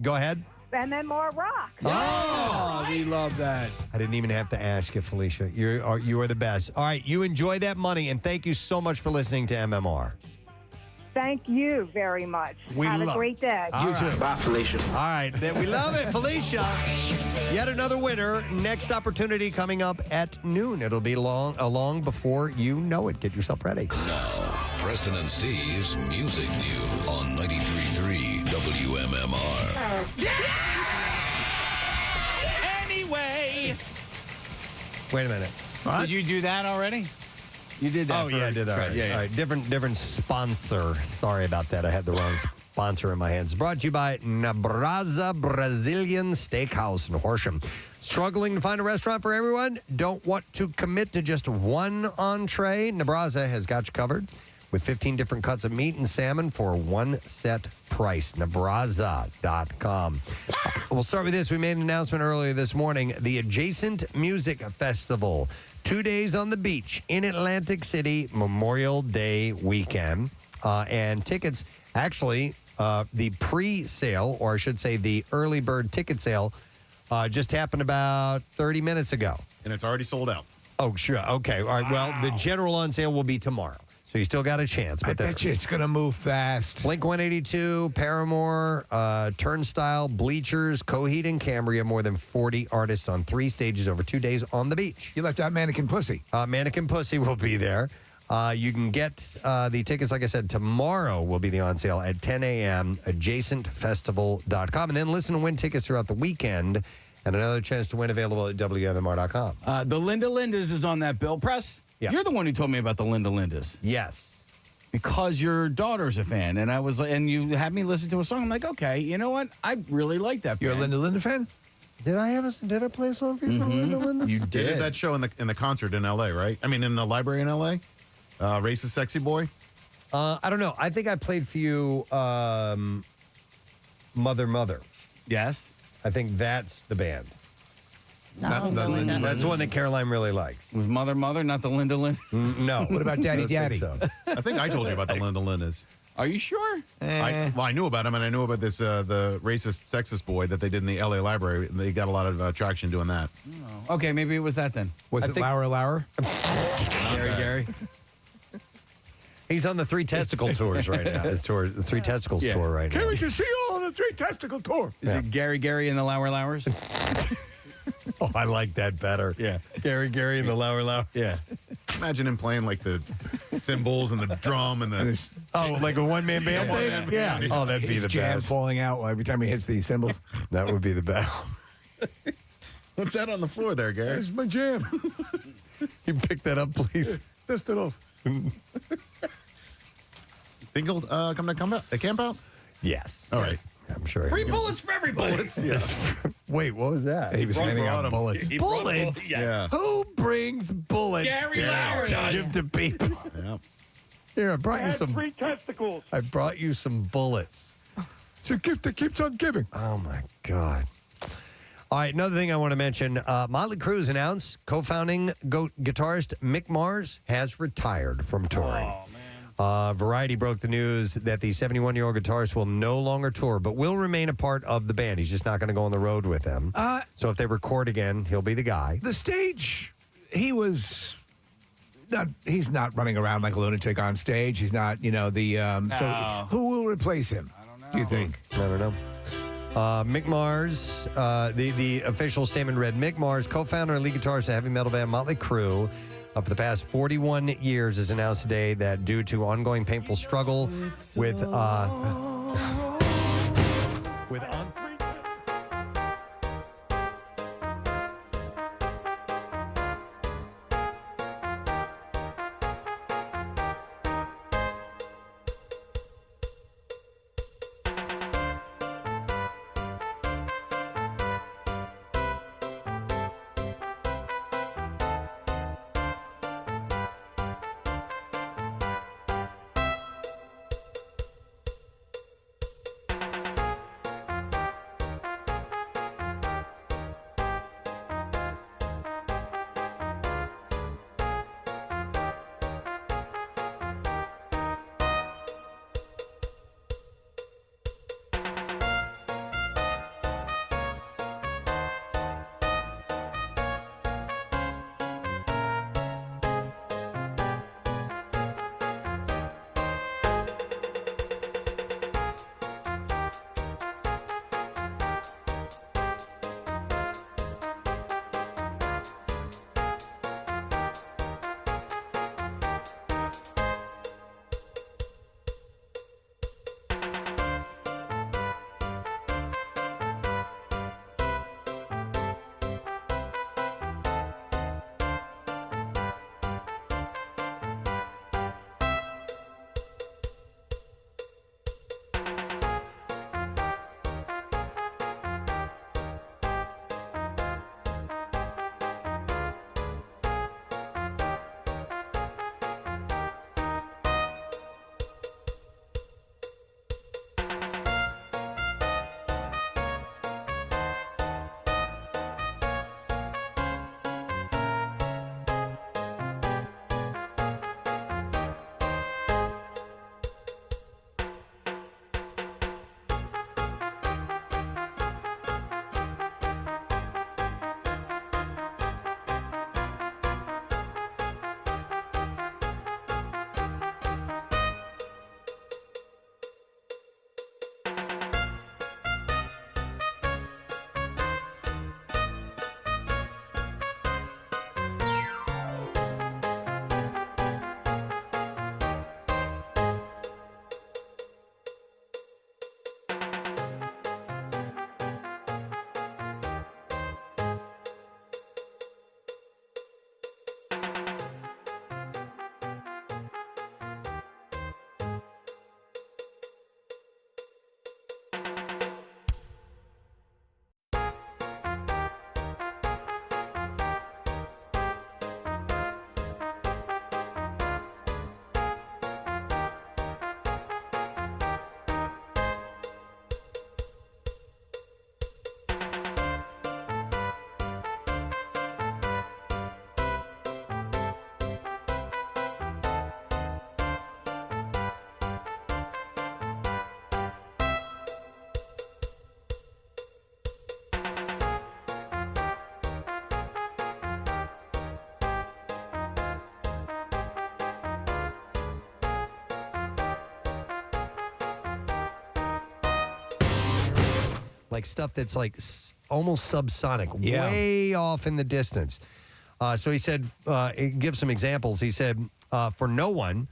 Go ahead. MMR rock. Oh, we love that. I didn't even have to ask you, Felicia. You are the best. All right, you enjoy that money, and thank you so much for listening to MMR. Thank you very much. Have a great day. You too. Bye, Felicia. All right, we love it, Felicia. Yet another winner. Next opportunity coming up at noon. It'll be long before you know it. Get yourself ready. Now, Preston and Steve's Music News on 93.3 WMMR. Anyway. Wait a minute. Did you do that already? You did that. Oh, yeah, I did that. Right. Yeah. All right. Different sponsor. Sorry about that. I had the wrong sponsor in my hands. Brought to you by Nebraza Brazilian Steakhouse in Horsham. Struggling to find a restaurant for everyone? Don't want to commit to just one entree? Nebraza has got you covered with 15 different cuts of meat and salmon for one set price. Nebraza.com. We'll start with this. We made an announcement earlier this morning. The Adjacent Music Festival. 2 days on the beach in Atlantic City, Memorial Day weekend. And tickets, actually, the pre-sale, or I should say the early bird ticket sale, just happened about 30 minutes ago. And it's already sold out. Oh, sure. Okay. All right. Wow. Well, the general on sale will be tomorrow. So you still got a chance. But I bet you it's going to move fast. Blink 182, Paramore, Turnstile, Bleachers, Coheed and Cambria, more than 40 artists on 3 stages over 2 days on the beach. You left out Mannequin Pussy. Mannequin Pussy will be there. You can get the tickets, like I said, tomorrow will be the on sale at 10 a.m., adjacentfestival.com. And then listen and win tickets throughout the weekend. And another chance to win available at WMMR.com. The Linda Lindas is on that bill, Press. Yeah. You're the one who told me about the Linda Lindas. Yes. Because your daughter's a fan, and you had me listen to a song. I'm like, okay, you know what? I really like that. You're a Linda Linda fan? Did I play a song for you from Linda Linda? You did that show in the concert in L.A., right? I mean, in the library in L.A. Racist Sexy Boy. I don't know. I think I played for you, Mother. Yes. I think that's the band. No, That's the one that Caroline really likes. Was Mother, not the Linda Lindas? No. What about Daddy? I think I told you about the Linda Lindas. Are you sure? I knew about him, and I knew about this the racist, sexist boy that they did in the L.A. library. They got a lot of traction doing that. Oh. Okay, maybe it was that then. Was it Lauer? Gary? He's on the 3 Testicle tours right now. The 3 Testicles tour right now. Can't wait to see you on the 3 Testicle tour. Is it Gary and the Lowers? Oh, I like that better. Yeah. Gary and the Lauer. Yeah. Imagine him playing like the cymbals and the drum and the... Oh, like a one-man band thing? Yeah. Oh, that'd be His the jam best. falling out every time he hits these cymbals. That would be the best. What's that on the floor there, Gary? It's my jam. You pick that up, please. Dust it off. Think he'll come to camp out? Yes. All right. I'm sure. Free bullets for everybody. Bullets? Yeah. Wait, what was that? He was handing out bullets. He brought Bullets? Yeah. Who brings bullets Gary to Larry. give to people? Yeah. Here, I brought I you had some. 3 testicles. I brought you some bullets. It's a gift that keeps on giving. Oh my God. All right, another thing I want to mention. Motley Crue's announced co-founding guitarist Mick Mars has retired from touring. Oh, man. Variety broke the news that the 71-year-old guitarist will no longer tour, but will remain a part of the band. He's just not going to go on the road with them. So if they record again, he'll be the guy. The stage, he's not running around like a lunatic on stage. He's not, so who will replace him? I don't know. Do you think? I don't know. Mick Mars, the official statement read, Mick Mars, co-founder and lead guitarist of heavy metal band Motley Crue, for the past 41 years, has announced today that due to ongoing painful struggle with like stuff that's like almost subsonic, way off in the distance. So he said, he gives some examples. He said, for No One,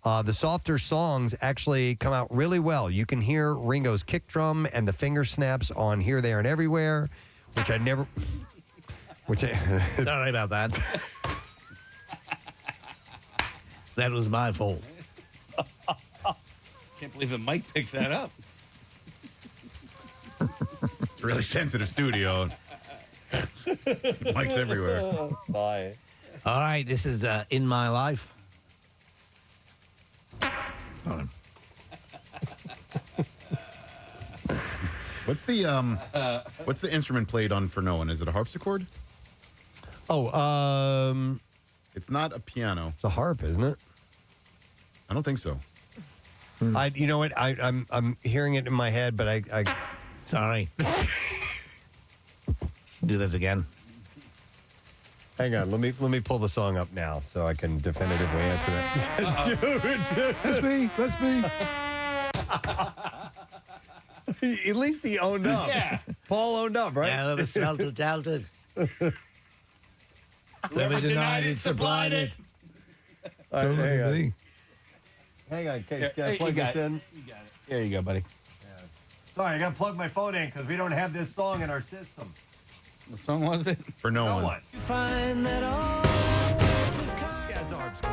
the softer songs actually come out really well. You can hear Ringo's kick drum and the finger snaps on Here, There, and Everywhere, which I never... Sorry about that. That was my fault. Can't believe the mic picked that up. It's a really sensitive studio. Mike's everywhere. Bye. All right, this is In My Life. Hold on. What's the instrument played on for no one? Is it a harpsichord? Oh, it's not a piano. It's a harp, isn't it? I don't think so. You know what? I'm hearing it in my head, but I sorry. Do that again. Hang on, let me pull the song up now so I can definitively answer that. Dude, that's me. That's me. At least he owned up. Yeah. Paul owned up, right? Yeah, never smelt or doubted. Never denied it, supplied it. All right, hang on. Me. Hang on, can I plug this in? You got it. There you go, buddy. Sorry, I got to plug my phone in because we don't have this song in our system. What song was it? For no one. one. You find that all Yeah, it's a harpsichord.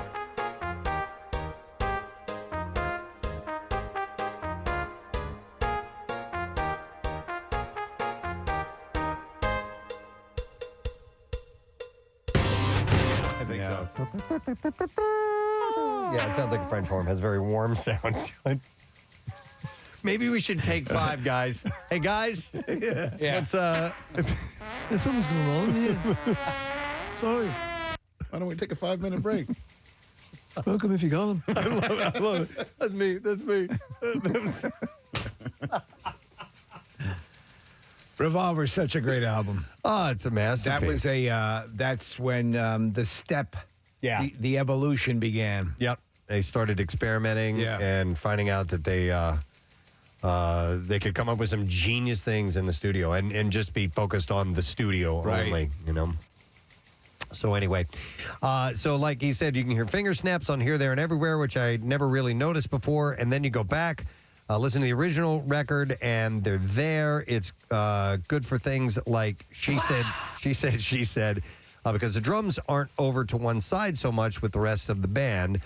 I think so. Yeah, it sounds like a French horn. Has a very warm sound to it. Maybe we should take 5, guys. Hey, guys. Yeah. Let's, There's something's going on here. Sorry. Why don't we take a 5-minute break? Smoke them if you got them. I love it. That's me. That's me. Revolver's such a great album. Oh, it's a masterpiece. That was that's when the step, Yeah. the evolution began. Yep. They started experimenting and finding out that they could come up with some genius things in the studio and just be focused on the studio only, you know. So anyway, so like he said, you can hear finger snaps on Here, There, and Everywhere, which I never really noticed before. And then you go back, listen to the original record, and they're there. It's good for things like She Said, because the drums aren't over to one side so much with the rest of the band.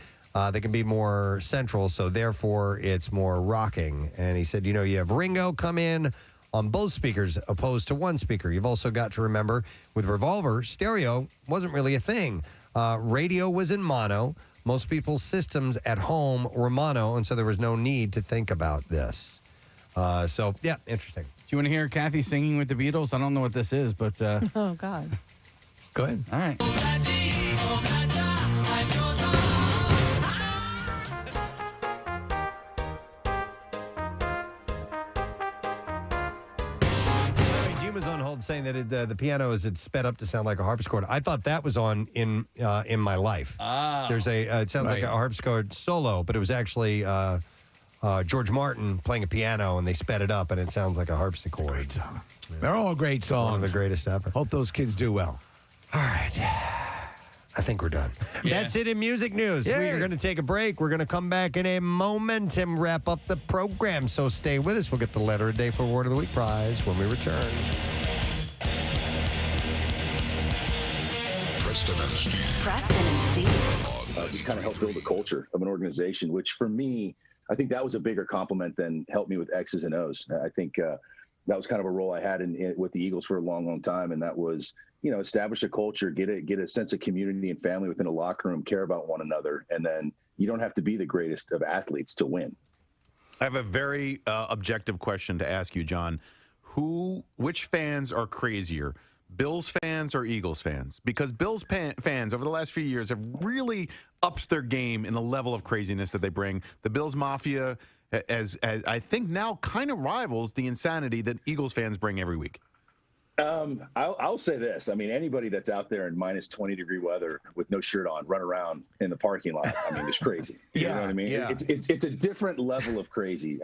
They can be more central, so therefore it's more rocking. And he said, you know, you have Ringo come in on both speakers opposed to one speaker. You've also got to remember, with Revolver, stereo wasn't really a thing. Radio was in mono. Most people's systems at home were mono, and so there was no need to think about this. So, yeah, interesting. Do you want to hear Kathy singing with the Beatles? I don't know what this is, but... Oh, God. Go ahead. All right. Was on hold saying that the piano is sped up to sound like a harpsichord. I thought that was on in My Life. There's it sounds like a harpsichord solo, but it was actually George Martin playing a piano, and they sped it up, and it sounds like a harpsichord. Great song. They're all great songs. One of the greatest ever. Hope those kids do well. All right. I think we're done. Yeah. That's it in music news. Yay. We are going to take a break. We're going to come back in a moment and wrap up the program. So stay with us. We'll get the Letter of the Day for Word of the Week prize when we return. Preston and Steve. Preston and Steve. Just kind of help build a culture of an organization, which for me, I think that was a bigger compliment than help me with X's and O's. I think that was kind of a role I had with the Eagles for a long, long time. And that was, you know, establish a culture, get a sense of community and family within a locker room, care about one another. And then you don't have to be the greatest of athletes to win. I have a very objective question to ask you, John. Which fans are crazier, Bills fans or Eagles fans? Because Bills fans over the last few years have really upped their game in the level of craziness that they bring. The Bills Mafia, as I think now, kind of rivals the insanity that Eagles fans bring every week. I'll say this. I mean, anybody that's out there in minus 20-degree weather with no shirt on, run around in the parking lot, I mean, it's crazy. You know what I mean? Yeah. It's a different level of crazy.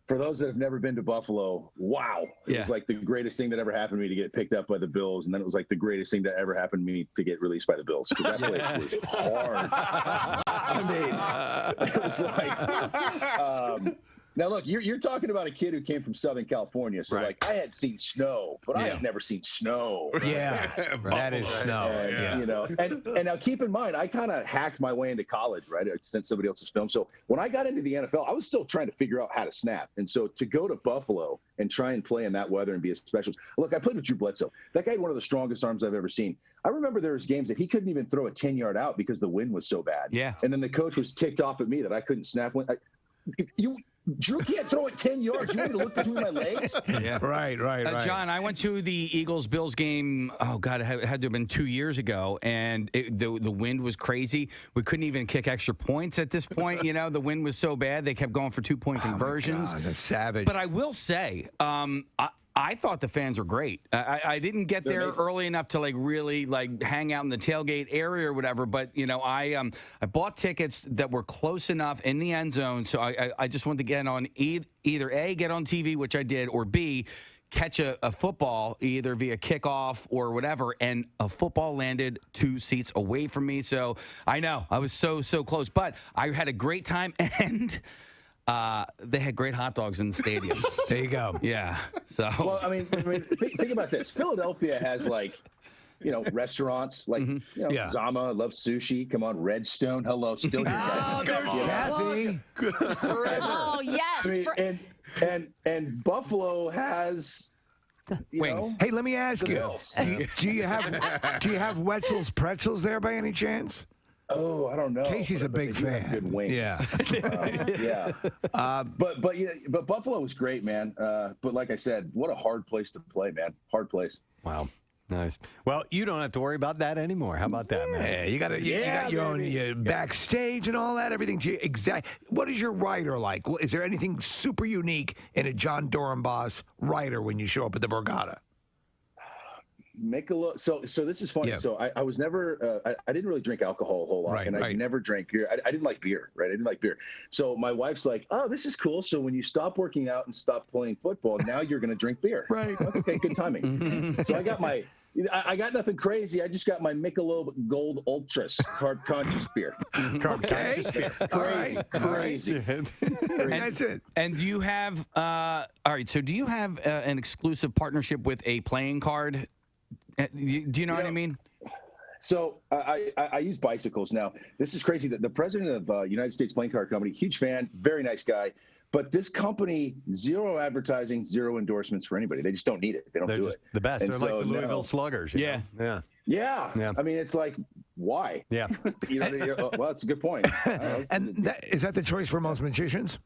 For those that have never been to Buffalo, wow. It was like the greatest thing that ever happened to me to get picked up by the Bills. And then it was like the greatest thing that ever happened to me to get released by the Bills. Because that place was hard. I mean, it was like, Now, look, you're talking about a kid who came from Southern California. So, like, I had seen snow, but I had never seen snow. Yeah, that is snow. And, you know, and now keep in mind, I kind of hacked my way into college, right? I sent somebody else's film. So when I got into the NFL, I was still trying to figure out how to snap. And so to go to Buffalo and try and play in that weather and be a specialist. Look, I played with Drew Bledsoe. That guy had one of the strongest arms I've ever seen. I remember there was games that he couldn't even throw a 10-yard out because the wind was so bad. Yeah. And then the coach was ticked off at me that I couldn't snap. Drew can't throw it 10 yards. You want me to look between my legs? Yeah. Right. John, I went to the Eagles-Bills game, oh, God, it had to have been 2 years ago, and the wind was crazy. We couldn't even kick extra points at this point. You know, the wind was so bad. They kept going for 2-point conversions. God, that's savage. But I will say, I thought the fans were great. I didn't get there early enough to really hang out in the tailgate area or whatever. But you know, I bought tickets that were close enough in the end zone, so I just wanted to get on either A, get on TV, which I did, or B, catch a football either via kickoff or whatever. And a football landed 2 seats away from me, so I know I was so close. But I had a great time and. They had great hot dogs in the stadium. There you go. Yeah. So. Well, I mean, think about this. Philadelphia has restaurants like Zama loves sushi. Come on, Redstone. Hello, still here, guys. Kathy. Oh yes. I mean, and Buffalo has. Wings. Hey, let me ask you. Do you have Wetzel's Pretzels there by any chance? Oh, I don't know. Casey's a big fan. Good wings. Yeah. But Buffalo was great, man. But like I said, what a hard place to play, man. Hard place. Wow. Nice. Well, you don't have to worry about that anymore. How about that, man? Yeah, you got your own backstage and all that, everything. What is your writer like? Is there anything super unique in a John Dorenbos writer when you show up at the Borgata? So this is funny. Yeah. So I was never I didn't really drink alcohol a whole lot, and I never drank beer. I didn't like beer, right? I didn't like beer. So my wife's like, "Oh, this is cool. So when you stop working out and stop playing football, now you're going to drink beer." Right. Okay, good timing. So I got nothing crazy. I just got my Michelob Gold Ultras carb conscious beer. Carb conscious beer. Crazy. That's it. And do you have all right? So do you have an exclusive partnership with a playing card? Do you know what I mean? So I use bicycles now. This is crazy. The president of United States Playing Card Company, huge fan, very nice guy. But this company, zero advertising, zero endorsements for anybody. They just don't need it. They don't do it. The best. And They're like the Louisville Sluggers. Yeah. Yeah. I mean, it's like, why? Yeah. Well, it's a good point. Is that the choice for most magicians?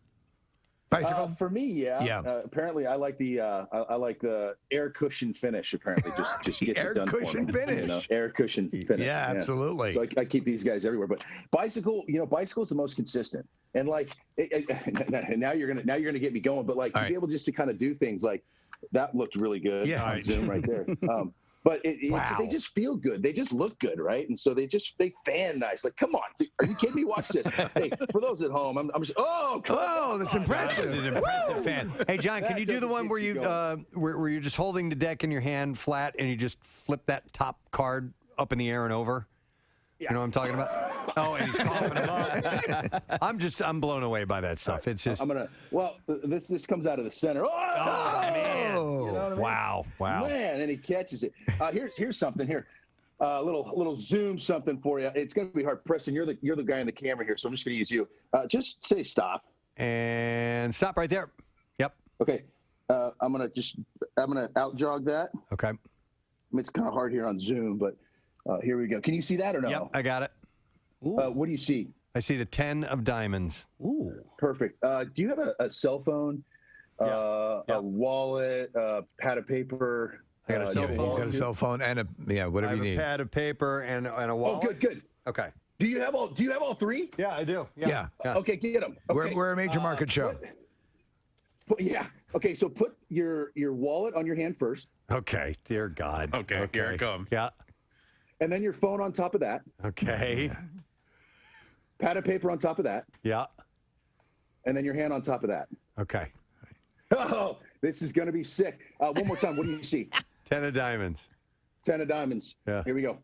Bicycle? For me, yeah. Apparently, I like the air cushion finish. Apparently, just gets it done for me. Air cushion finish. Air cushion finish. Yeah, absolutely. So I keep these guys everywhere. But bicycle is the most consistent. And now you're gonna get me going. But to be able just to kind of do things like that looked really good on Zoom right there. But they just feel good. They just look good, right? And so they fan nice. Like, come on, are you kidding me? Watch this. Hey, for those at home, I'm just that's impressive. That's an impressive fan. Hey, John, can you do the one where where you're just holding the deck in your hand flat and you just flip that top card up in the air and over? Yeah. You know what I'm talking about? Oh, and he's coughing him up. I'm blown away by that stuff. It's just. This comes out of the center. Oh man! You know what I mean? Wow! Man, and he catches it. Here's something here. Little Zoom something for you. It's gonna be hard. Preston, you're the guy in the camera here, so I'm just gonna use you. Just say stop. And stop right there. Yep. Okay. I'm gonna out jog that. Okay. I mean, it's kind of hard here on Zoom, but. Here we go. Can you see that or no? Yep, I got it. What do you see? I see the 10 of diamonds. Ooh. Perfect. Do you have a cell phone, a wallet, pad of paper? I got a cell phone. He's got a cell phone and whatever you need. I have a pad of paper and a wallet. Oh, good. Okay. Do you have all three? Yeah, I do. Yeah. Okay, get them. Okay. We're a major market show. Okay, so put your wallet on your hand first. Okay. Dear God. Okay. Here it comes. Yeah. And then your phone on top of that. Okay. Pad of paper on top of that. Yeah. And then your hand on top of that. Okay. Oh, this is going to be sick. One more time. What do you see? 10 of diamonds. 10 of diamonds. Yeah. Here we go.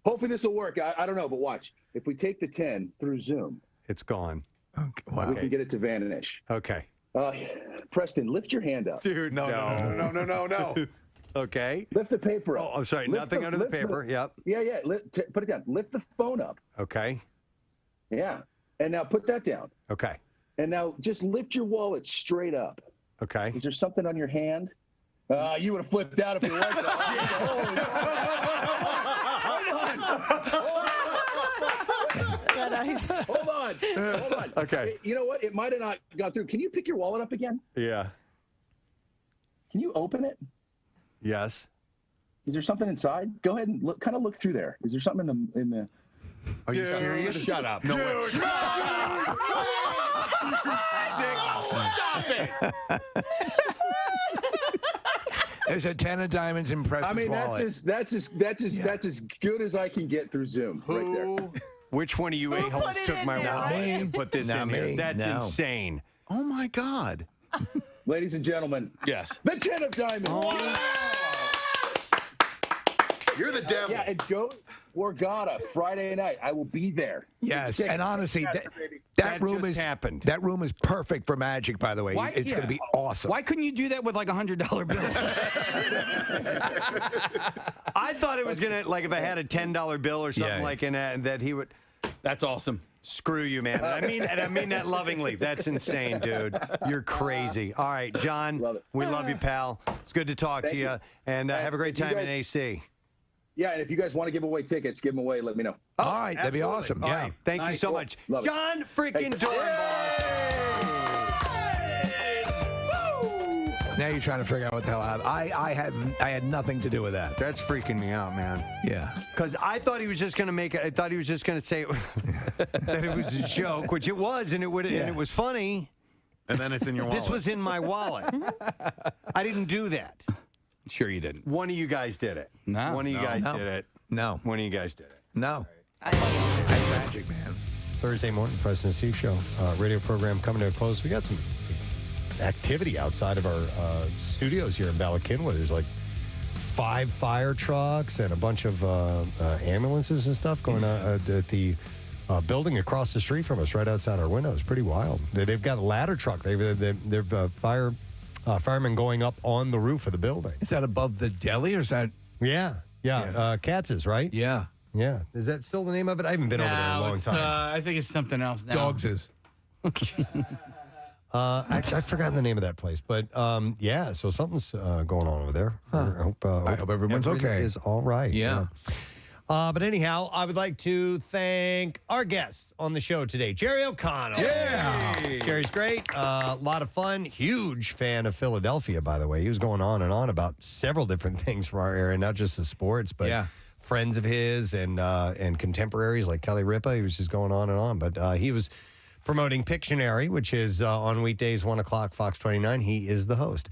Hopefully this will work. I don't know, but watch. If we take the 10 through Zoom. It's gone. Okay. Wow. We can get it to vanish. Okay. Preston, lift your hand up. Dude, no. Okay. Lift the paper up. Oh, I'm sorry. Nothing under the paper. Yep. Yeah. Put it down. Lift the phone up. Okay. Yeah. And now put that down. Okay. And now just lift your wallet straight up. Okay. Is there something on your hand? You would have flipped out if it was. Hold on. Okay. You know what? It might have not gone through. Can you pick your wallet up again? Yeah. Can you open it? Yes. Is there something inside? Go ahead and look through there. Is there something in the? Are you serious? Shut up. No way. Stop it. There's a 10 of diamonds in Preston's wallet. That's as good as I can get through Zoom. Right there. Which one of you a-holes took my wallet and put this in here? That's insane. Oh my God. Ladies and gentlemen. Yes. The 10 of diamonds. You're the devil. Yeah, and go Borgata Friday night. I will be there. Yes, and honestly, that room is happened. That room is perfect for magic. By the way, it's going to be awesome. Why couldn't you do that with like $100 bill? I thought it was gonna like if I had a $10 bill or something like in that he would. That's awesome. Screw you, man. I mean that lovingly. That's insane, dude. You're crazy. All right, John, we love you, pal. It's good to talk to you, and have a great time in AC. Yeah, and if you guys want to give away tickets, give them away. Let me know. All right, that'd be awesome. All Yeah. right, thank you so much, John freaking Dorenbos. Now you're trying to figure out what the hell happened. I had nothing to do with that. That's freaking me out, man. Yeah. Because I thought he was just going to make it. I thought he was just going to say that it was a joke, which it was, and and it was funny. And then it's in your wallet. This was in my wallet. I didn't do that. Sure you didn't. One of you guys did it. No. One of you guys did it. No. One of you guys did it. No. That's magic, man. Thursday morning, Preston and Steve Show. Radio program coming to a close. We got some activity outside of our studios here in Ballackinwood. There's like 5 fire trucks and a bunch of ambulances and stuff going on at the building across the street from us, right outside our window. It's pretty wild. They've got a ladder truck. They've firemen going up on the roof of the building. Is that above the deli or is that? Yeah. Katz's, right? Yeah. Yeah. Is that still the name of it? I haven't been over there in a long time. I think it's something else now. Dogs's. I've forgotten the name of that place, but so something's going on over there. Huh. I hope everyone's okay. Is all right. Yeah. But anyhow, I would like to thank our guest on the show today, Jerry O'Connell. Yeah. Jerry's great. A lot of fun. Huge fan of Philadelphia, by the way. He was going on and on about several different things from our area, not just the sports, but friends of his and contemporaries like Kelly Ripa. He was just going on and on. But he was promoting Pictionary, which is on weekdays, 1 o'clock, Fox 29. He is the host.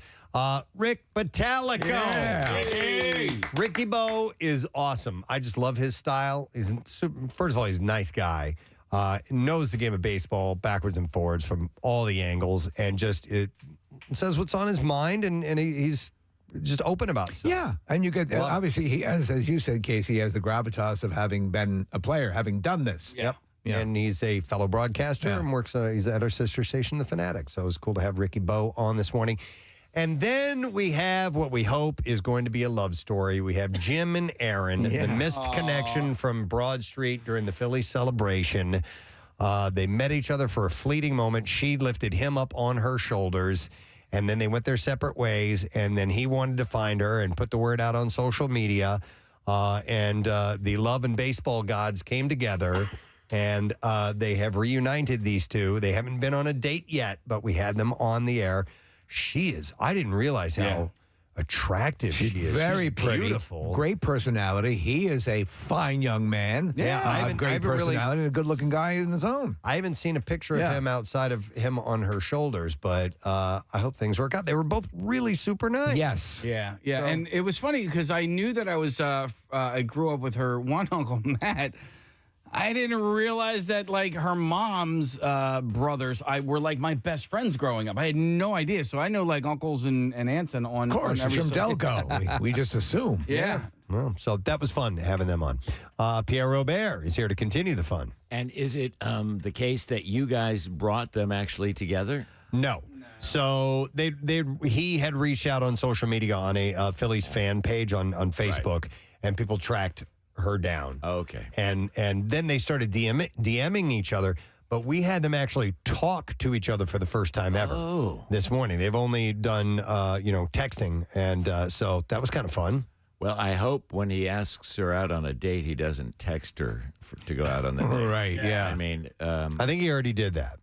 Rick Batalico. Yeah. Ricky Bo is awesome. I just love his style. First of all, he's a nice guy. Knows the game of baseball backwards and forwards from all the angles, and just it says what's on his mind, and he's just open about stuff. Yeah, and you get obviously he has, as you said, Casey, has the gravitas of having been a player, having done this. Yep. Yeah. And he's a fellow broadcaster and works. He's at our sister station, The Fanatic. So it's cool to have Ricky Bo on this morning. And then we have what we hope is going to be a love story. We have Jim and Aaron, the missed connection from Broad Street during the Phillies celebration. They met each other for a fleeting moment. She lifted him up on her shoulders, and then they went their separate ways. And then he wanted to find her and put the word out on social media. And the love and baseball gods came together. And they have reunited these two. They haven't been on a date yet, but we had them on the air. I didn't realize how attractive she is. Very She's pretty. Beautiful. Great personality. He is a fine young man. Yeah. Great personality and a good looking guy in his own. I haven't seen a picture of him outside of him on her shoulders, but I hope things work out. They were both really super nice. Yes. Yeah. So, and it was funny because I knew that I grew up with her one uncle, Matt. I didn't realize that, like, her mom's brothers were, like, my best friends growing up. I had no idea. So I know, like, uncles and aunts and on. Of course, on she's from Delco. we just assume. Yeah. Well, so that was fun having them on. Pierre Robert is here to continue the fun. And is it the case that you guys brought them actually together? No. So he had reached out on social media on a Phillies fan page on Facebook, and people tracked her down. Okay. And then they started DMing each other, but we had them actually talk to each other for the first time ever this morning. They've only done, texting, and so that was kind of fun. Well, I hope when he asks her out on a date, he doesn't text her to go out on the date. Right, yeah. I mean, I think he already did that.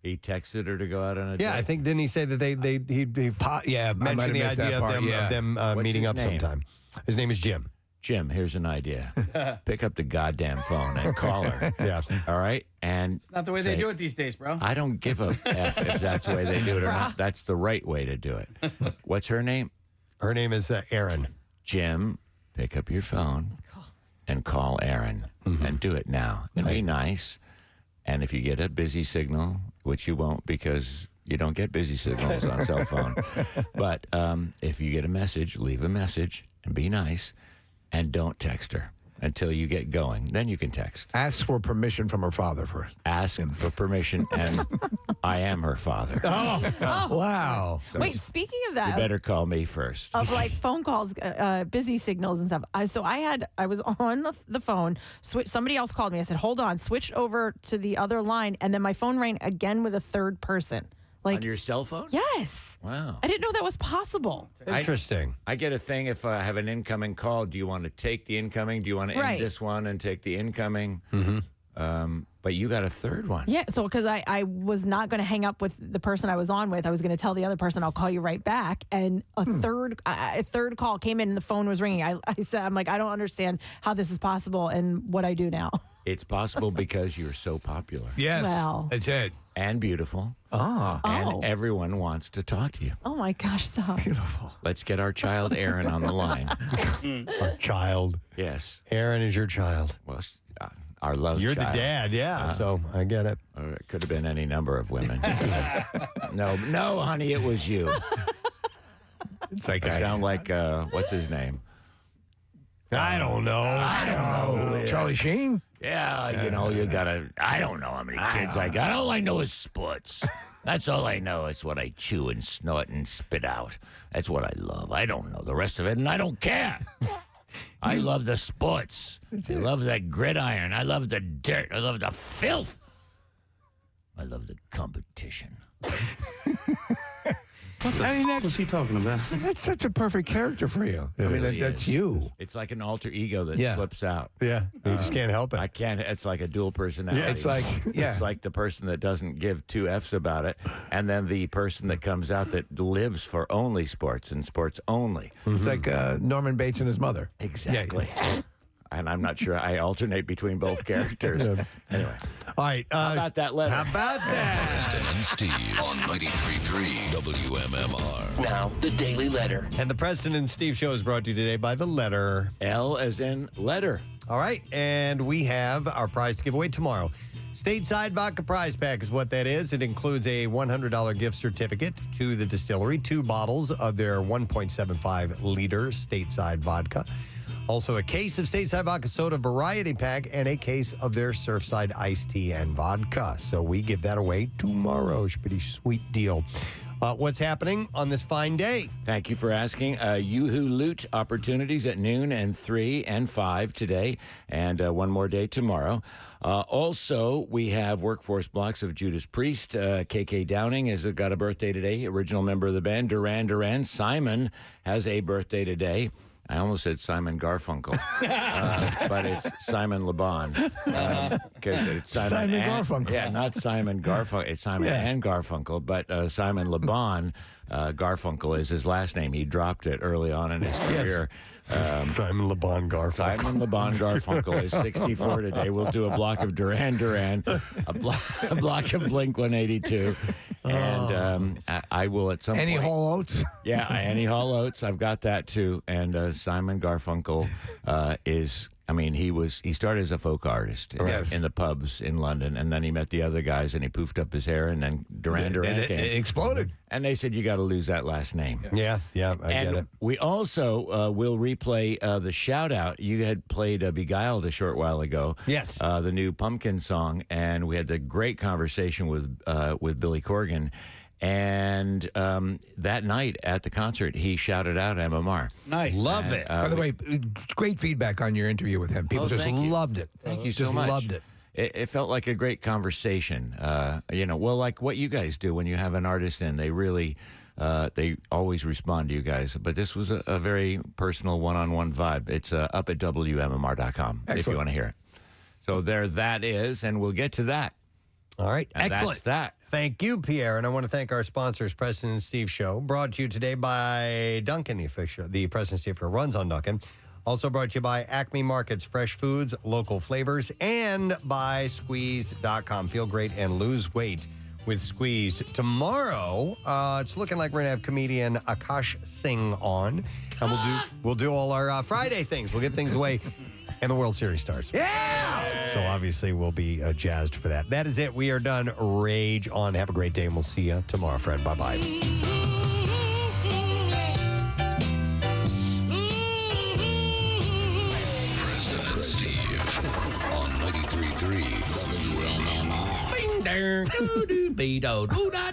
He texted her to go out on a date? Yeah, I think, didn't he say that he mentioned the idea of them meeting up sometime? His name is Jim. Jim, here's an idea. Pick up the goddamn phone and call her. Yeah. All right? And It's not the way they do it these days, bro. I don't give a F if that's the way they do it or not. That's the right way to do it. What's her name? Her name is Erin. Jim, pick up your phone and call Erin. And do it now. And be nice. And if you get a busy signal, which you won't because you don't get busy signals on cell phone, but if you get a message, leave a message and be nice. And don't text her until you get going. Then you can text. Ask for permission from her father first. Ask for permission, and I am her father. Oh, wow. So Wait, speaking of that, you better call me first. of like phone calls, busy signals and stuff. I was on the phone. Somebody else called me. I said, "Hold on." Switched over to the other line, and then my phone rang again with a third person. On your cell phone? Yes. Wow. I didn't know that was possible. Interesting. I get a thing if I have an incoming call. Do you want to take the incoming? Do you want to end this one and take the incoming? But you got a third one. Yeah, so because I was not going to hang up with the person I was on with. I was going to tell the other person I'll call you right back. And a third call came in and the phone was ringing. I said, I'm like, I don't understand how this is possible and what I do now. It's possible because you're so popular. Yes, Well. that's it. And beautiful. Ah. And everyone wants to talk to you. Oh my gosh, stop. Beautiful. Let's get our child Aaron on the line. Our child. Yes. Aaron is your child. Well, our love You're child. the dad, so I get it. Or it could have been any number of women. No, honey, it was you. It's like I sound like, what's his name? I don't know. Charlie Sheen? Yeah, you gotta, I don't know how many kids I got. All I know is sports. That's all I know. It's what I chew and snort and spit out. That's what I love. I don't know the rest of it, and I don't care. I love the sports. I love that gridiron. I love the dirt. I love the filth. I love the competition. What's he talking about? That's such a perfect character for you. I mean, that's you. It's like an alter ego that slips out. Yeah, you just can't help it. I can't. It's like a dual personality. Yeah, it's like it's like the person that doesn't give two F's about it, and then the person that comes out that lives for only sports and sports only. It's like Norman Bates and his mother. Exactly. And I'm not sure I alternate between both characters. Anyway. All right. How about that letter? How about that? Preston and Steve on 93.3 WMMR. Now, the Daily Letter. And the Preston and Steve Show is brought to you today by the letter L as in letter. All right. And we have our prize to give away tomorrow. Stateside Vodka Prize Pack is what that is. It includes a $100 gift certificate to the distillery, 2 bottles of their 1.75-liter Stateside Vodka. Also, a case of Stateside Vodka Soda Variety Pack and a case of their Surfside Iced Tea and Vodka. So we give that away tomorrow. It's a pretty sweet deal. What's happening on this fine day? Thank you for asking. Yoo-hoo Loot opportunities at noon and 3 and 5 today, and one more day tomorrow. Also, we have workforce blocks of Judas Priest. KK Downing has got a birthday today, original member of the band. Duran. Simon has a birthday today. I almost said Simon Garfunkel, but it's Simon Le Bon. Because it's Simon Garfunkel. Yeah, not Simon Garfunkel. It's Simon and Garfunkel, but Simon Le Bon, Garfunkel is his last name. He dropped it early on in his career. Simon Le Bon Garfunkel. Simon Le Bon Garfunkel is 64 today. We'll do a block of Duran, a block of Blink-182, and I will at some point. Any Hall Oates? Yeah, any Hall Oates. I've got that too. And Simon Garfunkel is. I mean, he started as a folk artist in the pubs in London, and then he met the other guys, and he poofed up his hair, and then Duran came. It exploded. And they said, you got to lose that last name. Yeah, I get it. We also will replay the shout-out. You had played Beguiled a short while ago. Yes. The new Pumpkin song, and we had the great conversation with Billy Corgan. And that night at the concert, he shouted out MMR. Nice. Love it. By the way, great feedback on your interview with him. People just loved it. Thank you just so much. Loved it. It felt like a great conversation. Like what you guys do when you have an artist in. They really, they always respond to you guys. But this was a very personal one-on-one vibe. It's up at WMMR.com if you want to hear it. So there that is, and we'll get to that. All right. And Excellent. That's that. Thank you, Pierre. And I want to thank our sponsors, Preston and Steve Show, brought to you today by Dunkin', the Preston and Steve Show runs on Dunkin'. Also brought to you by Acme Markets, fresh foods, local flavors, and by Squeezed.com. Feel great and lose weight with Squeezed. Tomorrow, it's looking like we're going to have comedian Akash Singh on. And we'll do all our Friday things. We'll give things away. And the World Series starts. Yeah! So obviously we'll be jazzed for that. That is it. We are done. Rage on. Have a great day, and we'll see you tomorrow, friend. Bye-bye. Preston and Steve on 93.3 WMMR. Bing, dang, doo, doo, be, do, doo, da,